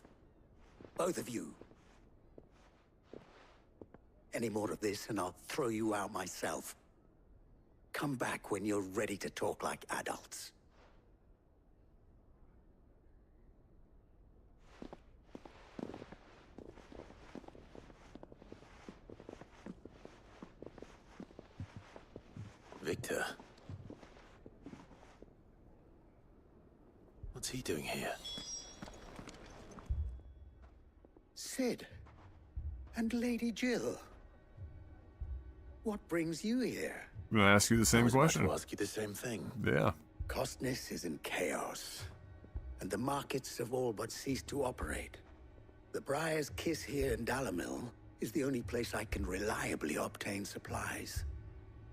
Both of you. Any more of this and I'll throw you out myself. Come back when you're ready to talk like adults. Victor. What's he doing here? Sid. And Lady Jill. What brings you here? I'm gonna ask you the same question. I was about to ask you the same thing. Yeah. Costness is in chaos, and the markets have all but ceased to operate. The Briar's Kiss here in Dalamil is the only place I can reliably obtain supplies.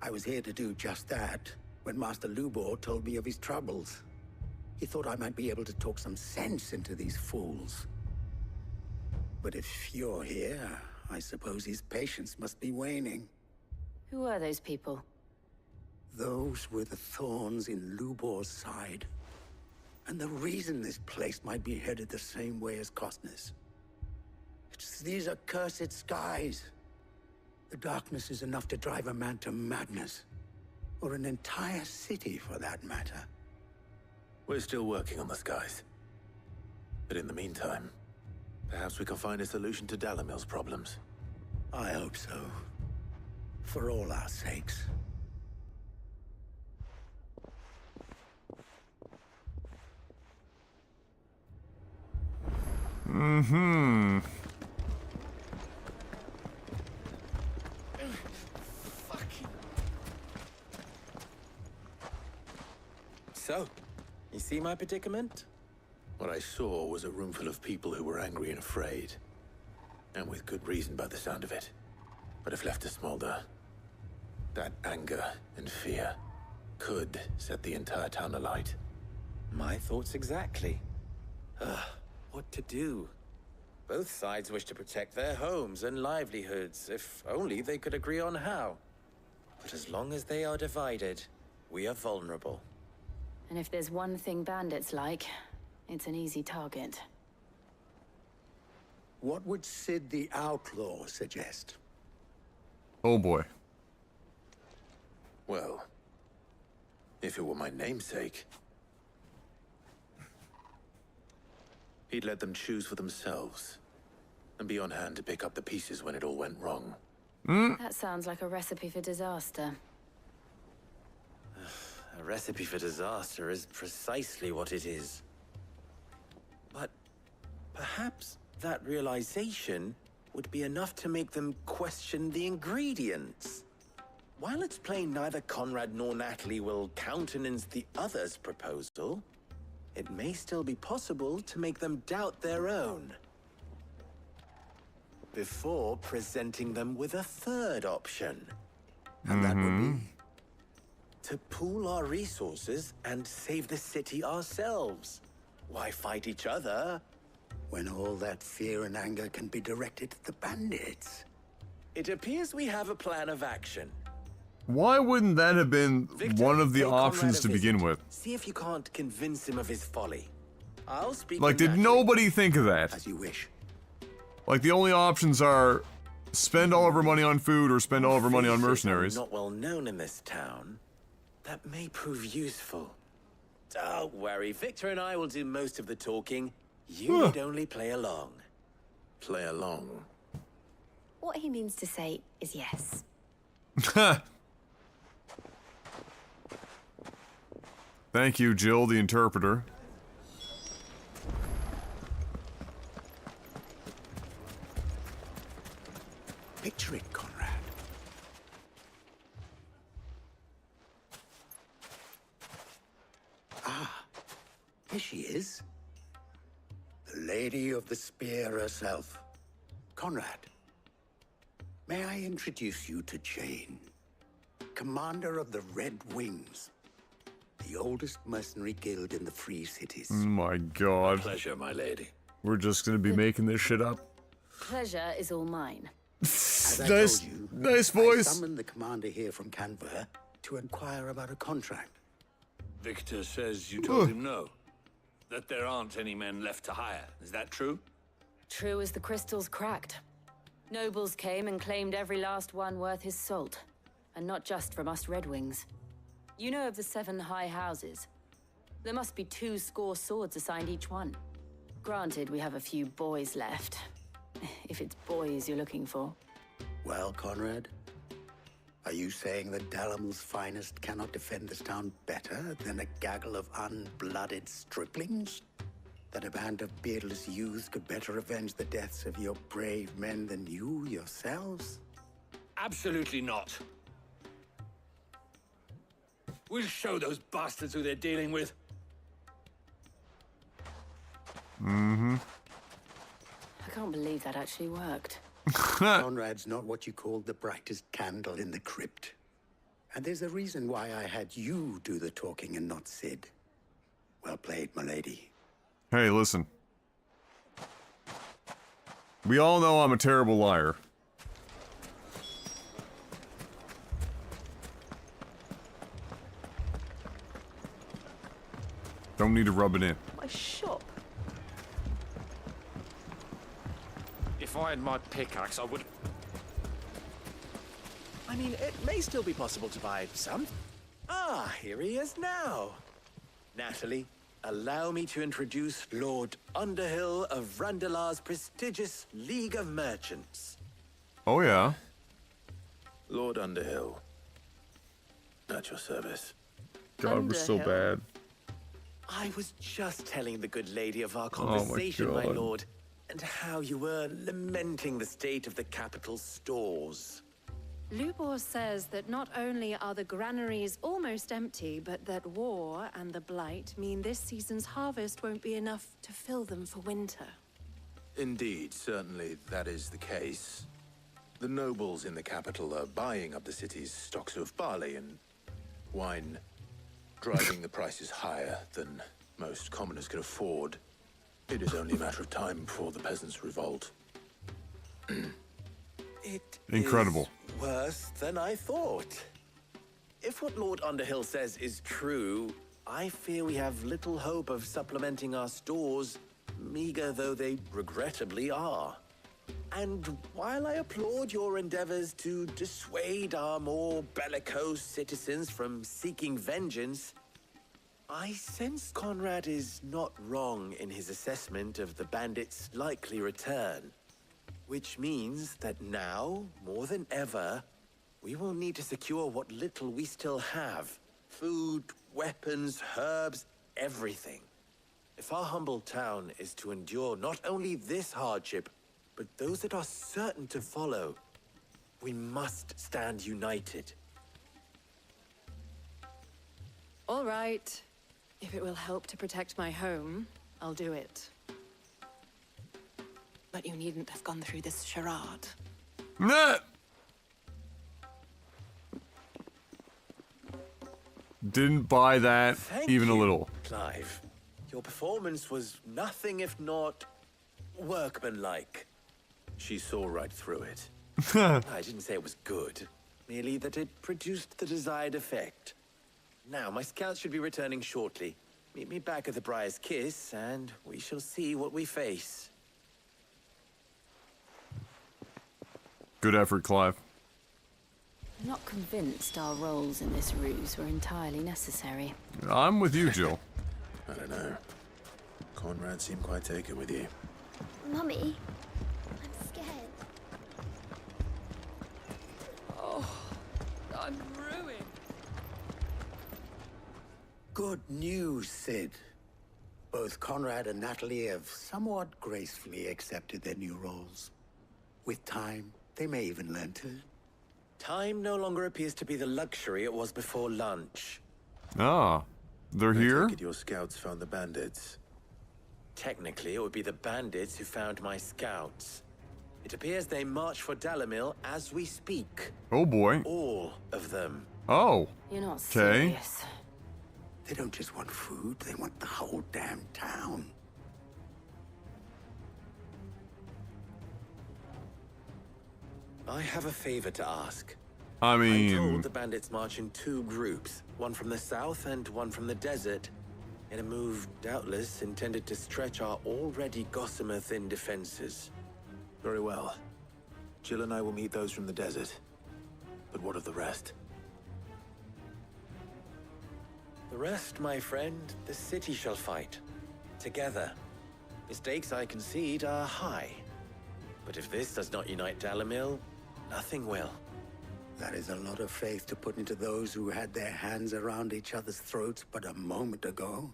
I was here to do just that when Master Lubor told me of his troubles. He thought I might be able to talk some sense into these fools. But if you're here, I suppose his patience must be waning. Who are those people? Those were the thorns in Lubor's side. And the reason this place might be headed the same way as Costness. It's these accursed skies. The darkness is enough to drive a man to madness. Or an entire city, for that matter. We're still working on the skies. But in the meantime, perhaps we can find a solution to Dalamil's problems. I hope so. For all our sakes. Mm-hmm. So, you see my predicament? What I saw was a room full of people who were angry and afraid. And with good reason by the sound of it. But if left to smolder, that anger and fear could set the entire town alight. My thoughts exactly. What to do? Both sides wish to protect their homes and livelihoods, if only they could agree on how. But as long as they are divided, we are vulnerable. And if there's one thing bandits like, it's an easy target. What would Sid the Outlaw suggest? Oh boy. Well, If it were my namesake, he'd let them choose for themselves and be on hand to pick up the pieces when it all went wrong. That sounds like a recipe for disaster. A recipe for disaster is precisely what it is. But perhaps that realization would be enough to make them question the ingredients. While it's plain neither Conrad nor Natalie will countenance the other's proposal, it may still be possible to make them doubt their own before presenting them with a third option. And that would be to pool our resources and save the city ourselves. Why fight each other when all that fear and anger can be directed at the bandits? It appears we have a plan of action. Why wouldn't that have been one of the pay Conrad options a to begin visit. with? See if you can't convince him of his folly. I'll speak Like, with did Natalie. nobody think of that? As you wish. Like, the only options are spend all of our money on food or spend all of our money on mercenaries. Not well known in this town. That may prove useful. Don't worry, Victor and I will do most of the talking. You need only play along. Play along? What he means to say is yes. Thank you, Jill, the interpreter. Picture it, Conrad. Ah, here she is. The Lady of the Spear herself. Conrad, may I introduce you to Jane, commander of the Red Wings, the oldest mercenary guild in the Free Cities. Oh my god. Pleasure, my lady. We're just gonna be making this shit up. Pleasure is all mine. As I Nice, told you, nice I voice. summoned the commander here from Canberra to inquire about a contract. Victor says you told him no. That there aren't any men left to hire. Is that true? True as the crystals cracked. Nobles came and claimed every last one worth his salt. And not just from us Red Wings. You know of the 7 high houses. There must be 2 swords assigned each one. Granted, we have a few boys left. If it's boys you're looking for. Well, Conrad, are you saying that Dalamil's finest cannot defend this town better than a gaggle of unblooded striplings? That a band of beardless youths could better avenge the deaths of your brave men than you yourselves? Absolutely not. We'll show those bastards who they're dealing with. Mm-hmm. I can't believe that actually worked. Conrad's not what you called the brightest candle in the crypt. And there's a reason why I had you do the talking and not Sid. Well played, my lady. Hey, listen. We all know I'm a terrible liar. Don't need to rub it in. My shop. If I had my pickaxe, I would... I mean, it may still be possible to buy some. Ah, here he is now. Natalie, allow me to introduce Lord Underhill of Randalar's prestigious League of Merchants. Oh, yeah. Lord Underhill. At your service. God, we're so bad. I was just telling the good lady of our Oh my conversation, my God. lord, and how you were lamenting the state of the capital's stores. Lubor says that not only are the granaries almost empty, but that war and the blight mean this season's harvest won't be enough to fill them for winter. Indeed, certainly that is the case. The nobles in the capital are buying up the city's stocks of barley and wine, driving the prices higher than most commoners can afford. It is only a matter of time before the peasants revolt. It Incredible. is worse than I thought. If what Lord Underhill says is true, I fear we have little hope of supplementing our stores, meager though they regrettably are. And while I applaud your endeavors to dissuade our more bellicose citizens from seeking vengeance, I sense Conrad is not wrong in his assessment of the bandits' likely return. Which means that now, more than ever, we will need to secure what little we still have. Food, weapons, herbs, everything. If our humble town is to endure not only this hardship, but those that are certain to follow, we must stand united. All right. If it will help to protect my home, I'll do it. But you needn't have gone through this charade. Nah. Didn't buy that even a little. Clive, your performance was nothing if not workmanlike. She saw right through it. I didn't say it was good, merely that it produced the desired effect. Now, my scouts should be returning shortly. Meet me back at the Briar's Kiss, and we shall see what we face. Good effort, Clive. I'm not convinced our roles in this ruse were entirely necessary. I'm with you, Jill. I don't know. Conrad seemed quite taken with you. Mummy, I'm scared. Oh, I'm ruined. Good news, Sid. Both Conrad and Natalie have somewhat gracefully accepted their new roles. With time, they may even learn to. Time no longer appears to be the luxury it was before lunch. Ah, they're here? I take it your scouts found the bandits. Technically, it would be the bandits who found my scouts. It appears they march for Dalamil as we speak. Oh boy. All of them. Oh. You're not Okay. serious. They don't just want food, they want the whole damn town. I have a favor to ask. I I'm mean... told the bandits march in two groups, one from the south and one from the desert, in a move doubtless intended to stretch our already gossamer-thin defenses. Very well. Jill and I will meet those from the desert. But what of the rest? The rest, my friend, the city shall fight. Together. The stakes, I concede, are high. But if this does not unite Dalamil, nothing will. That is a lot of faith to put into those who had their hands around each other's throats but a moment ago.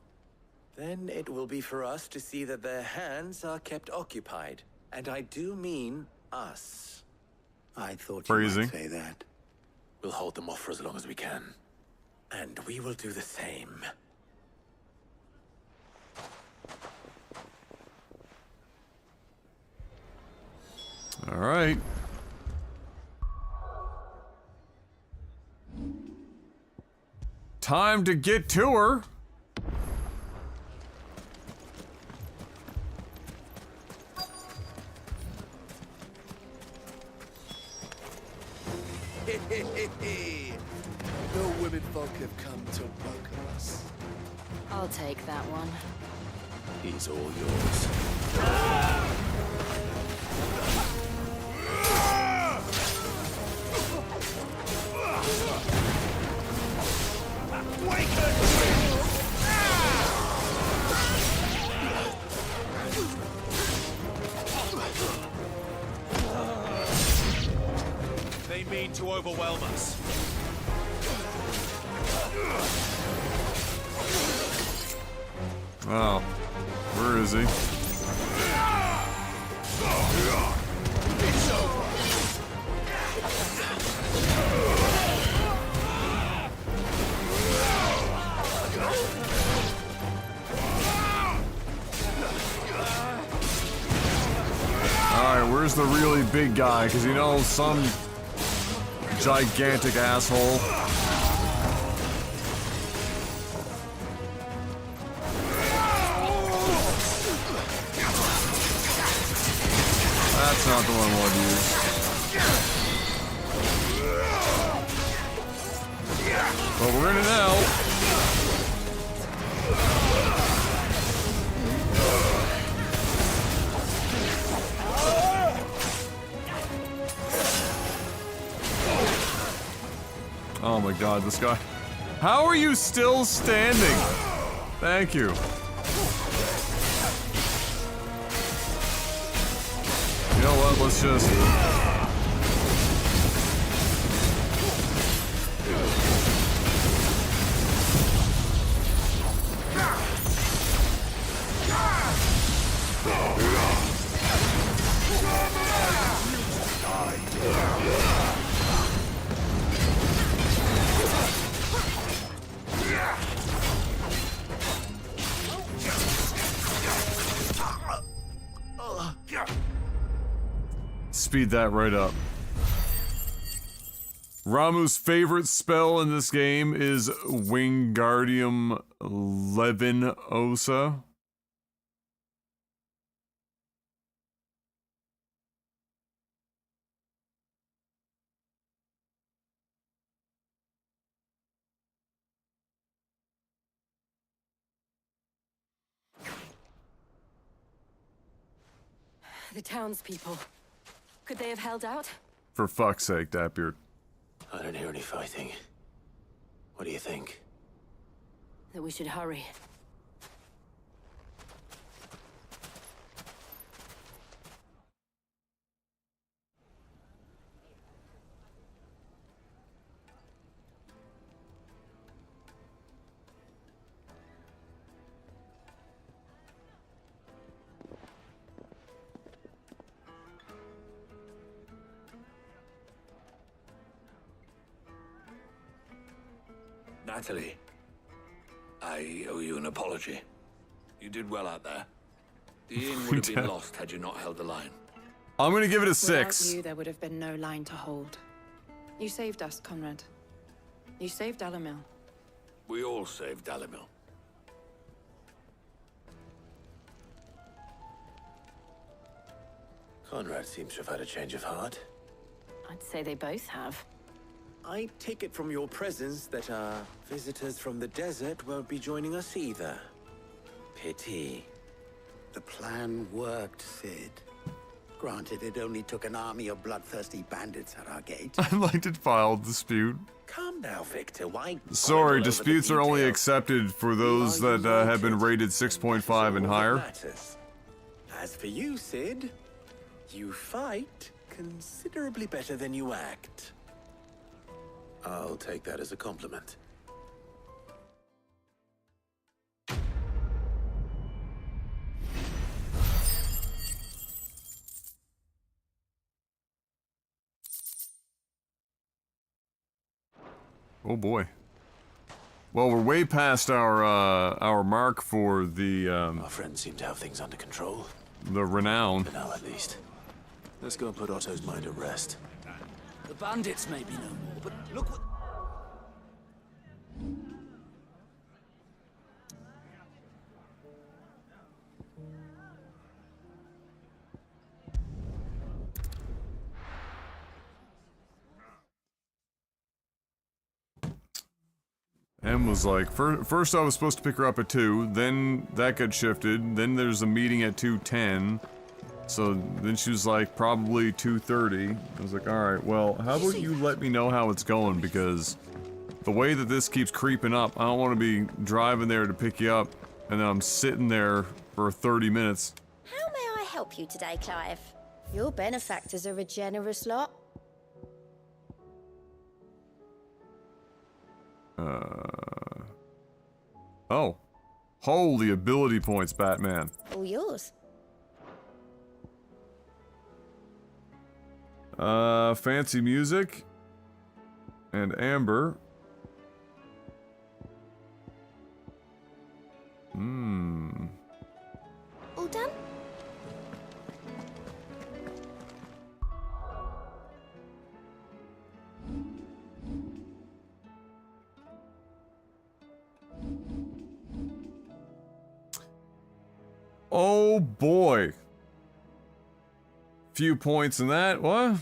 Then it will be for us to see that their hands are kept occupied. And I do mean us. I thought Phrasing. you might say that. We'll hold them off for as long as we can. And we will do the same. All right. Time to get to her. No women folk have come to welcome us. I'll take that one. He's all yours. They mean to overwhelm us. Oh, where is he? It's over. Alright, where's the really big guy? Because you know, some gigantic asshole. That's not the one I want to use. But we're in it now. my god, this guy. How are you still standing? Thank you. You know what, let's just... Speed that right up. Ramu's favorite spell in this game is Wingardium Leviosa. The townspeople. Could they have held out? For fuck's sake, Dapbeard. I don't hear any fighting. What do you think? That we should hurry. Natalie, I owe you an apology. You did well out there. The inn would have been lost had you not held the line. I'm gonna give it a 6. Without you, there would have been no line to hold. You saved us, Conrad. You saved Dalamil. We all saved Dalamil. Conrad seems to have had a change of heart. I'd say they both have. I take it from your presence that our visitors from the desert won't be joining us either. Pity. The plan worked, Sid. Granted, it only took an army of bloodthirsty bandits at our gate. I'd like to file a dispute. Calm now, Victor. Why? Sorry, disputes are only accepted for those that have been rated 6.5 and higher. As for you, Sid, you fight considerably better than you act. I'll take that as a compliment. Oh boy. Well, we're way past our mark for the Our friends seem to have things under control. The renown. For now, at least. Let's go and put Otto's mind at rest. The bandits may be no more, but look what... M was like, first I was supposed to pick her up at 2, then that got shifted, then there's a meeting at 2:10, so then she was like, probably 2:30. I was like, alright, well, how about you let me know how it's going, because the way that this keeps creeping up, I don't want to be driving there to pick you up, and then I'm sitting there for 30 minutes. How may I help you today, Clive? Your benefactors are a generous lot. Oh. Holy ability points, Batman. All yours. Fancy music. And Amber. All done? Oh boy. Few points in that, what?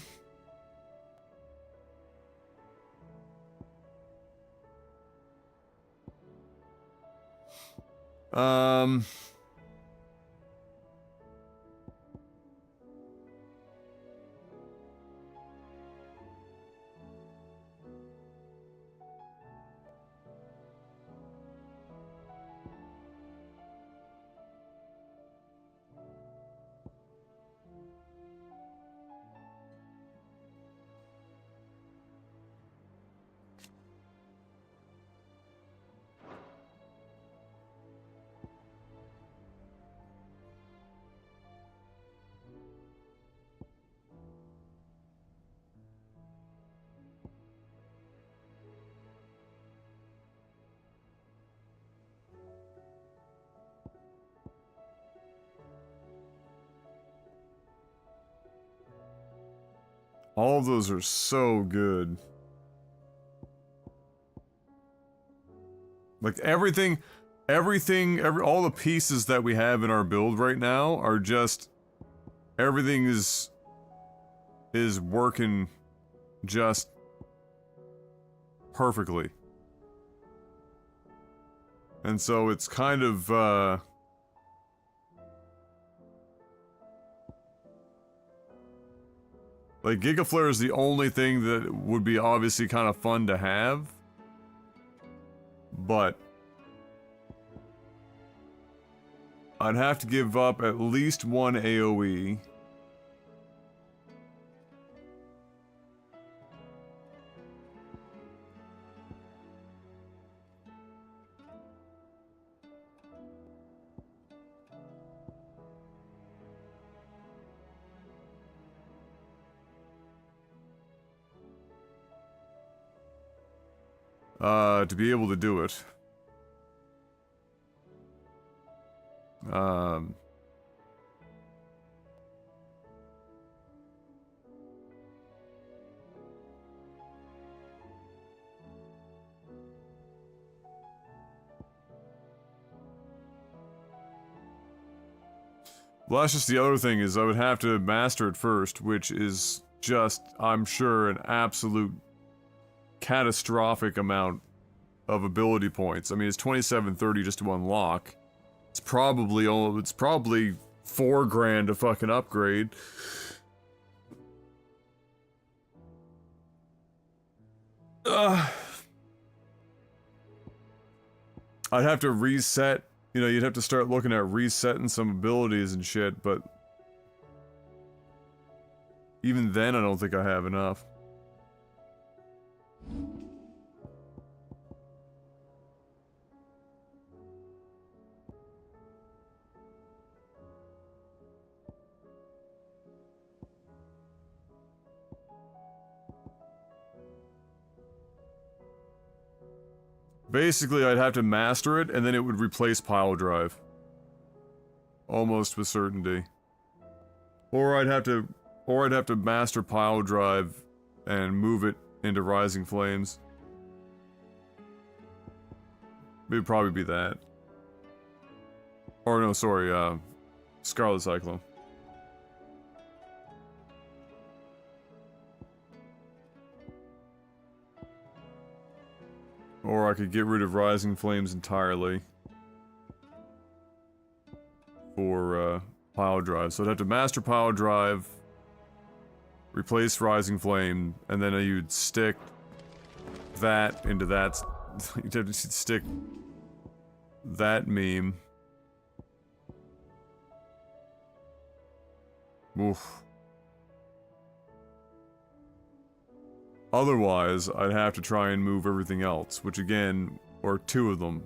All of those are so good. Like everything, all the pieces that we have in our build right now are just, everything is working just perfectly. And so it's kind of, like, Gigaflare is the only thing that would be obviously kind of fun to have. But I'd have to give up at least one AoE. To be able to do it. Well, that's just the other thing, is I would have to master it first, which is just, I'm sure, an absolute catastrophic amount of ability points. I mean, it's 2730 just to unlock. It's probably $4,000 to fucking upgrade. I'd have to reset, you know, you'd have to start looking at resetting some abilities and shit, but even then I don't think I have enough. Basically, I'd have to master it, and then it would replace pile drive. Almost with certainty. Or I'd have to master pile drive and move it into Rising Flames. It'd probably be that. Or no, sorry, Scarlet Cyclone. Or I could get rid of Rising Flames entirely for Pile Drive. So I'd have to master Pile Drive, replace Rising Flame, and then you'd stick that into that. You'd have to stick that meme. Oof. Otherwise, I'd have to try and move everything else, which again, or two of them.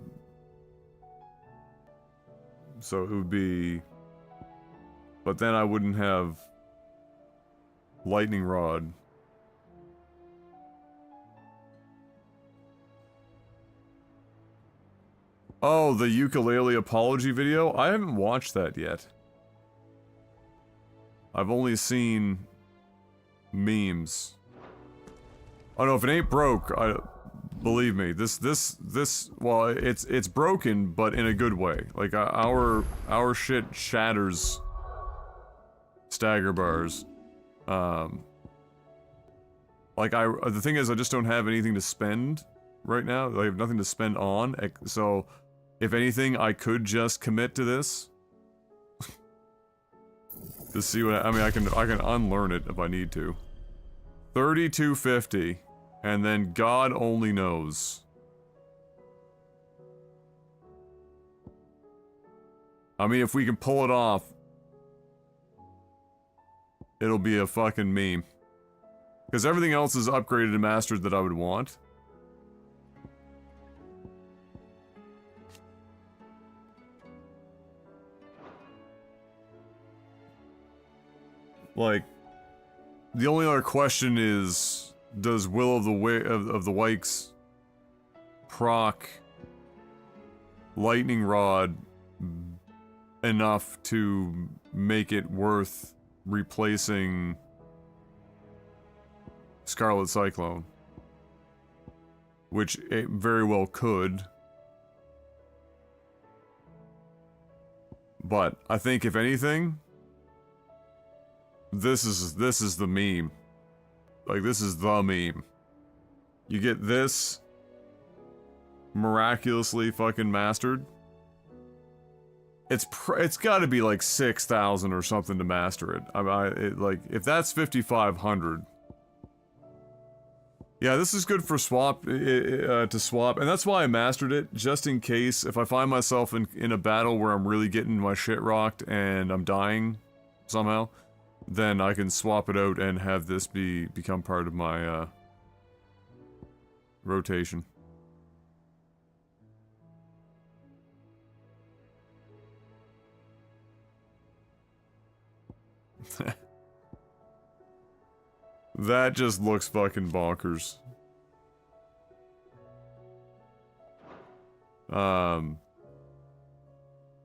So it would be... But then I wouldn't have... Lightning Rod. Oh, the ukulele apology video? I haven't watched that yet. I've only seen... memes. Oh no, if it ain't broke, believe me, well, it's broken, but in a good way. Like, our shit shatters stagger bars. Like, the thing is, I just don't have anything to spend right now. I have nothing to spend on, so, if anything, I could just commit to this. To see what, I mean, I can unlearn it if I need to. 3250, and then God only knows. I mean, if we can pull it off, it'll be a fucking meme. Because everything else is upgraded and mastered that I would want. Like, the only other question is, does Will of the Wikes proc Lightning Rod enough to make it worth replacing Scarlet Cyclone. Which it very well could. But I think if anything, this is the meme. Like, this is the meme. You get this miraculously fucking mastered. It's got to be like 6,000 or something to master it. Like, if that's 5,500. Yeah, this is good for swap, to swap, and that's why I mastered it, just in case if I find myself in a battle where I'm really getting my shit rocked and I'm dying somehow, then I can swap it out and have this become part of my, rotation. That just looks fucking bonkers.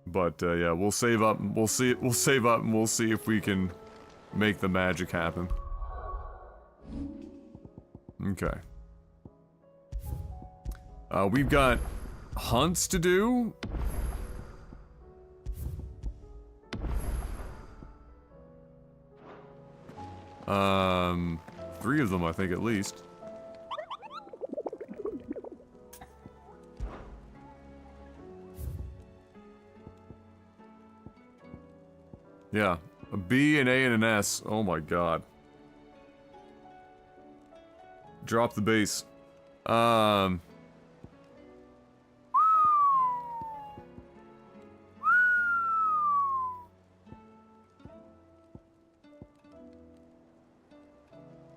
But yeah, we'll save up. We'll save up, and we'll see if we can make the magic happen. Okay. We've got hunts to do. Three of them, I think, at least. Yeah, a B, an A, and an S. Oh my god. Drop the bass.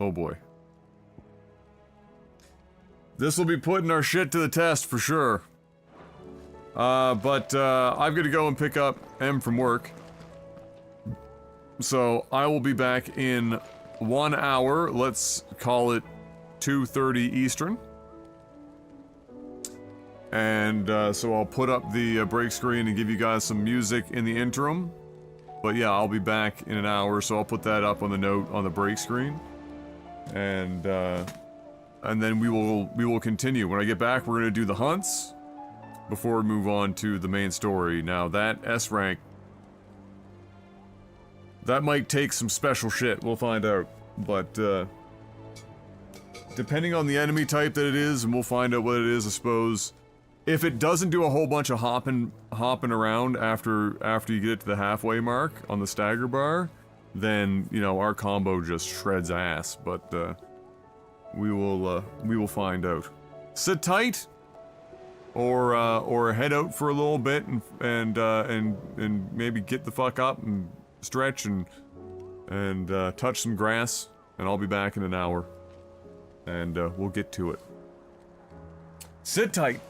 Oh boy. This will be putting our shit to the test for sure. But I've got to go and pick up M from work. So I will be back in 1 hour. Let's call it 2:30 Eastern. And so I'll put up the break screen and give you guys some music in the interim. But yeah, I'll be back in an hour, so I'll put that up on the note on the break screen. And then we will continue. When I get back, we're gonna do the hunts before we move on to the main story. Now that S rank, that might take some special shit. We'll find out. But depending on the enemy type that it is, and we'll find out what it is, I suppose. If it doesn't do a whole bunch of hopping around after you get it to the halfway mark on the stagger bar, then, you know, our combo just shreds ass, but we will find out. Sit tight, or head out for a little bit and maybe get the fuck up and stretch and touch some grass, and I'll be back in an hour, and we'll get to it. Sit tight.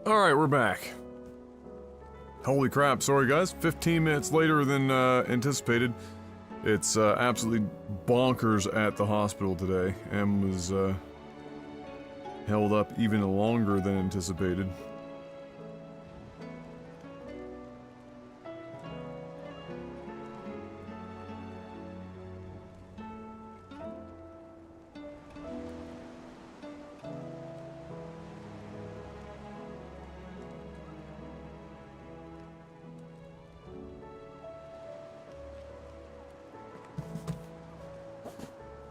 Alright, we're back. Holy crap, sorry guys, 15 minutes later than anticipated. It's absolutely bonkers at the hospital today. Em was held up even longer than anticipated.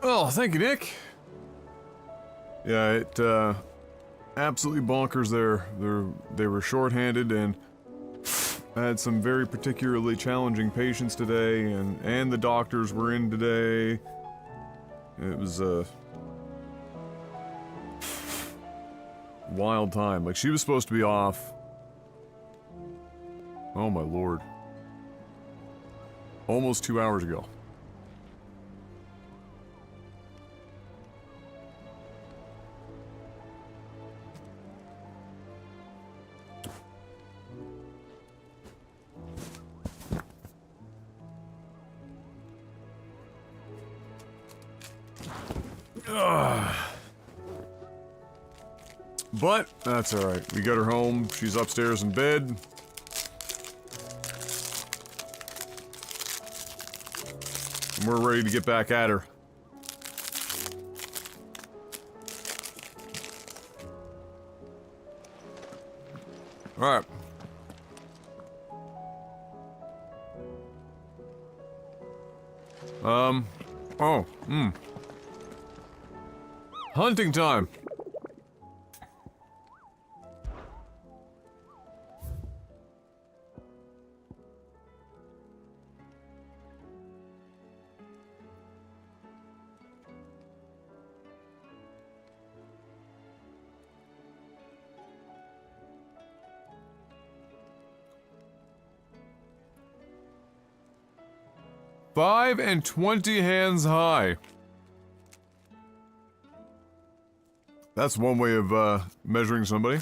Oh, thank you, Nick. Yeah, it absolutely bonkers there. They were short-handed and had some very particularly challenging patients today, and the doctors were in today. It was a wild time. Like, she was supposed to be off. Oh my lord. Almost 2 hours ago. But that's alright. We got her home. She's upstairs in bed. And we're ready to get back at her. Alright. Hunting time. $5 and 20 hands high. That's one way of measuring somebody.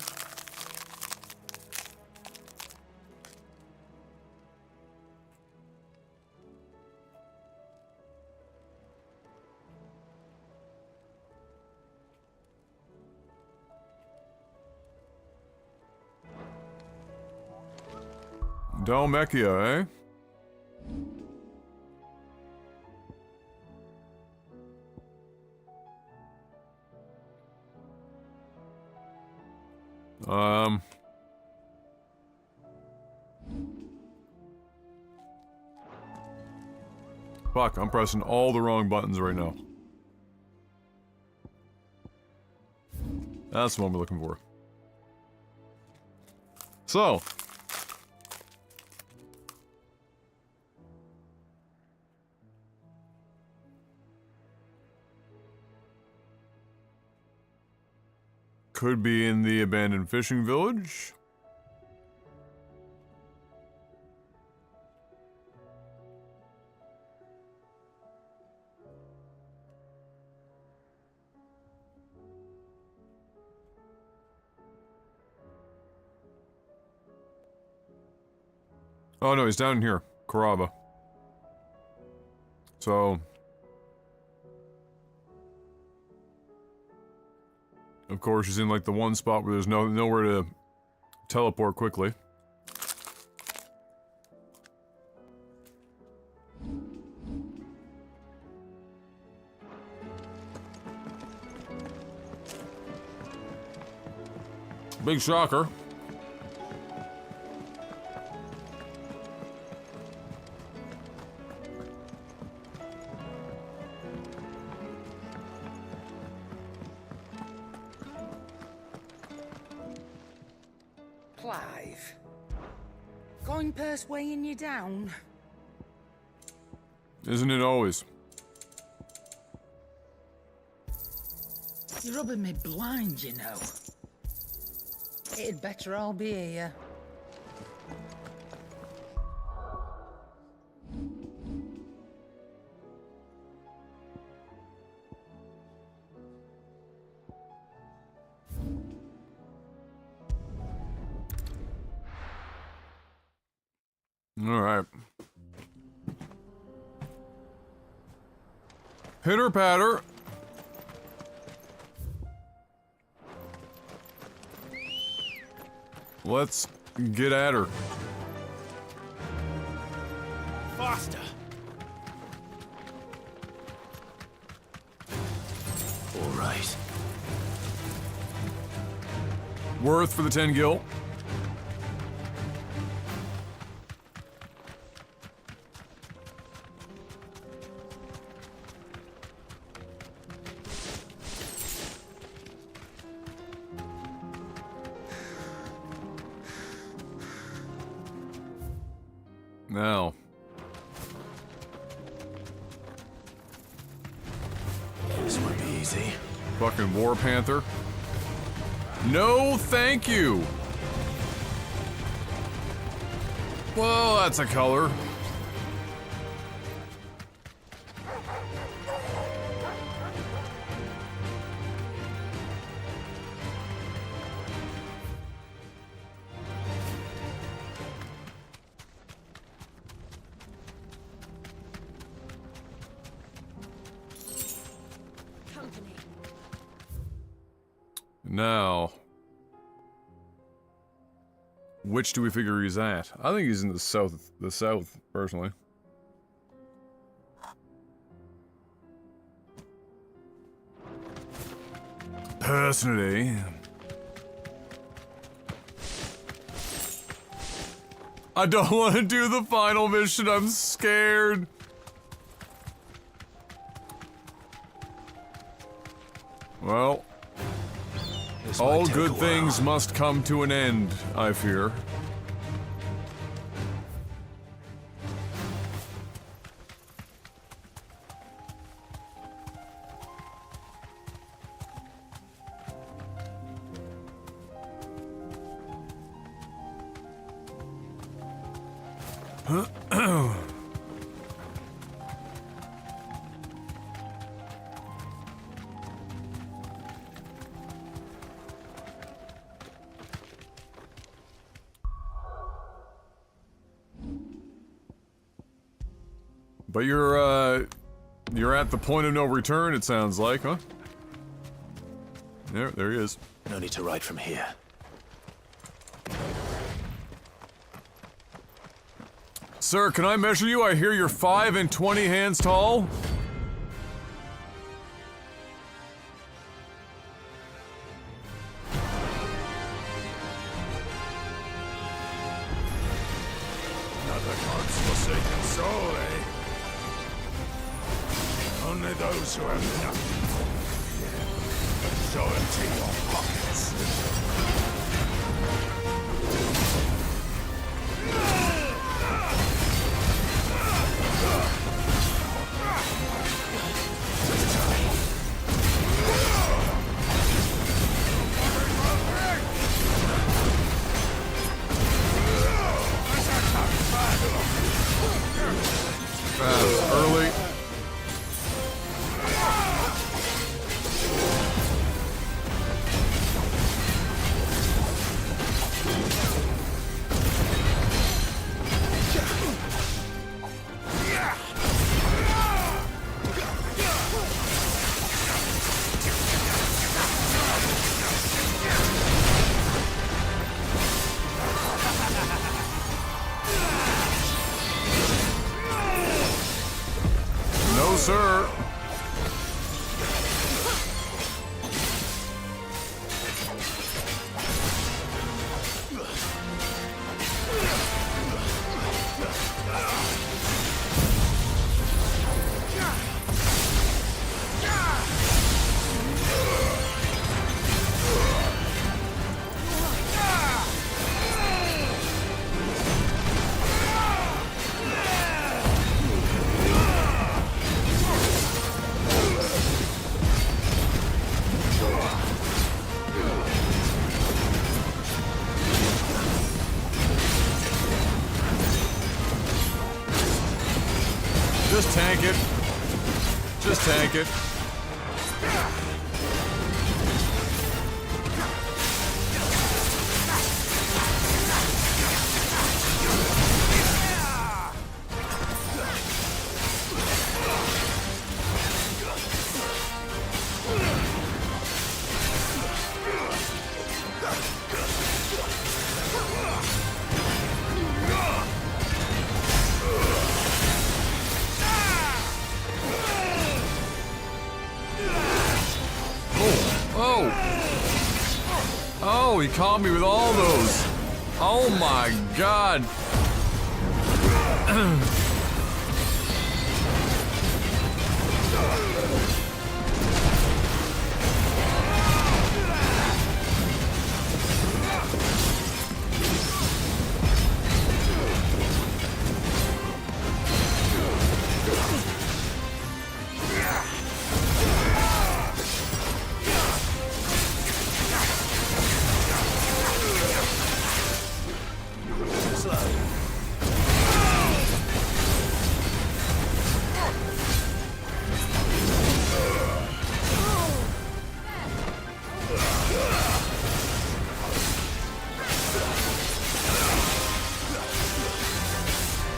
Dalmechia, eh? Fuck, I'm pressing all the wrong buttons right now. That's the one we're looking for. So. Could be in the abandoned fishing village. Oh no, he's down here, Caraba. So, of course, he's in like the one spot where there's nowhere to teleport quickly. Big shocker. Clive. Going purse weighing you down? Isn't it always? You're rubbing me blind, you know. It'd better all be here. All right. Pitter patter. Let's get at her. Faster! All right. Worth for the 10 gil. Now. This won't be easy. Fucking War Panther. No, thank you. Well, that's a color. Now, which do we figure he's at? I think he's in the south, personally. Personally. I don't want to do the final mission, I'm scared. Well. All good things must come to an end, I fear. But you're at the point of no return, it sounds like, huh? There he is. No need to ride from here. Sir, can I measure you? I hear you're 5 and 20 hands tall. Another God's forsaken soul, eh? Only those who have nothing but so empty your pockets. Early. No, sir. Just tank it. Just tank it. Oh, he caught me with all those. Oh my god.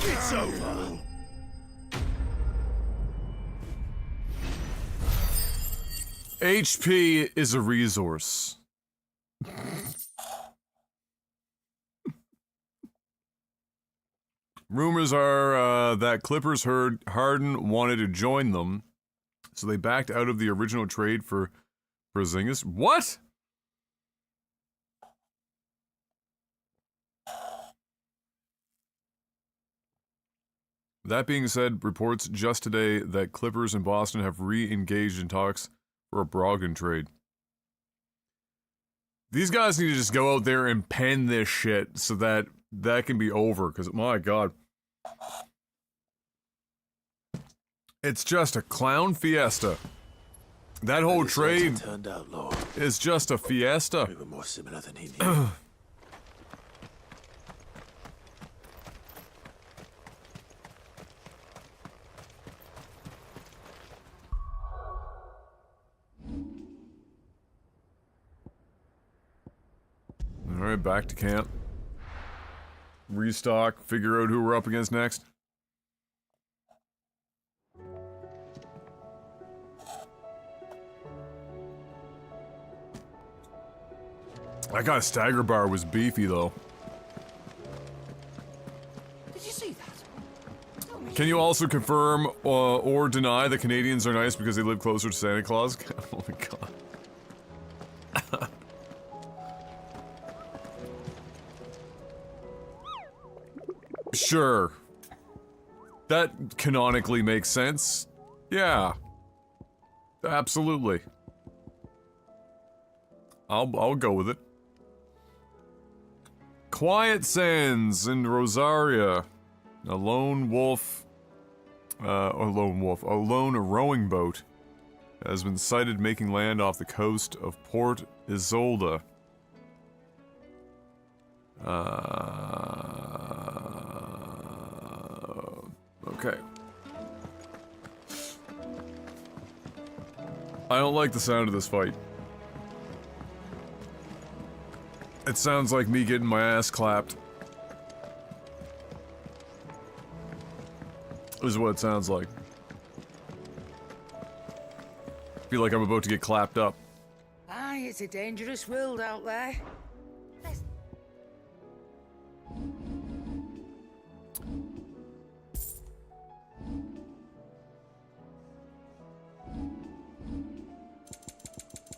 It's over. HP is a resource. Rumors are that Clippers heard Harden wanted to join them, so they backed out of the original trade for Porzingis. What? That being said, reports just today that Clippers and Boston have re-engaged in talks for a Brogdon trade. These guys need to just go out there and pen this shit so that that can be over, because my god. It's just a clown fiesta. That whole trade turned out, Lord. is just a fiesta. We were more similar than he knew. Alright, back to camp. Restock, figure out who we're up against next. That guy's stagger bar was beefy though. Did you see that? Can you also confirm or deny that Canadians are nice because they live closer to Santa Claus? Oh my god. Sure. That canonically makes sense. Yeah. Absolutely. I'll go with it. Quiet Sands in Rosaria. A lone rowing boat has been sighted making land off the coast of Port Isolde. Okay. I don't like the sound of this fight. It sounds like me getting my ass clapped. This is what it sounds like. Feel like I'm about to get clapped up. Aye, it's a dangerous world out there.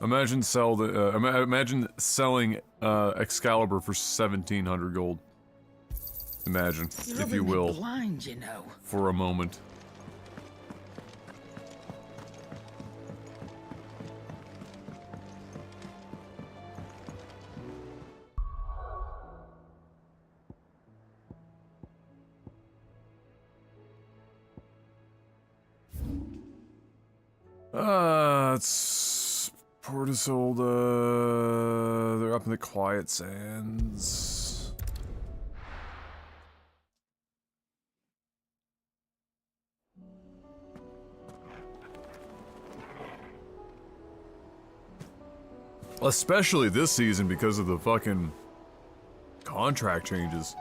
Imagine imagine selling Excalibur for 1,700 gold. Imagine, You're if you rubbing me will, blind, you know. for a moment. It's Port Isolde. They're up in the Quiet Sands. Especially this season because of the fucking contract changes.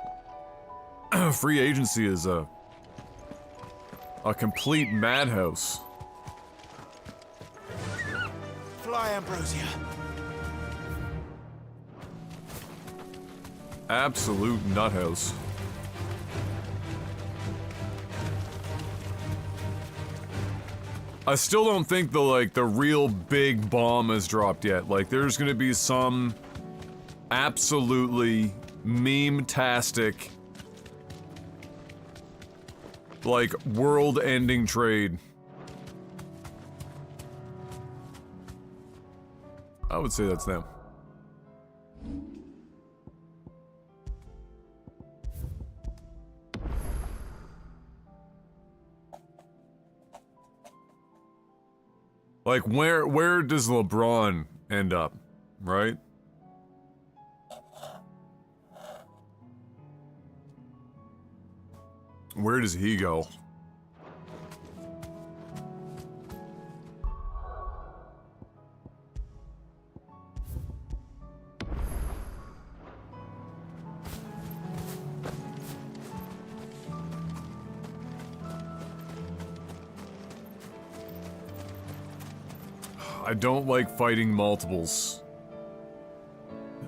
Free agency is a complete madhouse. Fly, Ambrosia. Absolute nuthouse. I still don't think the real big bomb has dropped yet. Like, there's gonna be some absolutely meme-tastic, like, world-ending trade. I would say that's them. Like, where does LeBron end up, right? Where does he go? I don't like fighting multiples.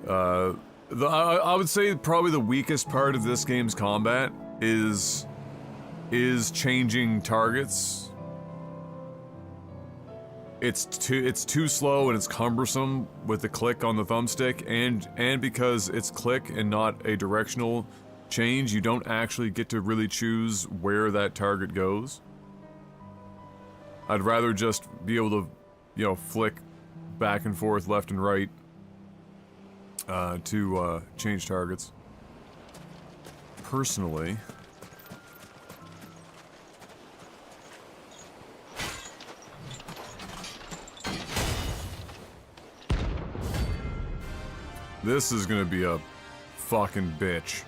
I would say probably the weakest part of this game's combat is changing targets. It's too slow and it's cumbersome with the click on the thumbstick, and because it's click and not a directional change, you don't actually get to really choose where that target goes. I'd rather just be able to, you know, flick back and forth, left and right, to change targets. Personally, this is gonna be a fucking bitch.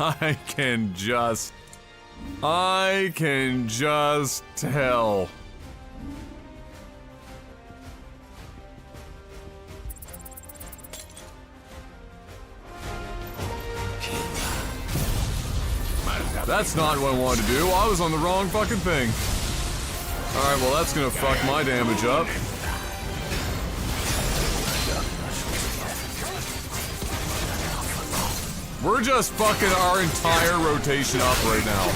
I can just tell. That's not what I wanted to do. I was on the wrong fucking thing. Alright, well that's gonna fuck my damage up. We're just fucking our entire rotation up right now.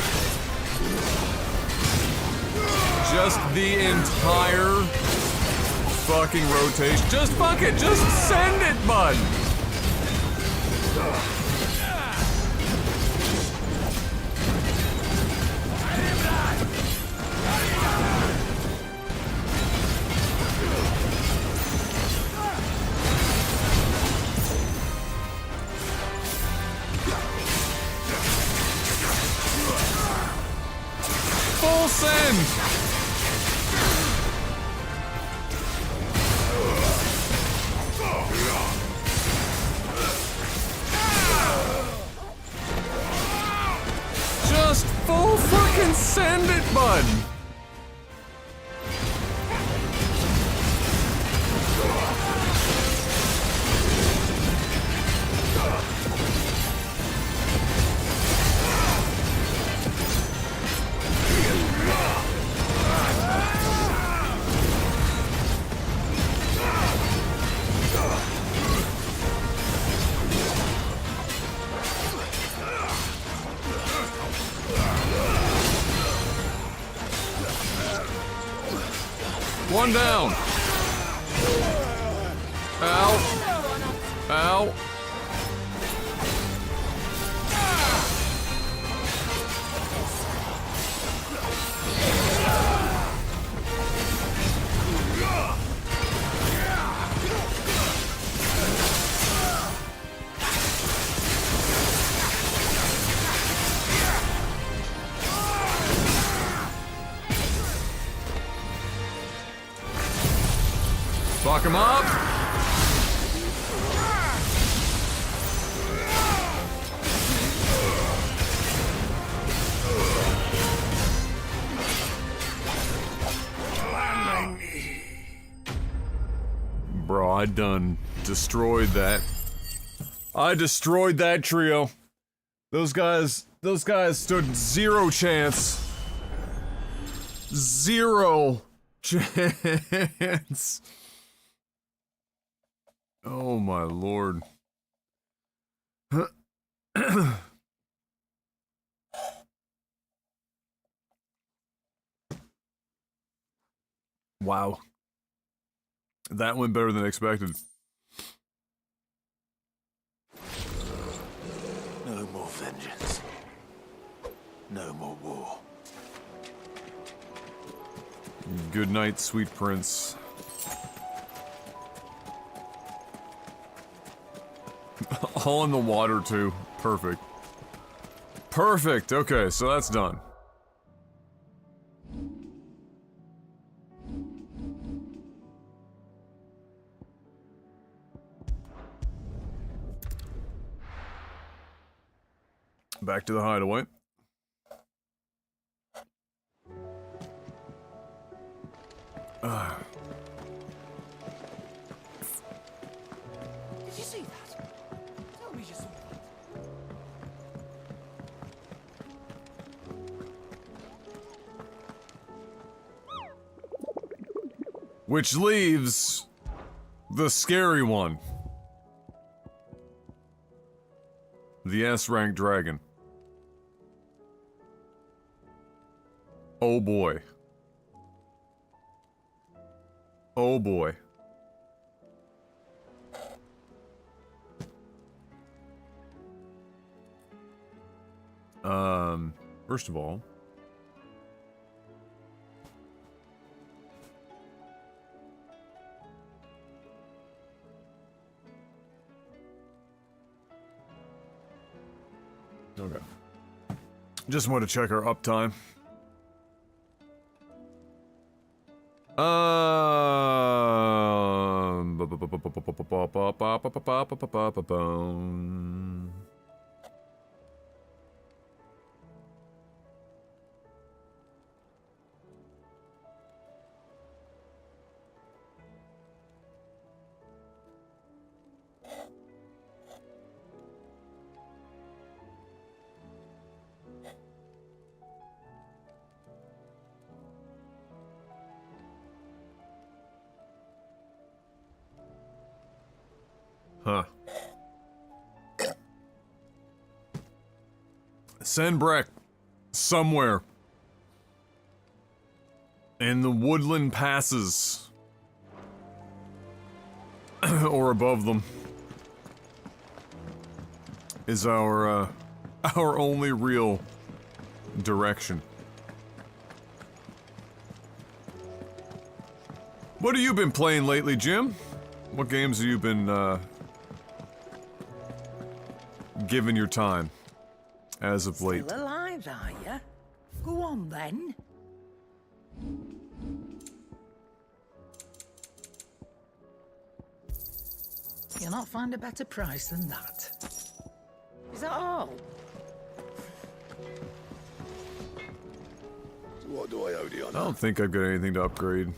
Just the entire fucking rotation. Just fuck it, just send it, bud! Full send! Just full fucking send it, bud! One down. Ow. Ow. Fuck him up. Bro, I done destroyed that. I destroyed that trio. Those guys stood zero chance. Zero chance. Oh my lord. Wow. That went better than expected. No more vengeance. No more war. Good night, sweet prince. All in the water, too. Perfect. Perfect! Okay, so that's done. Back to the hideaway. Did you see that? Tell me you saw that. Which leaves the scary one. The S-rank dragon. Oh boy. Oh boy. First of all, okay. Just want to check our uptime. Huh. Send Breck somewhere in the woodland passes or above them is our only real direction. What have you been playing lately, Jim? What games have you been giving your time as of late? Still alive, are you? Go on then. You'll not find a better price than that. Is that all? So what do I owe you on I don't think I've got anything to upgrade.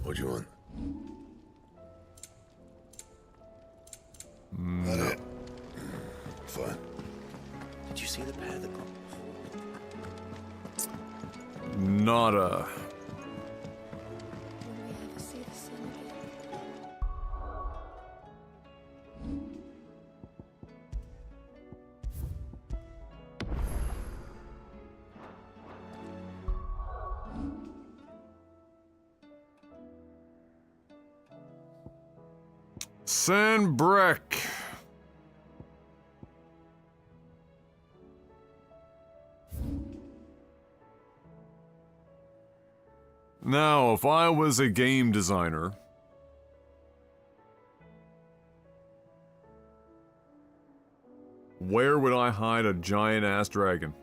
What do you want? No. That it? Fine. Did you see the pair that got... Nada. Will we ever see the sun again? Send Breck. Now, if I was a game designer, where would I hide a giant-ass dragon?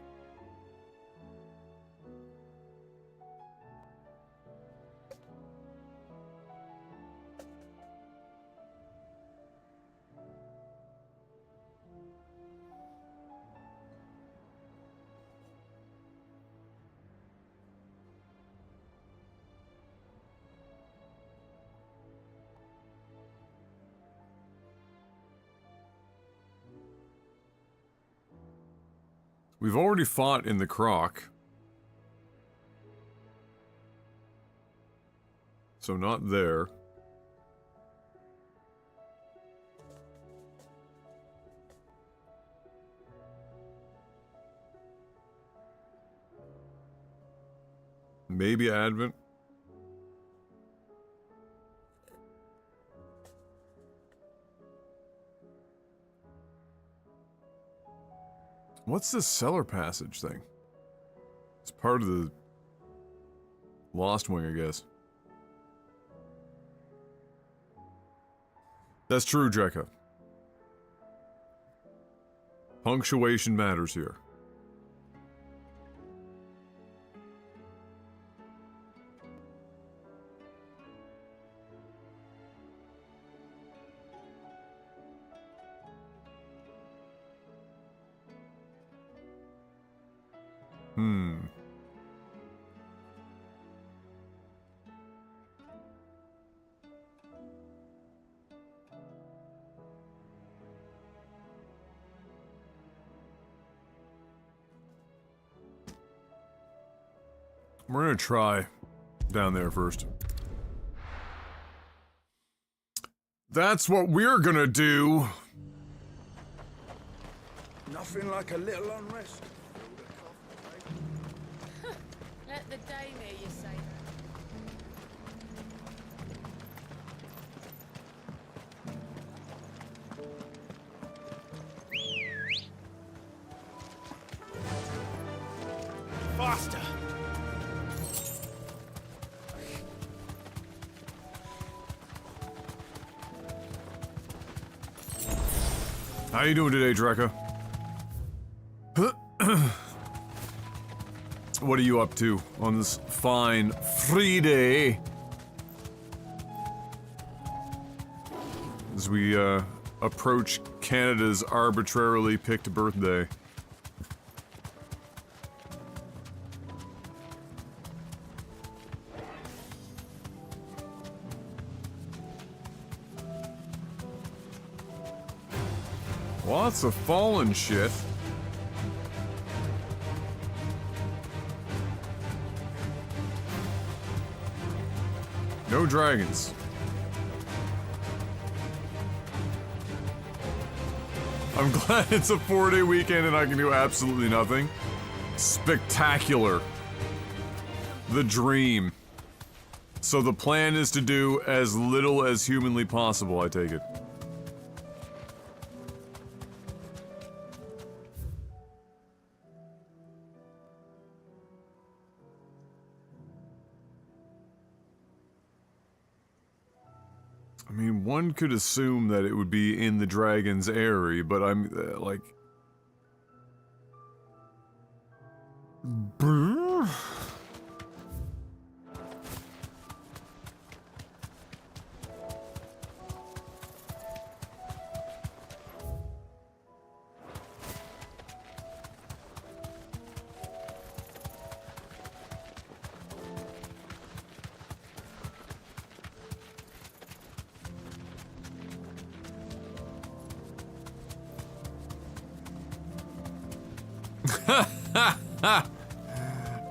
We've already fought in the croc. So not there. Maybe Advent. What's this cellar passage thing? It's part of the Lost Wing, I guess. That's true, Drekka. Punctuation matters here. We're gonna try down there first. That's what we're gonna do. Nothing like a little unrest. Let the dame hear you say that. Faster! How you doing today, Drekka? What are you up to on this fine free day? As we approach Canada's arbitrarily picked birthday. Lots of fallen shit. No dragons. I'm glad it's a 4-day weekend and I can do absolutely nothing. Spectacular. The dream. So the plan is to do as little as humanly possible, I take it. I mean, one could assume that it would be in the dragon's area, but I'm, like... Brr?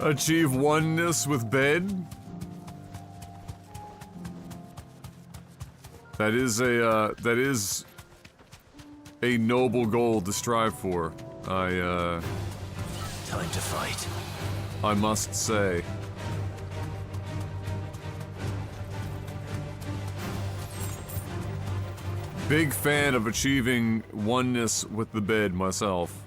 Achieve oneness with bed? That is a noble goal to strive for. Time to fight. I must say. Big fan of achieving oneness with the bed myself.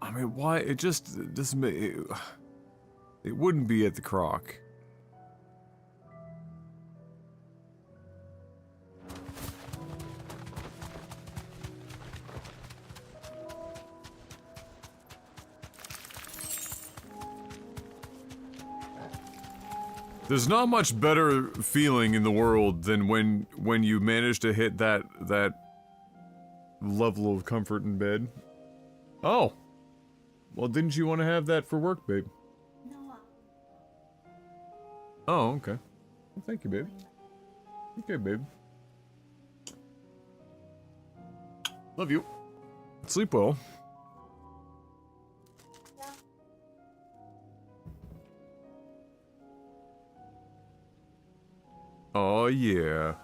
I mean, why? It just doesn't make it, it wouldn't be at the croc. There's not much better feeling in the world than when you manage to hit that level of comfort in bed. Oh, Well, didn't you want to have that for work, babe? No. Oh, okay. Well, thank you, babe. Okay, babe. Love you. Sleep well. Oh, yeah.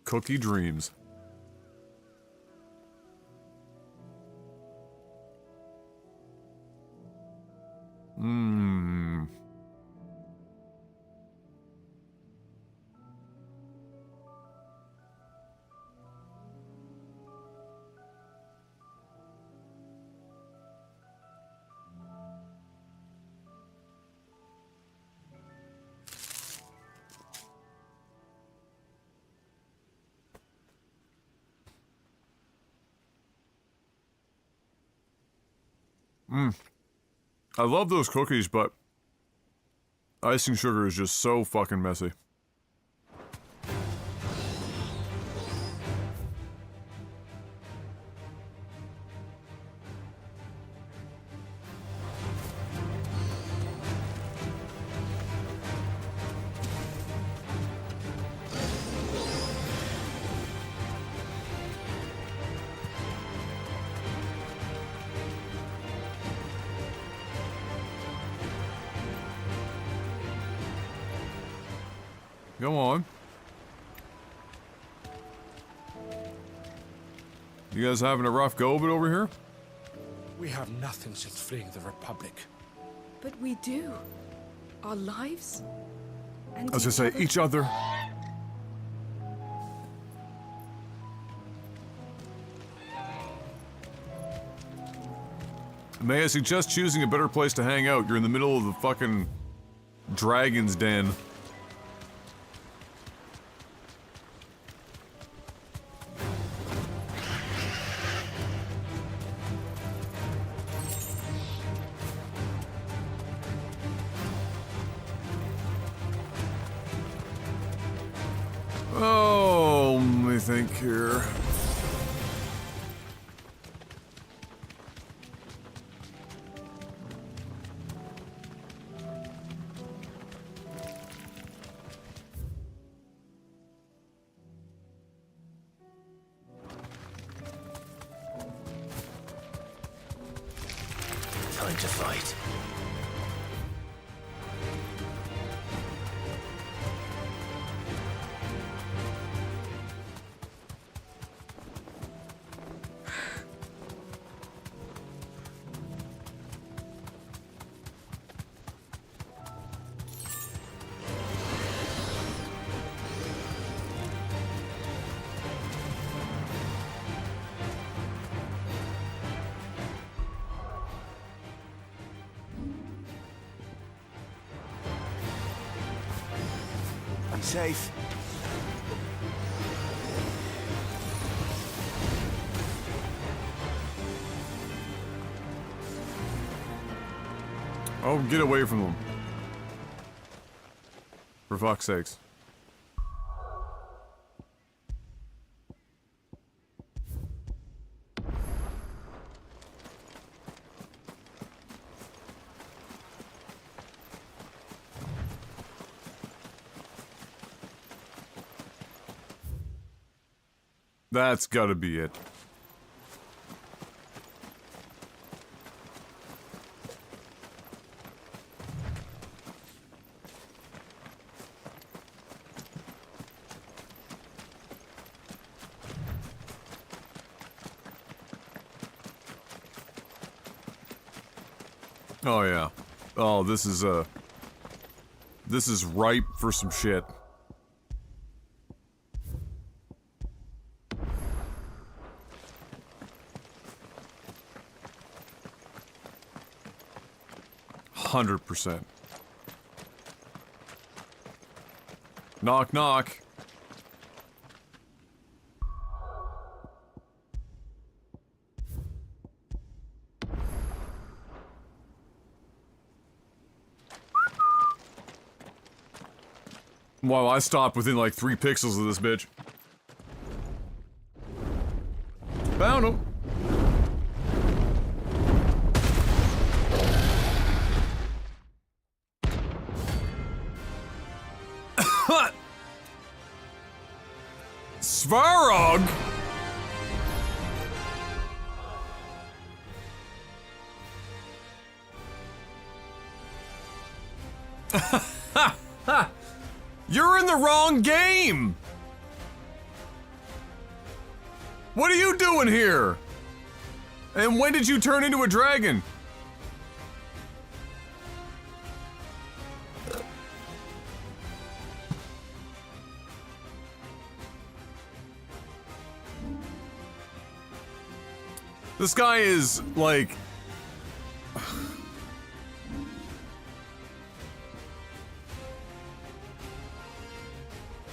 Cookie dreams. Mmm. Mmm. I love those cookies, but icing sugar is just so fucking messy. Come on. You guys having a rough go of it over here? We have nothing since fleeing the Republic. But we do. Our lives? And I was gonna say, each other. May I suggest choosing a better place to hang out? You're in the middle of the fucking dragon's den. Oh, let me think here. Time to fight. Be safe. Oh, get away from them. For fuck's sakes. That's gotta be it. Oh yeah. Oh, this is ripe for some shit. %. Knock, knock. Wow, I stopped within like 3 pixels of this bitch. Found him. Svarog? You're in the wrong game! What are you doing here? And when did you turn into a dragon? This guy is, like...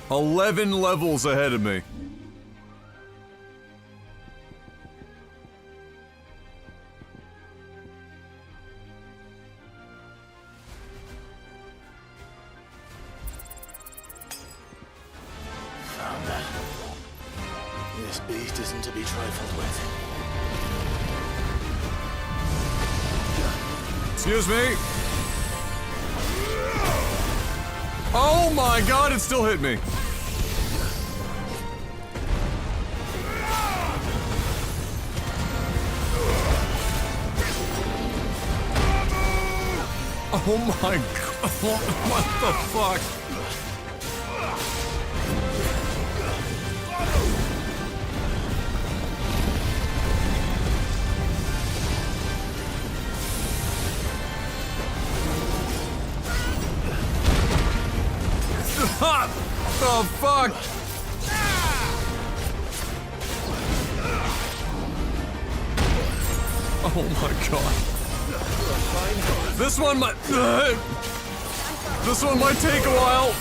11 levels ahead of me. Found that. This beast isn't to be trifled with. Excuse me. Oh my god, it still hit me. Oh my god, what the fuck? Oh fuck! Oh my god. This one might take a while.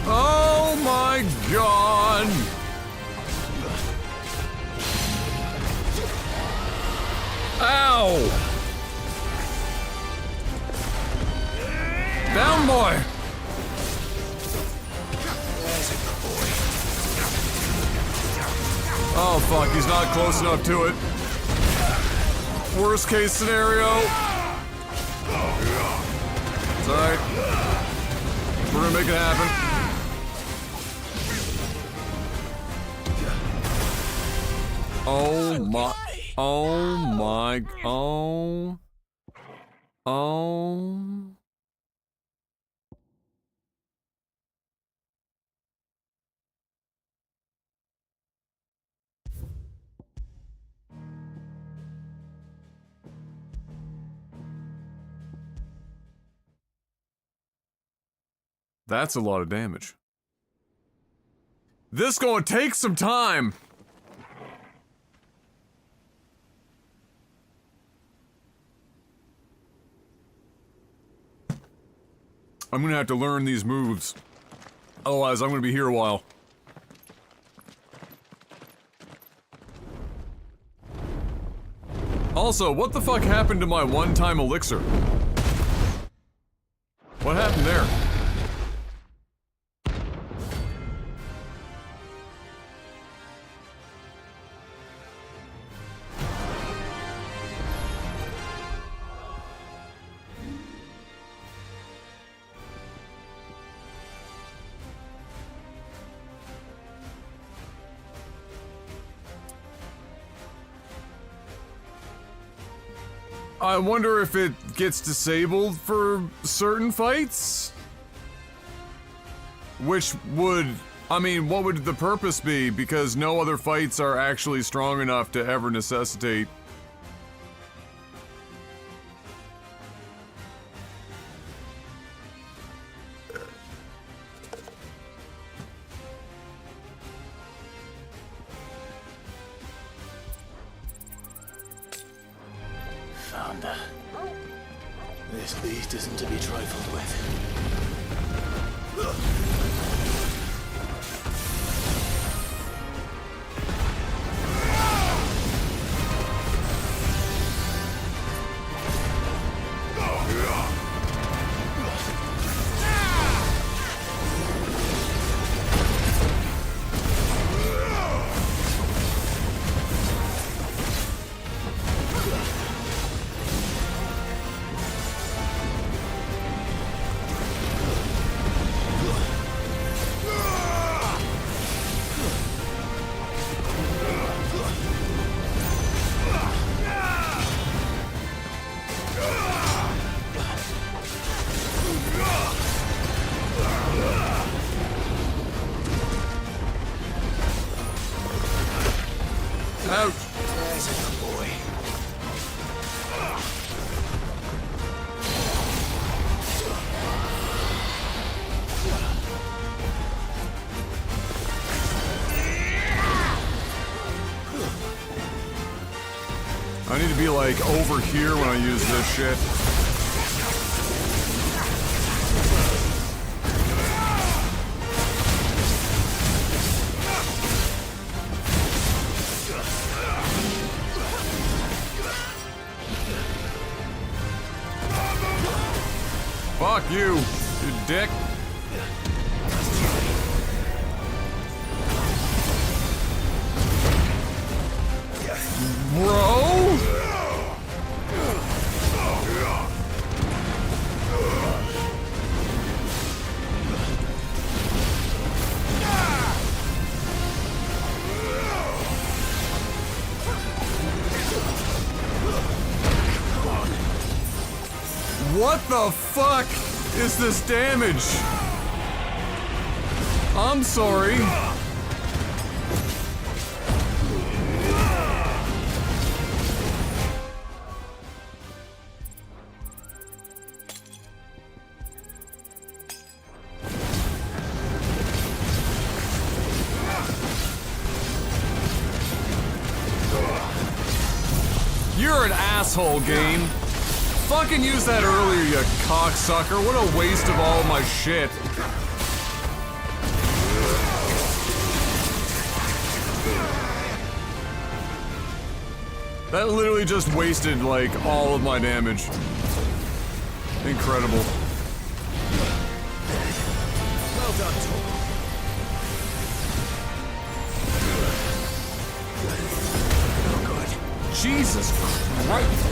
Oh my god! Ow! Down, boy! Oh fuck, he's not close enough to it. Worst case scenario. It's alright. We're gonna make it happen. Oh my, oh my, oh. That's a lot of damage. This gonna take some time. I'm gonna have to learn these moves. Otherwise, I'm gonna be here a while. Also, what the fuck happened to my one-time elixir? What happened there? I wonder if it gets disabled for certain fights? Which would... I mean, what would the purpose be? Because no other fights are actually strong enough to ever necessitate... This beast isn't to be trifled with. be like over here when I use this shit. Fuck you, you dick. Bro? What the fuck is this damage? I'm sorry. You're an asshole, game. Fucking use that earlier, you cocksucker. What a waste of all my shit. That literally just wasted, like, all of my damage. Incredible. Well done, Tom. Jesus Christ.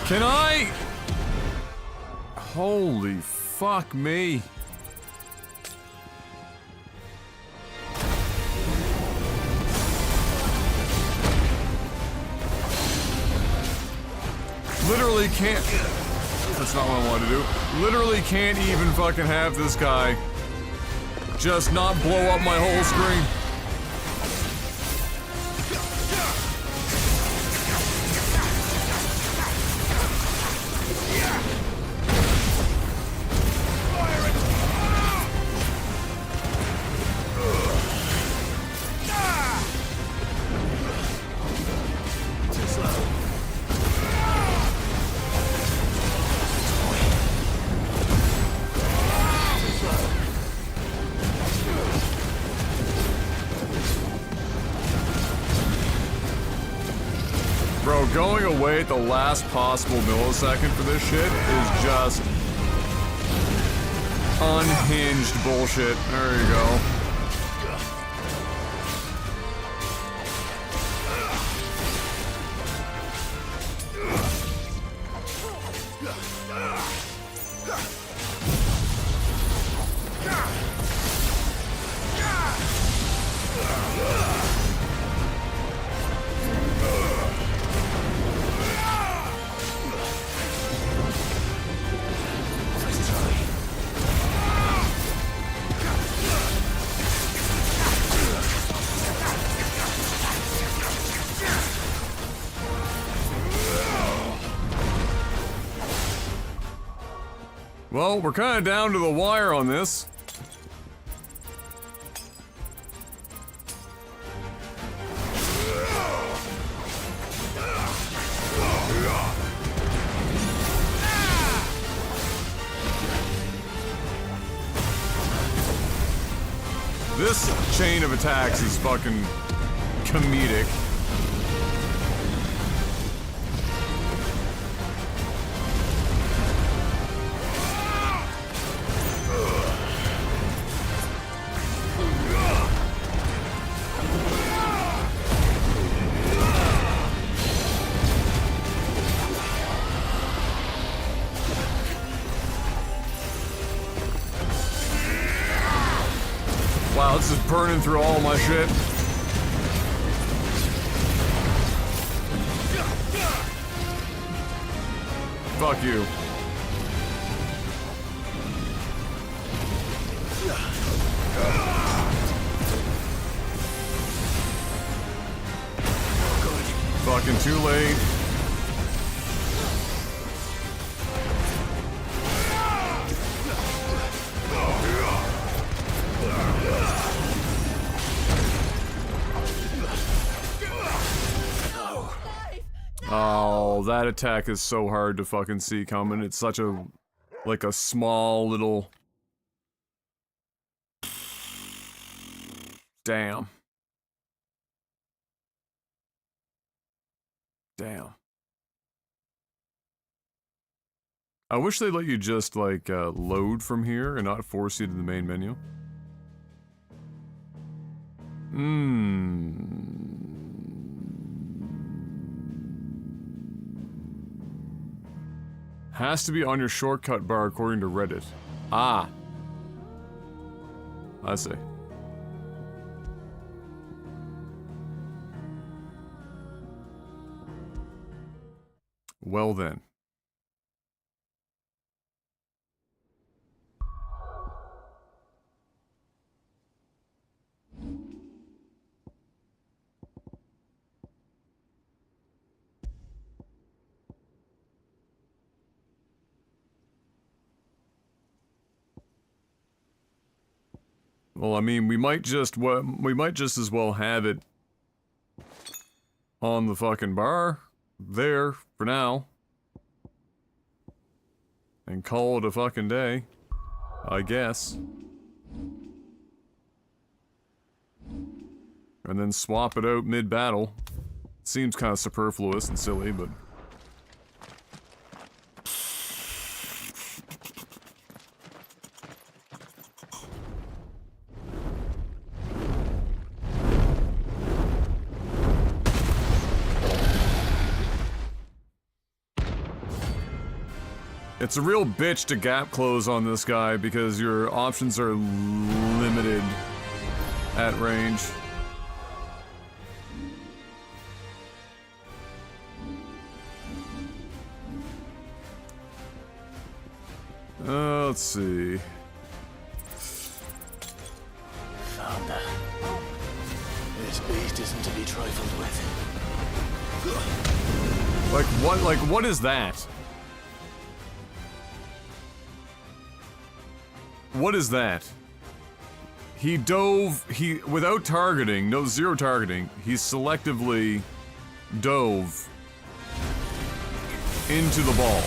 Can I? Holy fuck me. Literally can't. That's not what I wanted to do. Literally can't even fucking have this guy just not blow up my whole screen. Bro, going away at the last possible millisecond for this shit is just unhinged bullshit. There you go. Well, we're kind of down to the wire on this. This chain of attacks is fucking comedic. burning through all my shit. Fuck you. Fucking too late. Oh, that attack is so hard to fucking see coming. It's such a, like a small little... Damn. Damn. I wish they'd let you just, like, load from here and not force you to the main menu. Has to be on your shortcut bar according to Reddit. Ah. I see. Well then. Well, I mean, we might just as well have it on the fucking bar there for now and call it a fucking day, I guess. And then swap it out mid-battle. Seems kind of superfluous and silly, but... It's a real bitch to gap close on this guy because your options are limited at range. Let's see. Found her. This beast isn't to be trifled with. Like what is that? What is that? He dove, without targeting, no zero targeting, he selectively dove into the ball.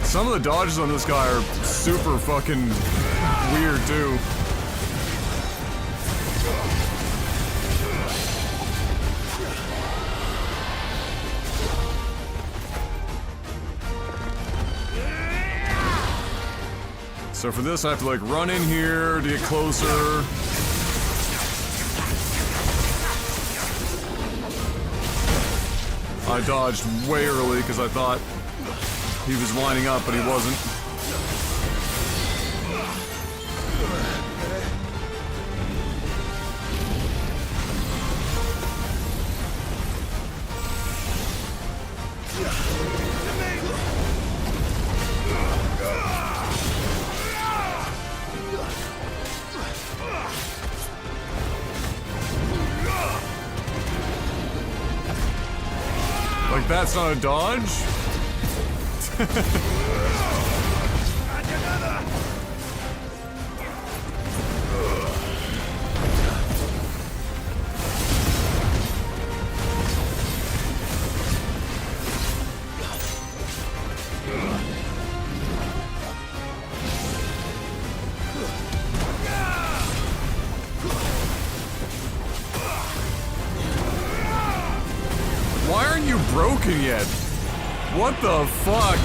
Some of the dodges on this guy are super fucking weird, too. So for this, I have to, like, run in here to get closer. I dodged way early because I thought he was lining up, but he wasn't. Like, that's not a dodge? broken yet. What the fuck?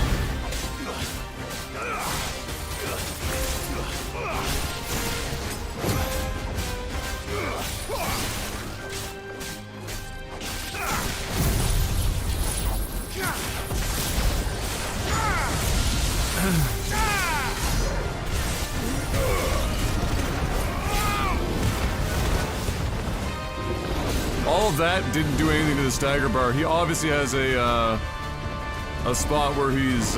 All of that didn't do anything to the stagger bar. He obviously has a spot where he's,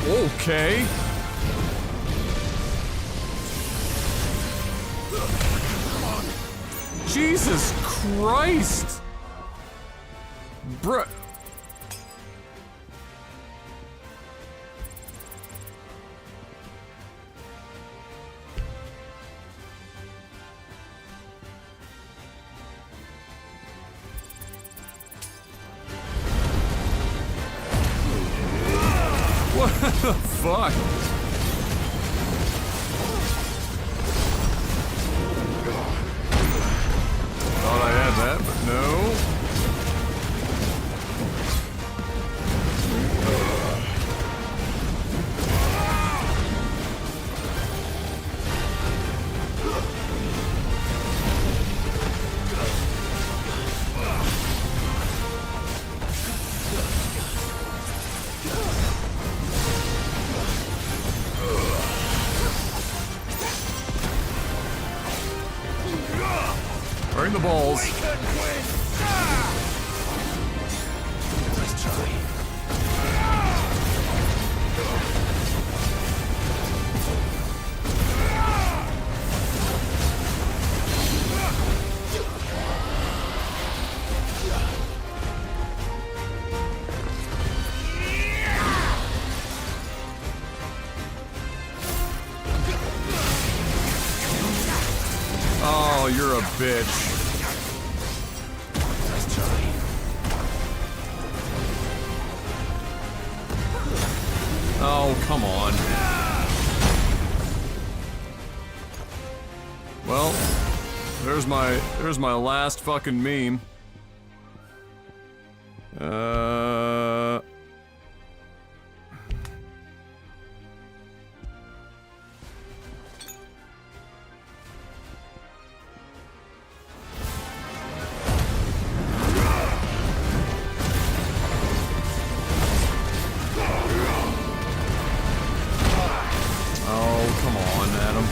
okay. Jesus Christ! Bruh. What the fuck? Thought I had that, but no. Burn the balls. Oh, you're a bitch. Oh, come on. Well, there's my last fucking meme. Oh, come on, Adam.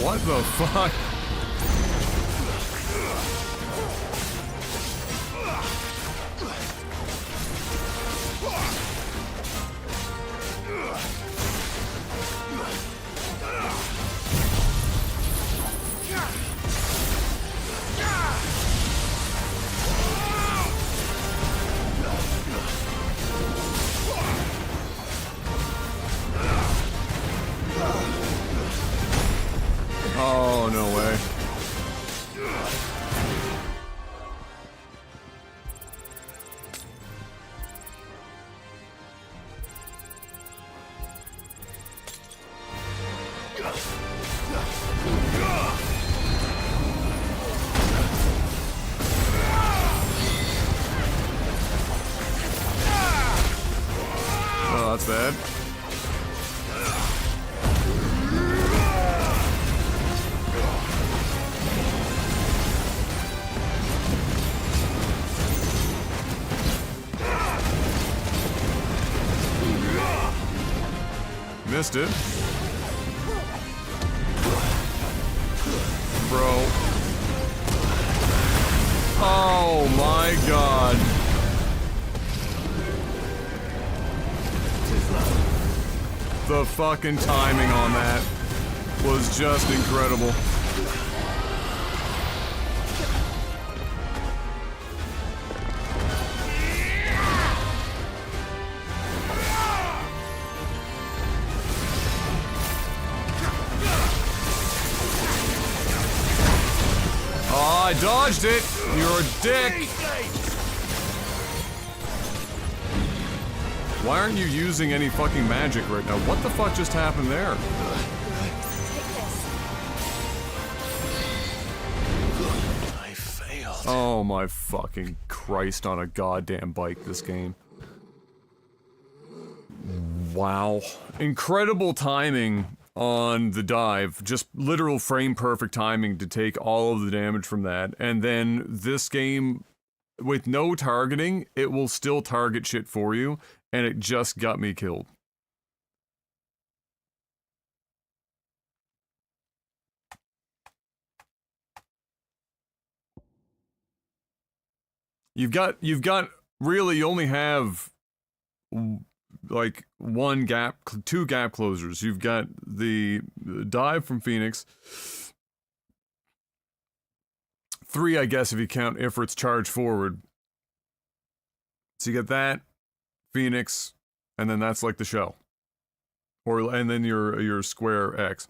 What the fuck? Oh, no way. Oh, that's bad. Missed it. Bro. Oh my god. The fucking timing on that was just incredible. dodged it! You're a dick! Why aren't you using any fucking magic right now? What the fuck just happened there? I failed. Oh my fucking Christ on a goddamn bike, this game. Wow. Incredible timing on the dive. Just literal frame perfect timing to take all of the damage from that. And then this game, with no targeting, it will still target shit for you. And it just got me killed. You've got really, you only have like one gap, two gap closers. You've got the dive from Phoenix. 3, I guess, if you count Ifrit's charge forward. So you get that, Phoenix, and then that's like the shell. And then your square X.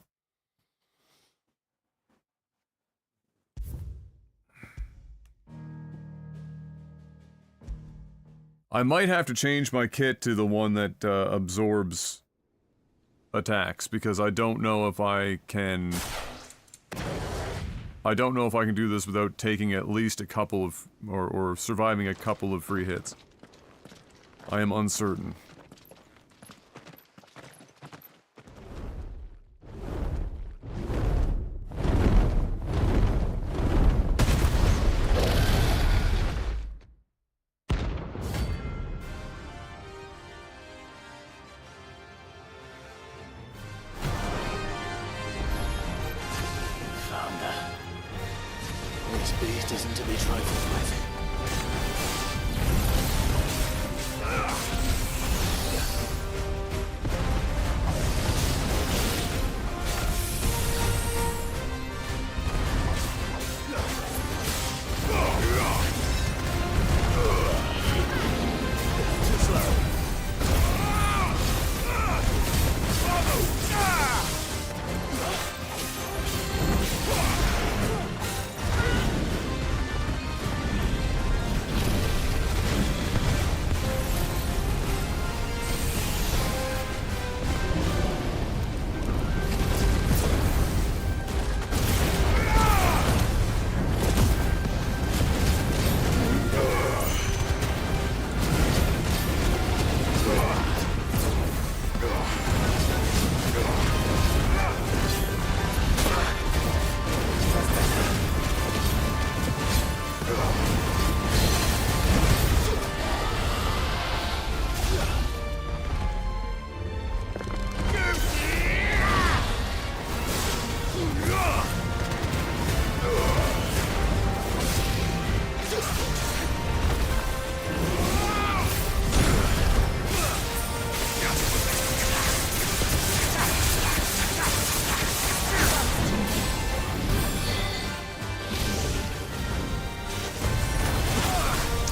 I might have to change my kit to the one that absorbs attacks, because I don't know if I can... I don't know if I can do this without taking at least a couple of... or surviving a couple of free hits. I am uncertain. This beast isn't to be trifled with.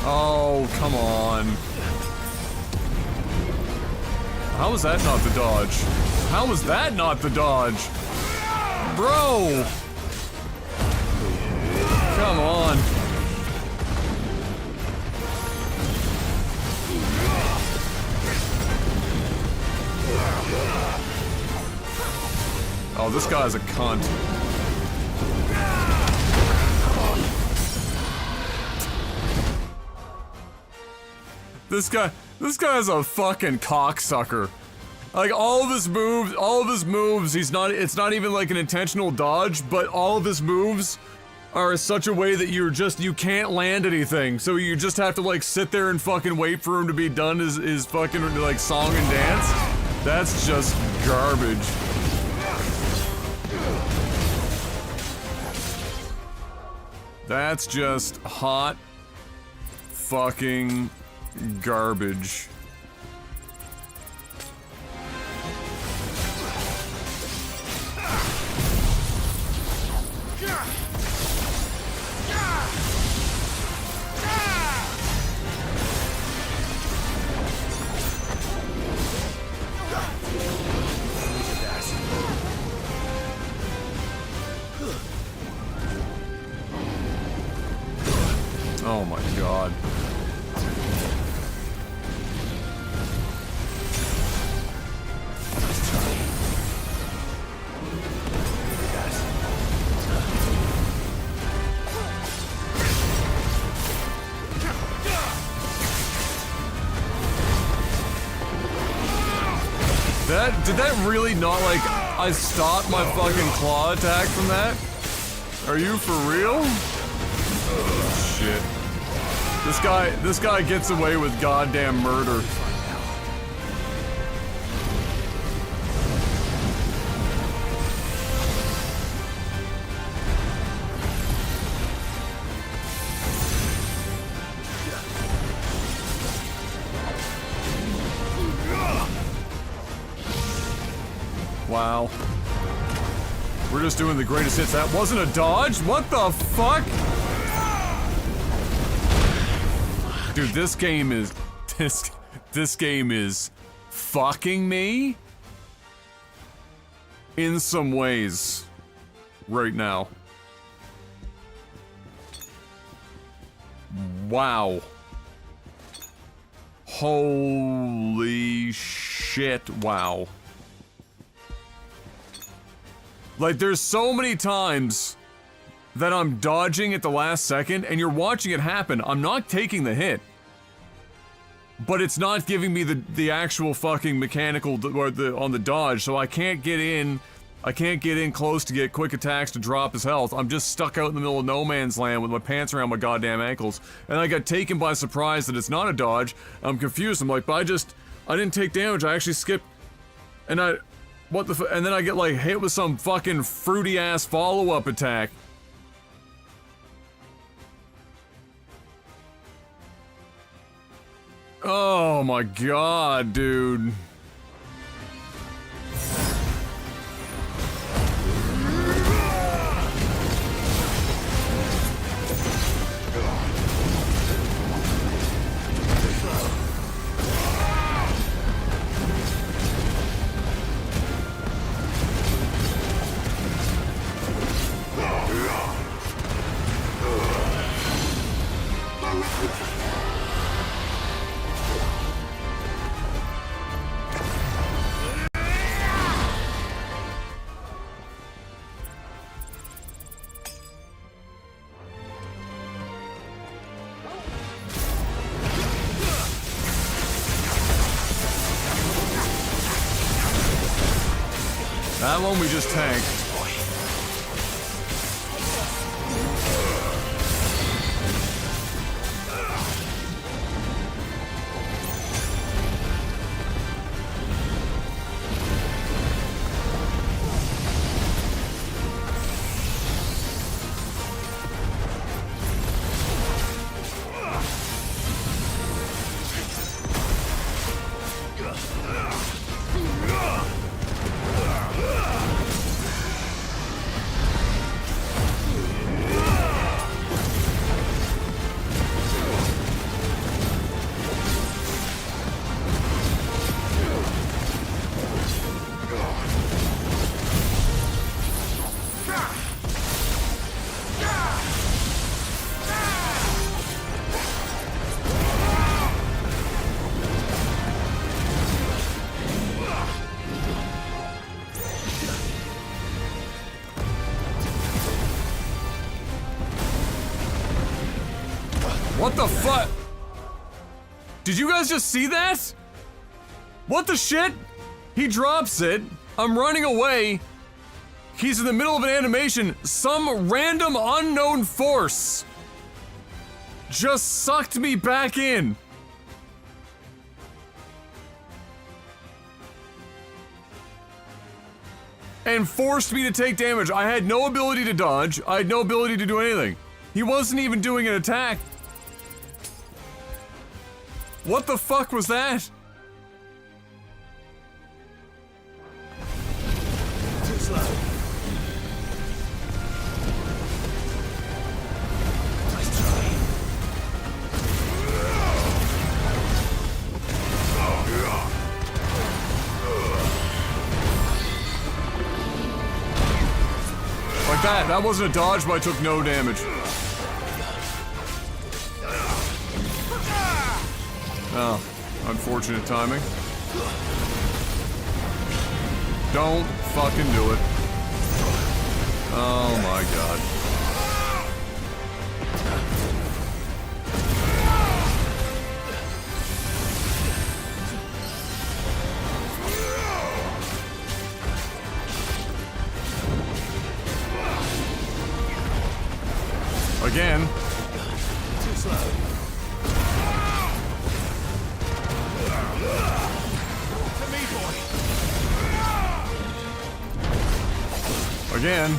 Oh, come on. How was that not the dodge? How was that not the dodge? Bro! Come on. Oh, this guy's a cunt. This guy's a fucking cocksucker. Like, all of his moves, it's not even like an intentional dodge, but all of his moves are such a way that you can't land anything. So you just have to, like, sit there and fucking wait for him to be done his fucking, like, song and dance. That's just garbage. That's just hot fucking garbage. God. Did that really not, like, I stopped my fucking claw attack from that? Are you for real? Oh, shit. This guy gets away with goddamn murder. Wow. We're just doing the greatest hits. That wasn't a dodge? What the fuck? Dude, this game is... This game is fucking me in some ways right now. Wow. Holy shit, wow. Like, there's so many times that I'm dodging at the last second, and you're watching it happen. I'm not taking the hit. But it's not giving me the actual fucking mechanical or on the dodge, so I can't get in close to get quick attacks to drop his health. I'm just stuck out in the middle of no man's land with my pants around my goddamn ankles. And I got taken by surprise that it's not a dodge. I'm confused. I'm like, but I didn't take damage. I actually skipped. And and then I get like hit with some fucking fruity ass follow-up attack. Oh my god, dude. That one we just tanked. What the fuck? Did you guys just see that? What the shit? He drops it. I'm running away. He's in the middle of an animation. Some random unknown force just sucked me back in. And forced me to take damage. I had no ability to dodge. I had no ability to do anything. He wasn't even doing an attack. What the fuck was that? Too slow. Nice try. Like that. That wasn't a dodge, but I took no damage. Oh, unfortunate timing. Don't fucking do it. Oh my god. Again. Too slow. To me, boy. Again.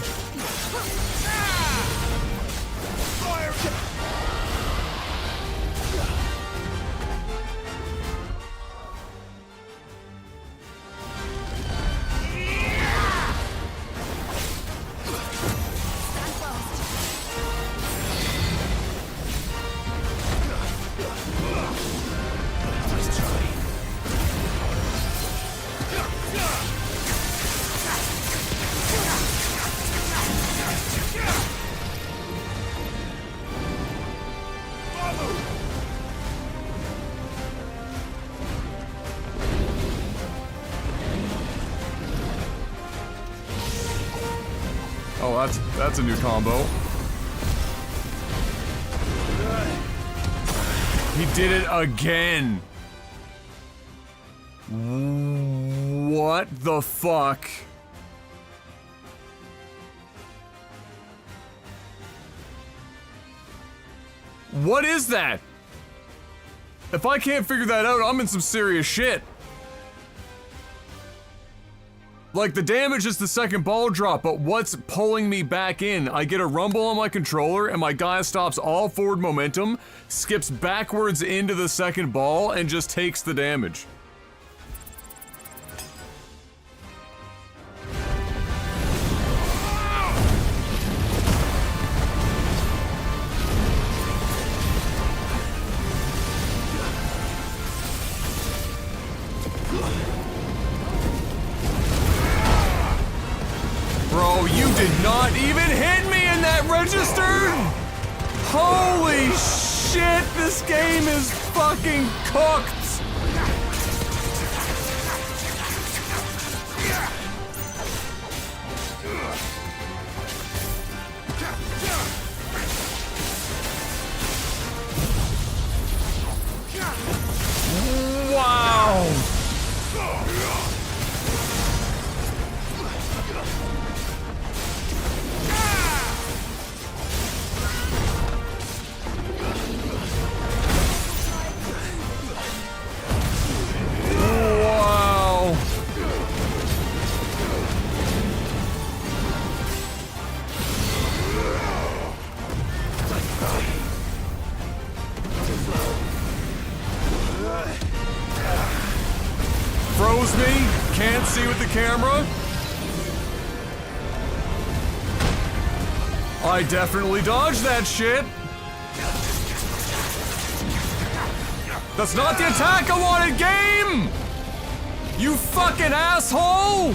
Oh, that's a new combo. He did it again. What the fuck? What is that? If I can't figure that out, I'm in some serious shit. Like, the damage is the second ball drop, but what's pulling me back in? I get a rumble on my controller, and my guy stops all forward momentum, skips backwards into the second ball, and just takes the damage. Bro, you did not even hit me in that register! Holy shit, this game is fucking cooked! Wow! Wow! Froze me, can't see with the camera. I definitely dodged that shit. That's not the attack I wanted, game! You fucking asshole!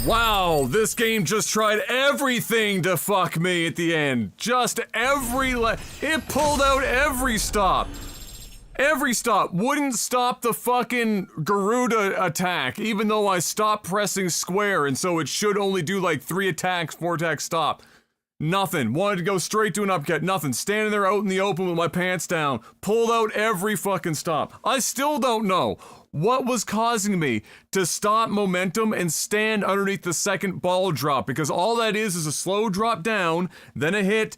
Wow, this game just tried everything to fuck me at the end. Just it pulled out every stop. Every stop. Wouldn't stop the fucking Garuda attack, even though I stopped pressing square, and so it should only do like 3 attacks, 4 attacks, stop. Nothing. Wanted to go straight to an uppercut. Nothing. Standing there out in the open with my pants down. Pulled out every fucking stop. I still don't know what was causing me to stop momentum and stand underneath the second ball drop, because all that is a slow drop down, then a hit,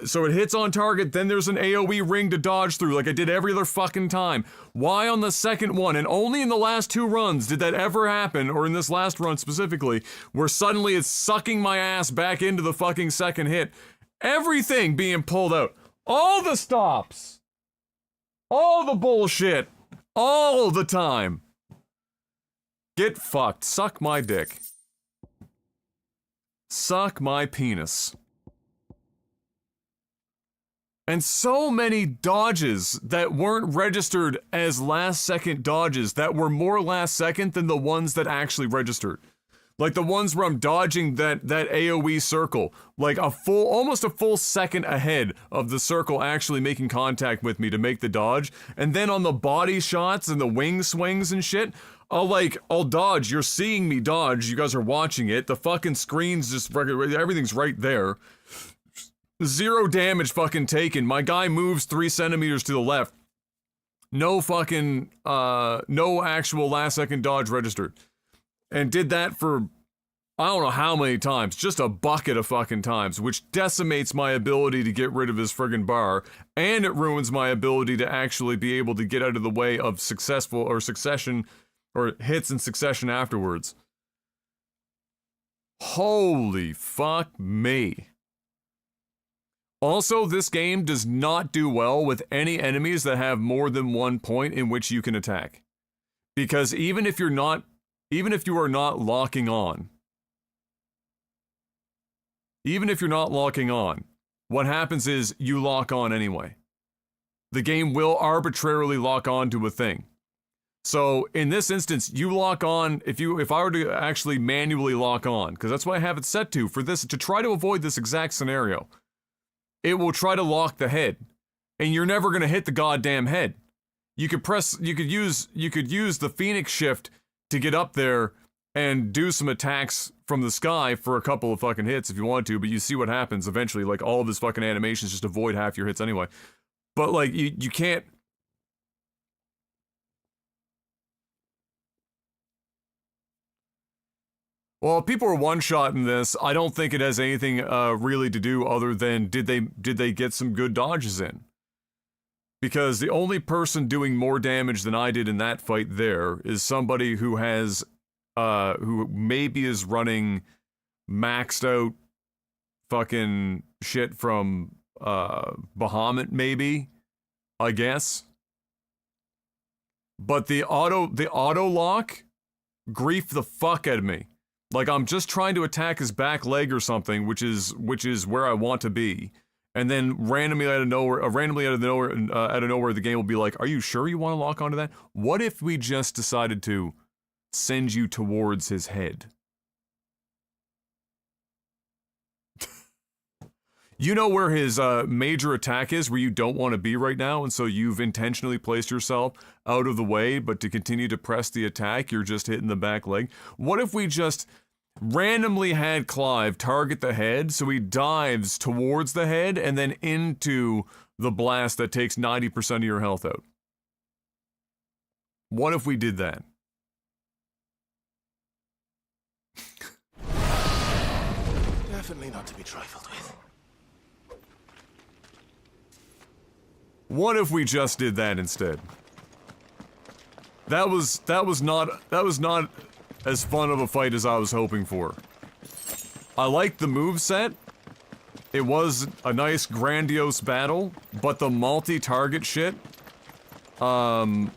so it hits on target, then there's an AoE ring to dodge through like I did every other fucking time. Why on the second one, and only in the last 2 runs did that ever happen, or in this last run specifically, where suddenly it's sucking my ass back into the fucking second hit. Everything being pulled out. All the stops. All the bullshit. All the time. Get fucked. Suck my dick. Suck my penis. And so many dodges that weren't registered as last second dodges that were more last second than the ones that actually registered. Like the ones where I'm dodging that AoE circle, like almost a full second ahead of the circle actually making contact with me to make the dodge. And then on the body shots and the wing swings and shit, I'll dodge. You're seeing me dodge. You guys are watching it. The fucking screen's just, everything's right there. 0 damage fucking taken. My guy moves 3 centimeters to the left. No fucking, no actual last second dodge registered. And did that for, I don't know how many times, just a bucket of fucking times, which decimates my ability to get rid of his friggin' bar, and it ruins my ability to actually be able to get out of the way of successful or succession, or hits in succession afterwards. Holy fuck me. Also, this game does not do well with any enemies that have more than 1 point in which you can attack. Because even if you are not locking on, what happens is you lock on anyway. The game will arbitrarily lock on to a thing. So in this instance, you lock on, if I were to actually manually lock on, because that's what I have it set to for this, to try to avoid this exact scenario, it will try to lock the head, and you're never going to hit the goddamn head. You could use the Phoenix shift to get up there and do some attacks from the sky for a couple of fucking hits if you want to, but you see what happens eventually. Like, all of his fucking animations just avoid half your hits anyway. But, like, you can't... Well, if people are one-shotting this, I don't think it has anything really to do other than did they get some good dodges in? Because the only person doing more damage than I did in that fight there is somebody who has, who maybe is running maxed out fucking shit from Bahamut, maybe, I guess. But the auto lock griefed the fuck out of me. Like, I'm just trying to attack his back leg or something, which is where I want to be. And then randomly out of nowhere, the game will be like, "Are you sure you want to lock onto that? What if we just decided to send you towards his head?" You know where his major attack is, where you don't want to be right now, and so you've intentionally placed yourself out of the way, but to continue to press the attack, you're just hitting the back leg. What if we just randomly had Clive target the head, so he dives towards the head, and then into the blast that takes 90% of your health out? What if we did that? Definitely not to be trifled with. What if we just did that instead? That was not as fun of a fight as I was hoping for. I liked the moveset. It was a nice grandiose battle, but the multi-target shit, the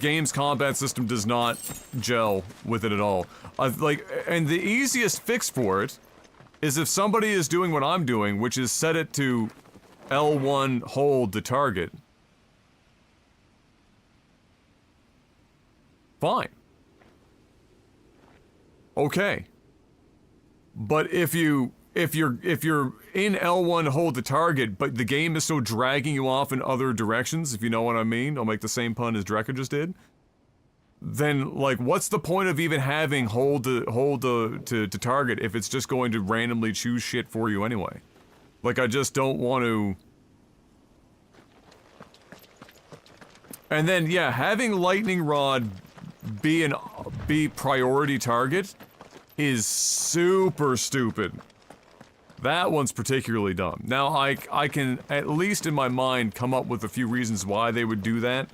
game's combat system does not gel with it at all. And the easiest fix for it is if somebody is doing what I'm doing, which is set it to L1 hold the target. Fine. Okay. But if you're in L1 hold the target, but the game is still dragging you off in other directions, if you know what I mean, I'll make the same pun as Drekka just did, then, like, what's the point of even having hold to target if it's just going to randomly choose shit for you anyway? Like, I just don't want to... And then, yeah, having Lightning Rod be priority target is super stupid. That one's particularly dumb. Now, I can, at least in my mind, come up with a few reasons why they would do that.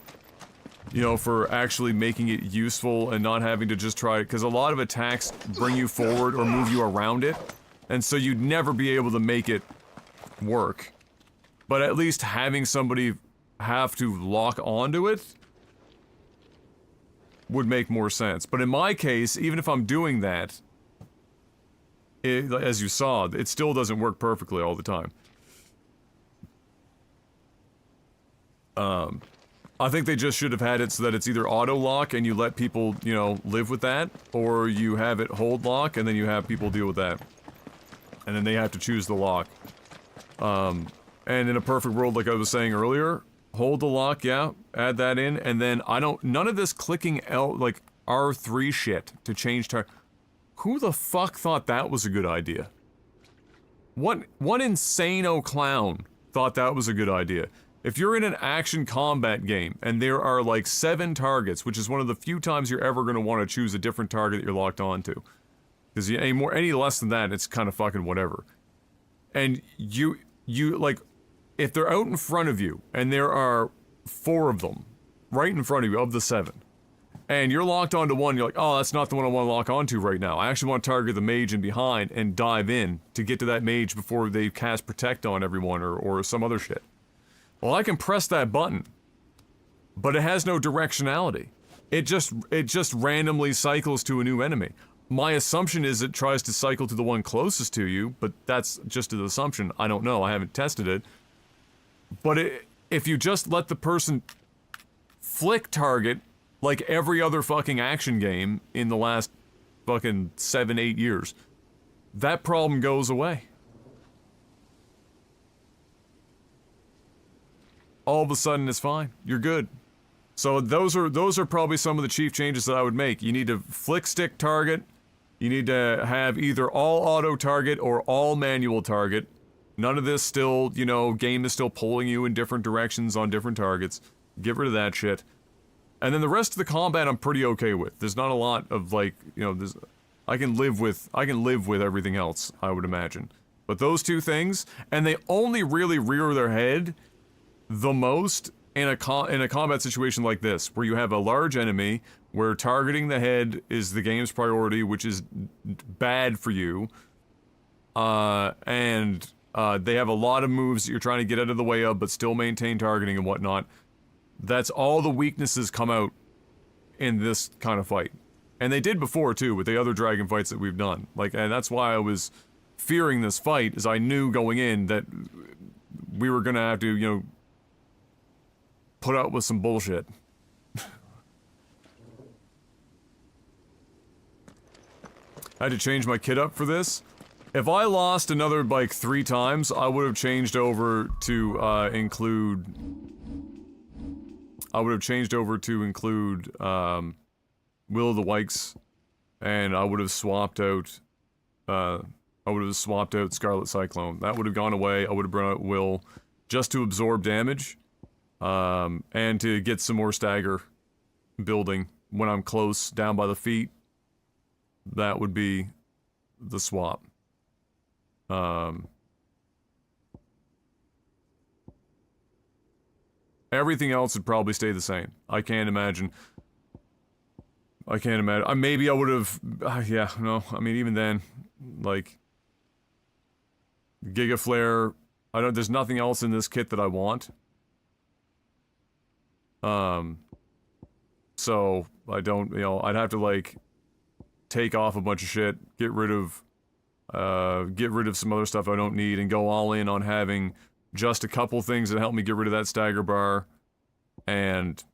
You know, for actually making it useful and not having to just try it, because a lot of attacks bring you forward or move you around it, and so you'd never be able to make it work. But at least having somebody have to lock onto it would make more sense. But in my case, even if I'm doing that, as you saw, it still doesn't work perfectly all the time. I think they just should have had it so that it's either auto lock and you let people, you know, live with that, or you have it hold lock and then you have people deal with that. And then they have to choose the lock. And in a perfect world, like I was saying earlier, hold the lock, yeah, add that in, and then none of this clicking like R3 shit to change who the fuck thought that was a good idea? What insane-o clown thought that was a good idea? If you're in an action combat game and there are like 7 targets, which is one of the few times you're ever going to want to choose a different target that you're locked onto. Because any less than that, it's kind of fucking whatever. And you like, if they're out in front of you and there are 4 of them right in front of you of the 7, and you're locked onto one, you're like, oh, that's not the one I want to lock onto right now. I actually want to target the mage in behind and dive in to get to that mage before they cast protect on everyone or some other shit. Well, I can press that button, but it has no directionality. It just randomly cycles to a new enemy. My assumption is it tries to cycle to the one closest to you, but that's just an assumption. I don't know. I haven't tested it. But if you just let the person flick target like every other fucking action game in the last fucking 7-8 years, that problem goes away. All of a sudden it's fine. You're good. So those are probably some of the chief changes that I would make. You need to flick stick target. You need to have either all auto target or all manual target. None of this still, you know, game is still pulling you in different directions on different targets. Get rid of that shit. And then the rest of the combat I'm pretty okay with. There's not a lot of like, you know, I can live with everything else, I would imagine. But those 2 things, and they only really rear their head the most in a combat situation like this, where you have a large enemy, where targeting the head is the game's priority, which is bad for you, and they have a lot of moves that you're trying to get out of the way of, but still maintain targeting and whatnot. That's all the weaknesses come out in this kind of fight. And they did before, too, with the other dragon fights that we've done. Like, and that's why I was fearing this fight, is I knew going in that we were gonna have to, you know, put up with some bullshit. I had to change my kit up for this. If I lost another, like, 3 times, I would have changed over to, include... Will of the Wykes, and I would have swapped out, Scarlet Cyclone. That would have gone away. I would have brought out Will just to absorb damage. And to get some more stagger building when I'm close, down by the feet. That would be the swap. Everything else would probably stay the same. I can't imagine. Maybe I would have... yeah, no. I mean, even then, like... Giga Flare... there's nothing else in this kit that I want. So, I don't, you know, I'd have to, like, take off a bunch of shit, get rid of some other stuff I don't need, and go all in on having just a couple things that help me get rid of that stagger bar, and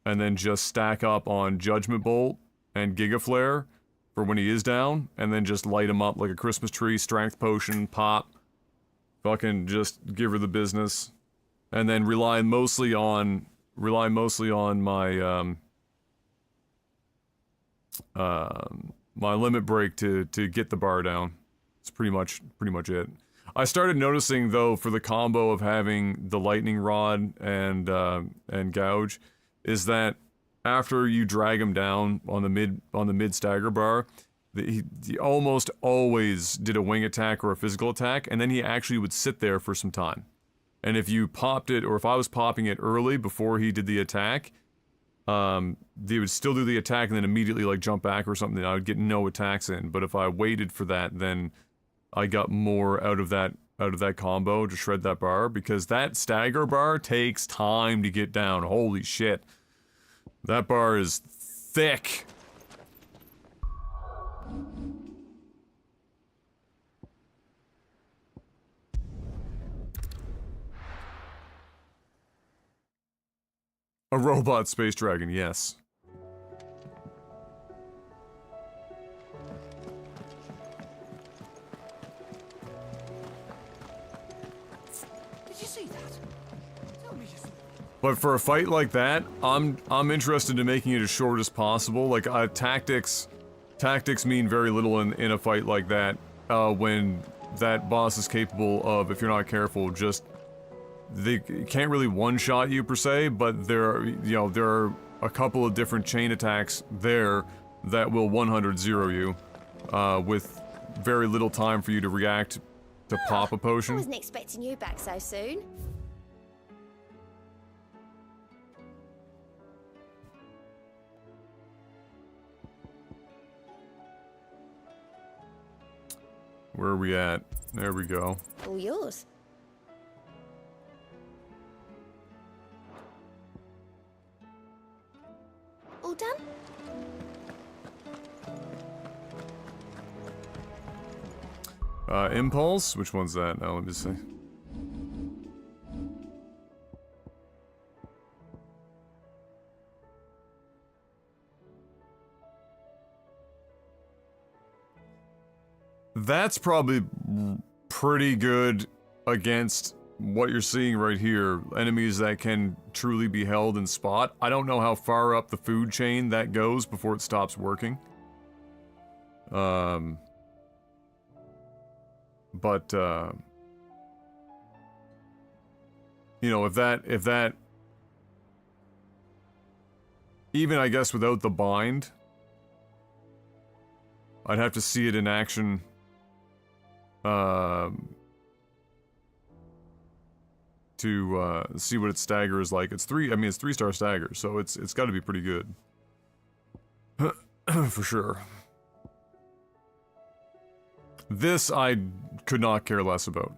then just stack up on Judgment Bolt and Giga Flare for when he is down, and then just light him up like a Christmas tree, strength potion, pop, fucking just give her the business, and then rely mostly on my my limit break to get the bar down. It's pretty much it. I started noticing though, for the combo of having the lightning rod and gouge, is that after you drag him down on the mid stagger bar, he almost always did a wing attack or a physical attack, and then he actually would sit there for some time. And if you popped it, or if I was popping it early before he did the attack, they would still do the attack and then immediately like jump back or something. I would get no attacks in. But if I waited for that, then I got more out of that combo to shred that bar, because that stagger bar takes time to get down. Holy shit. That bar is thick. A robot space dragon, yes. Did you see that? Tell me you saw. But for a fight like that, I'm interested in making it as short as possible. Like, tactics mean very little in a fight like that, when that boss is capable of, if you're not careful, just... They can't really one-shot you per se, but there are a couple of different chain attacks there that will 100-0 you, with very little time for you to react to pop a I potion. wasn't expecting you back so soon. Where are we at? There we go. All yours. All done? Impulse? Which one's that? Now let me see. That's probably pretty good against what you're seeing right here. Enemies that can truly be held in spot. I don't know how far up the food chain that goes before it stops working. But, you know, if that, even I guess without the bind, I'd have to see it in action, to, see what its stagger is like. It's 3-star stagger, so it's gotta be pretty good. For sure. This I could not care less about.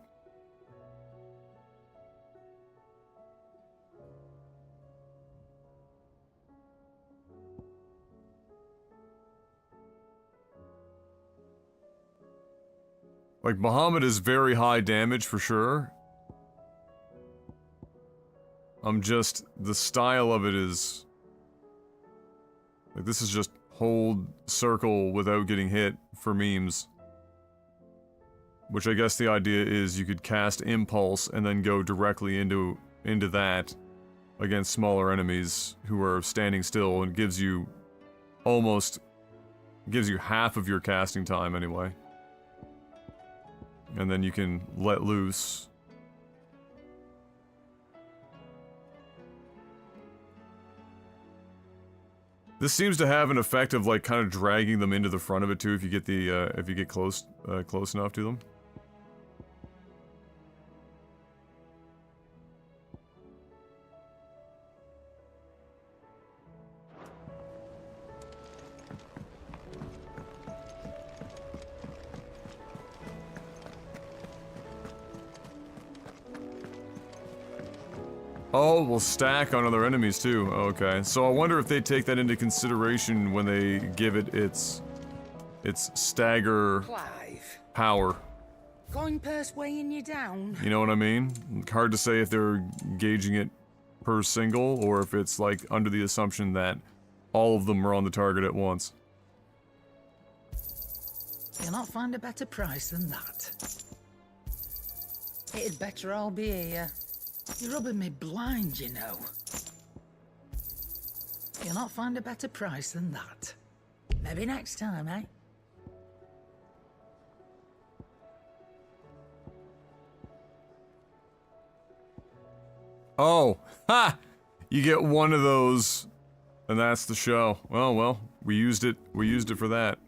Like, Bahamut is very high damage for sure. The style of it is... Like, this is just hold circle without getting hit for memes. Which I guess the idea is you could cast Impulse and then go directly into that against smaller enemies who are standing still, and gives you half of your casting time anyway. And then you can let loose. This seems to have an effect of, like, kind of dragging them into the front of it too if you get close enough to them. Oh, we'll stack on other enemies too. Okay, so I wonder if they take that into consideration when they give it its stagger Clive. power. Coin purse weighing you down. You know what I mean? Hard to say if they're gauging it per single or if it's like under the assumption that all of them are on the target at once. You'll not find a better price than that. It'd better all be here. You're rubbing me blind, you know. You'll not find a better price than that. Maybe next time, eh? Oh, ha! You get one of those, and that's the show. Well, we used it for that.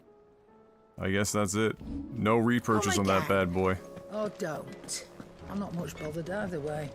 I guess that's it. No repurchase on that bad boy. Oh, don't. I'm not much bothered either way.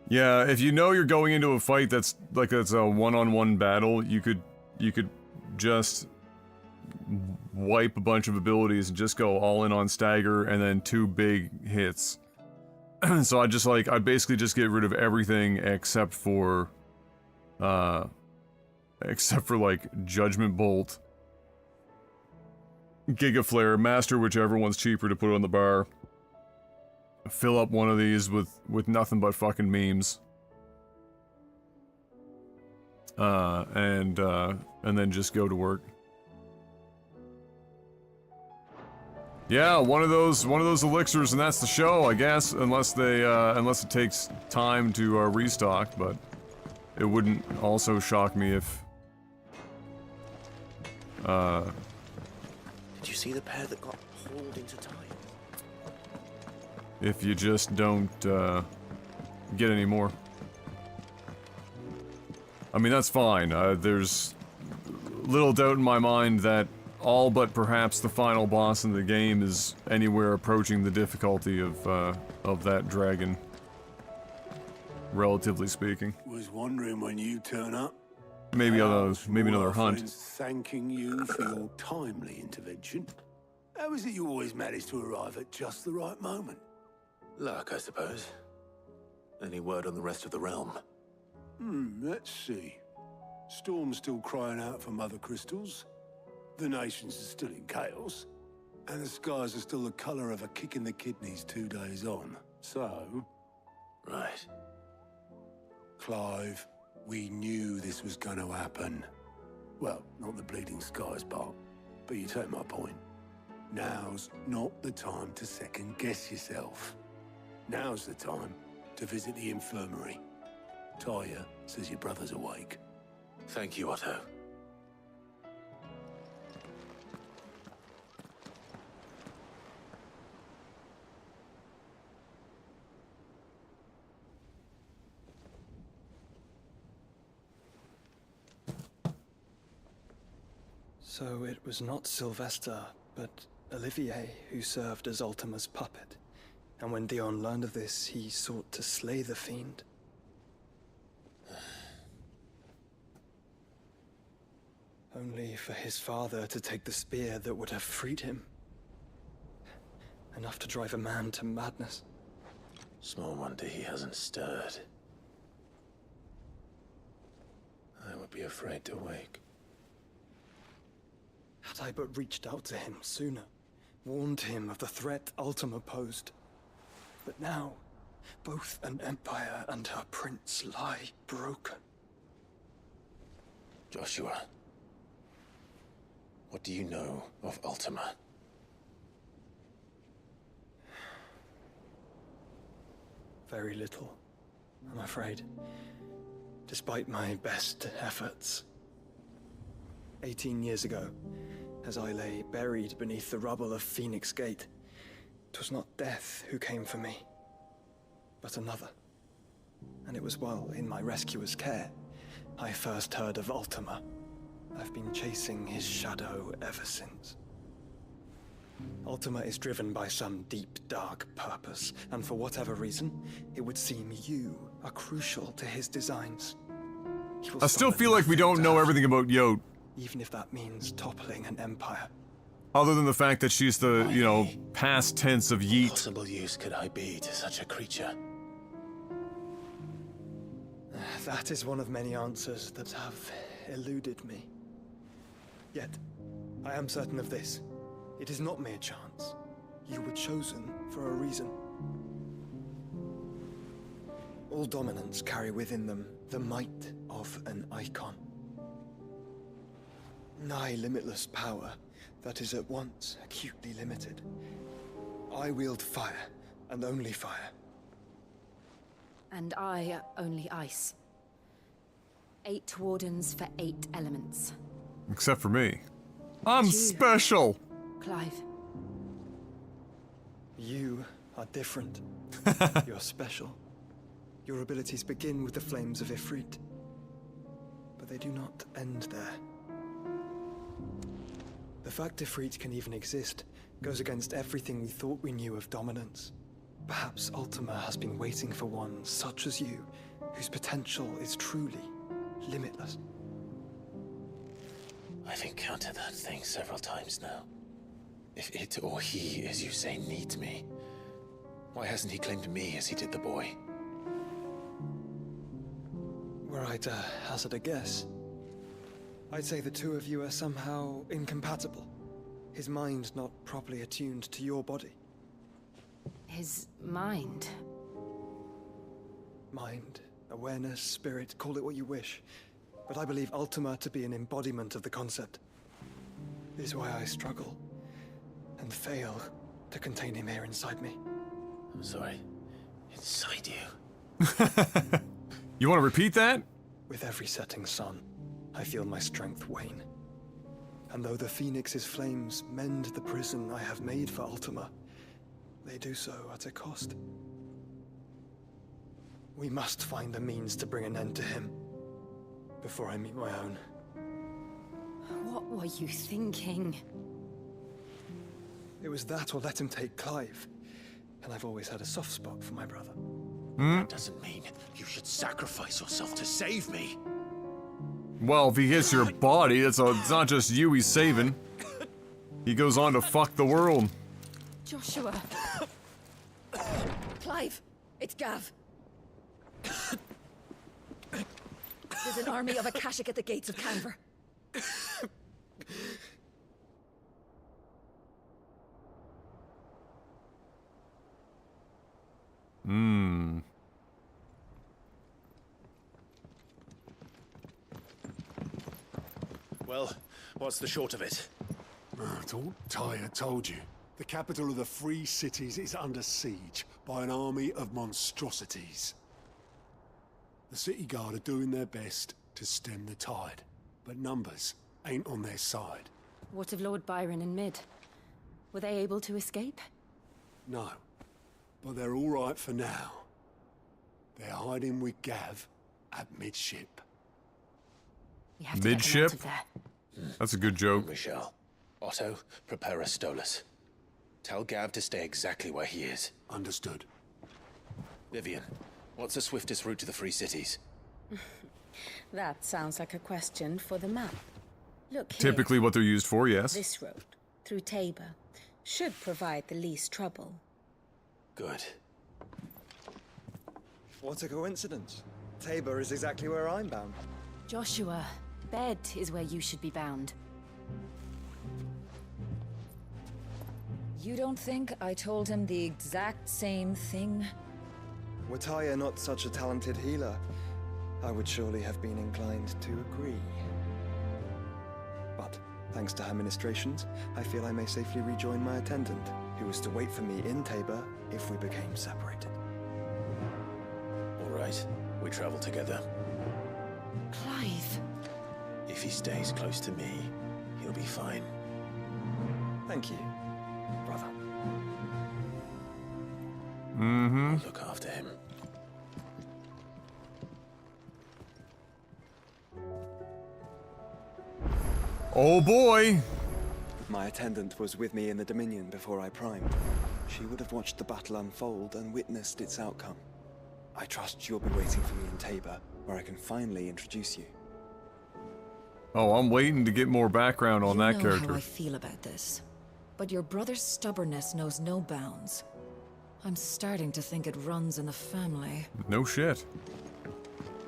Yeah, if you know you're going into a fight that's a one-on-one battle, you could you could just wipe a bunch of abilities and just go all in on stagger and then 2 big hits. So I basically just get rid of everything except for like Judgment Bolt, Giga Flare, Master, whichever one's cheaper to put on the bar. Fill up one of these with nothing but fucking memes. And then just go to work. Yeah, one of those elixirs, and that's the show, I guess. Unless it takes time to restock, but it wouldn't also shock me if. Did you see the pair that got hauled into time? If you just don't get any more. I mean, that's fine. There's little doubt in my mind that all but perhaps the final boss in the game is anywhere approaching the difficulty of that dragon, relatively speaking. Was wondering when you turn up. Maybe another hunt. Thanking you for your timely intervention. How is it you always manage to arrive at just the right moment? Luck, I suppose. Any word on the rest of the realm? Let's see. Storm's still crying out for mother crystals. The nations are still in chaos. And the skies are still the color of a kick in the kidneys 2 days on. So... Right. Clive, we knew this was going to happen. Well, not the bleeding skies part, but you take my point. Now's not the time to second-guess yourself. Now's the time to visit the infirmary. Talia says your brother's awake. Thank you, Otto. So it was not Sylvester, but Olivier who served as Ultima's puppet. And when Dion learned of this, he sought to slay the fiend. Only for his father to take the spear that would have freed him. Enough to drive a man to madness. Small wonder he hasn't stirred. I would be afraid to wake. Had I but reached out to him sooner, warned him of the threat Ultima posed. But now, both an empire and her prince lie broken. Joshua, what do you know of Ultima? Very little, I'm afraid. Despite my best efforts. 18 years ago, as I lay buried beneath the rubble of Phoenix Gate, 'twas not death who came for me, but another. And it was while in my rescuer's care, I first heard of Ultima. I've been chasing his shadow ever since. Ultima is driven by some deep, dark purpose, and for whatever reason, it would seem you are crucial to his designs. I still feel like we don't know everything about Yote. Even if that means toppling an empire. Other than the fact that she's the, you know, past tense of yeet. What possible use could I be to such a creature? That is one of many answers that have eluded me. Yet, I am certain of this. It is not mere chance. You were chosen for a reason. All dominants carry within them the might of an icon. Nigh limitless power that is at once acutely limited. I wield fire, and only fire. And I only ice. 8 wardens for 8 elements. Except for me. I'm special! Clive. You are different. You're special. Your abilities begin with the flames of Ifrit. But they do not end there. The fact Ifrit can even exist goes against everything we thought we knew of dominance. Perhaps Ultima has been waiting for one such as you, whose potential is truly limitless. I've encountered that thing several times now. If it or he, as you say, needs me, why hasn't he claimed me as he did the boy? Were I to hazard a guess, I'd say the two of you are somehow incompatible. His mind not properly attuned to your body. His mind? Mind, awareness, spirit, call it what you wish. But I believe Ultima to be an embodiment of the concept. This is why I struggle and fail to contain him here inside me. I'm sorry. Inside you? You want to repeat that? With every setting sun, I feel my strength wane. And though the Phoenix's flames mend the prison I have made for Ultima, they do so at a cost. We must find a means to bring an end to him before I meet my own. What were you thinking? It was that or let him take Clive. And I've always had a soft spot for my brother. That doesn't mean you should sacrifice yourself to save me. Well, if he hits your body, it's not just you he's saving. He goes on to fuck the world. Joshua. Clive, it's Gav. There's an army of Akashic at the gates of Canver. Well, what's the short of it? It's all Tyre told you. The capital of the Free Cities is under siege by an army of monstrosities. The city guard are doing their best to stem the tide, but numbers ain't on their side. What of Lord Byron and Mid? Were they able to escape? No, but they're all right for now. They're hiding with Gav at midship. We have to Midship? get them out of there. That's a good joke. Michelle, Otto, prepare a Stolas. Tell Gav to stay exactly where he is. Understood. Vivian, what's the swiftest route to the Free Cities? That sounds like a question for the map. Look here. Typically what they're used for, yes. This road, through Tabor, should provide the least trouble. Good. What a coincidence. Tabor is exactly where I'm bound. Joshua, bed is where you should be bound. You don't think I told him the exact same thing? Were Tyre not such a talented healer, I would surely have been inclined to agree. But, thanks to her ministrations, I feel I may safely rejoin my attendant, who was to wait for me in Tabor if we became separated. All right, we travel together. Clive. If he stays close to me, he'll be fine. Thank you, brother. I'll look after him. Oh boy! My attendant was with me in the Dominion before I primed. She would have watched the battle unfold and witnessed its outcome. I trust you'll be waiting for me in Tabor, where I can finally introduce you. Oh, I'm waiting to get more background on that You know character. how I feel about this, but your brother's stubbornness knows no bounds. I'm starting to think it runs in the family. No shit.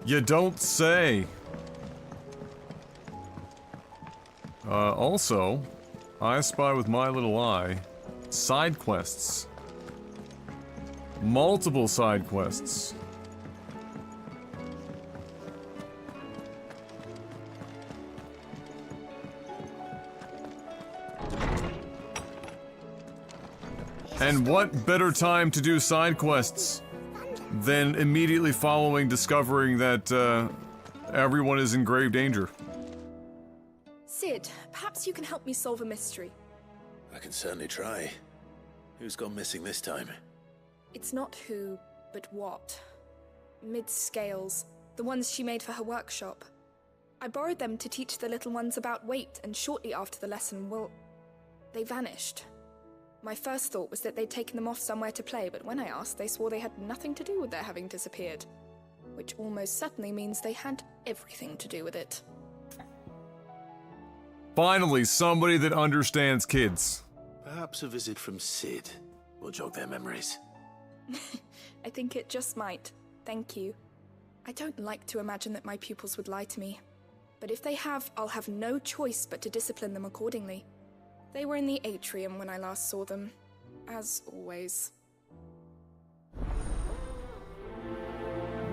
You don't say. Also, I spy with my little eye side quests. Multiple side quests. And what better time to do side quests than immediately following discovering that everyone is in grave danger? Sid, perhaps you can help me solve a mystery. I can certainly try. Who's gone missing this time? It's not who, but what. Mid's scales, the ones she made for her workshop. I borrowed them to teach the little ones about weight, and shortly after the lesson, well, they vanished. My first thought was that they'd taken them off somewhere to play, but when I asked, they swore they had nothing to do with their having disappeared. Which almost certainly means they had everything to do with it. Finally, somebody that understands kids. Perhaps a visit from Sid will jog their memories. I think it just might. Thank you. I don't like to imagine that my pupils would lie to me. But if they have, I'll have no choice but to discipline them accordingly. They were in the atrium when I last saw them, as always.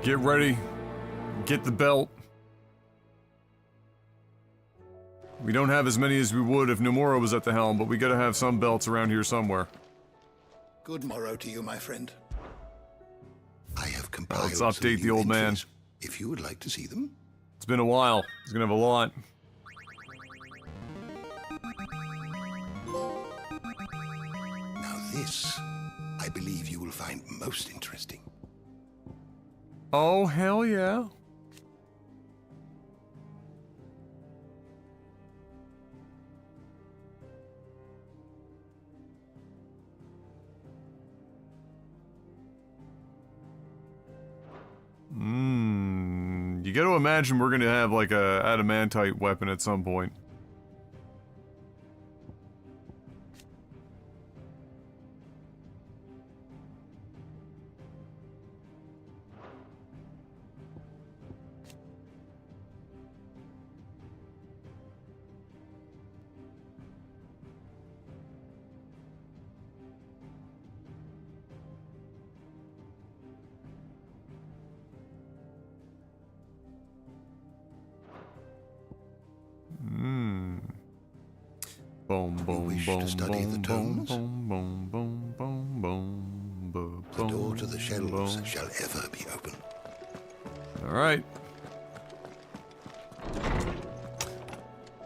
Get ready. Get the belt. We don't have as many as we would if Nomura was at the helm, but we gotta have some belts around here somewhere. Good morrow to you, my friend. I have compiled Let's update the old man. If you would like to see them. It's been a while. He's gonna have a lot. Now this, I believe you will find most interesting. Oh, hell yeah. You gotta imagine we're gonna have like a adamantite weapon at some point. Boom, boom, wish boom, to study the boom, tomes? boom, boom, boom, boom, boom, boom, The door to the shelves boom. shall ever be open. All right.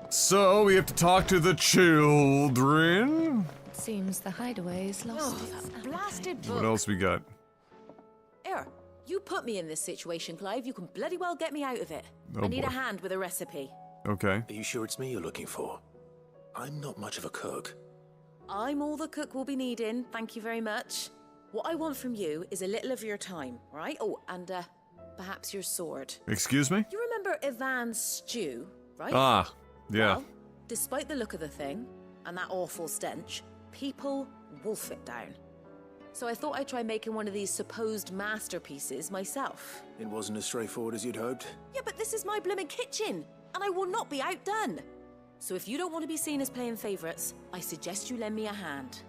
So we have to talk to the children. Seems the hideaway is lost. Blasted What book. else we got? Here, you put me in this situation, Clive. You can bloody well get me out of it. Oh, I need boy. a hand with a recipe. Okay. Are you sure it's me you're looking for? I'm not much of a cook. I'm all the cook will be needing, thank you very much. What I want from you is a little of your time, right? Oh, and perhaps your sword. Excuse me? You remember Ivan's stew, right? Ah, yeah. Well, despite the look of the thing, and that awful stench, people wolf it down. So I thought I'd try making one of these supposed masterpieces myself. It wasn't as straightforward as you'd hoped. Yeah, but this is my blooming kitchen, and I will not be outdone. So if you don't want to be seen as playing favourites, I suggest you lend me a hand.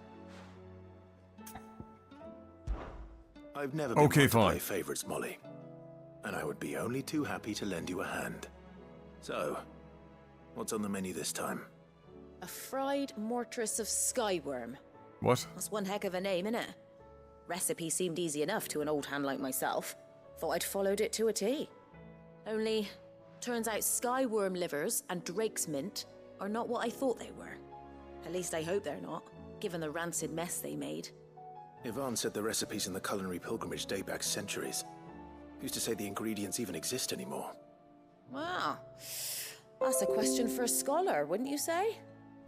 I've never been Okay, one to fine. play favorites, Molly. And I would be only too happy to lend you a hand. So, what's on the menu this time? A fried mortress of skyworm. What? That's one heck of a name, innit? Recipe seemed easy enough to an old hand like myself. Thought I'd followed it to a T. Only, turns out skyworm livers and drake's mint are not what I thought they were. At least I hope they're not, given the rancid mess they made. Ivan said the recipes in the culinary pilgrimage date back centuries. Who's to say the ingredients even exist anymore? Wow. That's a question for a scholar, wouldn't you say?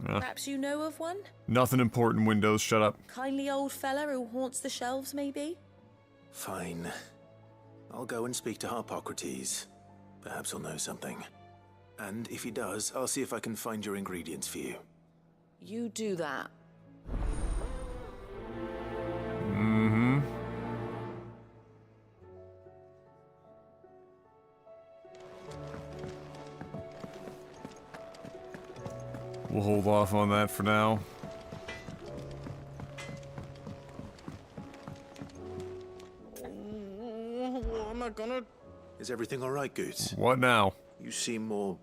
Yeah. Perhaps you know of one? Nothing important, Windows. Shut up. Kindly old fella who haunts the shelves, maybe? Fine. I'll go and speak to Harpocrates. Perhaps he'll know something. And if he does, I'll see if I can find your ingredients for you. You do that. Mm-hmm. We'll hold off on that for now. What am I gonna... Is everything all right, Goots? What now? You seem more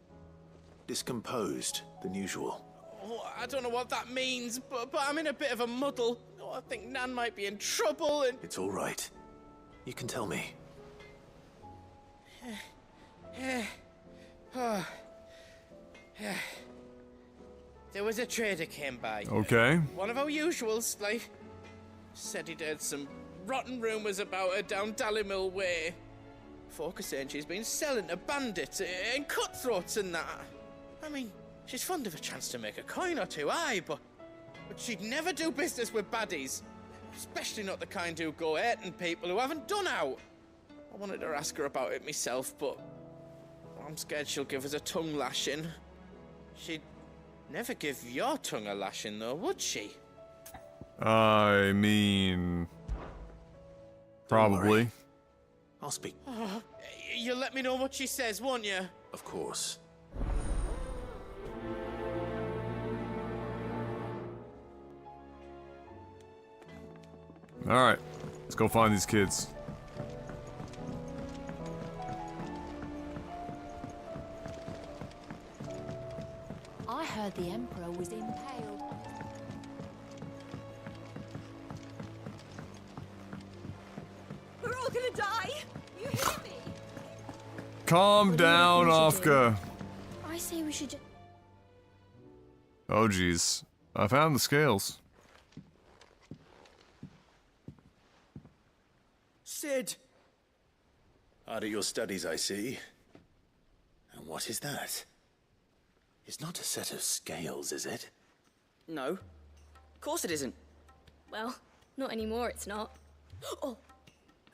discomposed than usual. Oh, I don't know what that means, but I'm in a bit of a muddle. Oh, I think Nan might be in trouble and... It's all right. You can tell me. There was a trader came by. Okay. One of our usuals, like, said he'd heard some rotten rumours about her down Dallymill Way. Folk are saying she's been selling to bandits and cutthroats and that. I mean, she's fond of a chance to make a coin or two, aye, but she'd never do business with baddies. Especially not the kind who go hurting people who haven't done out. I wanted to ask her about it myself, but I'm scared she'll give us a tongue lashing. She'd Never give your tongue a lashing, though, would she? I mean... Probably. I'll speak. Oh, you'll let me know what she says, won't you? Of course. Alright, let's go find these kids. I heard the Emperor was impaled. We're all gonna die! You hear me? Calm down, Ofka. I say we should just... Oh jeez. I found the scales. Sid! Hard at your studies, I see. And what is that? It's not a set of scales, is it? No. Of course it isn't. Well, not anymore, it's not. Oh,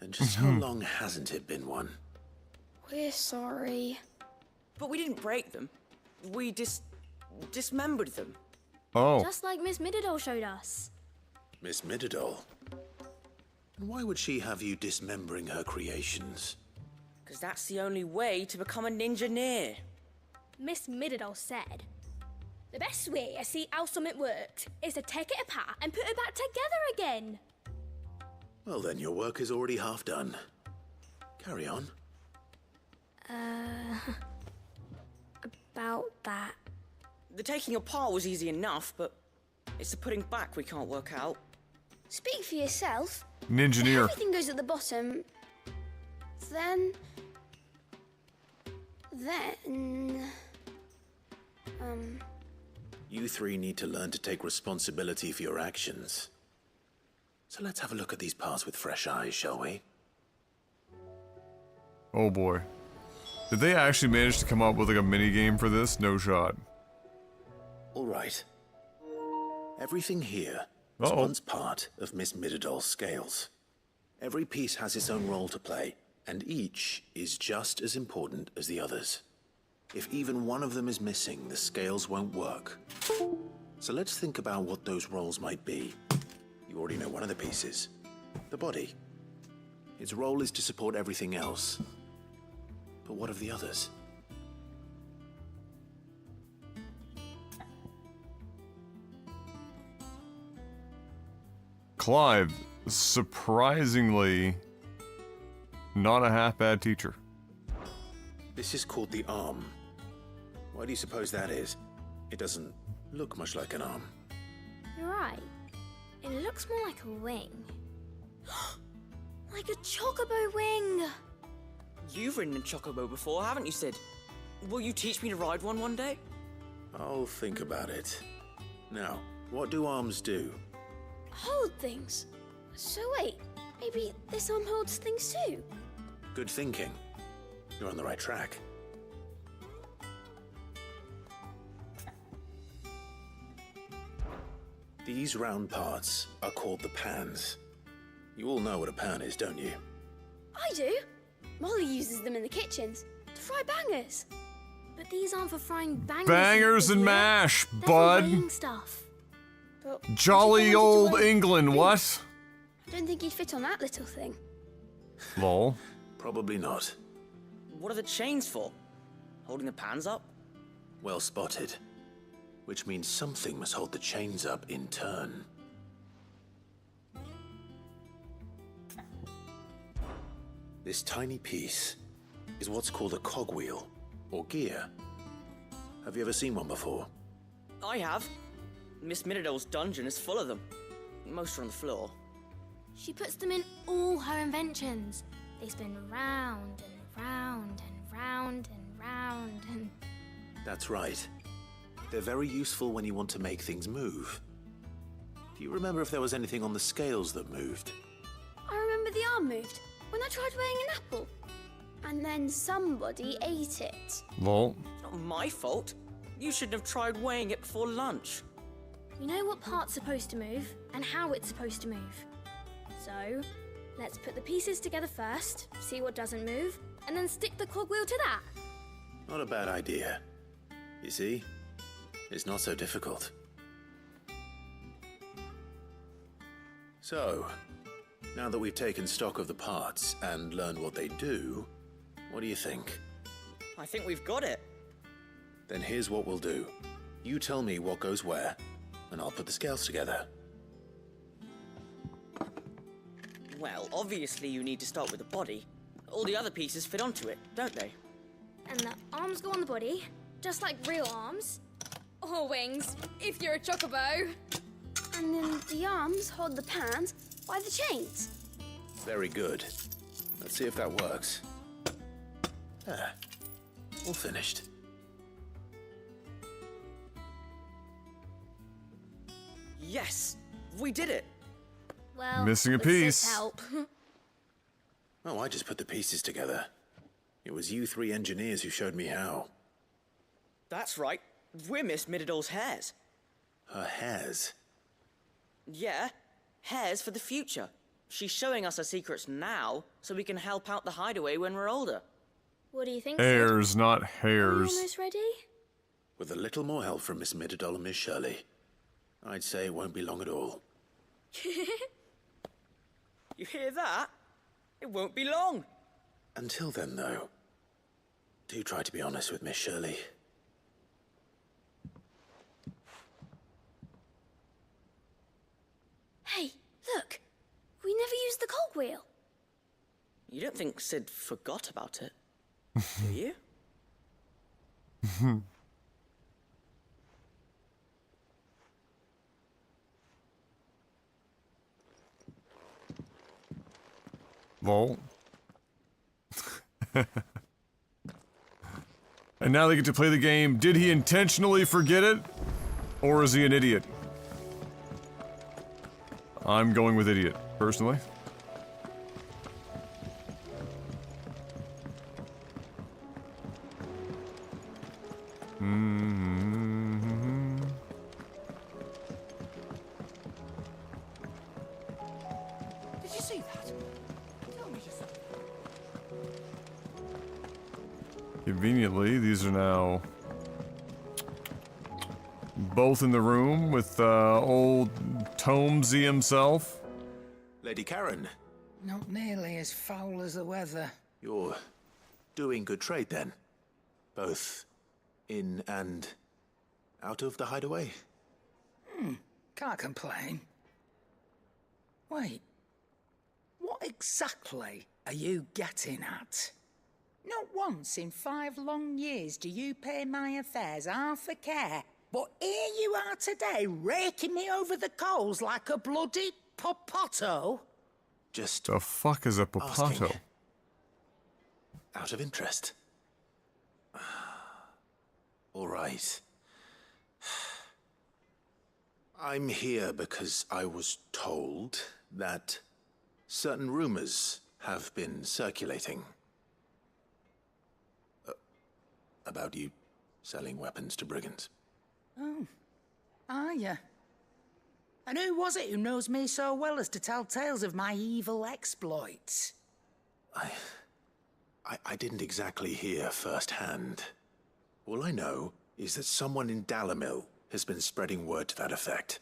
And just how long hasn't it been one? We're sorry. But we didn't break them. We dismembered them. Oh. just like Miss Mididol showed us. Miss Mididol? And why would she have you dismembering her creations? Because that's the only way to become a ninja-near. Miss Mididol said, the best way to see how something worked is to take it apart and put it back together again. Well then, your work is already half done. Carry on. About that. The taking apart was easy enough, but it's the putting back we can't work out. Speak for yourself. Ninja-near. If everything goes at the bottom, then... You three need to learn to take responsibility for your actions. So let's have a look at these parts with fresh eyes, shall we? Oh boy. Did they actually manage to come up with like a mini game for this? No shot. All right. Everything here was once part of Miss Mididol's scales. Every piece has its own role to play, and each is just as important as the others. If even one of them is missing, the scales won't work. So let's think about what those roles might be. You already know one of the pieces. The body. Its role is to support everything else. But what of the others? Clive, surprisingly, not a half-bad teacher. This is called the arm. Why do you suppose that is? It doesn't look much like an arm. You're right. It looks more like a wing. Like a chocobo wing! You've ridden a chocobo before, haven't you, Sid? Will you teach me to ride one day? I'll think about it. Now, what do arms do? Hold things. So wait, maybe this arm holds things too? Good thinking. You're on the right track. These round parts are called the pans. You all know what a pan is, don't you? I do. Molly uses them in the kitchens to fry bangers. But these aren't for frying bangers. Bangers and mash, They're for bud. weighing stuff. But Jolly old England, what? I don't think he'd fit on that little thing. Lol. Probably not. What are the chains for? Holding the pans up? Well spotted. Which means something must hold the chains up in turn. This tiny piece is what's called a cogwheel, or gear. Have you ever seen one before? I have. Miss Mididol's dungeon is full of them. Most are on the floor. She puts them in all her inventions. They spin round and round and round and round and... That's right. They're very useful when you want to make things move. Do you remember if there was anything on the scales that moved? I remember the arm moved when I tried weighing an apple. And then somebody ate it. Lol. It's not my fault. You shouldn't have tried weighing it before lunch. We know what part's supposed to move and how it's supposed to move. So, let's put the pieces together first, see what doesn't move, and then stick the cogwheel to that. Not a bad idea. You see? is not so difficult. So, now that we've taken stock of the parts and learned what they do, what do you think? I think we've got it. Then here's what we'll do. You tell me what goes where, and I'll put the scales together. Well, obviously you need to start with the body. All the other pieces fit onto it, don't they? And the arms go on the body, just like real arms. Or wings, if you're a chocobo. And then the arms hold the pans by the chains. Very good. Let's see if that works. There. All finished. Yes! We did it! Well, missing a with Sid's piece. help. Oh, I just put the pieces together. It was you three engineers who showed me how. That's right. We're Miss Mididol's hairs. Her hairs? Yeah, hairs for the future. She's showing us her secrets now, so we can help out the hideaway when we're older. What do you think, Sid? Hairs, not Are hairs. you almost ready? With a little more help from Miss Mididol and Miss Shirley, I'd say it won't be long at all. You hear that? It won't be long. Until then, though, do try to be honest with Miss Shirley. Hey, look. We never used the cogwheel. You don't think Sid forgot about it, do you? Lol. And now they get to play the game. Did he intentionally forget it? Or is he an idiot? I'm going with idiot, personally. Did you see that? Tell me just something. Conveniently, these are now both in the room with old Tomesy himself. Lady Karen, Not nearly as foul as the weather. you're doing good trade then? Both in and out of the hideaway? Can't complain. Wait. What exactly are you getting at? Not once in 5 long years do you pay my affairs half a care. But here you are today, raking me over the coals like a bloody popoto. Just The fuck is a popato? asking. Out of interest. All right. I'm here because I was told that certain rumors have been circulating about you selling weapons to brigands. Oh, are ya? And who was it who knows me so well as to tell tales of my evil exploits? I didn't exactly hear firsthand. All I know is that someone in Dalimil has been spreading word to that effect.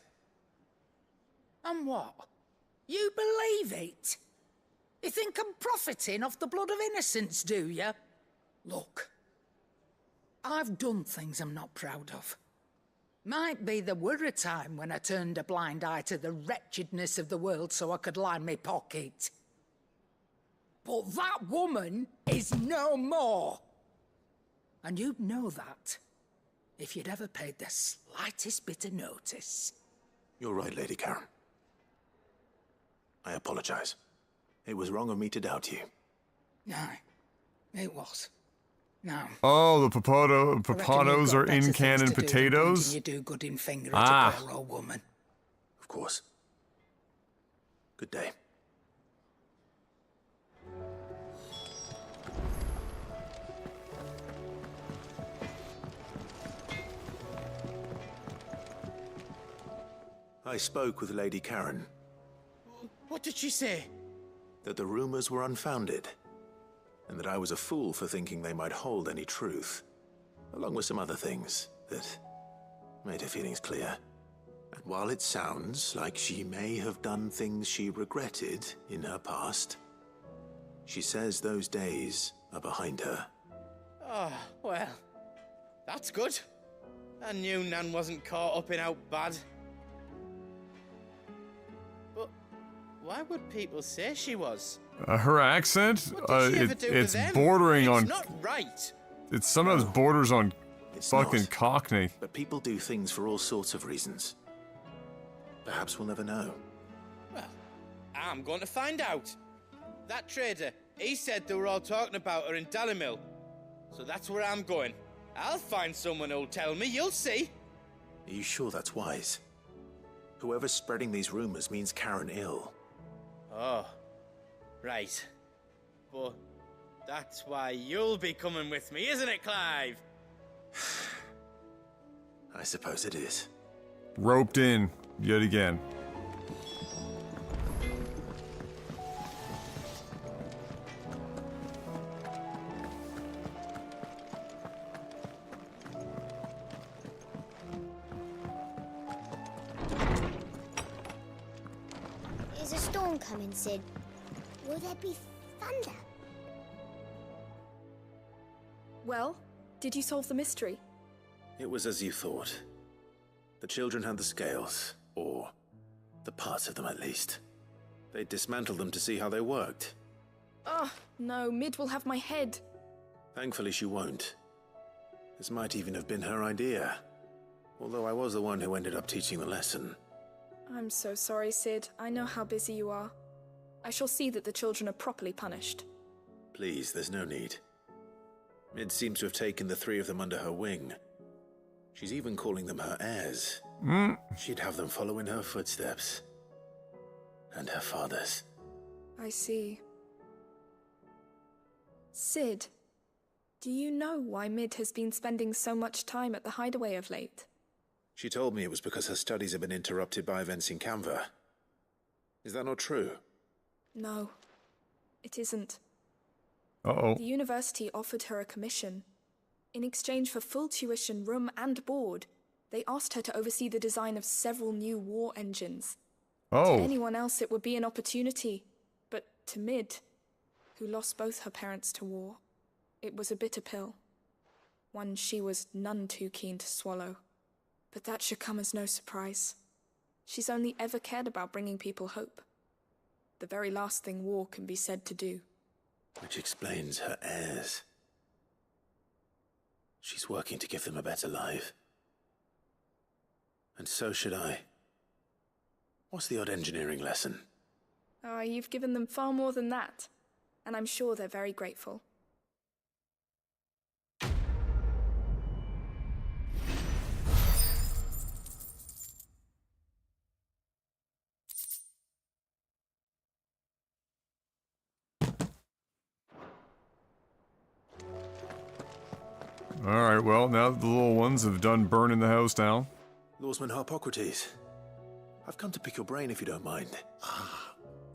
And what? You believe it? You think I'm profiting off the blood of innocents, do you? Look, I've done things I'm not proud of. Might be there were a time when I turned a blind eye to the wretchedness of the world so I could line my pocket. But that woman is no more. And you'd know that if you'd ever paid the slightest bit of notice. You're right, Lady Karen. I apologize. It was wrong of me to doubt you. Aye, it was. Now, Oh, the I reckon you've potatoes got are better in things cannon to do than potatoes? pointing your do-gooding finger at Ah. a poor old woman. Of course. Good day. I spoke with Lady Karen. What did she say? That the rumors were unfounded, and that I was a fool for thinking they might hold any truth, along with some other things that made her feelings clear. And while it sounds like she may have done things she regretted in her past, she says those days are behind her. Oh, well, that's good. I knew Nan wasn't caught up in out bad. But why would people say she was? Her accent? What did she ever do to It's them? bordering It's on... not right. It sometimes borders on It's fucking not. Cockney. But people do things for all sorts of reasons. Perhaps we'll never know. Well, I'm going to find out. That trader, he said they were all talking about her in Dalimil. So that's where I'm going. I'll find someone who'll tell me, you'll see. Are you sure that's wise? Whoever's spreading these rumors means Karen ill. Oh, right. But that's why you'll be coming with me, isn't it, Clive? I suppose it is. Roped in, yet again. Is a storm coming, Sid? Will there be thunder? Well, did you solve the mystery? It was as you thought. The children had the scales, or the parts of them at least. They dismantled them to see how they worked. Oh, no, Mid will have my head. Thankfully she won't. This might even have been her idea. Although I was the one who ended up teaching the lesson. I'm so sorry, Sid. I know how busy you are. I shall see that the children are properly punished. Please, there's no need. Mid seems to have taken the three of them under her wing. She's even calling them her heirs. She'd have them follow in her footsteps. And her father's. I see. Sid, do you know why Mid has been spending so much time at the hideaway of late? She told me it was because her studies have been interrupted by events in Canva. Is that not true? No, it isn't. Uh-oh. The university offered her a commission. In exchange for full tuition, room and board, they asked her to oversee the design of several new war engines. Oh. To anyone else it would be an opportunity, but to Mid, who lost both her parents to war, it was a bitter pill. One she was none too keen to swallow. But that should come as no surprise. She's only ever cared about bringing people hope. The very last thing war can be said to do. Which explains her heirs. She's working to give them a better life. And so should I. What's the odd engineering lesson? Ah, you've given them far more than that. And I'm sure they're very grateful. Alright, well, now that the little ones have done burning the house down. Lawsman Harpocrates. I've come to pick your brain if you don't mind.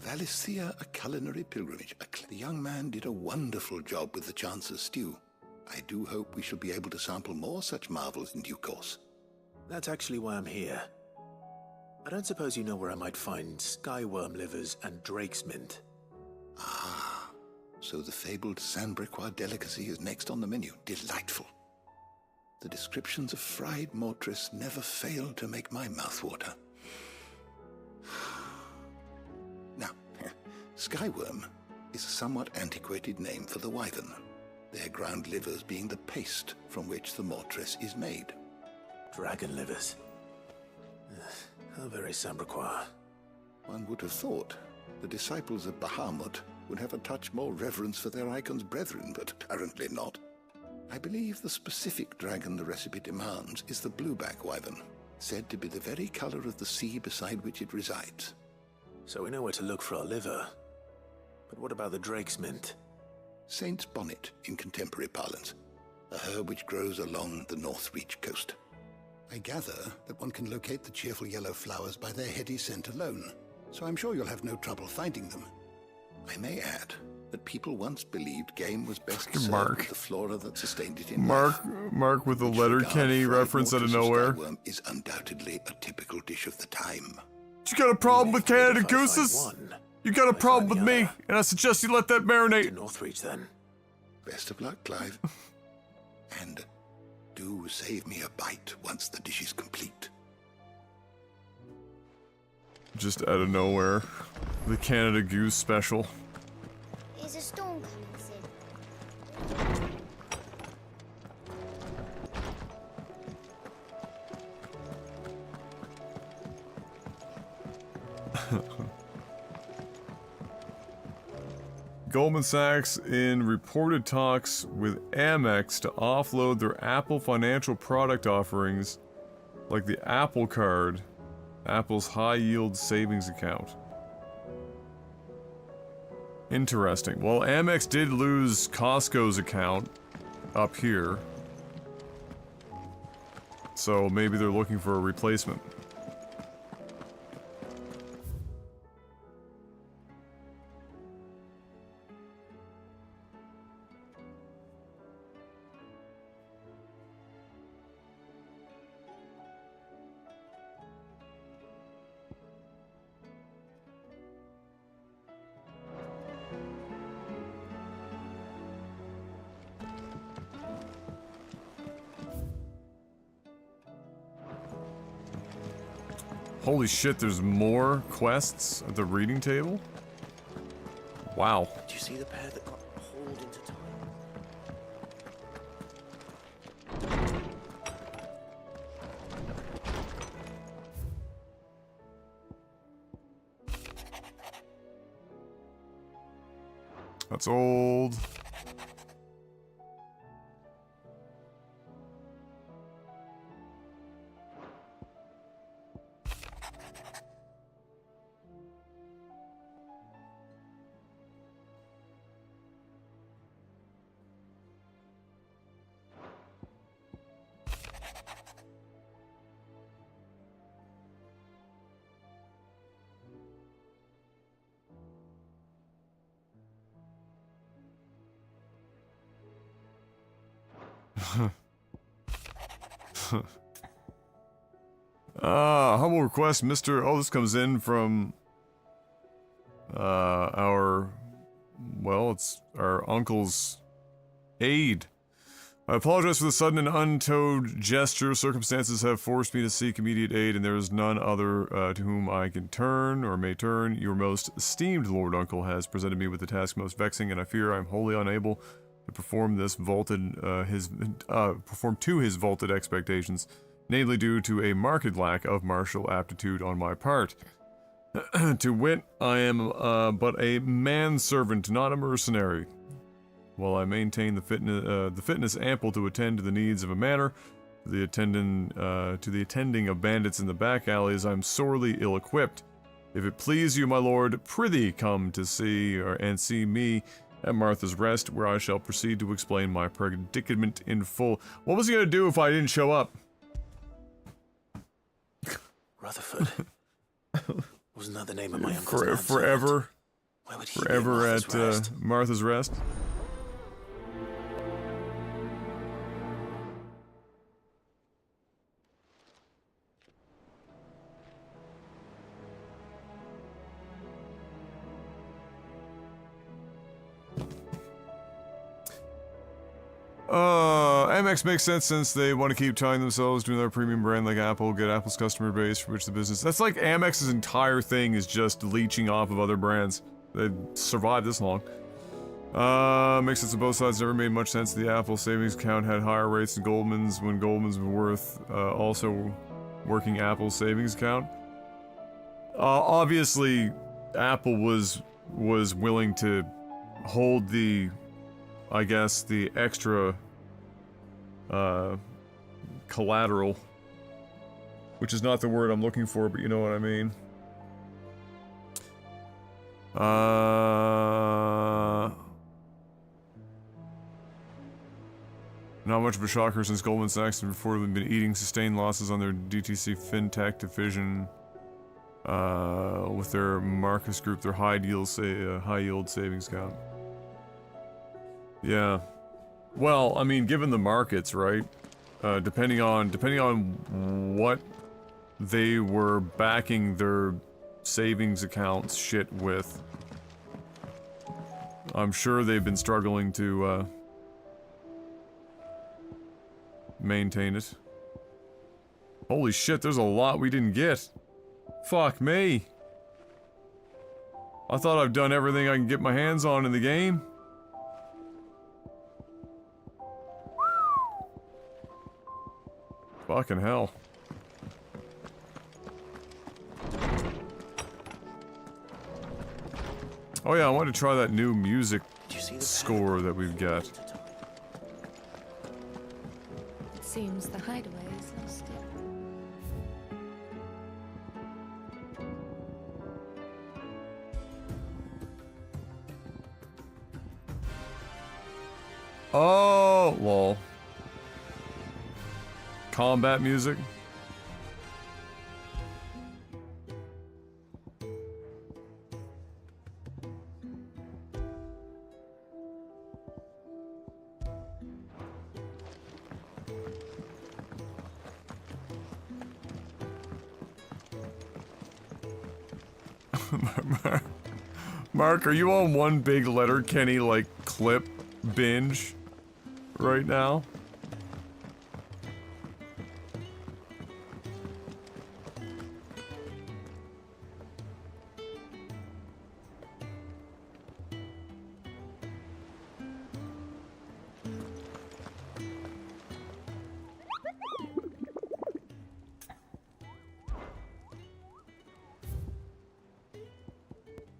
Valicia, a culinary pilgrimage. The young man did a wonderful job with the Chance's stew. I do hope we shall be able to sample more such marvels in due course. That's actually why I'm here. I don't suppose you know where I might find skyworm livers and drake's mint. So the fabled Sandbricois delicacy is next on the menu. Delightful. The descriptions of fried mortress never fail to make my mouth water. Now, skyworm is a somewhat antiquated name for the wyvern, their ground livers being the paste from which the mortress is made. Dragon livers. How very Sandbricois. One would have thought the disciples of Bahamut would have a touch more reverence for their icon's brethren, but apparently not. I believe the specific dragon the recipe demands is the blueback wyvern, said to be the very color of the sea beside which it resides. So we know where to look for our liver. But what about the drake's mint? Saint's bonnet in contemporary parlance, a herb which grows along the North Reach coast. I gather that one can locate the cheerful yellow flowers by their heady scent alone, so I'm sure you'll have no trouble finding them. I may add that people once believed game was best Fucking served Mark. with the flora that sustained it in Mark with the letter Kenny reference out of nowhere. Skyworm is undoubtedly a typical dish of the time. You got a problem with Canada gooses? You got a problem with me, and I suggest you let that marinate. Northreach, then. Best of luck, Clive. And do save me a bite once the dish is complete. Just out of nowhere. The Canada Goose special. Is a storm coming, Sid? Goldman Sachs in reported talks with Amex to offload their Apple financial product offerings like the Apple Card, Apple's high-yield savings account. Interesting. Well, Amex did lose Costco's account up here, so maybe they're looking for a replacement. Holy shit, there's more quests at the reading table? Wow. Do you see the pair that got hauled into time? That's old. Humble request, Mr. Oh, this comes in from it's our uncle's aide. I apologize for the sudden and untowed gesture. Circumstances have forced me to seek immediate aid, and there is none other to whom I can turn or may turn. Your most esteemed Lord Uncle has presented me with the task most vexing, and I fear I am wholly unable to perform perform to his vaulted expectations, namely due to a marked lack of martial aptitude on my part. To wit, I am but a manservant, not a mercenary. While I maintain the fitness ample to attend to the needs of a manor, to the attending of bandits in the back alleys, I am sorely ill-equipped. If it please you, my lord, prithee come to see me at Martha's Rest, where I shall proceed to explain my predicament in full. What was he gonna do if I didn't show up? Rutherford. Wasn't that the name of my uncle's Forever. Why would he Forever be at Martha's Rest. Amex makes sense since they want to keep tying themselves to another premium brand like Apple, get Apple's customer base for which the business... That's like Amex's entire thing is just leeching off of other brands. They've survived this long. Makes sense on both sides. Never made much sense. The Apple savings account had higher rates than Goldman's when Goldman's were worth also working Apple's savings account. Obviously, Apple was willing to hold the, I guess, the extra collateral, which is not the word I'm looking for, but you know what I mean. Not much of a shocker since Goldman Sachs has reportedly been eating sustained losses on their DTC FinTech division with their Marcus Group, their high yield savings account. Yeah. Well, I mean, given the markets, right? Depending on what they were backing their savings accounts shit with, I'm sure they've been struggling to, maintain it. Holy shit, there's a lot we didn't get. Fuck me. I thought I've done everything I can get my hands on in the game. Fucking hell. Oh yeah, I want to try that new music score that we've got. It seems the hideaway is lost it. Oh, lol. Combat music. Mark, are you on one big letter Kenny like clip binge right now?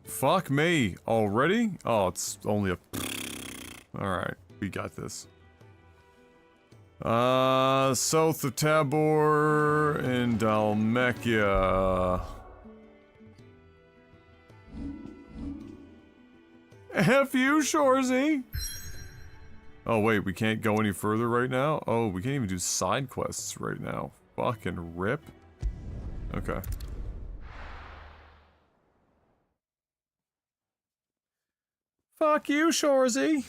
Fuck me. Already? Oh, it's only a... Alright, we got this. South of Tabor and Dalmekia. F you, Shorzy! Oh wait, we can't go any further right now? Oh, we can't even do side quests right now. Fucking rip. Okay. Fuck you, Shorzy.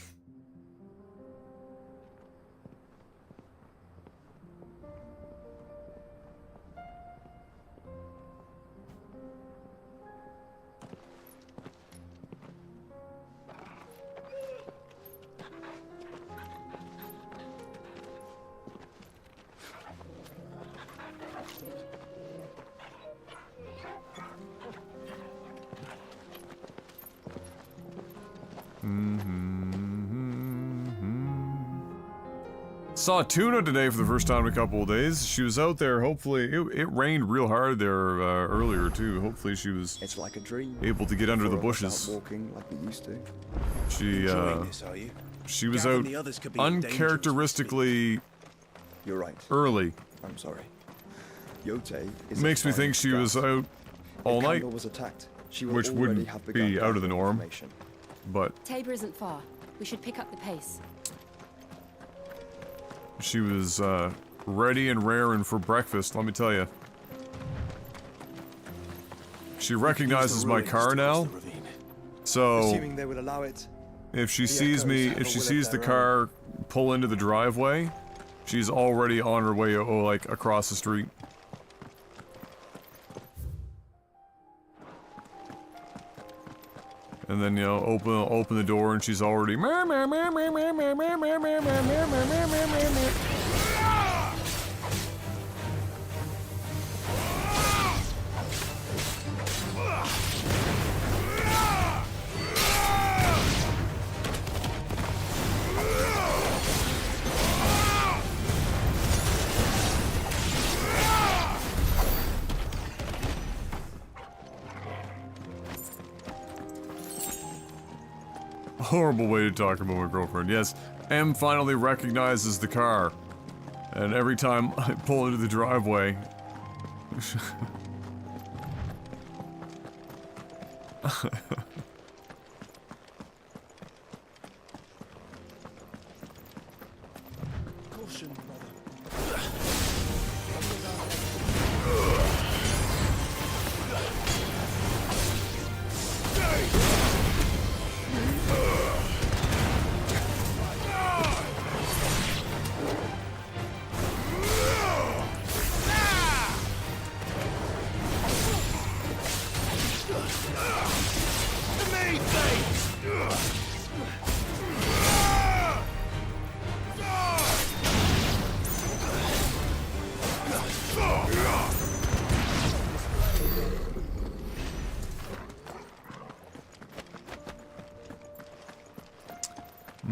Saw Tuna today for the first time in a couple of days. She was out there, hopefully, it rained real hard there earlier too. Hopefully she was like a dream. Able to get under the bushes. Walking like we used to. She was out uncharacteristically You're right. early. I'm sorry. Yote is Makes me think she was out all night, was attacked. which wouldn't be out of the norm. But Tabor isn't far. We should pick up the pace. she was ready and raring for breakfast, let me tell you. She recognizes my car now, so Assuming they would allow it, if she sees me, if she sees the car pull into the driveway, she's already on her way, like, across the street. And then, you know, open the door and she's already horrible way to talk about my girlfriend. Yes, M finally recognizes the car. And every time I pull into the driveway... Caution, brother.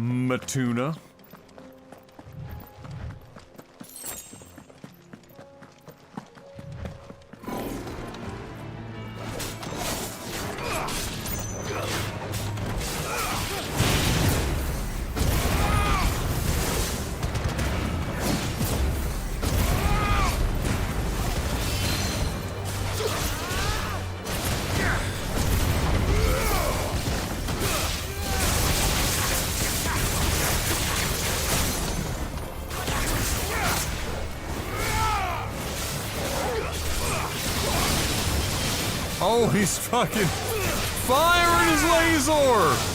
Matuna. Oh, he's fucking firing his laser!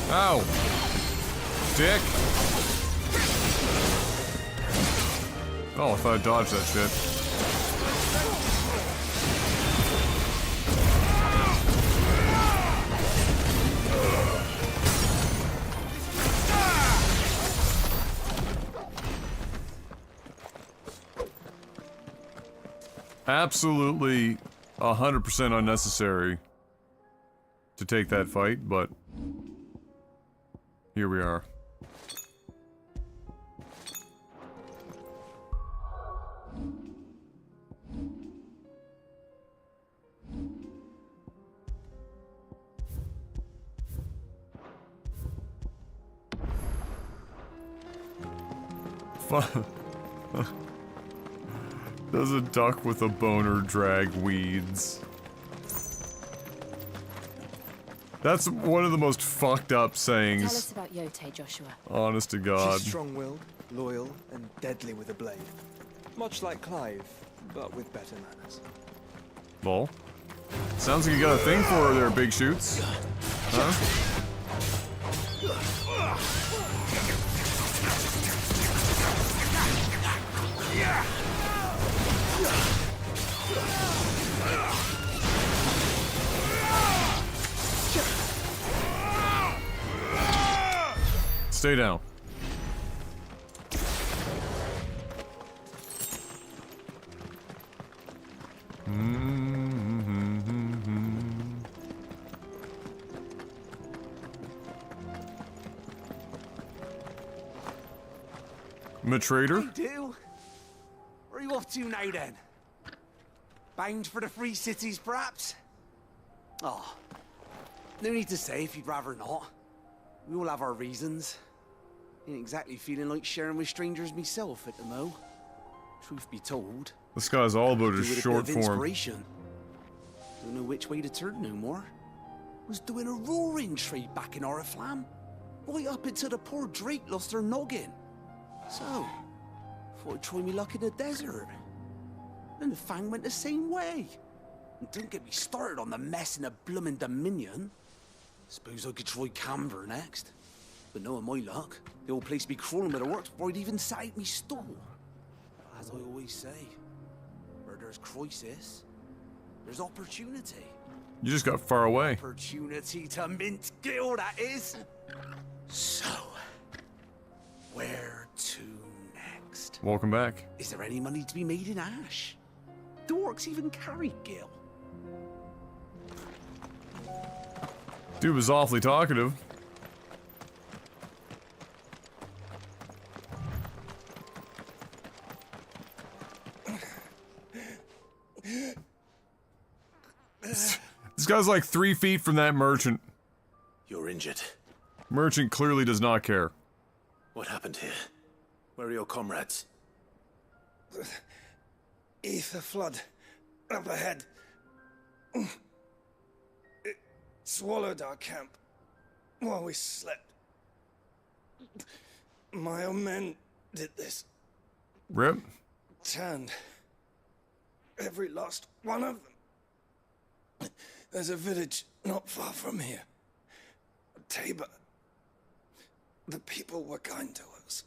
Ow. Dick. Oh, I thought I dodged that shit. Absolutely 100% unnecessary to take that fight, but here we are. Fun. Does a duck with a boner drag weeds? That's one of the most fucked up sayings. Tell us about Yote, Joshua. Honest to God. She's strong-willed, loyal, and deadly with a blade. Much like Clive, but with better manners. Lol. Sounds like you got a thing for her there, Big Shoots. Huh? Stay down. Trader? Hey, do. Where are you off to now, then? Bound for the Free Cities, perhaps? Oh, no need to say if you'd rather not. We all have our reasons. Ain't exactly feeling like sharing with strangers myself at the mo. Truth be told, This guy's all about his short form. Inspiration. Don't know which way to turn no more. Was doing a roaring trade back in Oriflamme. Right up until the poor Drake lost her noggin. So, thought I'd try me luck in the desert. And the Fang went the same way. And don't get me started on the mess in the bloomin' Dominion. Suppose I could try Canberra next. But knowing my luck, the old place be crawling with the works before I'd even set out me stall. As I always say, where there's crisis, there's opportunity. You just got far away. Opportunity to mint Gil, that is. So, where to next? Welcome back. Is there any money to be made in Ash? Do orcs even carry Gil? Dude was awfully talkative. This guy's like 3 feet from that merchant. You're injured. Merchant clearly does not care. What happened here? Where are your comrades? Ether flood. Up ahead. It swallowed our camp while we slept. My own men did this. Rip. Turned. Every last one of them. There's a village not far from here. Tabor. The people were kind to us.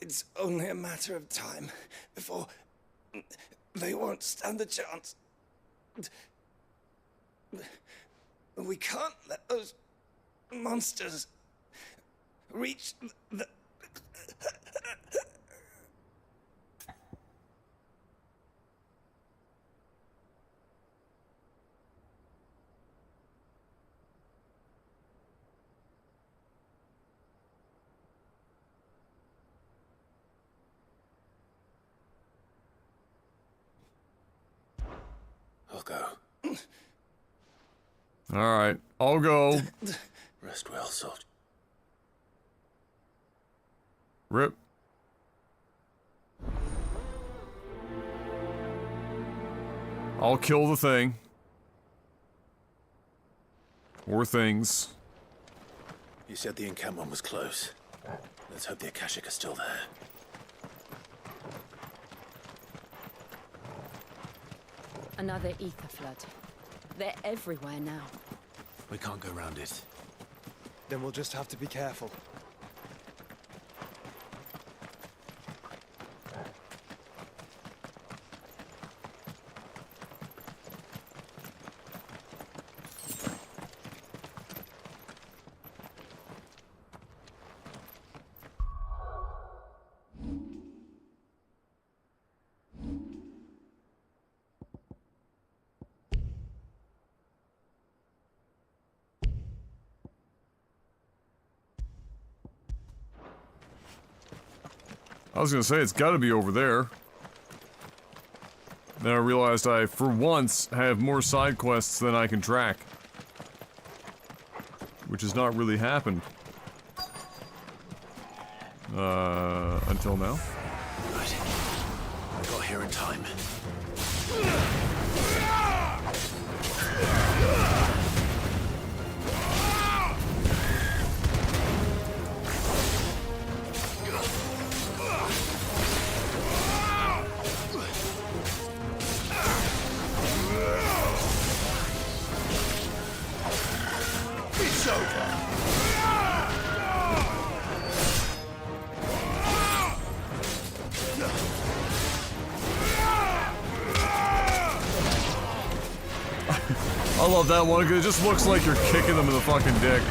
It's only a matter of time before they won't stand a chance. We can't let those monsters reach the... I'll go. Alright, I'll go. Rest well, soldier. Rip. I'll kill the thing. Or things. You said the encampment was close. Let's hope the Akashic are still there. Another ether flood. They're everywhere now. We can't go around it. Then we'll just have to be careful. I was gonna say, it's gotta be over there. Then I realized I, for once, have more side quests than I can track. Which has not really happened. Until now. Right. I got here in time. It's over. I love that one because it just looks like you're kicking them in the fucking dick.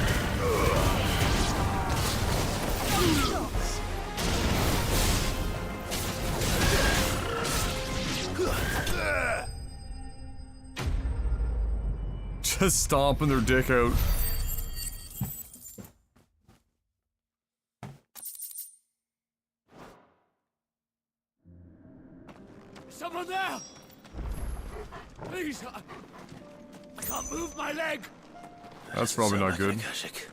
Just stomping their dick out. Someone there! Please, I can't move my leg! That's probably not good. Akashic.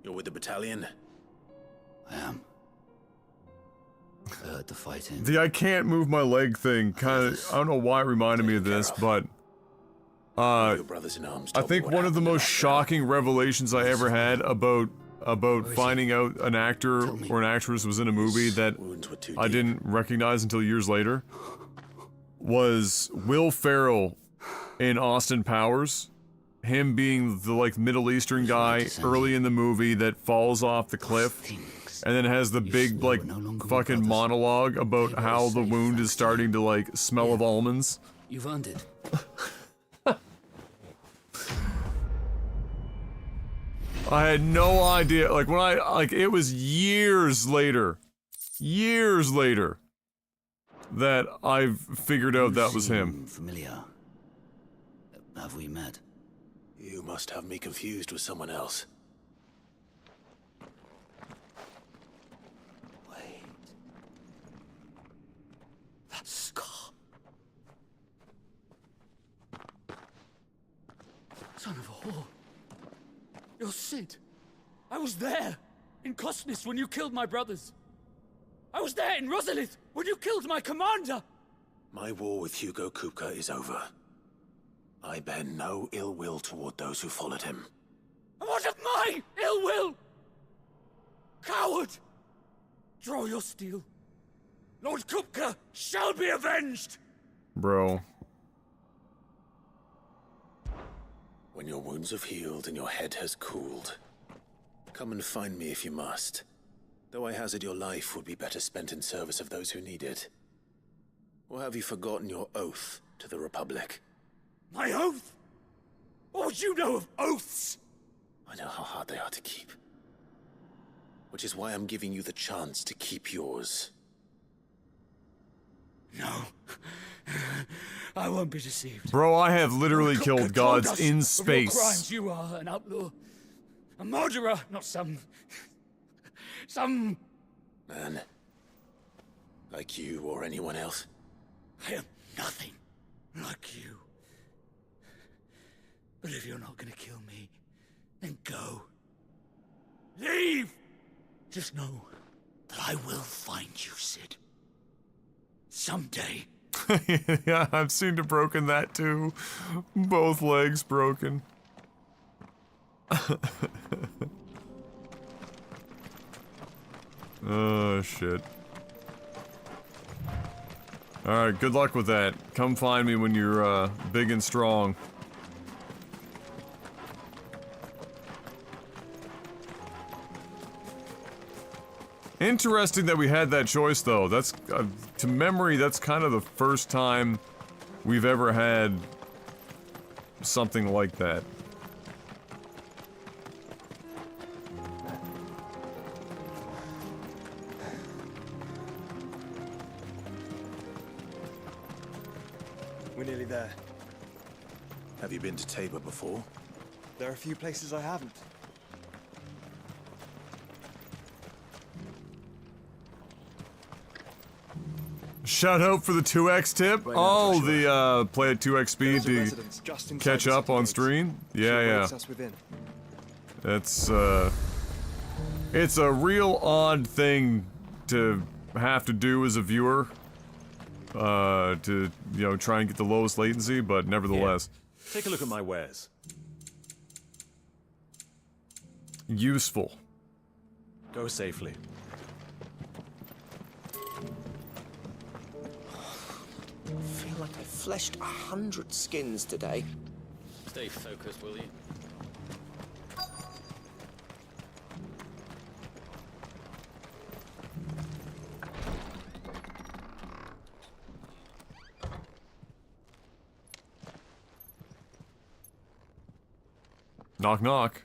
You're with the battalion? I am. Heard the fighting. The I can't move my leg thing kinda, I don't know why it reminded me of this, but Your brothers in arms I told me think what one of the happened most shocking revelations I ever had about finding out an actor or an actress was in a movie that I didn't recognize until years later was Will Ferrell in Austin Powers. Him being the like Middle Eastern guy early in the movie that falls off the cliff and then has the big like fucking monologue about how the wound is starting to like smell of almonds. You've earned it. I had no idea, like when it was years later that I figured out that was him. Familiar. Have we met? You must have me confused with someone else. Wait. That scar. Son of a whore. You're Sid. I was there, in Cosnis, when you killed my brothers. I was there in Rosalith, when you killed my commander! My war with Hugo Kupka is over. I bear no ill will toward those who followed him. And what of my ill will? Coward! Draw your steel. Lord Kupka shall be avenged! Bro. When your wounds have healed and your head has cooled, come and find me if you must. Though I hazard your life would be better spent in service of those who need it. Or have you forgotten your oath to the Republic? My oath? What would you know of oaths? I know how hard they are to keep. Which is why I'm giving you the chance to keep yours. No. I won't be deceived. Bro, I have literally killed gods in Of your space. crimes, you are an outlaw. A murderer, not some Man. Like you or anyone else. I am nothing like you. But if you're not gonna kill me, then go. Leave! Just know that I will find you, Sid. Someday. Yeah, I've seen to broken that too. Both legs broken. Oh, shit. Alright, good luck with that. Come find me when you're, big and strong. Interesting that we had that choice, though. That's, to memory, that's kind of the first time we've ever had something like that. We're nearly there. Have you been to Tabor before? There are a few places I haven't. Shout out for the 2x tip. Oh, the play at 2x speed to catch up on stream. Yeah, yeah. That's it's a real odd thing to have to do as a viewer. To, you know, try and get the lowest latency, but nevertheless. Yeah. Take a look at my wares. Useful. Go safely. I feel like I fleshed 100 skins today. Stay focused, will you? Knock knock.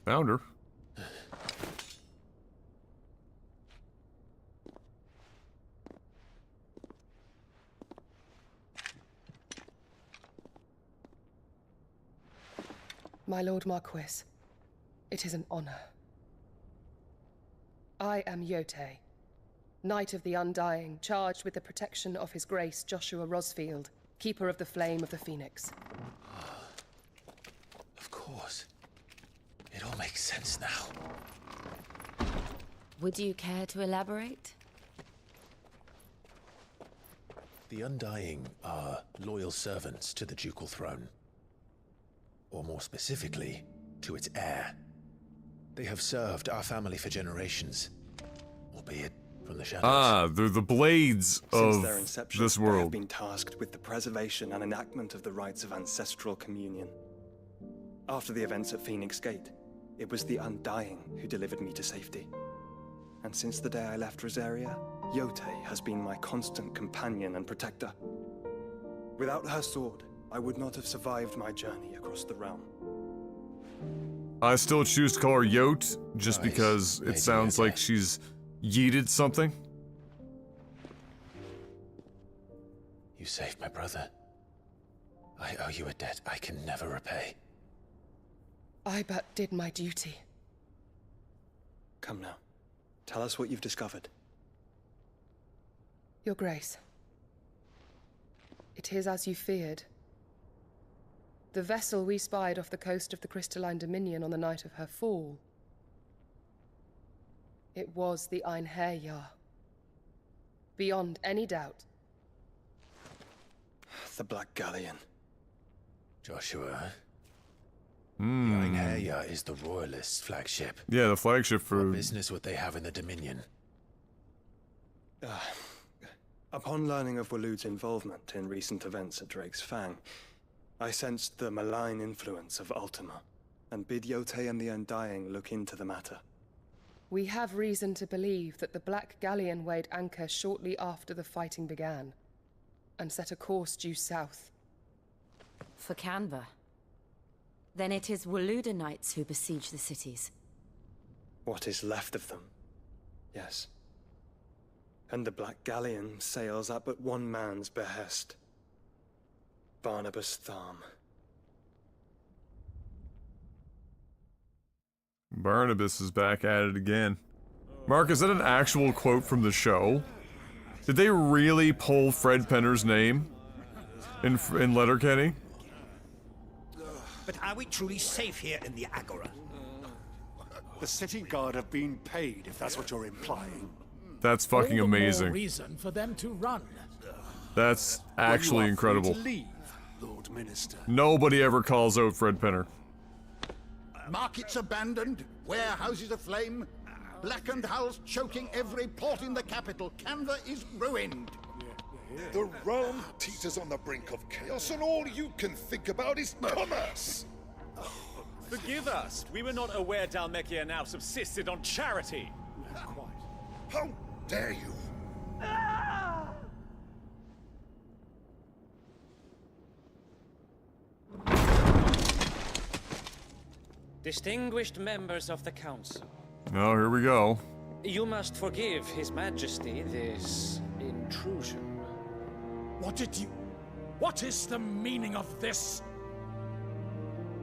Found her. My Lord Marquis, it is an honor. I am Yote, Knight of the Undying, charged with the protection of His Grace Joshua Rosfield, Keeper of the Flame of the Phoenix. Of course. It all makes sense now. Would you care to elaborate? The Undying are loyal servants to the ducal throne. Or more specifically, to its heir. They have served our family for generations, albeit from the shadows. Ah, they're the blades Since of their inception, this they have world. been tasked with the preservation and enactment of the rites of ancestral communion. After the events at Phoenix Gate, it was the Undying who delivered me to safety. And since the day I left Rosaria, Yote has been my constant companion and protector. Without her sword, I would not have survived my journey across the realm. I still choose to call her Yote, just Nice. because it sounds like she's yeeted something. You saved my brother. I owe you a debt I can never repay. I but did my duty. Come now. Tell us what you've discovered. Your Grace. It is as you feared. The vessel we spied off the coast of the Crystalline Dominion on the night of her fall. It was the Einherjar. beyond any doubt. The Black Galleon. Joshua. The Einherja is the Royalists' flagship. Yeah, the flagship for... What business would they have in the Dominion? Upon learning of Waloed's involvement in recent events at Drake's Fang, I sensed the malign influence of Ultima, and bid Yote and the Undying look into the matter. We have reason to believe that the Black Galleon weighed anchor shortly after the fighting began, and set a course due south. For Canva. Then it is Waloed knights who besiege the cities. What is left of them, yes. And the Black Galleon sails at but one man's behest. Barnabas Tharm. Barnabas is back at it again. Mark, is that an actual quote from the show? Did they really pull Fred Penner's name in Letterkenny? But are we truly safe here in the Agora? The city guard have been paid, if that's what you're implying. That's fucking All the more amazing. reason for them to run. That's actually incredible. Leave, Lord Minister. Nobody ever calls out Fred Penner. Markets abandoned, warehouses aflame, blackened hulls choking every port in the capital. Canva is ruined. The realm teeters on the brink of chaos, and all you can think about is commerce. Forgive us. We were not aware Dhalmekia now subsisted on charity. How dare you? Distinguished members of the Council. Oh, here we go. You must forgive His Majesty this intrusion. What is the meaning of this?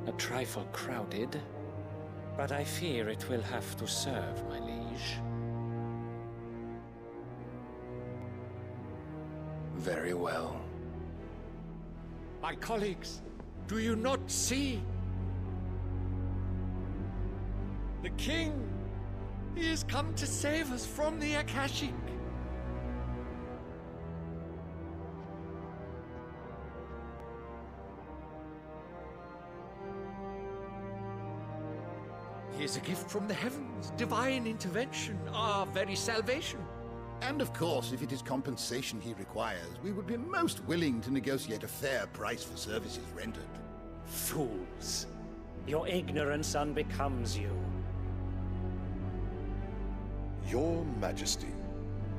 A trifle crowded, but I fear it will have to serve, my liege. Very well. My colleagues, do you not see? The king! He has come to save us from the Akashic! He is a gift from the heavens, divine intervention, our very salvation. And of course, if it is compensation he requires, we would be most willing to negotiate a fair price for services rendered. Fools! Your ignorance unbecomes you. Your Majesty,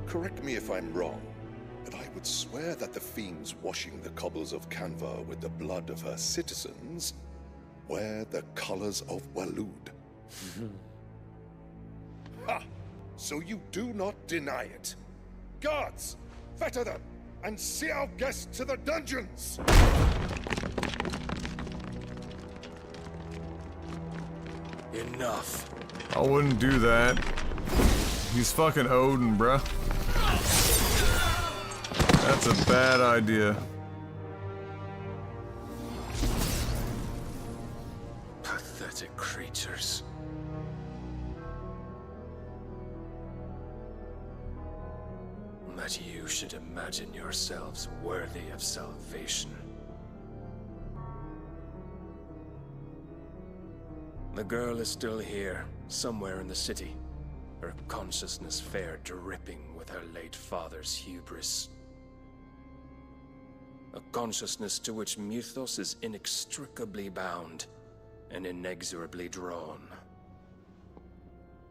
correct me if I'm wrong, but I would swear that the fiends washing the cobbles of Canva with the blood of her citizens wear the colors of Waloed. Ha! So you do not deny it. Guards, fetter them, and see our guests to the dungeons! Enough. I wouldn't do that. He's fucking Odin, bruh. That's a bad idea. Pathetic creatures. That you should imagine yourselves worthy of salvation. The girl is still here, somewhere in the city. Her consciousness fair dripping with her late father's hubris. A consciousness to which Mythos is inextricably bound and inexorably drawn.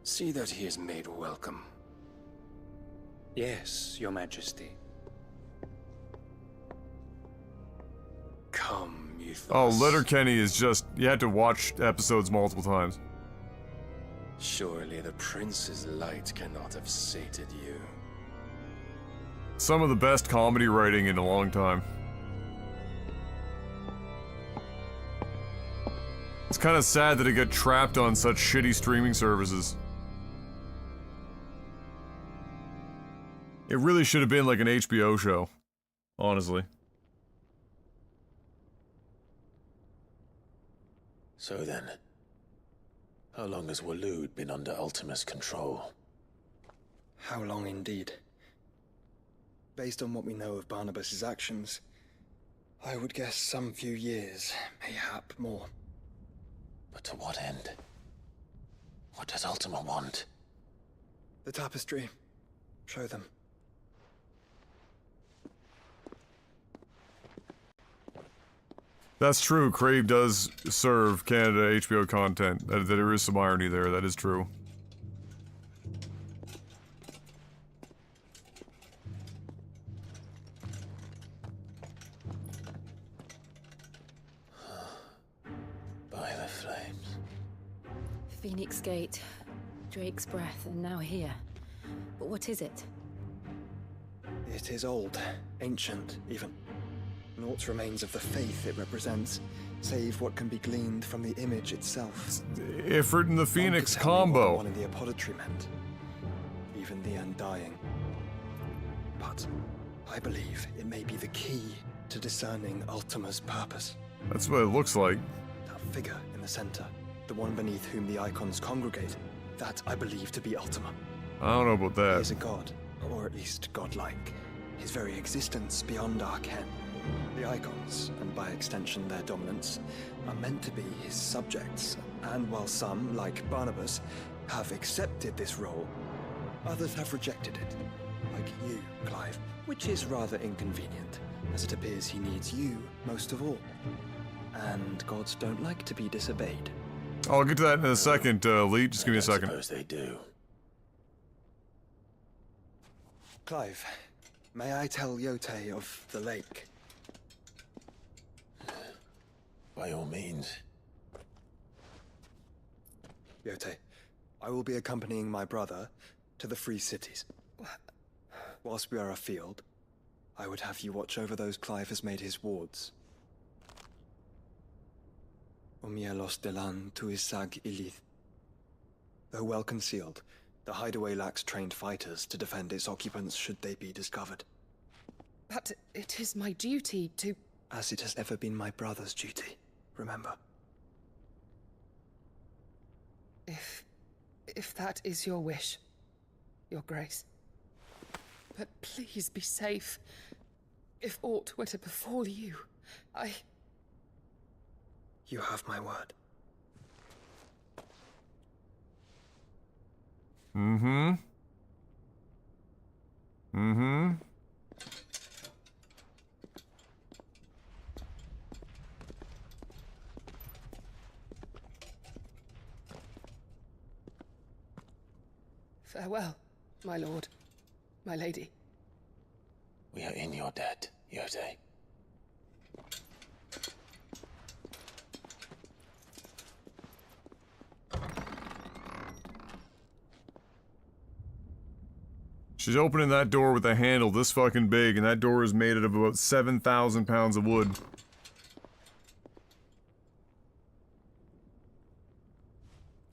See that he is made welcome. Yes, Your Majesty. Come, Mythos. Oh, Letterkenny is just... You had to watch episodes multiple times. Surely the prince's light cannot have sated you. Some of the best comedy writing in a long time. It's kind of sad that it got trapped on such shitty streaming services. It really should have been like an HBO show, honestly. So then, how long has Waloed been under Ultima's control? How long indeed? Based on what we know of Barnabas's actions, I would guess some few years, mayhap more. But to what end? What does Ultima want? The tapestry. Show them. That's true. Crave does serve Canada HBO content. There is some irony there. That is true. By the flames. Phoenix Gate, Drake's Breath, and now here. But what is it? It is old, ancient, even. Naught remains of the faith it represents, save what can be gleaned from the image itself. Ifrit and the Phoenix combo. One in the apothecary meant. Even the Undying. But I believe it may be the key to discerning Ultima's purpose. That's what it looks like. That figure in the center, the one beneath whom the icons congregate, that I believe to be Ultima. I don't know about that. He is a god, or at least godlike. His very existence beyond our ken. The icons, and by extension their dominance, are meant to be his subjects, and while some, like Barnabas, have accepted this role, others have rejected it, like you, Clive, which is rather inconvenient, as it appears he needs you most of all. And gods don't like to be disobeyed. I'll get to that in a second, Lee. Just give me a second. I suppose they do. Clive, may I tell Yote of the lake? By all means. Yote, I will be accompanying my brother to the Free Cities. Whilst we are afield, I would have you watch over those Clive has made his wards. Omielos delan tuisag ilith. Though well concealed, the hideaway lacks trained fighters to defend its occupants should they be discovered. But it is my duty to... As it has ever been my brother's duty, remember. If that is your wish, Your Grace. But please be safe. If aught were to befall you, You have my word. Mm-hmm. Mm-hmm. Farewell, my lord, my lady. We are in your debt, Yote. She's opening that door with a handle this fucking big, and that door is made out of about 7,000 pounds of wood.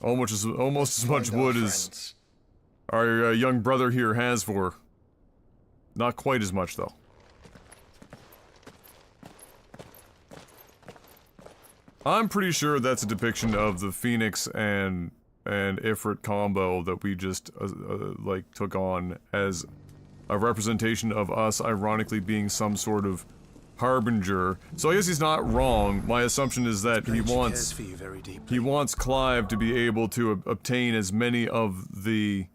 Almost as much wood as our young brother here has for. Not quite as much, though. I'm pretty sure that's a depiction of the Phoenix and Ifrit combo that we just, like, took on as a representation of us ironically being some sort of harbinger. So I guess he's not wrong. My assumption is that he wants Clive to be able to obtain as many of the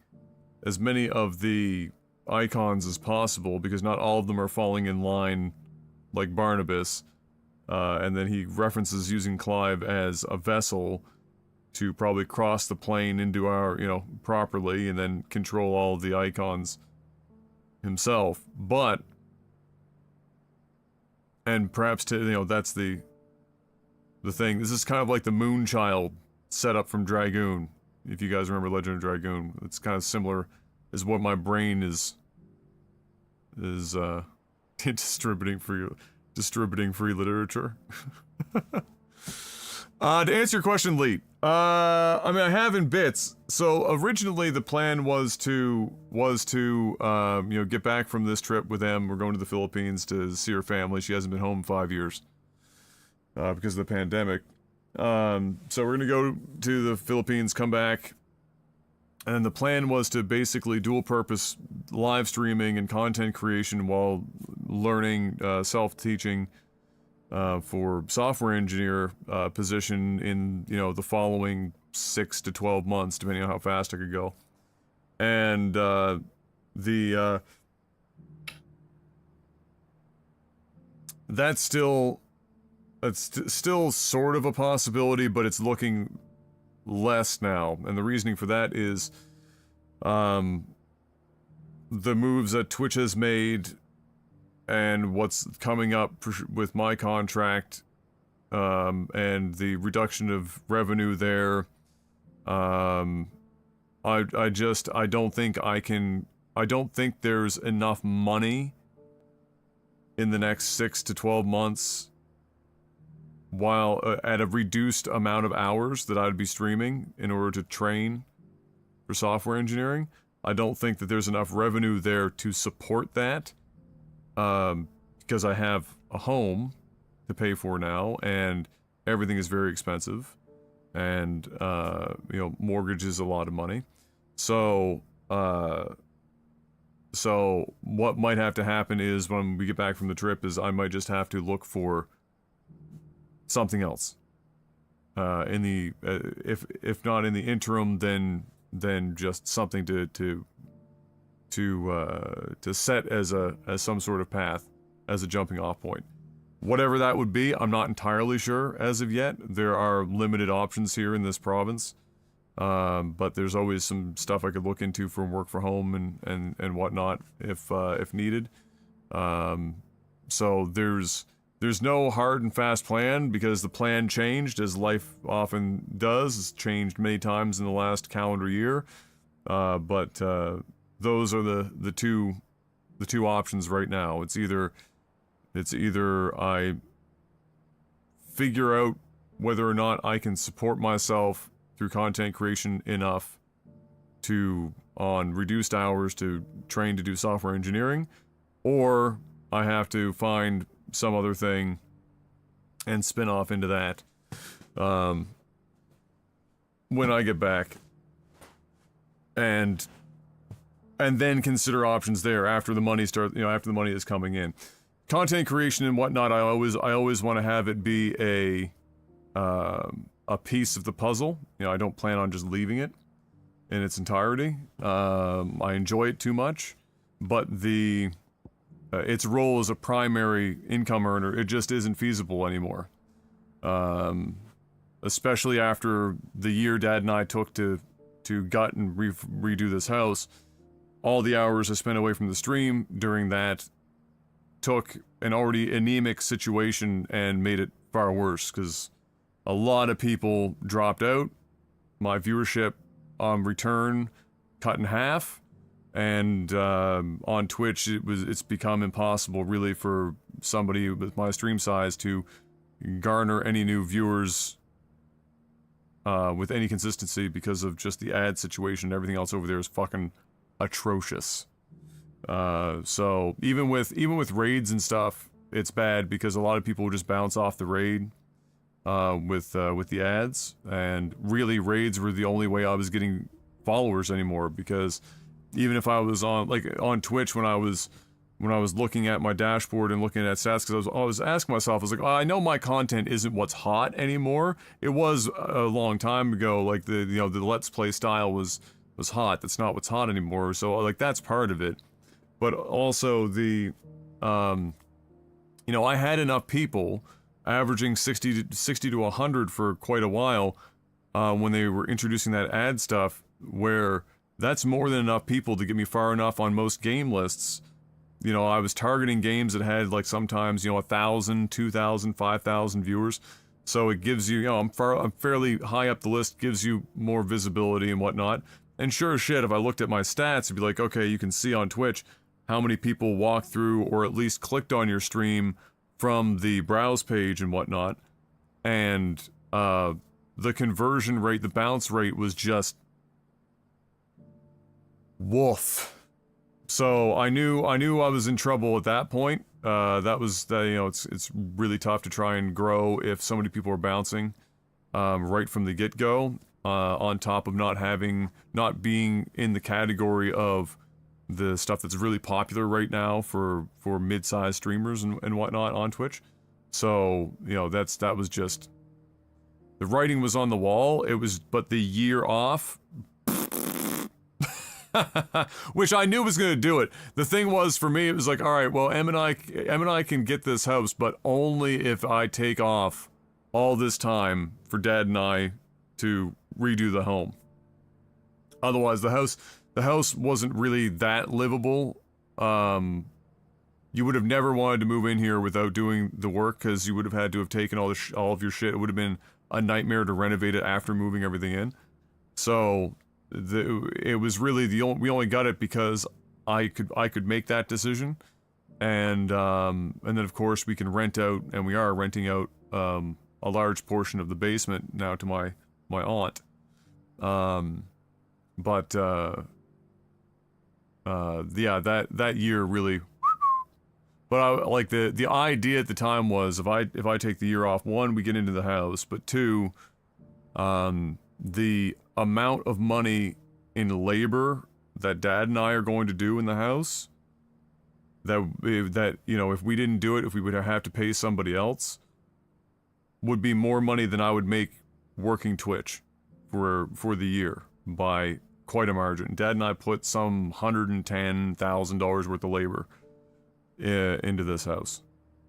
icons as possible, because not all of them are falling in line like Barnabas. And then he references using Clive as a vessel to probably cross the plane into our, properly, and then control all of the icons himself. But, and perhaps that's the thing. This is kind of like the Moonchild setup from Dragoon. If you guys remember Legend of Dragoon, it's kind of similar as what my brain is distributing free literature. To answer your question, Lee, I mean, I have in bits. So originally the plan was to get back from this trip with Em. We're going to the Philippines to see her family. She hasn't been home in 5 years because of the pandemic. So we're gonna go to the Philippines, come back, And the plan was to basically dual-purpose live streaming and content creation while learning, self-teaching for software engineer position in, the following 6 to 12 months, depending on how fast I could go. And that's still sort of a possibility, but it's looking less now. And the reasoning for that is the moves that Twitch has made and what's coming up with my contract, and the reduction of revenue there. I don't think there's enough money in the next 6 to 12 months while at a reduced amount of hours that I'd be streaming in order to train for software engineering. I don't think that there's enough revenue there to support that, because I have a home to pay for now, and everything is very expensive, and mortgage is a lot of money. So what might have to happen is when we get back from the trip is I might just have to look for something else. If not in the interim, then just something to set as some sort of path, as a jumping off point. Whatever that would be, I'm not entirely sure as of yet. There are limited options here in this province, but there's always some stuff I could look into from work from home and whatnot if needed. So there's no hard and fast plan, because the plan changed, as life often does. It's changed many times in the last calendar year, but those are the two options right now. It's either I figure out whether or not I can support myself through content creation enough to, on reduced hours, to train to do software engineering, or I have to find some other thing and spin off into that when I get back, and then consider options there after the money after the money is coming in. Content creation and whatnot, I always want to have it be a piece of the puzzle. I don't plan on just leaving it in its entirety. I enjoy it too much, but its role as a primary income earner, it just isn't feasible anymore. Especially after the year Dad and I took to gut and redo this house. All the hours I spent away from the stream during that took an already anemic situation and made it far worse, because a lot of people dropped out. My viewership on return cut in half, and on Twitch it's become impossible really for somebody with my stream size to garner any new viewers with any consistency, because of just the ad situation. Everything else over there is fucking atrocious. So even with raids and stuff, it's bad, because a lot of people just bounce off the raid with the ads, and really raids were the only way I was getting followers anymore, because even if I was on Twitch, when I was looking at my dashboard and looking at stats, because I was asking myself, I was like, oh, I know my content isn't what's hot anymore. It was a long time ago. Like the Let's Play style was hot. That's not what's hot anymore. So like that's part of it, but also I had enough people, averaging 60 to 100 for quite a while, when they were introducing that ad stuff, where that's more than enough people to get me far enough on most game lists. I was targeting games that had like sometimes 1,000, 2,000, 5,000 viewers. So it gives you, I'm fairly high up the list, gives you more visibility and whatnot. And sure as shit, if I looked at my stats, it'd be like, okay, you can see on Twitch how many people walked through or at least clicked on your stream from the browse page and whatnot. And the conversion rate, the bounce rate was just woof. So I knew I was in trouble at that point. It's really tough to try and grow if so many people are bouncing right from the get-go. on top of not being in the category of the stuff that's really popular right now for mid-sized streamers and whatnot on Twitch. So, you know, that was just, the writing was on the wall. But the year off, which I knew was going to do it. The thing was, for me, it was like, all right, well, Em and I can get this house, but only if I take off all this time for Dad and I to redo the home. Otherwise, the house wasn't really that livable. You would have never wanted to move in here without doing the work, because you would have had to have taken all of your shit. It would have been a nightmare to renovate it after moving everything in. So it was really we only got it because I could make that decision, and then of course we can rent out, and we are renting out a large portion of the basement now to my aunt. Yeah, that year really. But like the idea at the time was, if I take the year off, one, we get into the house, but two, the amount of money in labor that Dad and I are going to do in the house, that you know, if we didn't do it, if we would have to pay somebody else, would be more money than I would make working Twitch for the year by quite a margin. Dad and I put some $110,000 worth of labor into this house,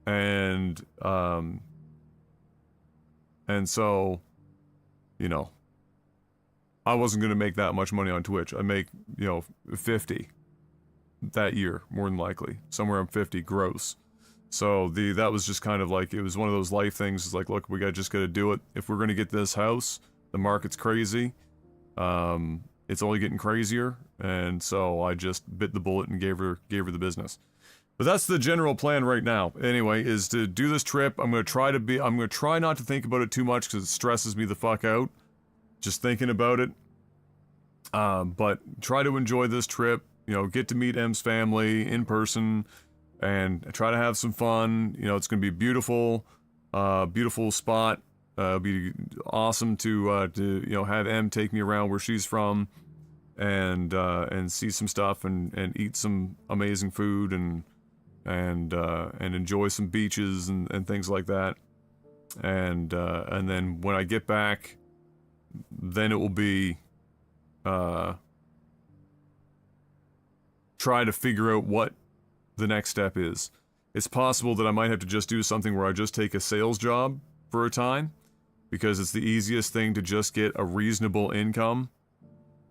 and so, you know, I wasn't gonna make that much money on Twitch. I make, you know, 50 that year, more than likely, somewhere around 50 gross. So that was just kind of like, it was one of those life things. It's like, look, we just gotta do it. If we're gonna get this house, the market's crazy. It's only getting crazier, and so I just bit the bullet and gave her the business. But that's the general plan right now. Anyway, is to do this trip. I'm gonna try not to think about it too much, because it stresses me the fuck out just thinking about it. But try to enjoy this trip. You know, get to meet M's family in person, and try to have some fun. You know, it's gonna be beautiful, beautiful spot. It'll be awesome to you know, have Em take me around where she's from, and see some stuff, and eat some amazing food, and enjoy some beaches and things like that. And then when I get back, then it will be try to figure out what the next step is. It's possible that I might have to just do something where I just take a sales job for a time, because it's the easiest thing to just get a reasonable income,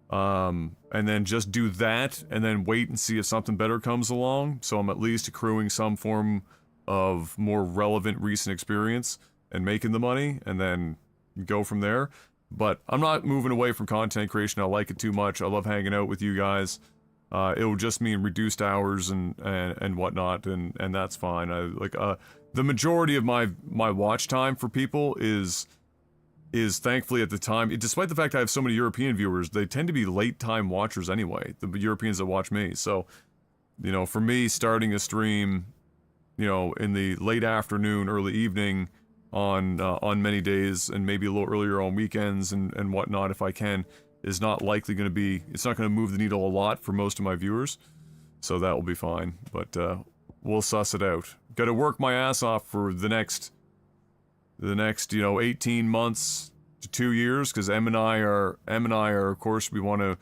and then just do that, and then wait and see if something better comes along, so I'm at least accruing some form of more relevant recent experience and making the money, and then go from there. But I'm not moving away from content creation. I like it too much. I love hanging out with you guys. It will just mean reduced hours and whatnot, and that's fine. The majority of my watch time for people is thankfully at the time, despite the fact I have so many European viewers, they tend to be late time watchers anyway, the Europeans that watch me. So, you know, for me, starting a stream, you know, in the late afternoon, early evening on many days, and maybe a little earlier on weekends and whatnot, if I can, is not likely going to be, it's not going to move the needle a lot for most of my viewers. So that will be fine, but we'll suss it out. Got to work my ass off for the next, you know, 18 months to 2 years, because Em and I are, of course, we want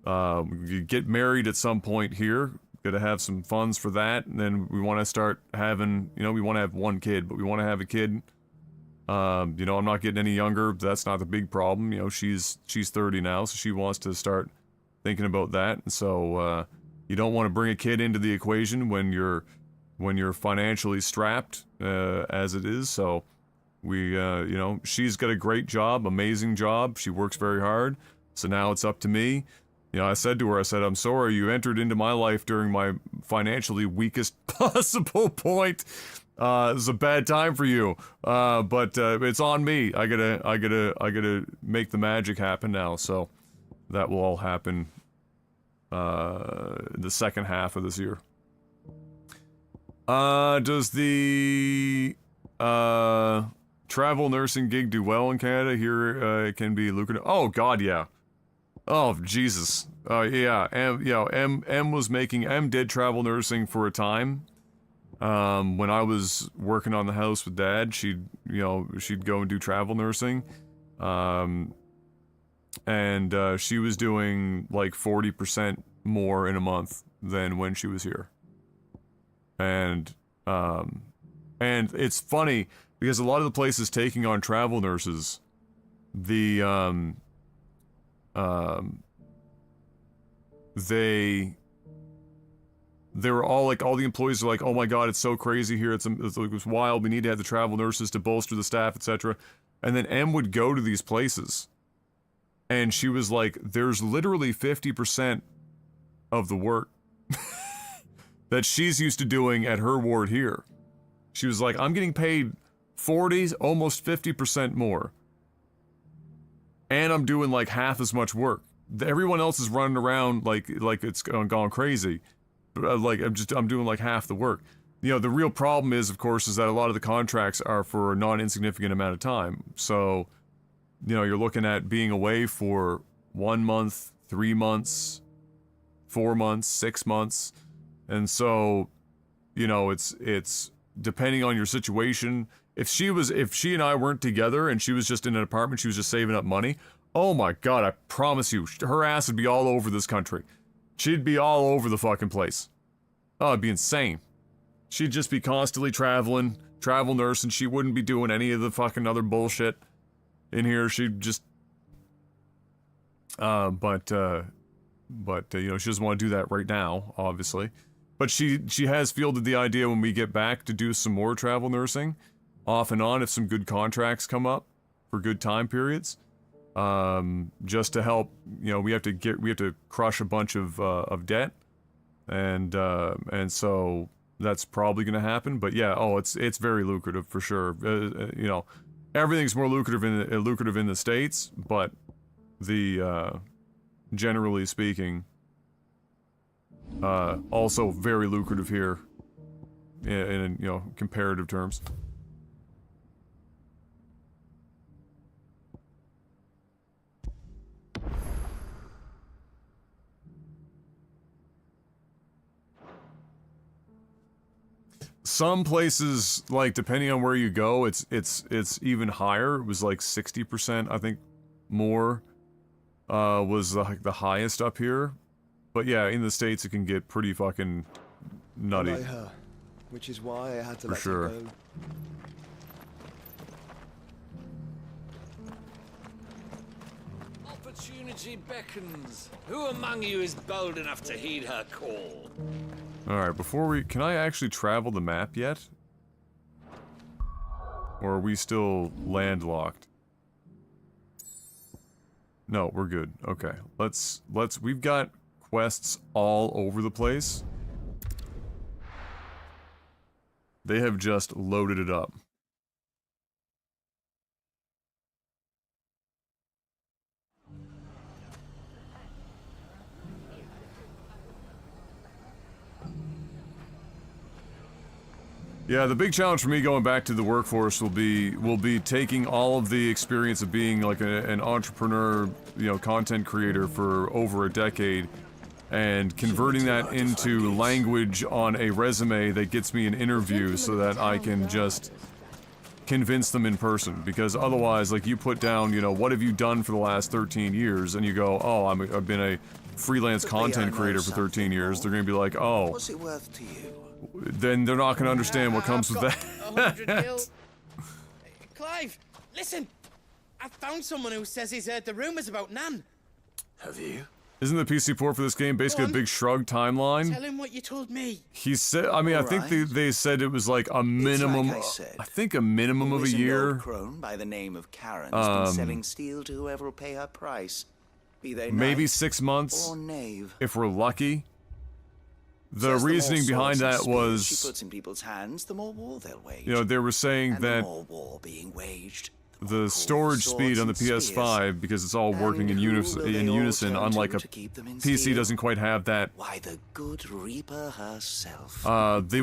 to get married at some point here. Got to have some funds for that, and then we want to start having, you know, we want to have one kid, but we want to have a kid. You know, I'm not getting any younger. That's not the big problem. You know, she's 30 now, so she wants to start thinking about that. And so you don't want to bring a kid into the equation when you're financially strapped, as it is. So we, you know, she's got a great job, amazing job. She works very hard. So now it's up to me. You know, I said to her, I'm sorry, you entered into my life during my financially weakest possible point. It was a bad time for you. But it's on me. I gotta make the magic happen now. So that will all happen the second half of this year. Does the travel nursing gig do well in Canada? Here it can be lucrative. Oh God, yeah. Oh Jesus. Yeah. M did travel nursing for a time. When I was working on the house with Dad, she'd go and do travel nursing. And she was doing like 40% more in a month than when she was here. And it's funny because a lot of the places taking on travel nurses, they were all like, all the employees are like, oh my God, it's so crazy here. It's wild. We need to have the travel nurses to bolster the staff, etc. And then M would go to these places and she was like, there's literally 50% of the work that she's used to doing at her ward here. She was like, I'm getting paid 40, almost 50% more. And I'm doing like half as much work. Everyone else is running around like it's gone crazy. Like I'm doing like half the work. You know, the real problem is, of course, is that a lot of the contracts are for a non-insignificant amount of time. So, you know, you're looking at being away for 1 month, 3 months, 4 months, 6 months. And so, you know, it's depending on your situation. If she and I weren't together and she was just in an apartment, she was just saving up money, oh my God, I promise you, her ass would be all over this country. She'd be all over the fucking place. Oh, it'd be insane. She'd just be constantly traveling, travel nurse, and she wouldn't be doing any of the fucking other bullshit in here. She'd just, but you know, she doesn't want to do that right now, obviously. But she has fielded the idea when we get back to do some more travel nursing, off and on, if some good contracts come up for good time periods, just to help. You know, we have to crush a bunch of debt, and so that's probably going to happen. But yeah, it's very lucrative for sure. You know, everything's more lucrative in the States, but the generally speaking, also very lucrative here in you know, comparative terms. Some places, like, depending on where you go, it's even higher. It was like 60%, I think, more was the highest up here. But yeah, in the States it can get pretty fucking nutty. By her, which is why I had to For let sure. her go. Opportunity beckons. Who among you is bold enough to heed her call? Alright, can I actually travel the map yet? Or are we still landlocked? No, we're good. Okay, we've got quests all over the place. They have just loaded it up. Yeah, the big challenge for me going back to the workforce will be taking all of the experience of being like an entrepreneur, you know, content creator for over a decade, and converting that into language on a resume that gets me an interview so that I can just convince them in person. Because otherwise, like, you put down, you know, what have you done for the last 13 years, and you go, oh, I've been a freelance content creator for 13 years, they're gonna be like, oh. What's it worth to you? Then they're not gonna understand what comes with that. 100 mil. Clive, listen! I found someone who says he's heard the rumors about Nan. Have you? Isn't the PC port for this game basically a big shrug timeline? Tell him what you told me. He said, I mean, I think they said it was like a minimum, I think a minimum of a year. Crone by the name of Karen has been selling steel to whoever will pay her price. Be they maybe knight 6 months, or knave. if we're lucky. The reasoning behind that was, she puts in people's hands, the more war they'll wage. you know, they were saying and that the more war being waged, the storage speed on the PS5 because it's all working in unison, unlike a PC doesn't quite have that. Why, the good Reaper herself. They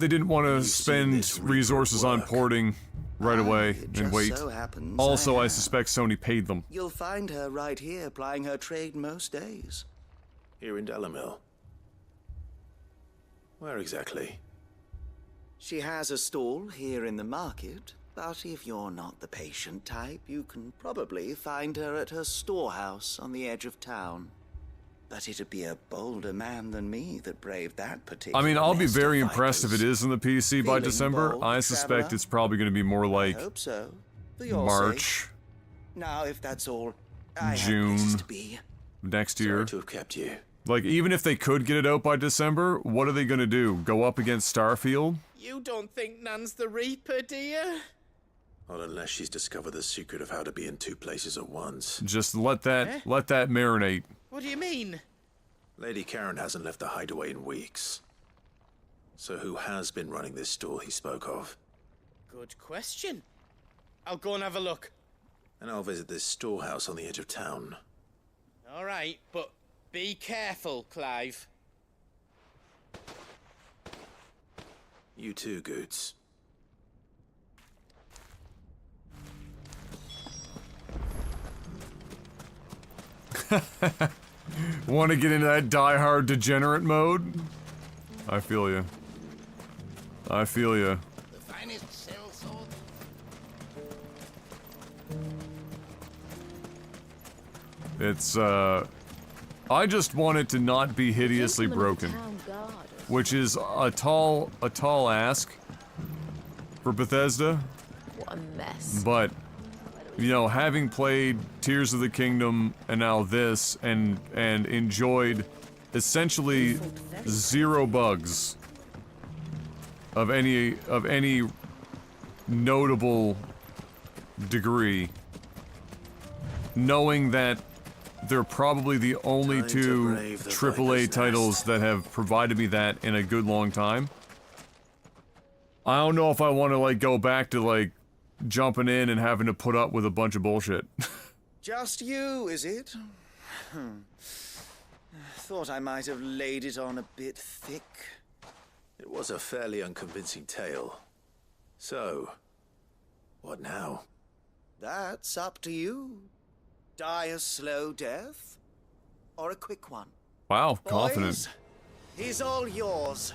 didn't want to spend resources on porting right away and wait. So happens Also, I suspect Sony paid them. You'll find her right here plying her trade most days. Here in Dalimil. Where exactly? She has a stall here in the market, but if you're not the patient type, you can probably find her at her storehouse on the edge of town. But it'd be a bolder man than me that braved that particular. I mean, I'll be nest of very impressed if it is on the PC by Feeling December. bold, I suspect traveler? it's probably going to be more like I hope so. For your March, sake. Now, if that's all, I have June places to be. next year. Sorry to have kept you. Like, even if they could get it out by December, what are they going to do? Go up against Starfield? You don't think Nan's the Reaper, do you? Not unless she's discovered the secret of how to be in two places at once. Just let that marinate. What do you mean? Lady Karen hasn't left the hideaway in weeks. So who has been running this stall he spoke of? Good question. I'll go and have a look. And I'll visit this storehouse on the edge of town. All right, but be careful, Clive. You too, Goots. Want to get into that die-hard degenerate mode? I feel you. I feel you. The finest cell sword. It's, I just want it to not be hideously broken. Which is a tall ask for Bethesda. What a mess. But, you know, having played Tears of the Kingdom and now this and enjoyed essentially 0 bugs of any notable degree, knowing that they're probably the only two AAA titles that have provided me that in a good long time. I don't know if I want to, like, go back to, like, jumping in and having to put up with a bunch of bullshit. Just you, is it? Thought I might have laid it on a bit thick. It was a fairly unconvincing tale. So, what now? That's up to you. Die a slow death, or a quick one. Wow, confident. Boys, he's all yours.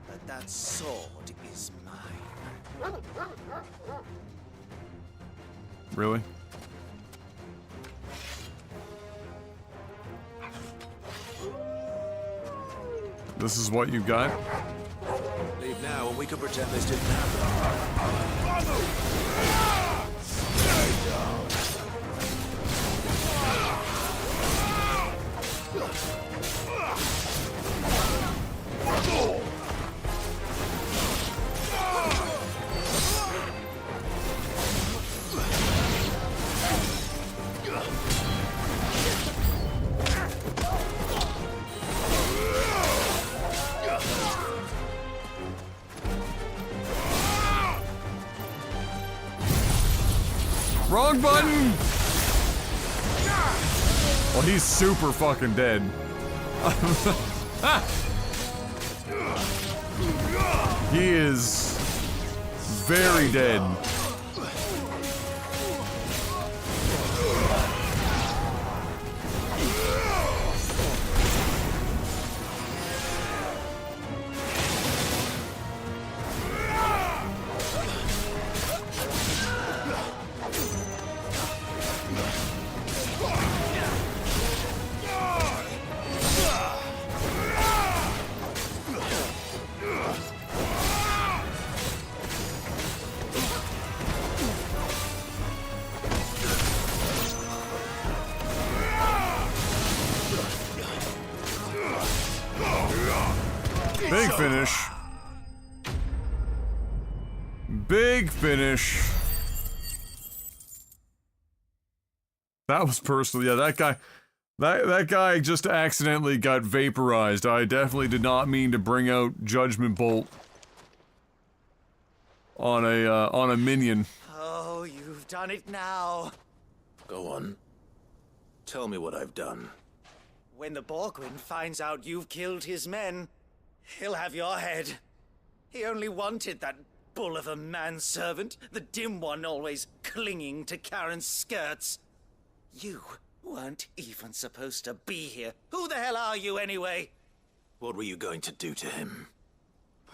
But that sword is mine. Really? This is what you got? Leave now and we can pretend this didn't happen. Wrong button! Well, he's super fucking dead. He is very dead. Big finish. Big finish. That was personal. Yeah, that guy. That guy just accidentally got vaporized. I definitely did not mean to bring out Judgment Bolt on a minion. Oh, you've You've done it now. Go on. Tell me what I've done. When the Borgwyn finds out you've killed his men, he'll have your head. He only wanted that bull of a manservant, the dim one always clinging to Karen's skirts. You weren't even supposed to be here. Who the hell are you anyway? What were you going to do to him?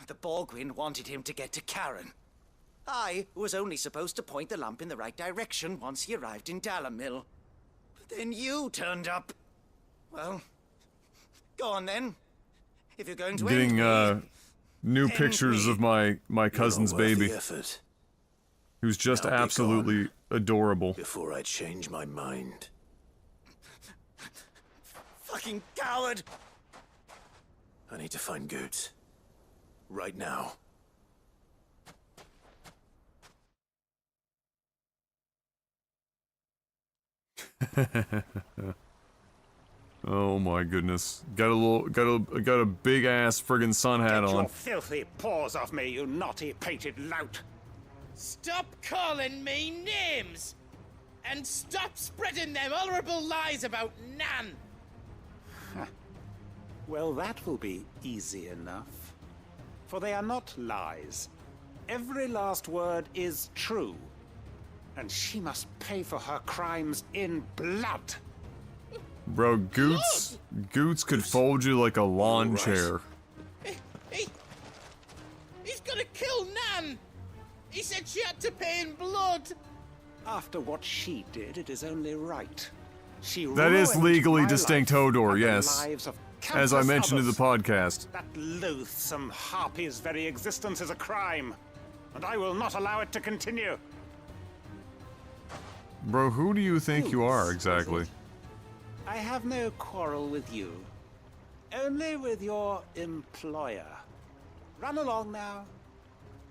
The Borgwyn wanted him to get to Karen. I was only supposed to point the lamp in the right direction once he arrived in Dalamil. But then you turned up. Well, go on then. If you're going to Getting end me, new end pictures me. of my cousin's Not worth the baby, effort. who's just Now be absolutely adorable. Before I change my mind. Fucking coward! I need to find Goots. Right now. Oh my goodness. Got a big ass friggin' sun hat Get on. your filthy paws off me, you naughty pated lout! Stop calling me names! And stop spreading them horrible lies about Nan! Well, that will be easy enough. For they are not lies. Every last word is true. And she must pay for her crimes in blood. Bro, Goots could fold you like a lawn chair. He's gonna kill Nan! He said she had to pay in blood! After what she did, it is only right. She That is ruined legally my distinct, life Hodor, and the yes. lives of As I countless mentioned in the others. podcast. That loathsome harpy's very existence is a crime, and I will not allow it to continue. Bro, who do you think you are, exactly? I have no quarrel with you, only with your employer. Run along now.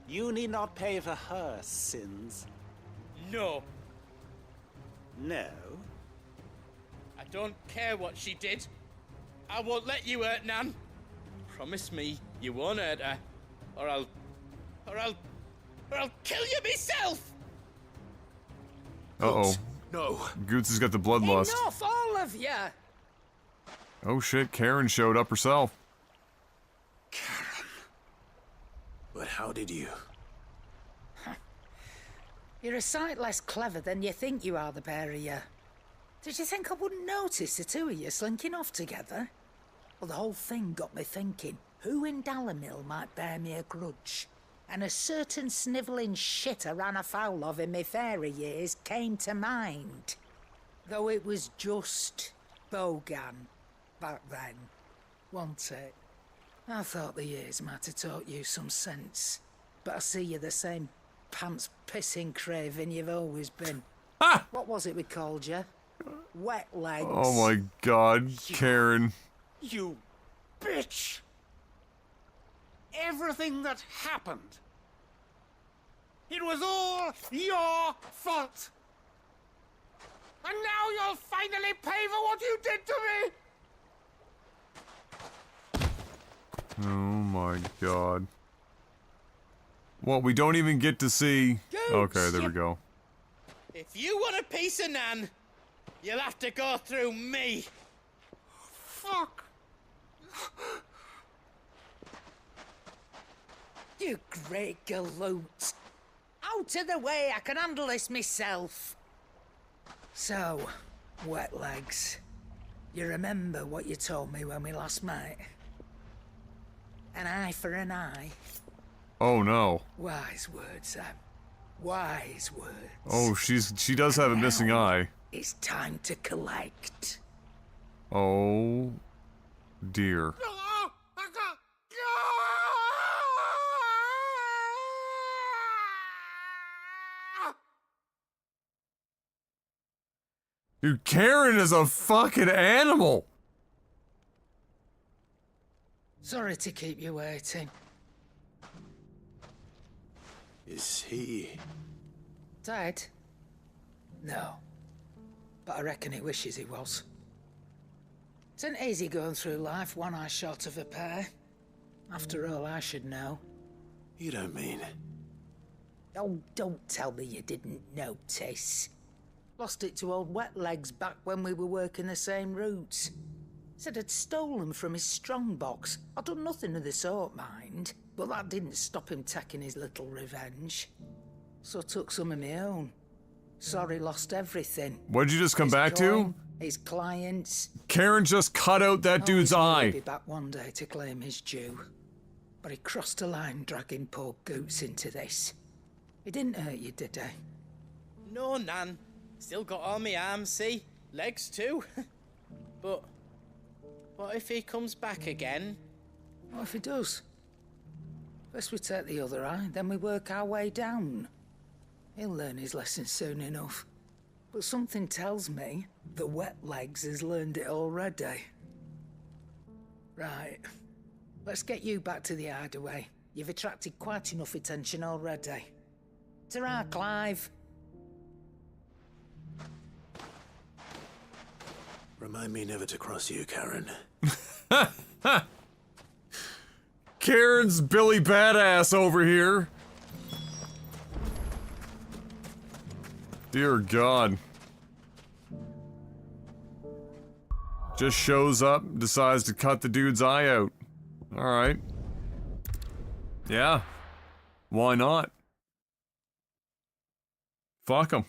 You need not pay for her sins. No. No? I don't care what she did. I won't let you hurt Nan. Promise me you won't hurt her, or I'll kill you myself. Uh-oh. No. Goots has got the bloodlust. Enough, all of you! Oh shit, Karen showed up herself. But how did you? You're a sight less clever than you think you are, the pair of you. Did you think I wouldn't notice the two of you slinking off together? Well, the whole thing got me thinking, who in Dalamil might bear me a grudge? And a certain snivelling shit I ran afoul of in my fairy years came to mind. Though it was just Bogan back then, wasn't it? I thought the years might have taught you some sense, but I see you're the same pants-pissing craven you've always been. Ah! What was it we called you? Wet legs. Oh my god, Karen. You bitch! Everything that happened, it was all your fault! And now you'll finally pay for what you did to me! Oh my god. What, we don't even get to see... Okay, there we go. If you want a piece of Nan, you'll have to go through me. Fuck! You great galoot. Out of the way, I can handle this myself. So, wet legs. You remember what you told me when we last met? An eye for an eye. Oh no. Wise words, Sam. Wise words. Oh, she does have a missing eye. It's time to collect. Oh dear. Dude, Karen is a fucking animal! Sorry to keep you waiting. Is he... Dead? No. But I reckon he wishes he was. It isn't easy going through life one eye short of a pair. After all, I should know. You don't mean... Oh, don't tell me you didn't notice. Lost it to old Wet Legs back when we were working the same routes. Said I'd stolen from his strongbox. I'd done nothing of the sort, mind, but that didn't stop him taking his little revenge. So I took some of my own. Sorry, lost everything. What did you just come back to? His clients. Karen just cut out that dude's eye. He'll be back one day to claim his due. But he crossed a line dragging poor Goots into this. He didn't hurt you, did he? No, Nan. Still got all my arms, see? Legs too. But what if he comes back again? What if he does? First we take the other eye, then we work our way down. He'll learn his lesson soon enough. But something tells me that Wet Legs has learned it already. Right. Let's get you back to the hideaway. You've attracted quite enough attention already. Ta-ra, Clive. Remind me never to cross you, Karen. Karen's Billy Badass over here. Dear God. Just shows up, decides to cut the dude's eye out. Alright. Yeah. Why not? Fuck him.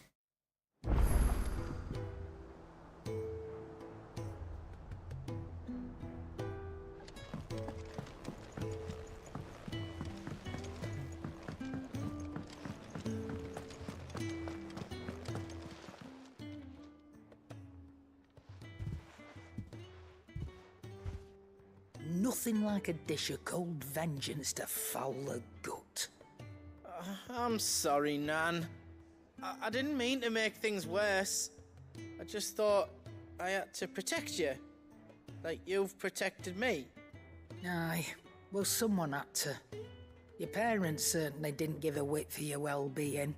Nothing like a dish of cold vengeance to foul the gut. I'm sorry, Nan. I didn't mean to make things worse. I just thought I had to protect you. Like you've protected me. Aye, well, someone had to. Your parents certainly didn't give a whit for your well-being.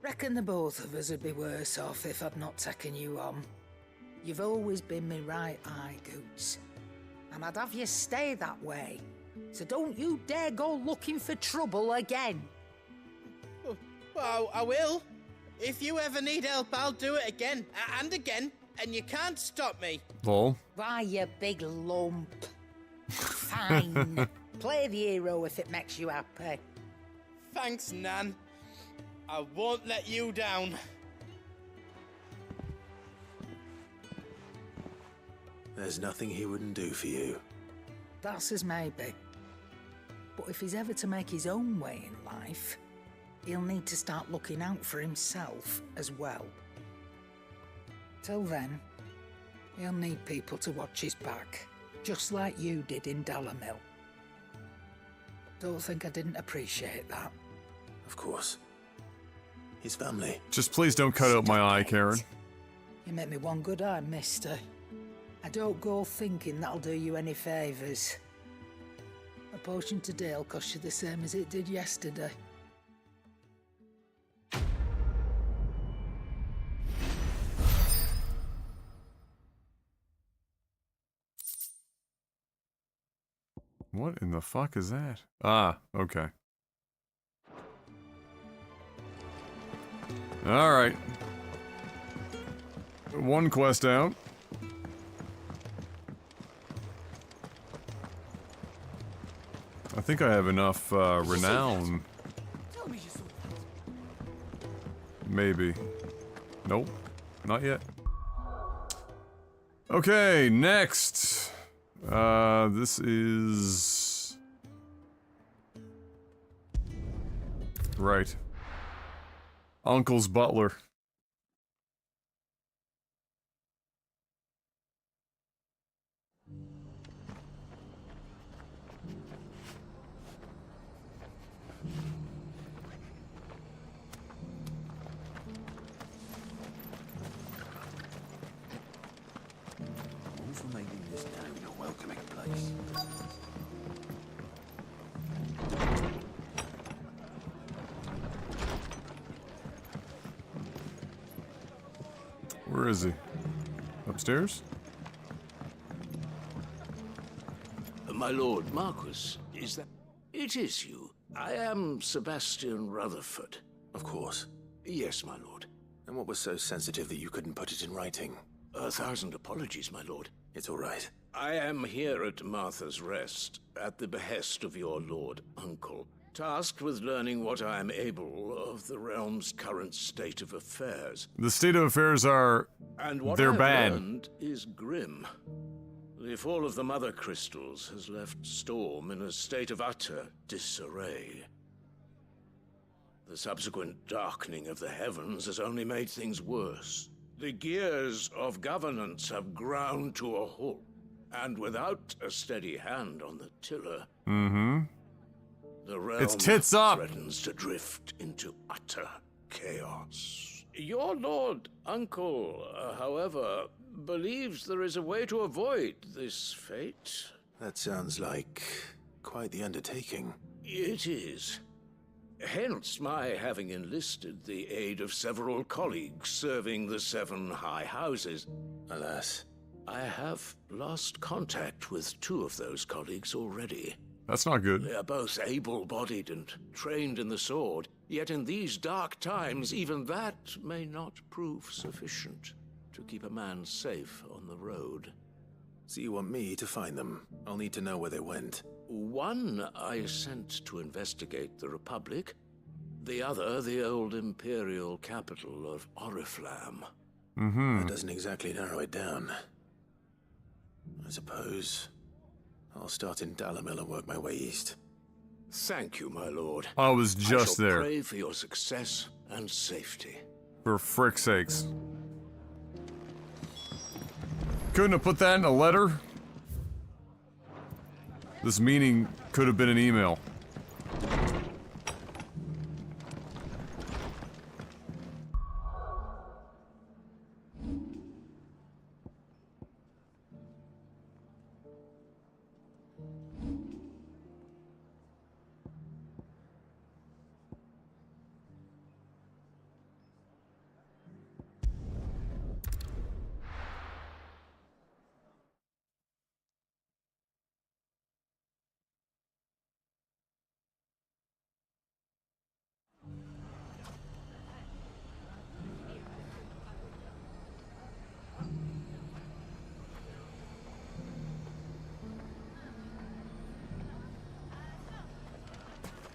Reckon the both of us would be worse off if I'd not taken you on. You've always been me right eye, Goots. And I'd have you stay that way. So don't you dare go looking for trouble again. Well, I will. If you ever need help, I'll do it again and again, and you can't stop me. Lol. Why, you big lump. Fine. Play the hero if it makes you happy. Thanks, Nan. I won't let you down. There's nothing he wouldn't do for you. That's as maybe. But if he's ever to make his own way in life, he'll need to start looking out for himself as well. Till then, he'll need people to watch his back, just like you did in Dalimil. Don't think I didn't appreciate that. Of course. His family. Just please don't cut out my eye, Karen. You make me one good eye, mister. I don't go thinking that'll do you any favours. A potion today'll cost you the same as it did yesterday. What in the fuck is that? Ah, okay. Alright. One quest out. I think I have enough renown. Maybe. Nope. Not yet. Okay, next. This is... Right. Uncle's butler. For making this town a welcoming place. Where is he? Upstairs? My lord Marquis, is that... It is you. I am Sebastian Rutherford. Of course. Yes, my lord. And what was so sensitive that you couldn't put it in writing? 1,000 apologies, my lord. It's all right. I am here at Martha's Rest, at the behest of your lord uncle, tasked with learning what I am able of the realm's current state of affairs. The state of affairs are... And what they're I've bad. learned is grim. The fall of the Mother Crystals has left Storm in a state of utter disarray. The subsequent darkening of the heavens has only made things worse. The gears of governance have ground to a halt, and without a steady hand on the tiller, the realm It's tits up. threatens to drift into utter chaos. Your lord uncle, however, believes there is a way to avoid this fate. That sounds like quite the undertaking. It is. Hence my having enlisted the aid of several colleagues serving the 7 high houses. Alas. I have lost contact with 2 of those colleagues already. That's not good. They are both able-bodied and trained in the sword, yet in these dark times, even that may not prove sufficient to keep a man safe on the road. So you want me to find them? I'll need to know where they went. One I sent to investigate the Republic, the other the old Imperial capital of Oriflamme. That doesn't exactly narrow it down. I suppose I'll start in Dalimil and work my way east. Thank you, my lord. I was just I shall there. pray for your success and safety. For frick's sakes. Couldn't have put that in a letter? This meeting could have been an email.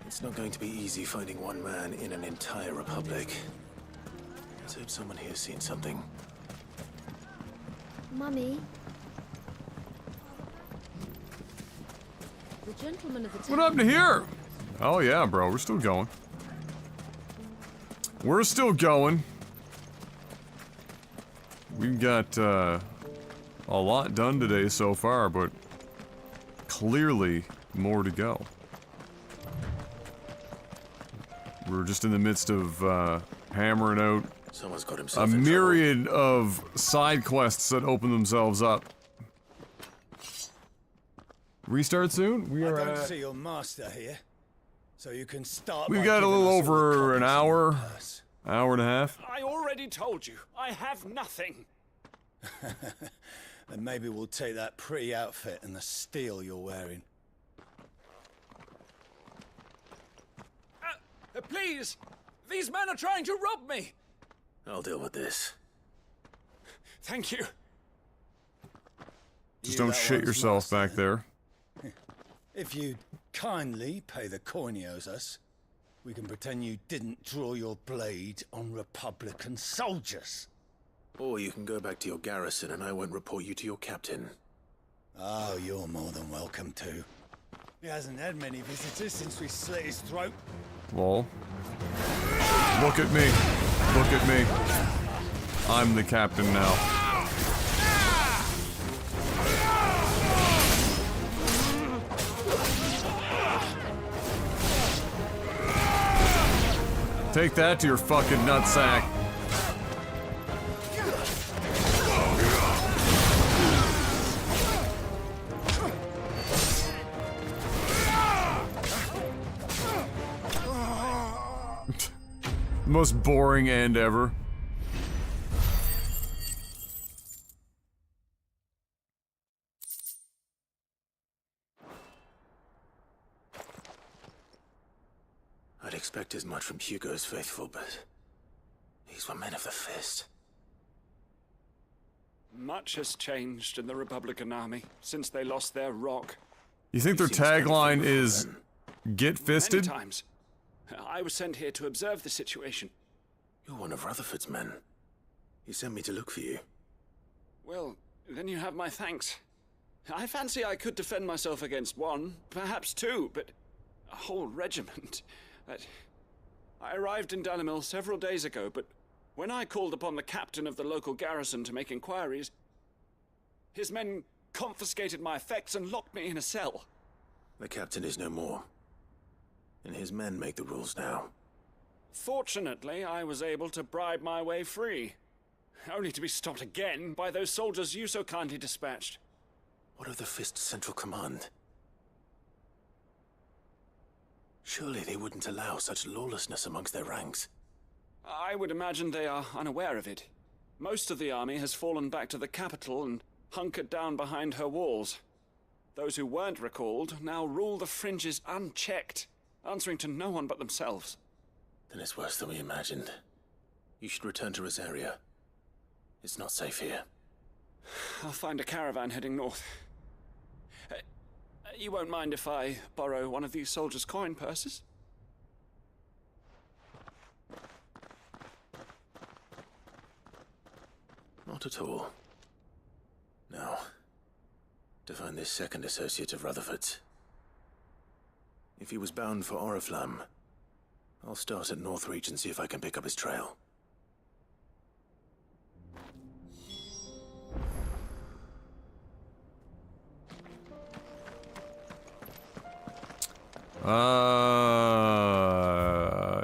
It's not going to be easy finding one man in an entire republic. Let's hope someone here's seen something. Mummy. The gentleman of the town. What happened to here? Oh yeah, bro, we're still going. We're still going. We've got a lot done today so far, but clearly more to go. We're just in the midst of hammering out Someone's got a himself in myriad of side quests that open themselves up. Restart soon? We are I don't at... see your master here, so you can start. We've by got a giving little us all over the an copies hour, of the purse. hour and a half. I already told you, I have nothing. Then maybe we'll take that pretty outfit and the steel you're wearing. Please! These men are trying to rob me! I'll deal with this. Thank you. Just don't shit yourself back there. If you'd kindly pay the coin he owes us, we can pretend you didn't draw your blade on Republican soldiers. Or you can go back to your garrison and I won't report you to your captain. Oh, you're more than welcome to. He hasn't had many visitors since we slit his throat. Lol. Look at me. Look at me. I'm the captain now. Take that to your fucking nutsack. Most boring end ever. expect as much from Hugo's faithful, but these were men of the fist. Much has changed in the Republican army since they lost their rock. You think their tagline is "Get fisted"? Many times. I was sent here to observe the situation. You're one of Rutherford's men. He sent me to look for you. Well, then you have my thanks. I fancy I could defend myself against one, perhaps two, but a whole regiment. I arrived in Dalimil several days ago, but when I called upon the captain of the local garrison to make inquiries, his men confiscated my effects and locked me in a cell. The captain is no more, and his men make the rules now. Fortunately, I was able to bribe my way free, only to be stopped again by those soldiers you so kindly dispatched. What of the Fist's central command? Surely they wouldn't allow such lawlessness amongst their ranks. I would imagine they are unaware of it. Most of the army has fallen back to the capital and hunkered down behind her walls. Those who weren't recalled now rule the fringes unchecked, answering to no one but themselves. Then it's worse than we imagined. You should return to Rosaria. It's not safe here. I'll find a caravan heading north. You won't mind if I borrow one of these soldiers' coin purses? Not at all. Now, to find this second associate of Rutherford's. If he was bound for Oriflamme, I'll start at Northreach and see if I can pick up his trail.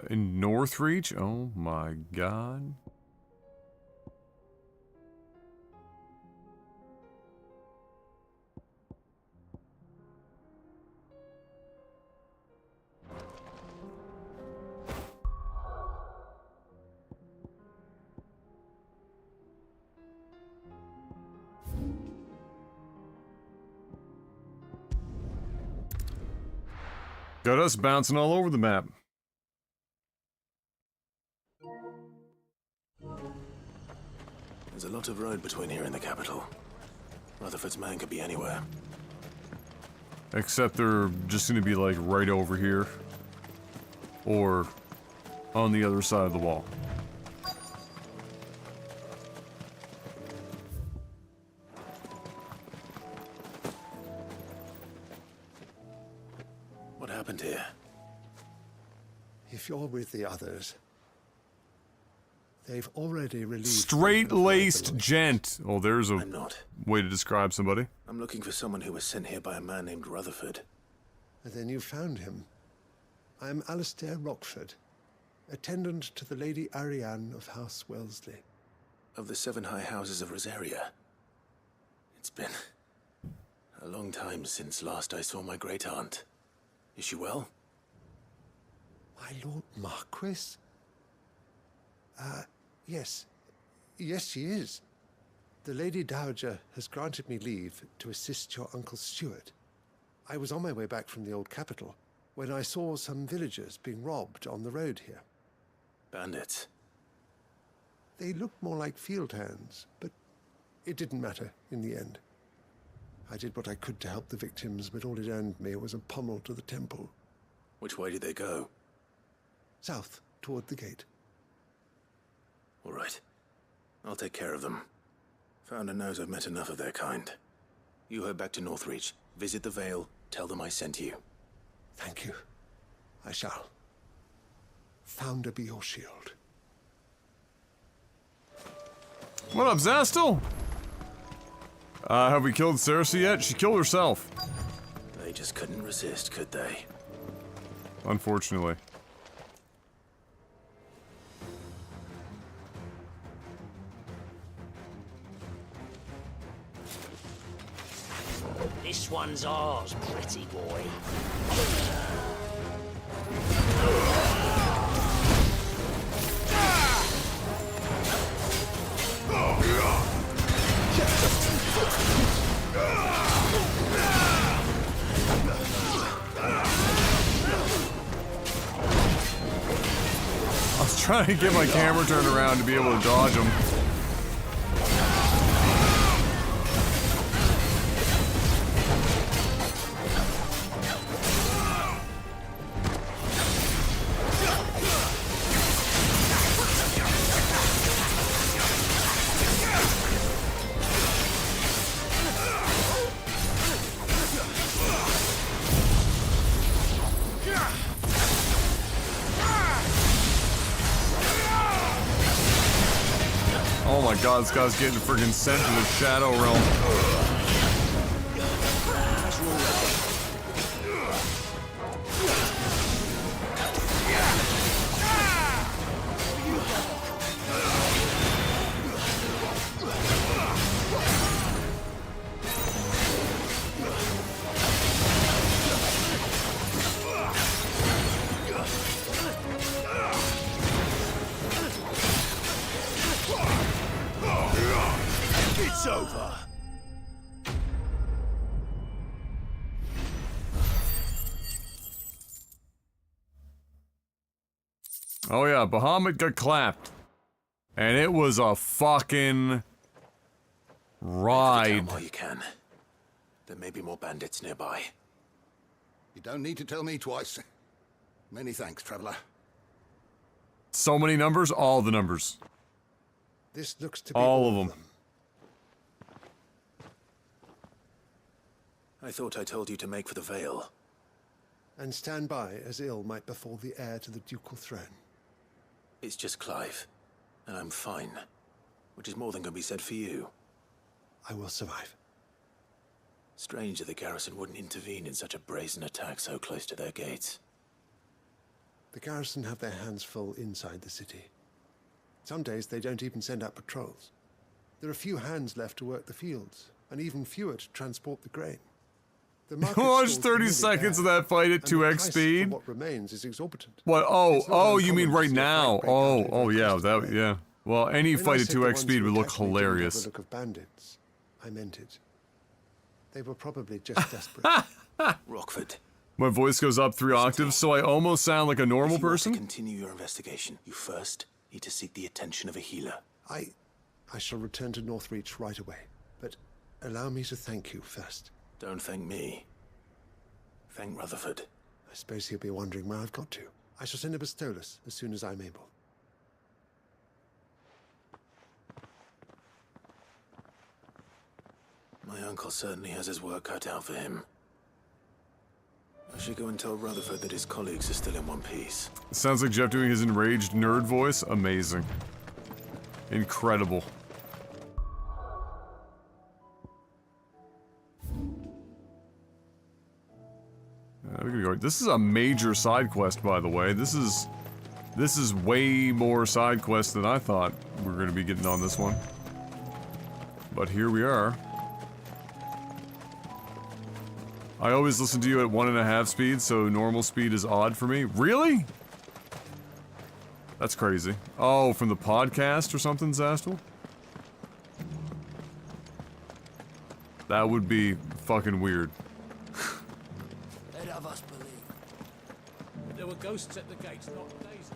In Northreach? Oh my god. Got us bouncing all over the map. There's a lot of road between here and the capital. Rutherford's man could be anywhere. Except they're just gonna be like right over here. Or on the other side of the wall. What happened here? If you're with the others, they've already released... Straight-laced gent. Oh, there's a I'm not. way to describe somebody. I'm looking for someone who was sent here by a man named Rutherford. And then you found him. I'm Alistair Rockford, attendant to the Lady Ariane of House Wellesley. Of the 7 high houses of Rosaria. It's been a long time since last I saw my great-aunt. Is she well? My Lord Marquis? Yes. Yes, she is. The Lady Dowager has granted me leave to assist your Uncle Stuart. I was on my way back from the old capital when I saw some villagers being robbed on the road here. Bandits? They looked more like field hands, but it didn't matter in the end. I did what I could to help the victims, but all it earned me was a pommel to the temple. Which way did they go? South, toward the gate. All right. I'll take care of them. Founder knows I've met enough of their kind. You head back to Northreach, visit the Vale, tell them I sent you. Thank you. I shall. Founder be your shield. What up, Zastel? Have we killed Cersei yet? She killed herself. They just couldn't resist, could they? Unfortunately. This one's ours, pretty boy. was trying to get my camera turned around to be able to dodge him. Oh my god, this guy's getting friggin' sent to the Shadow Realm. It's over. Oh yeah, Bahamut got clapped. And it was a fucking ride. While you can. There may be more bandits nearby. You don't need to tell me twice. Many thanks, traveler. So many numbers, all the numbers. This looks to be all of them. I thought I told you to make for the Vale. And stand by as ill might befall the heir to the ducal throne. It's just Clive, and I'm fine. Which is more than can be said for you. I will survive. Strange that the garrison wouldn't intervene in such a brazen attack so close to their gates. The garrison have their hands full inside the city. Some days they don't even send out patrols. There are few hands left to work the fields, and even fewer to transport the grain. Watch 30 seconds of that fight at 2x speed. What remains is exorbitant. What? Oh, you mean right now? Oh, yeah, yeah. Well, any fight at 2x speed would look hilarious. The look of bandits. I meant it. They were probably just desperate. Rockford. My voice goes up 3 octaves, so I almost sound like a normal person. If you want to continue your investigation, you first need to seek the attention of a healer. I shall return to Northreach right away, but allow me to thank you first. Don't thank me. Thank Rutherford. I suppose he'll be wondering where I've got to. I shall send a Bistolus as soon as I'm able. My uncle certainly has his work cut out for him. I should go and tell Rutherford that his colleagues are still in one piece. It sounds like Jeff doing his enraged nerd voice. Amazing. Incredible. We're gonna go. This is a major side quest, by the way. This is way more side quest than I thought we were gonna be getting on this one. But here we are. I always listen to you at 1.5 speed, so normal speed is odd for me. Really? That's crazy. Oh, from the podcast or something, Zastel? That would be fucking weird. They'd have us believe. There were ghosts at the gates, not days.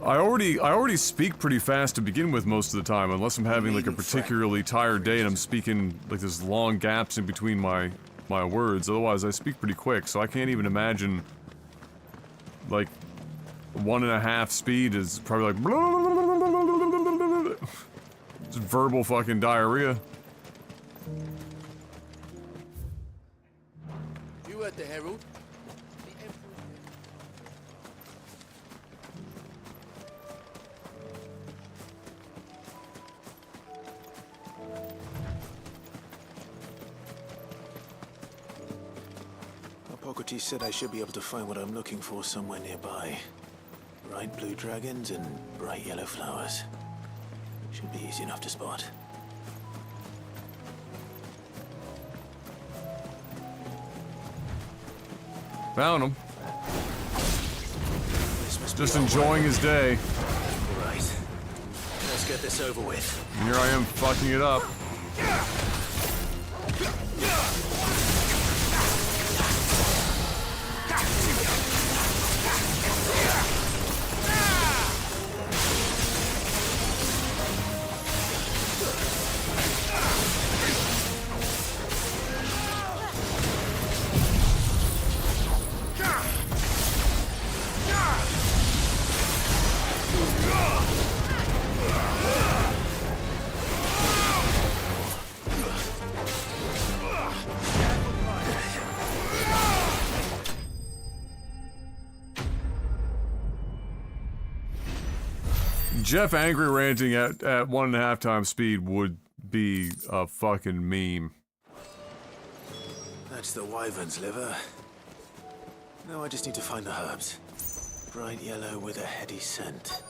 I already speak pretty fast to begin with most of the time, unless I'm having like a particularly tired day and I'm speaking like there's long gaps in between my words. Otherwise, I speak pretty quick, so I can't even imagine like 1.5 speed is probably like just verbal fucking diarrhea. You heard the herald. Hippocrates said I should be able to find what I'm looking for somewhere nearby. Bright blue dragons and bright yellow flowers. Should be easy enough to spot. Found him. Just enjoying his day. Right. Let's get this over with. And here I am fucking it up. Jeff angry ranting at 1.5 times speed would be a fucking meme. That's the wyvern's liver. Now I just need to find the herbs. Bright yellow with a heady scent.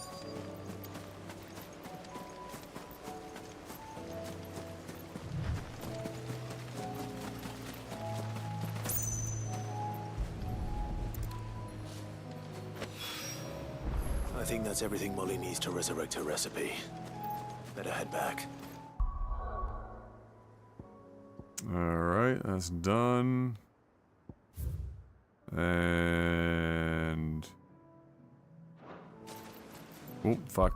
I think that's everything Molly needs to resurrect her recipe. Better head back. Alright, that's done. And... oh, fuck.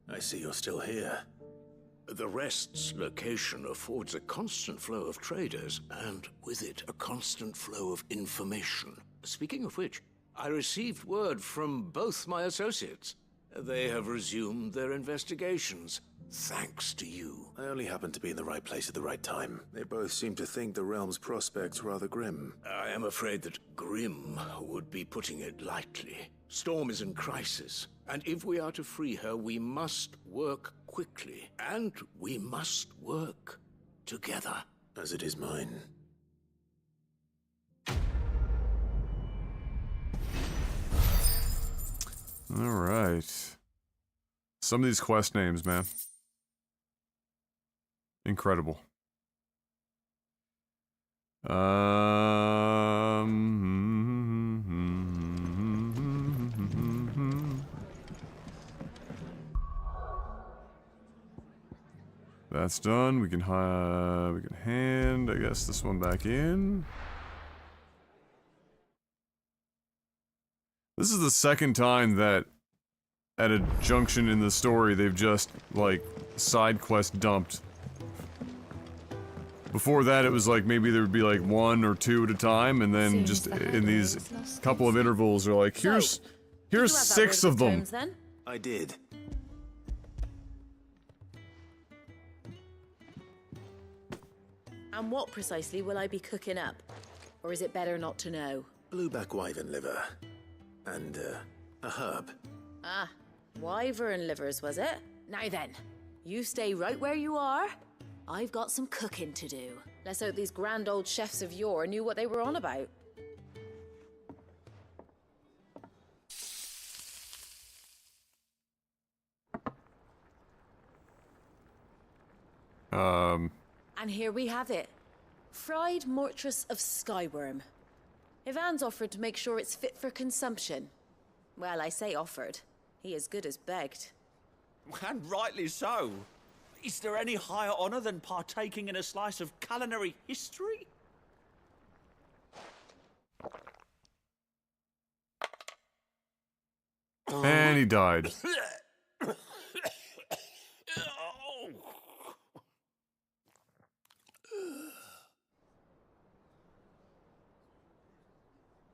I see you're still here. The Rest's location affords a constant flow of traders, and with it, a constant flow of information. Speaking of which, I received word from both my associates. They have resumed their investigations, thanks to you. I only happened to be in the right place at the right time. They both seem to think the realm's prospects rather grim. I am afraid that grim would be putting it lightly. Storm is in crisis, and if we are to free her, we must work quickly, and we must work together. As it is mine. Alright. Some of these quest names, man. Incredible. That's done. We can hand, I guess, this one back in. This is the second time that at a junction in the story they've just, like, side quest dumped. Before that it was like maybe there would be like 1 or 2 at a time, and then just in these couple of intervals they're like, here's 6 of them. I did. And what precisely will I be cooking up? Or is it better not to know? Blueback wyvern liver. And, a herb. Ah, wyvern livers, was it? Now then, you stay right where you are. I've got some cooking to do. Let's hope these grand old chefs of yore knew what they were on about. And here we have it. Fried mortress of skyworm. Ivan's offered to make sure it's fit for consumption. Well, I say offered. He as good as begged. And rightly so. Is there any higher honor than partaking in a slice of culinary history? And he died.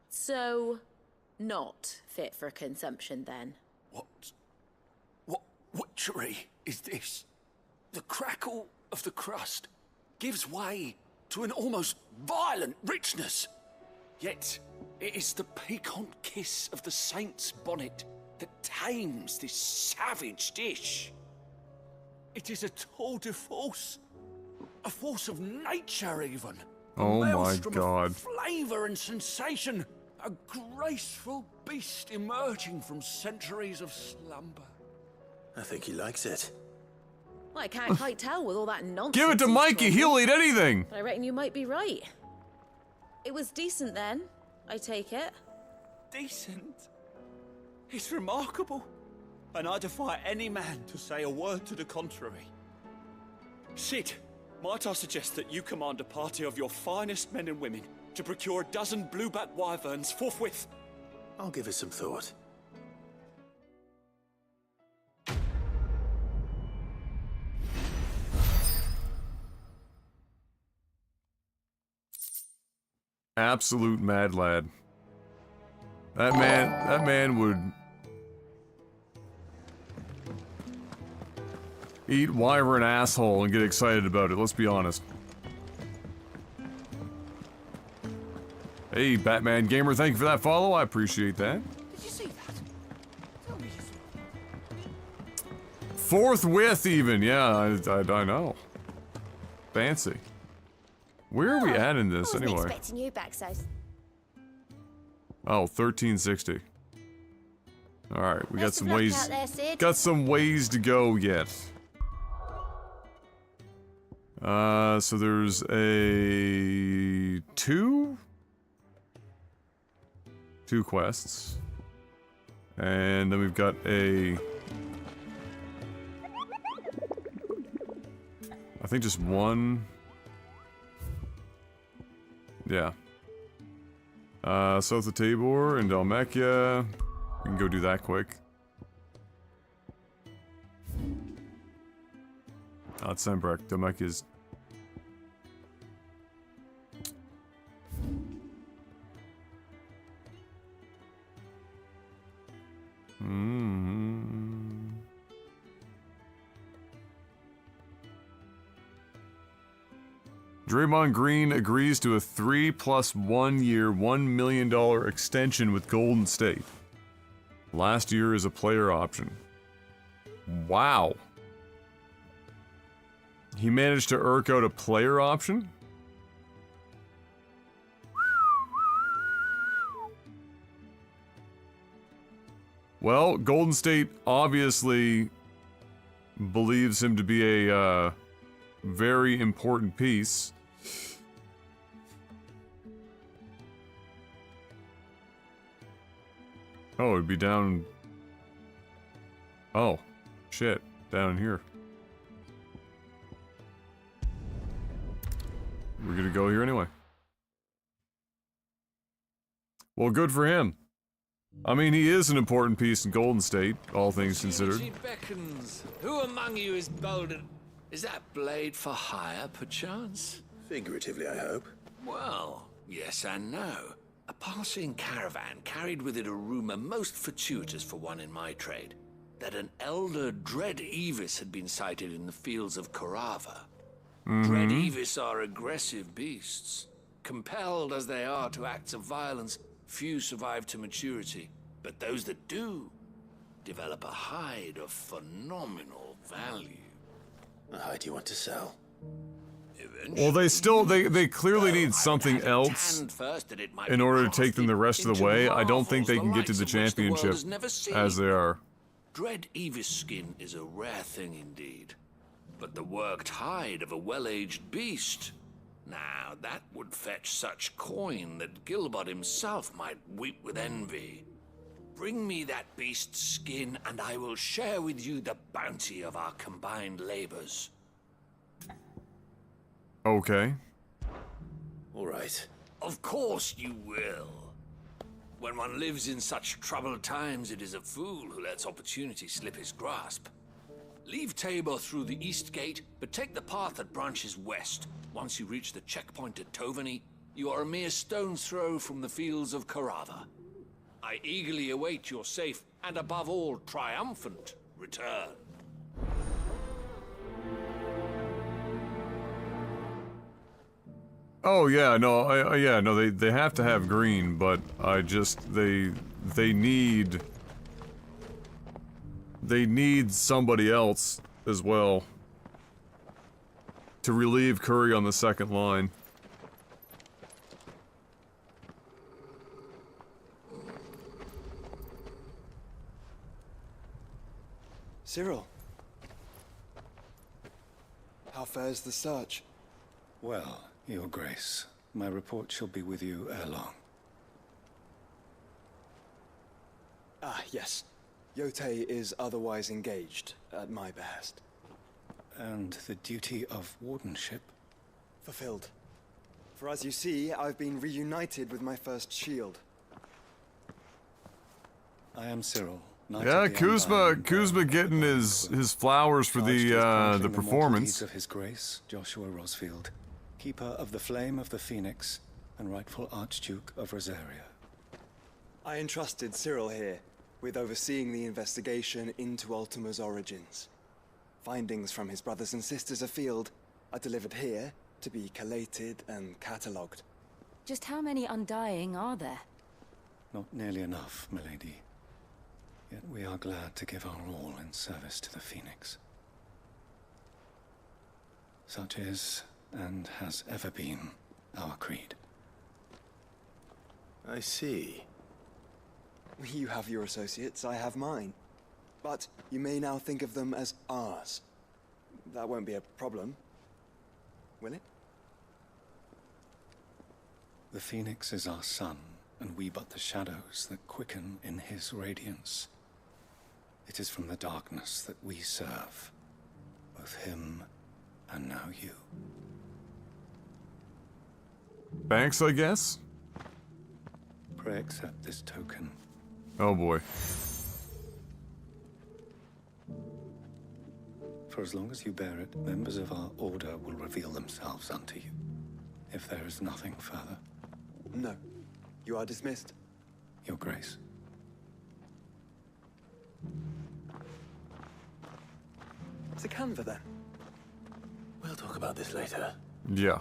So, not fit for consumption then? What witchery is this? The crackle of the crust gives way to an almost violent richness. Yet, it is the piquant kiss of the saint's bonnet that tames this savage dish. It is a tour de force. A force of nature, even. Oh my God. Flavor and sensation. A graceful beast emerging from centuries of slumber. I think he likes it. Well, I can't quite tell with all that nonsense. Give it to Mikey, he'll eat anything! But I reckon you might be right. It was decent then, I take it. Decent? It's remarkable, and I defy any man to say a word to the contrary. Sid, might I suggest that you command a party of your finest men and women to procure a dozen blueback wyverns forthwith? I'll give it some thought. Absolute mad lad. That man would eat wyvern asshole and get excited about it, let's be honest. Hey, Batman Gamer, thank you for that follow, I appreciate that. Did you see that? Tell me you saw. Forthwith even, yeah, I know. Fancy. Where are we at in this, anyway? I wasn't expecting you back so... Oh, 1360. Alright, we got some luck ways... out there, Sid. Got some ways to go yet. So there's a... Two quests. And then we've got a... I think just one... Yeah. South of Tabor and Dalmekia. We can go do that quick. It's Sembreck. Dalmekia's... Draymond Green agrees to a 3+1 year, $1 million extension with Golden State. Last year is a player option. Wow. He managed to irk out a player option? Well, Golden State obviously believes him to be a very important piece. Oh, it'd be down... Oh, shit. Down here. We're gonna go here anyway. Well, good for him. I mean, he is an important piece in Golden State, all things considered. She beckons. Who among you is bold and... Is that blade for hire, perchance? Figuratively, I hope. Well, yes and no. A passing caravan carried with it a rumor most fortuitous for one in my trade, that an elder Dread Evis had been sighted in the fields of Carava. Dread Evis are aggressive beasts. Compelled as they are to acts of violence, few survive to maturity, but those that do develop a hide of phenomenal value. A hide you want to sell? Well, they clearly need something else in order to take them the rest of the way. I don't think they can get to the championship as they are. Dread Evis skin is a rare thing indeed, but the worked hide of a well-aged beast, now that would fetch such coin that Gilbert himself might weep with envy. Bring me that beast's skin, and I will share with you the bounty of our combined labors. Okay. All right. Of course you will. When one lives in such troubled times, it is a fool who lets opportunity slip his grasp. Leave Tabor through the east gate, but take the path that branches west. Once you reach the checkpoint at Tovany, you are a mere stone's throw from the fields of Carava. I eagerly await your safe, and above all, triumphant return. Oh yeah, no, yeah, no, they have to have green, but I just, they need somebody else as well to relieve Curry on the second line. Cyril, how fares the search? Well, Your Grace, my report shall be with you ere long. Ah, yes. Yotei is otherwise engaged, at my behest. And the duty of wardenship? Fulfilled. For as you see, I've been reunited with my first shield. I am Cyril. Yeah, Kuzma getting his flowers for the performance. Of His Grace, Joshua Rosfield, keeper of the Flame of the Phoenix and rightful Archduke of Rosaria. I entrusted Cyril here with overseeing the investigation into Ultima's origins. Findings from his brothers and sisters afield are delivered here to be collated and catalogued. Just how many Undying are there? Not nearly enough, milady. Yet we are glad to give our all in service to the Phoenix. Such is, and has ever been, our creed. I see. You have your associates, I have mine. But you may now think of them as ours. That won't be a problem, will it? The Phoenix is our sun, and we but the shadows that quicken in his radiance. It is from the darkness that we serve, both him and now you. Thanks, I guess? Pray accept this token. Oh boy. For as long as you bear it, members of our order will reveal themselves unto you. If there is nothing further. No. You are dismissed. Your Grace. It's a canva, then. We'll talk about this later. Yeah.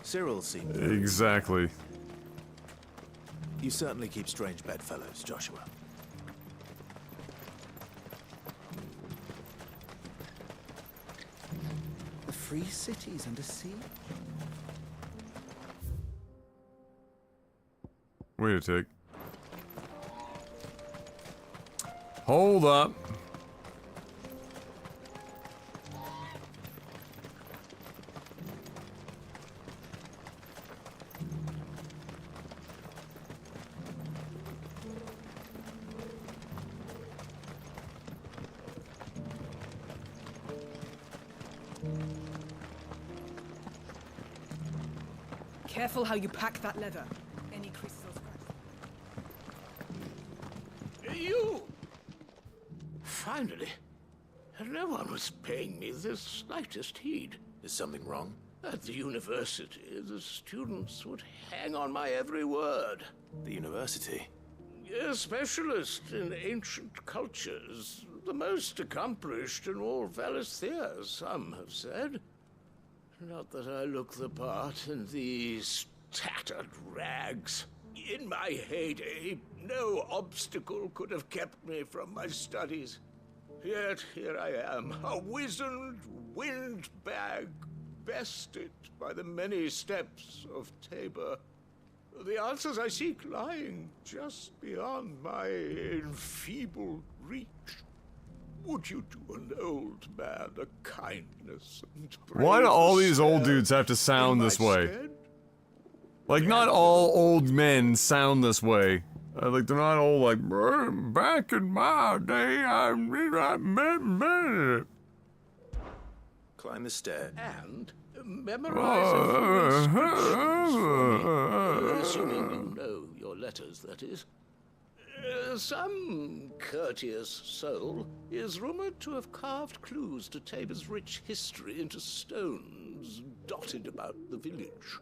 Cyril seems... Exactly. You certainly keep strange bedfellows, Joshua. The free cities under siege? Wait a tick. Hold up. Careful how you pack that leather. Any crystals cracked. You! Finally. No one was paying me the slightest heed. Is something wrong? At the university, the students would hang on my every word. The university? A specialist in ancient cultures. The most accomplished in all Valisthea, some have said. Not that I look the part in these tattered rags. In my heyday, no obstacle could have kept me from my studies. Yet here I am, a wizened windbag, bested by the many steps of Tabor. The answers I seek lying just beyond my enfeebled reach. Would you do an old man a kindness and Why do all these old dudes have to sound this way? Like, not all old men sound this way. Like, they're not all like, back in my day, I remember. Climb the stair. And memorize a few inscriptions for me. Assuming you know your letters, that is. Some courteous soul is rumored to have carved clues to Tabor's rich history into stones dotted about the village.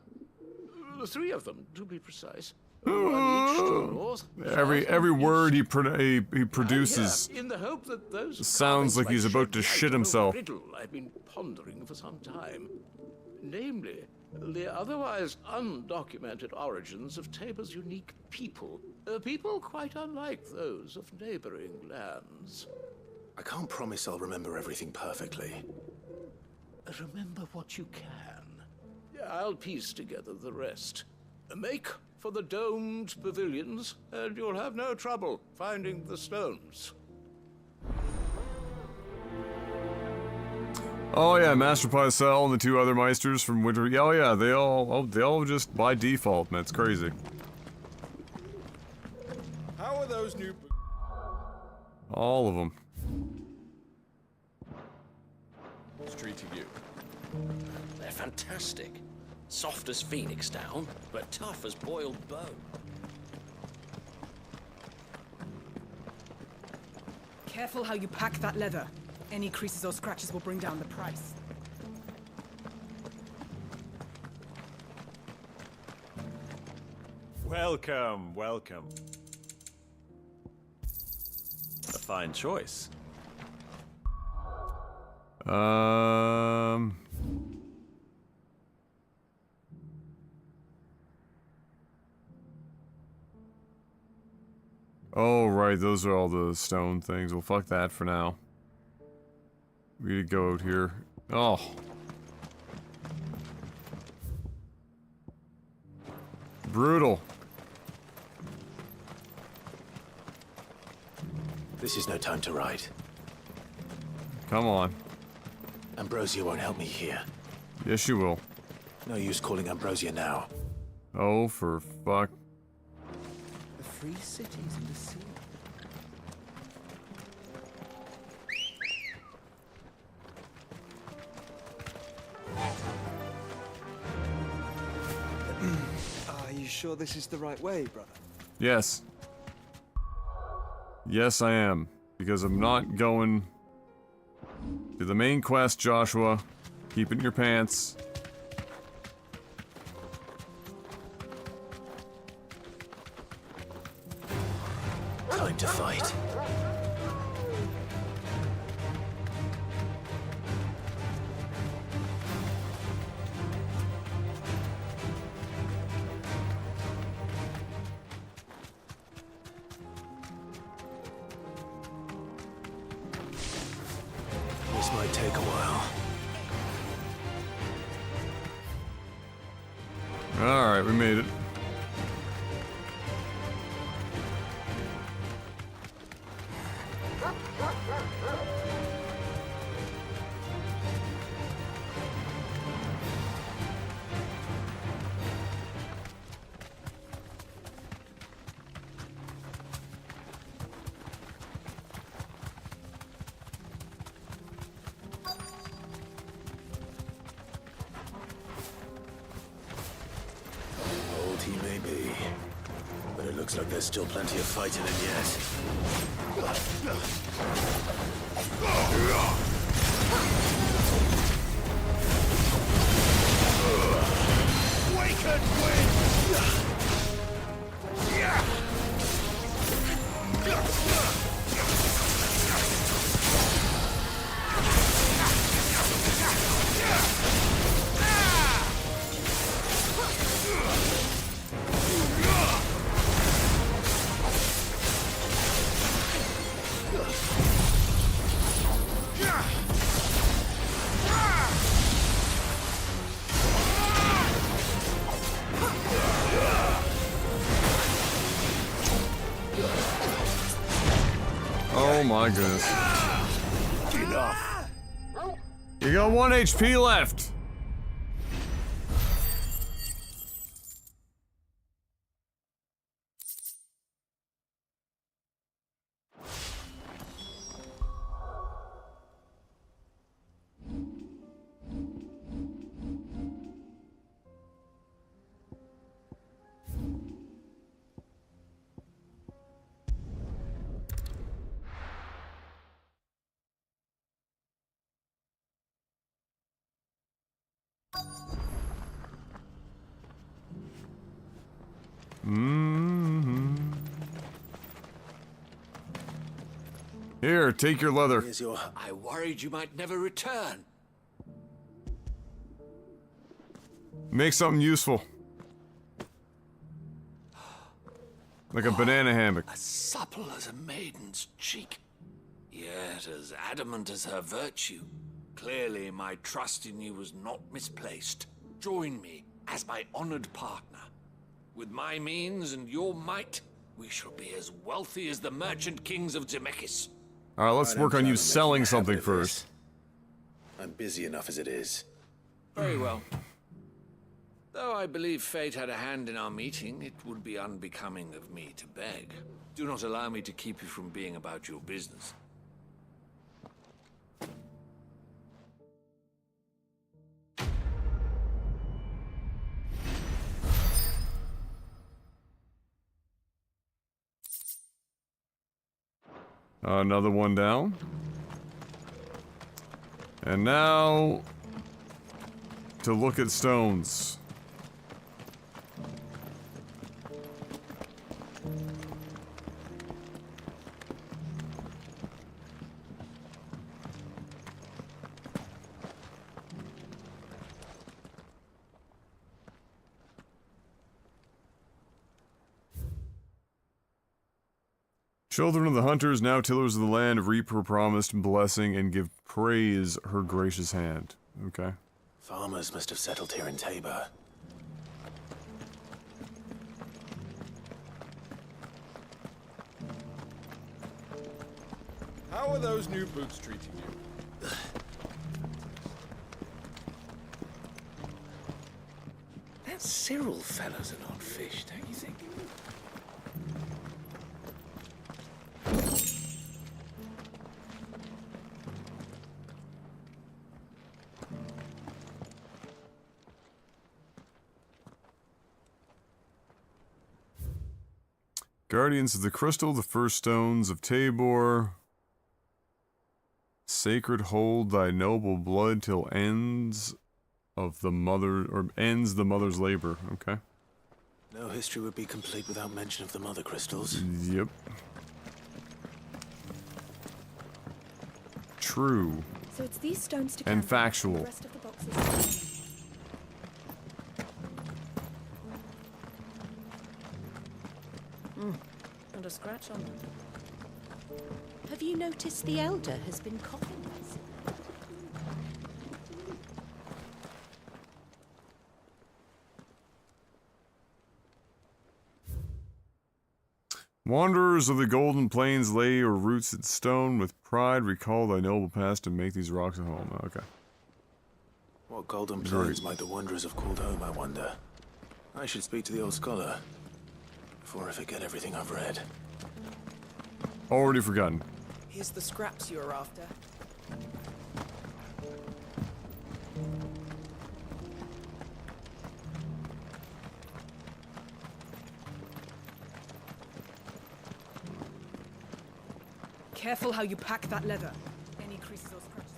3 of them, to be precise. One each to the north. Every word he produces in the hope that those sounds like he's about to shit himself. Riddle I've been pondering for some time. Namely, the otherwise undocumented origins of Tabor's unique people. People quite unlike those of neighboring lands. I can't promise I'll remember everything perfectly. Remember what you can. I'll piece together the rest. Make for the domed pavilions, and you'll have no trouble finding the stones. Oh yeah, Master Pycelle and the 2 other Meisters from Winter. Oh yeah, they all just by default, man. It's crazy. How are those new... All of them. Who's treating you? They're fantastic. Soft as phoenix down, but tough as boiled bone. Careful how you pack that leather. Any creases or scratches will bring down the price. Welcome, welcome. A fine choice. Oh, right, those are all the stone things. Well, fuck that for now. We need to go out here. Oh. Brutal. This is no time to ride. Come on. Ambrosia won't help me here. Yes, you will. No use calling Ambrosia now. Oh, for fuck. The free cities and the sea. Are you sure this is the right way, brother? Yes. Yes, I am. Because I'm not going to the main quest, Joshua. Keep it in your pants. Time to fight. This might take a while. Alright, we made it. Old he may be, but it looks like there's still plenty of fighting in yet. Waken wind! Oh my goodness. Enough. You got 1 HP left. Here, take your leather. Here's your... I worried you might never return. Make something useful. Like a banana hammock. As supple as a maiden's cheek, yet as adamant as her virtue. Clearly, my trust in you was not misplaced. Join me as my honored partner. With my means and your might, we shall be as wealthy as the merchant kings of Zemeckis. Alright, let's work on you selling something first. I'm busy enough as it is. Very well. Though I believe fate had a hand in our meeting, it would be unbecoming of me to beg. Do not allow me to keep you from being about your business. Another one down. And now to look at stones. Children of the hunters, now tillers of the land, reap her promised blessing and give praise her gracious hand. Okay. Farmers must have settled here in Tabor. How are those new boots treating you? That Cyril fellow's an odd fish, don't you think? Guardians of the Crystal, the first stones of Tabor. Sacred hold thy noble blood till ends of the mother, or ends the mother's labor. Okay. No history would be complete without mention of the mother crystals. Yep. True. So it's these stones to and count, factual. and the rest of the boxes. Not a scratch on them. Have you noticed the elder has been coughing less? Wanderers of the Golden Plains lay your roots in stone. With pride recall thy noble past and make these rocks a home. Okay. What golden plains might the wanderers have called home, I wonder? I should speak to the old scholar before I forget everything I've read. Already forgotten. Here's the scraps you're after. Careful how you pack that leather. Any creases or scratches.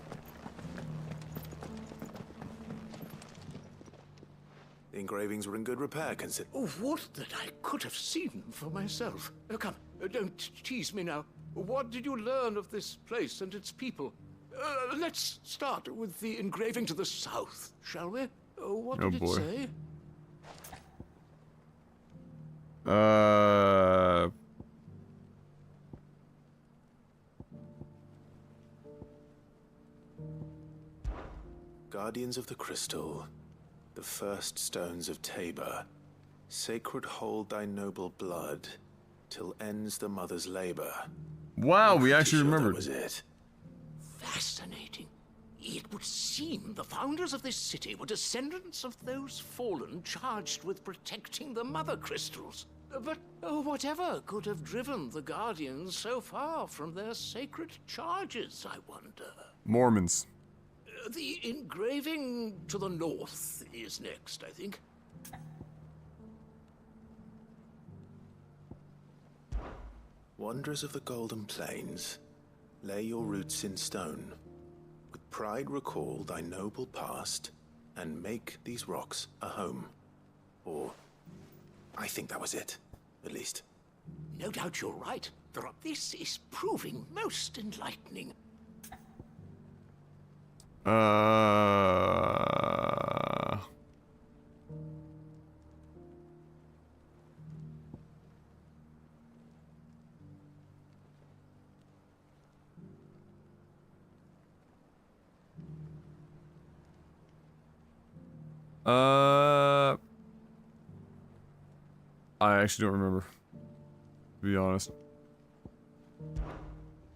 The engravings were in good repair, consider. Oh, would that I could have seen them for myself. Oh, come, don't tease me now. What did you learn of this place and its people? Let's start with the engraving to the south, shall we? What did it say? Guardians of the Crystal, the first stones of Tabor, sacred hold thy noble blood, till ends the mother's labor. Wow, we actually remembered. That was it. Fascinating. It would seem the founders of this city were descendants of those fallen charged with protecting the mother crystals. But whatever could have driven the Guardians so far from their sacred charges, I wonder? Mormons. The engraving to the north is next, I think. Wanderers of the Golden Plains, lay your roots in stone. With pride recall thy noble past, and make these rocks a home. Or, I think that was it, at least. No doubt you're right. This is proving most enlightening. I actually don't remember, to be honest.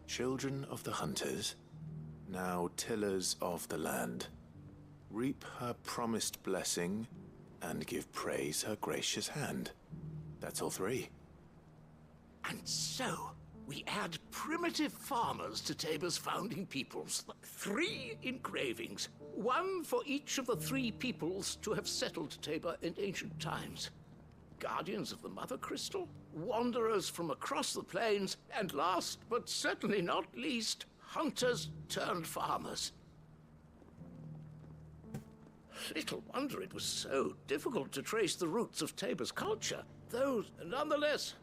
Children of the hunters, now tillers of the land, reap her promised blessing and give praise her gracious hand. That's all three. And so, we add primitive farmers to Tabor's founding peoples. 3 engravings, 1 for each of the 3 peoples to have settled Tabor in ancient times. Guardians of the Mother Crystal, wanderers from across the plains, and last but certainly not least, hunters turned farmers. Little wonder it was so difficult to trace the roots of Tabor's culture, though nonetheless,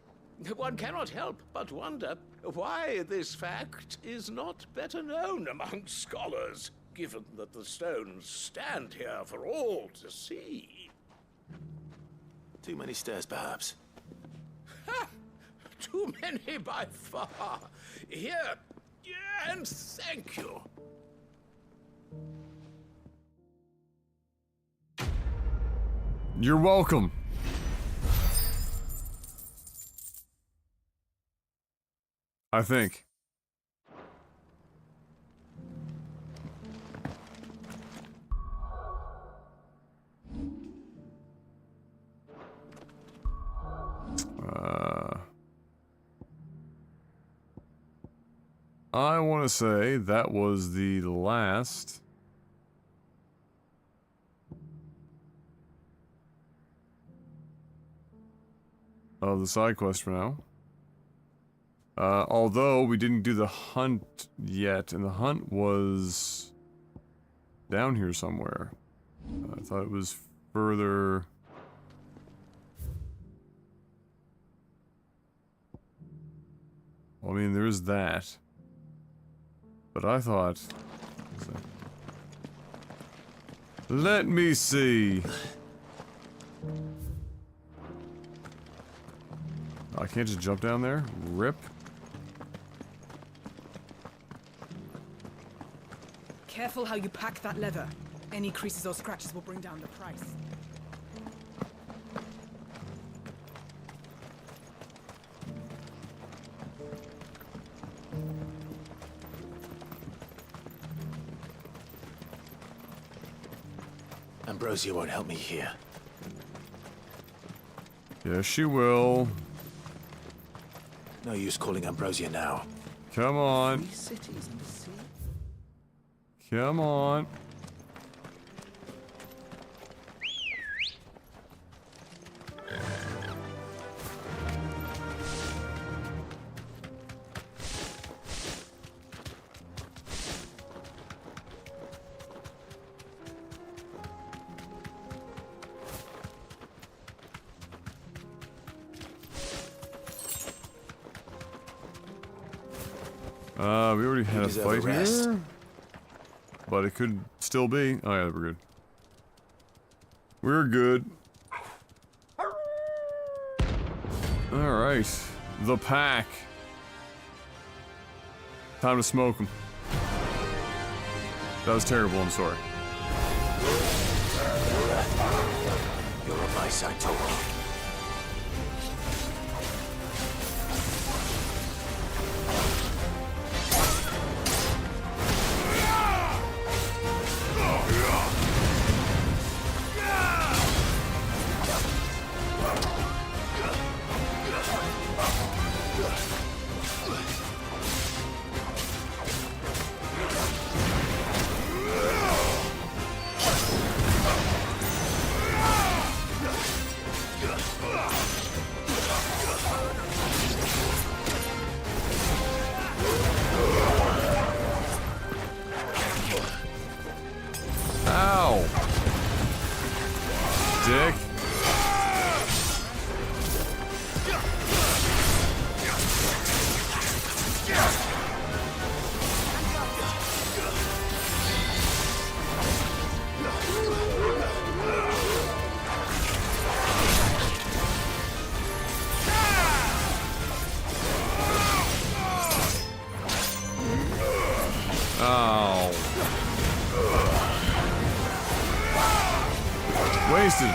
one cannot help but wonder why this fact is not better known among scholars, given that the stones stand here for all to see. Too many stairs, perhaps. Ha! Too many by far. Here, and thank you. You're welcome. I think. I want to say that was the last of the side quest for now. Although we didn't do the hunt yet, and the hunt was down here somewhere. I thought it was further. Well, I mean, there is that. But I thought... Let me see. I can't just jump down there? Rip. Careful how you pack that leather. Any creases or scratches will bring down the price. Ambrosia won't help me here. Yes, she will. No use calling Ambrosia now. Come on. 3 cities in the sea. Come on. We already had a fight here, but it could still be. Oh yeah, we're good. We're good. All right, the pack. Time to smoke them. That was terrible. I'm sorry. You're on my side, Toro. Ow! Dick. Oh. Wasted.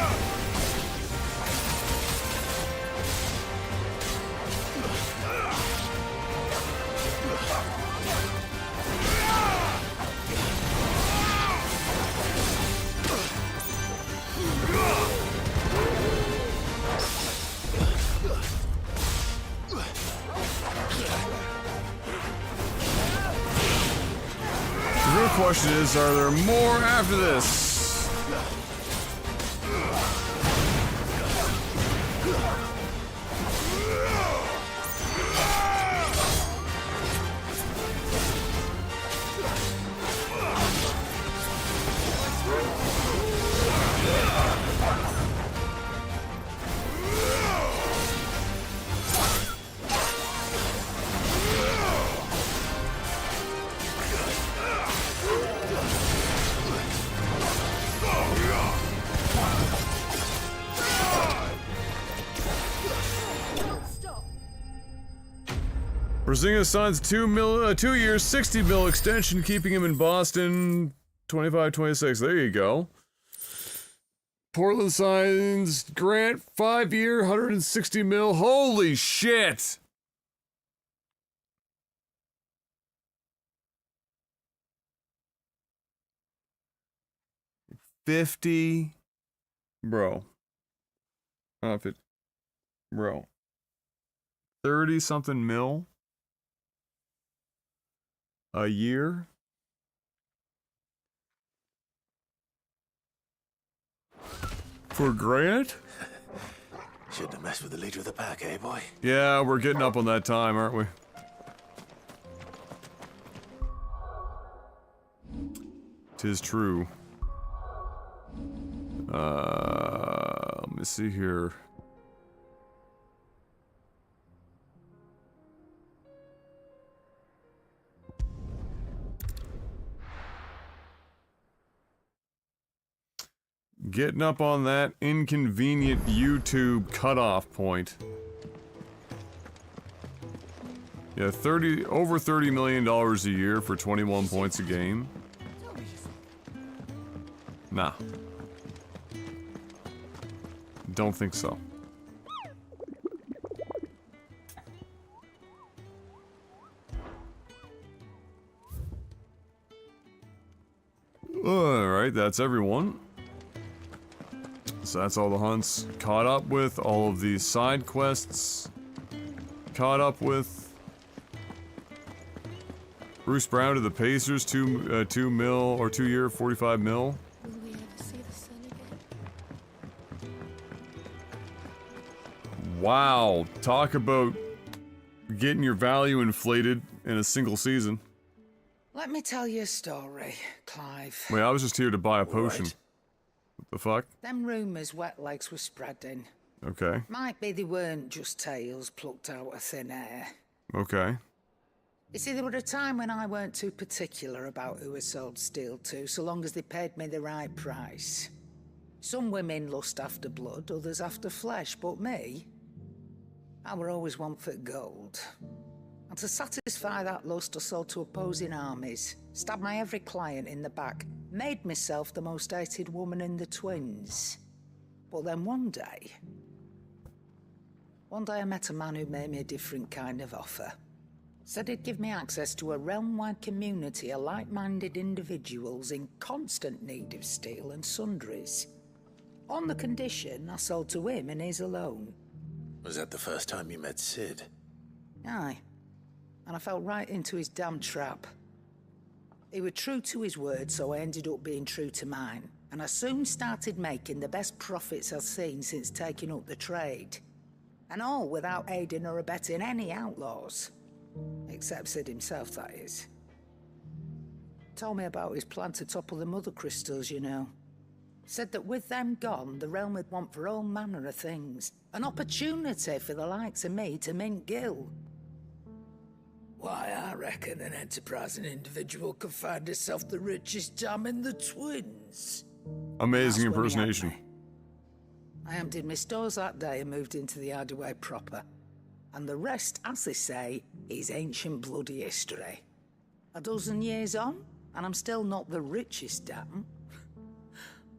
question is, are there more after this? Brazingis signs 2 years, 60 mil extension, keeping him in Boston 25-26. There you go. Portland signs Grant 5-year, 160 mil. Holy shit! $50, bro. Bro. 30 something mil a year. For Grant? Shouldn't have messed with the leader of the pack, eh, boy? Yeah, we're getting up on that time, aren't we? Tis true. Let me see here. Getting up on that inconvenient YouTube cutoff point. Yeah, over $30 million a year for 21 points a game. Nah. Don't think so. Alright, that's everyone. So that's all the hunts caught up with, all of these side quests caught up with. Bruce Brown to the Pacers, 2 mil or 2 year, 45 mil. Will we ever see the sun again? Wow, talk about getting your value inflated in a single season. Let me tell you a story, Clive. Wait, I was just here to buy a potion. What the fuck? Them rumours wet legs were spreading. Okay. Might be they weren't just tales plucked out of thin air. Okay. You see, there was a time when I weren't too particular about who I sold steel to, so long as they paid me the right price. Some women lust after blood, others after flesh, but me, I were always one for gold. And to satisfy that lust, I sold to opposing armies, stabbed my every client in the back, made myself the most hated woman in the twins. But then one day I met a man who made me a different kind of offer. Said he'd give me access to a realm-wide community of like-minded individuals in constant need of steel and sundries. On the condition I sold to him and his alone. Was that the first time you met Sid? Aye. And I fell right into his damn trap. He was true to his word, so I ended up being true to mine. And I soon started making the best profits I've seen since taking up the trade. And all without aiding or abetting any outlaws. Except Sid himself, that is. Told me about his plan to topple the mother crystals, you know. Said that with them gone, the realm would want for all manner of things. An opportunity for the likes of me to mint gil. Why, I reckon an enterprising individual could find himself the richest dam in the twins. Amazing impersonation. I emptied my stores that day and moved into the hideaway proper. And the rest, as they say, is ancient bloody history. A dozen years on, and I'm still not the richest dam.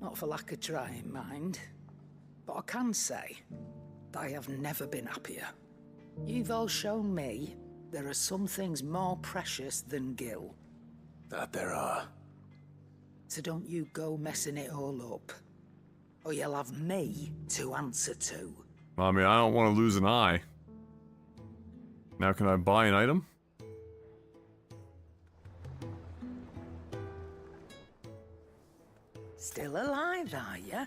Not for lack of trying, mind. But I can say that I have never been happier. You've all shown me there are some things more precious than gil. That there are. So don't you go messing it all up. Or you'll have me to answer to. I mean, I don't want to lose an eye. Now can I buy an item? Still alive, are you?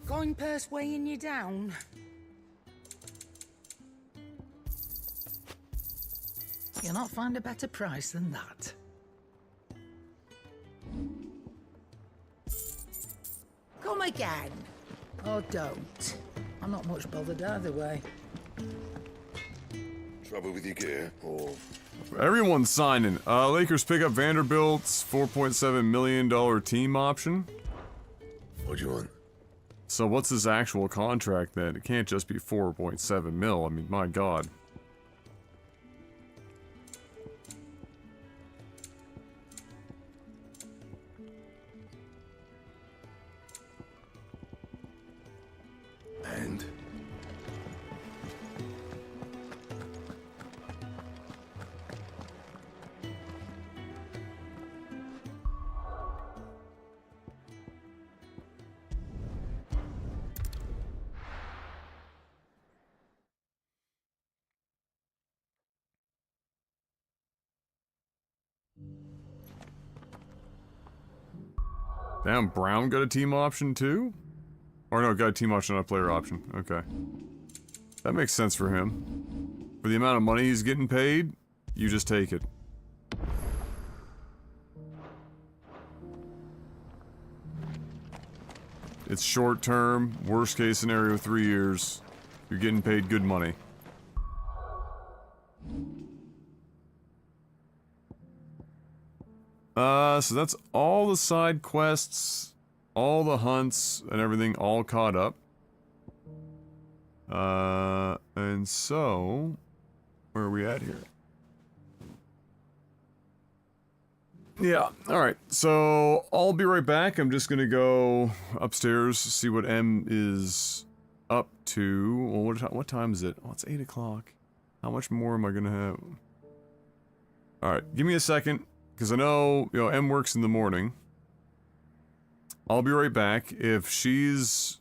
Coin purse weighing you down? You'll not find a better price than that. Come again. Or don't. I'm not much bothered either way. Trouble with your gear, or... Everyone's signing. Lakers pick up Vanderbilt's $4.7 million team option. What do you want? So what's his actual contract then? It can't just be 4.7 mil. I mean, my god. And? Damn, Brown got a team option too? Or no, got a team option, not a player option. Okay. That makes sense for him. For the amount of money he's getting paid, you just take it. It's short term, worst case scenario 3 years. You're getting paid good money. So that's all the side quests, all the hunts, and everything all caught up. And so, where are we at here? Yeah, alright, so I'll be right back. I'm just gonna go upstairs, see what M is up to. Well, what time is it? Oh, it's 8 o'clock. How much more am I gonna have? Alright, give me a second. Because I know, M works in the morning. I'll be right back. If she's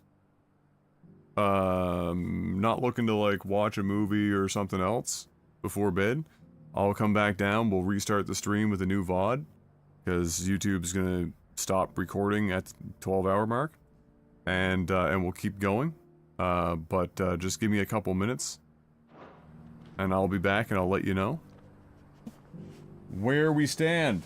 not looking to, like, watch a movie or something else before bed, I'll come back down, we'll restart the stream with a new VOD. Because YouTube's gonna stop recording at the 12-hour mark. And we'll keep going. But just give me a couple minutes. And I'll be back and I'll let you know where we stand.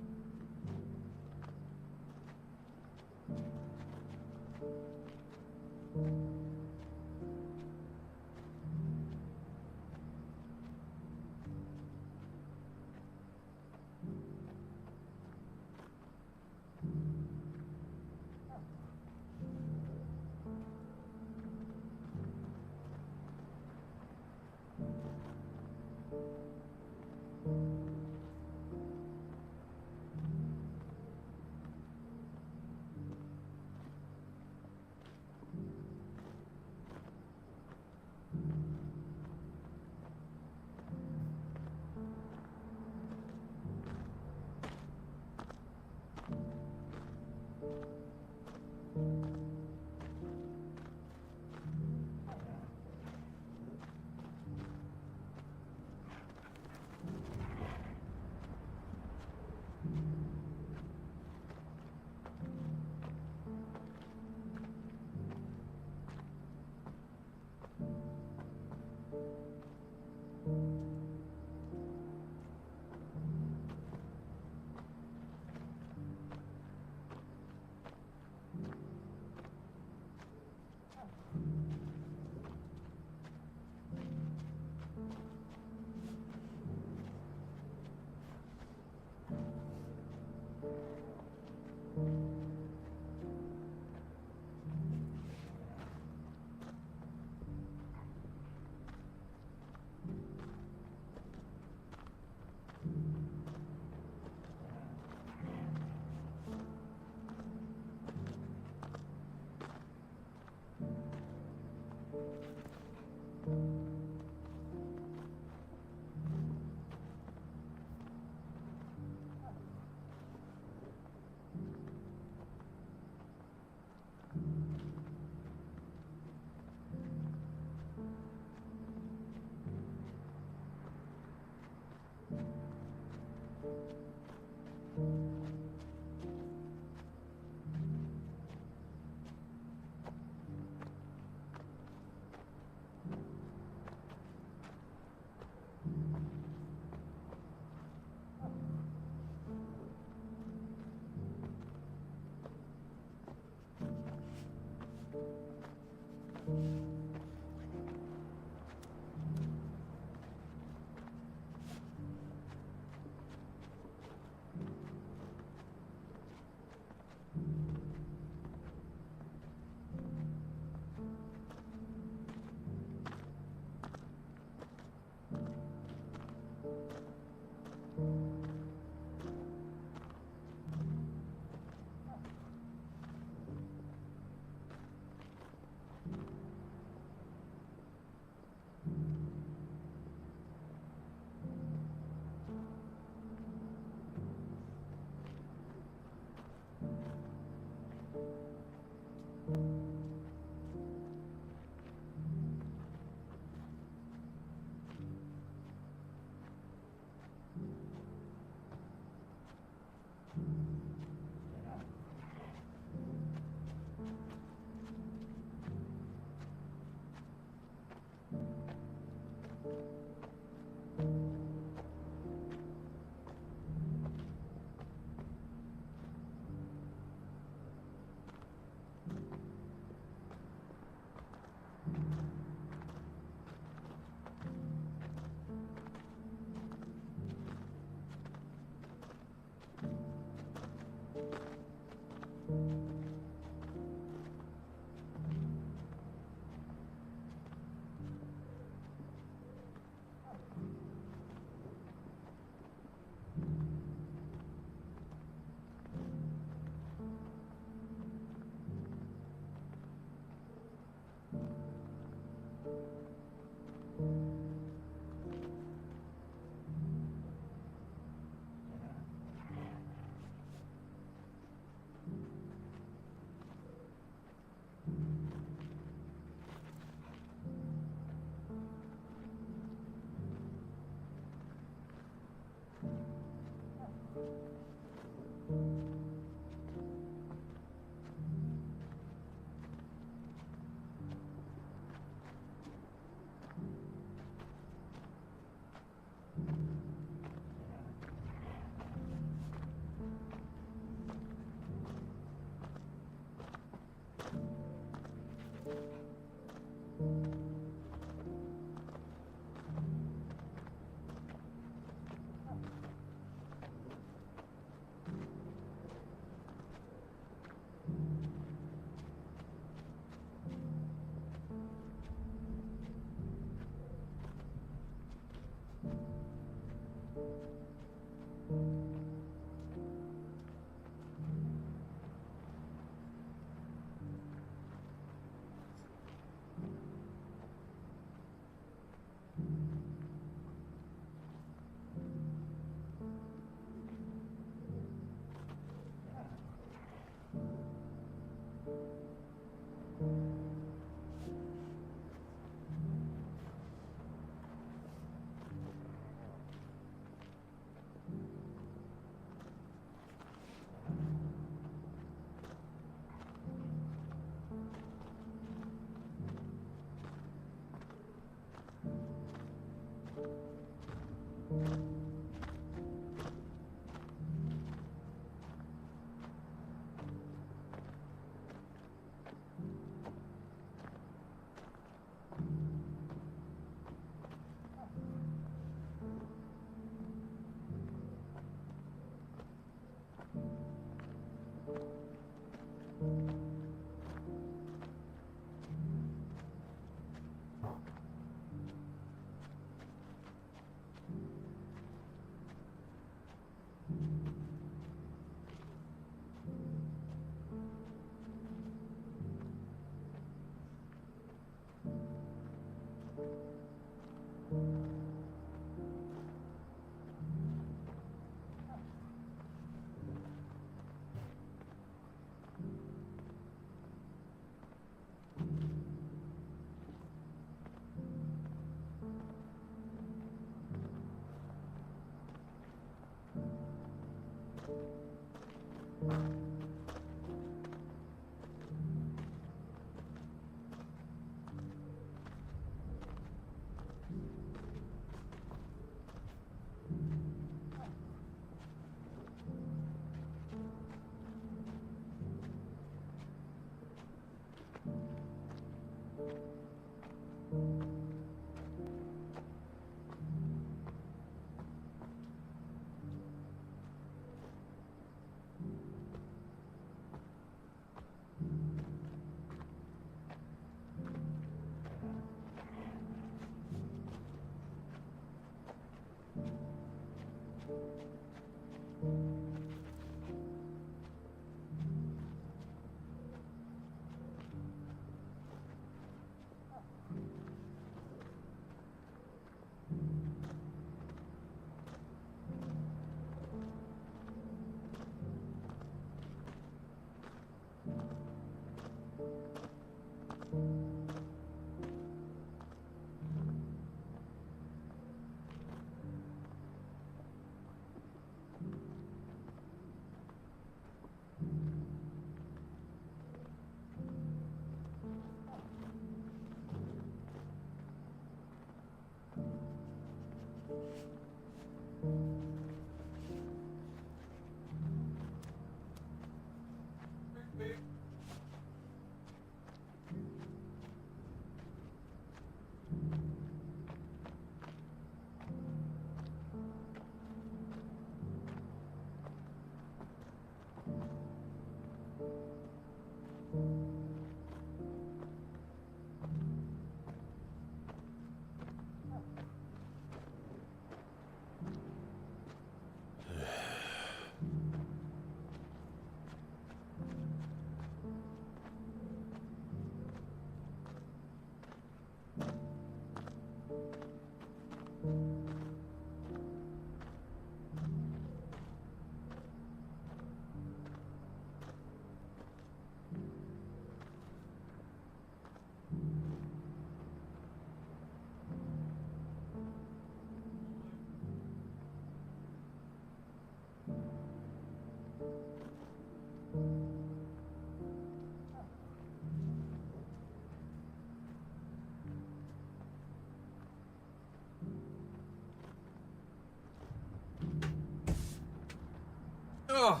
Ugh.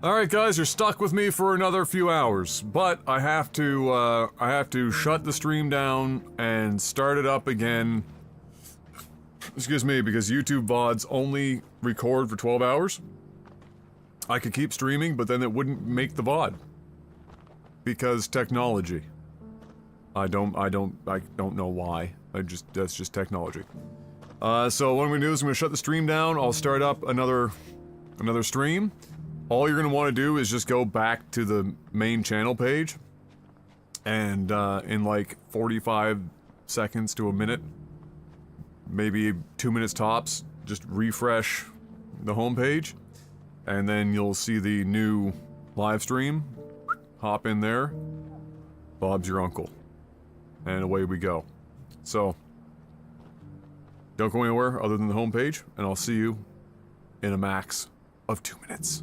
Alright guys, you're stuck with me for another few hours, but I have to shut the stream down and start it up again. Excuse me, because YouTube VODs only record for 12 hours. I could keep streaming, but then it wouldn't make the VOD. Because technology. I don't know why. That's just technology. So what I'm gonna do is I'm gonna shut the stream down. I'll start up another stream. All you're gonna want to do is just go back to the main channel page, and in like 45 seconds to a minute, maybe 2 minutes tops, just refresh the homepage, and then you'll see the new live stream. Hop in there. Bob's your uncle. And away we go. So, don't go anywhere other than the homepage, and I'll see you in a max of 2 minutes.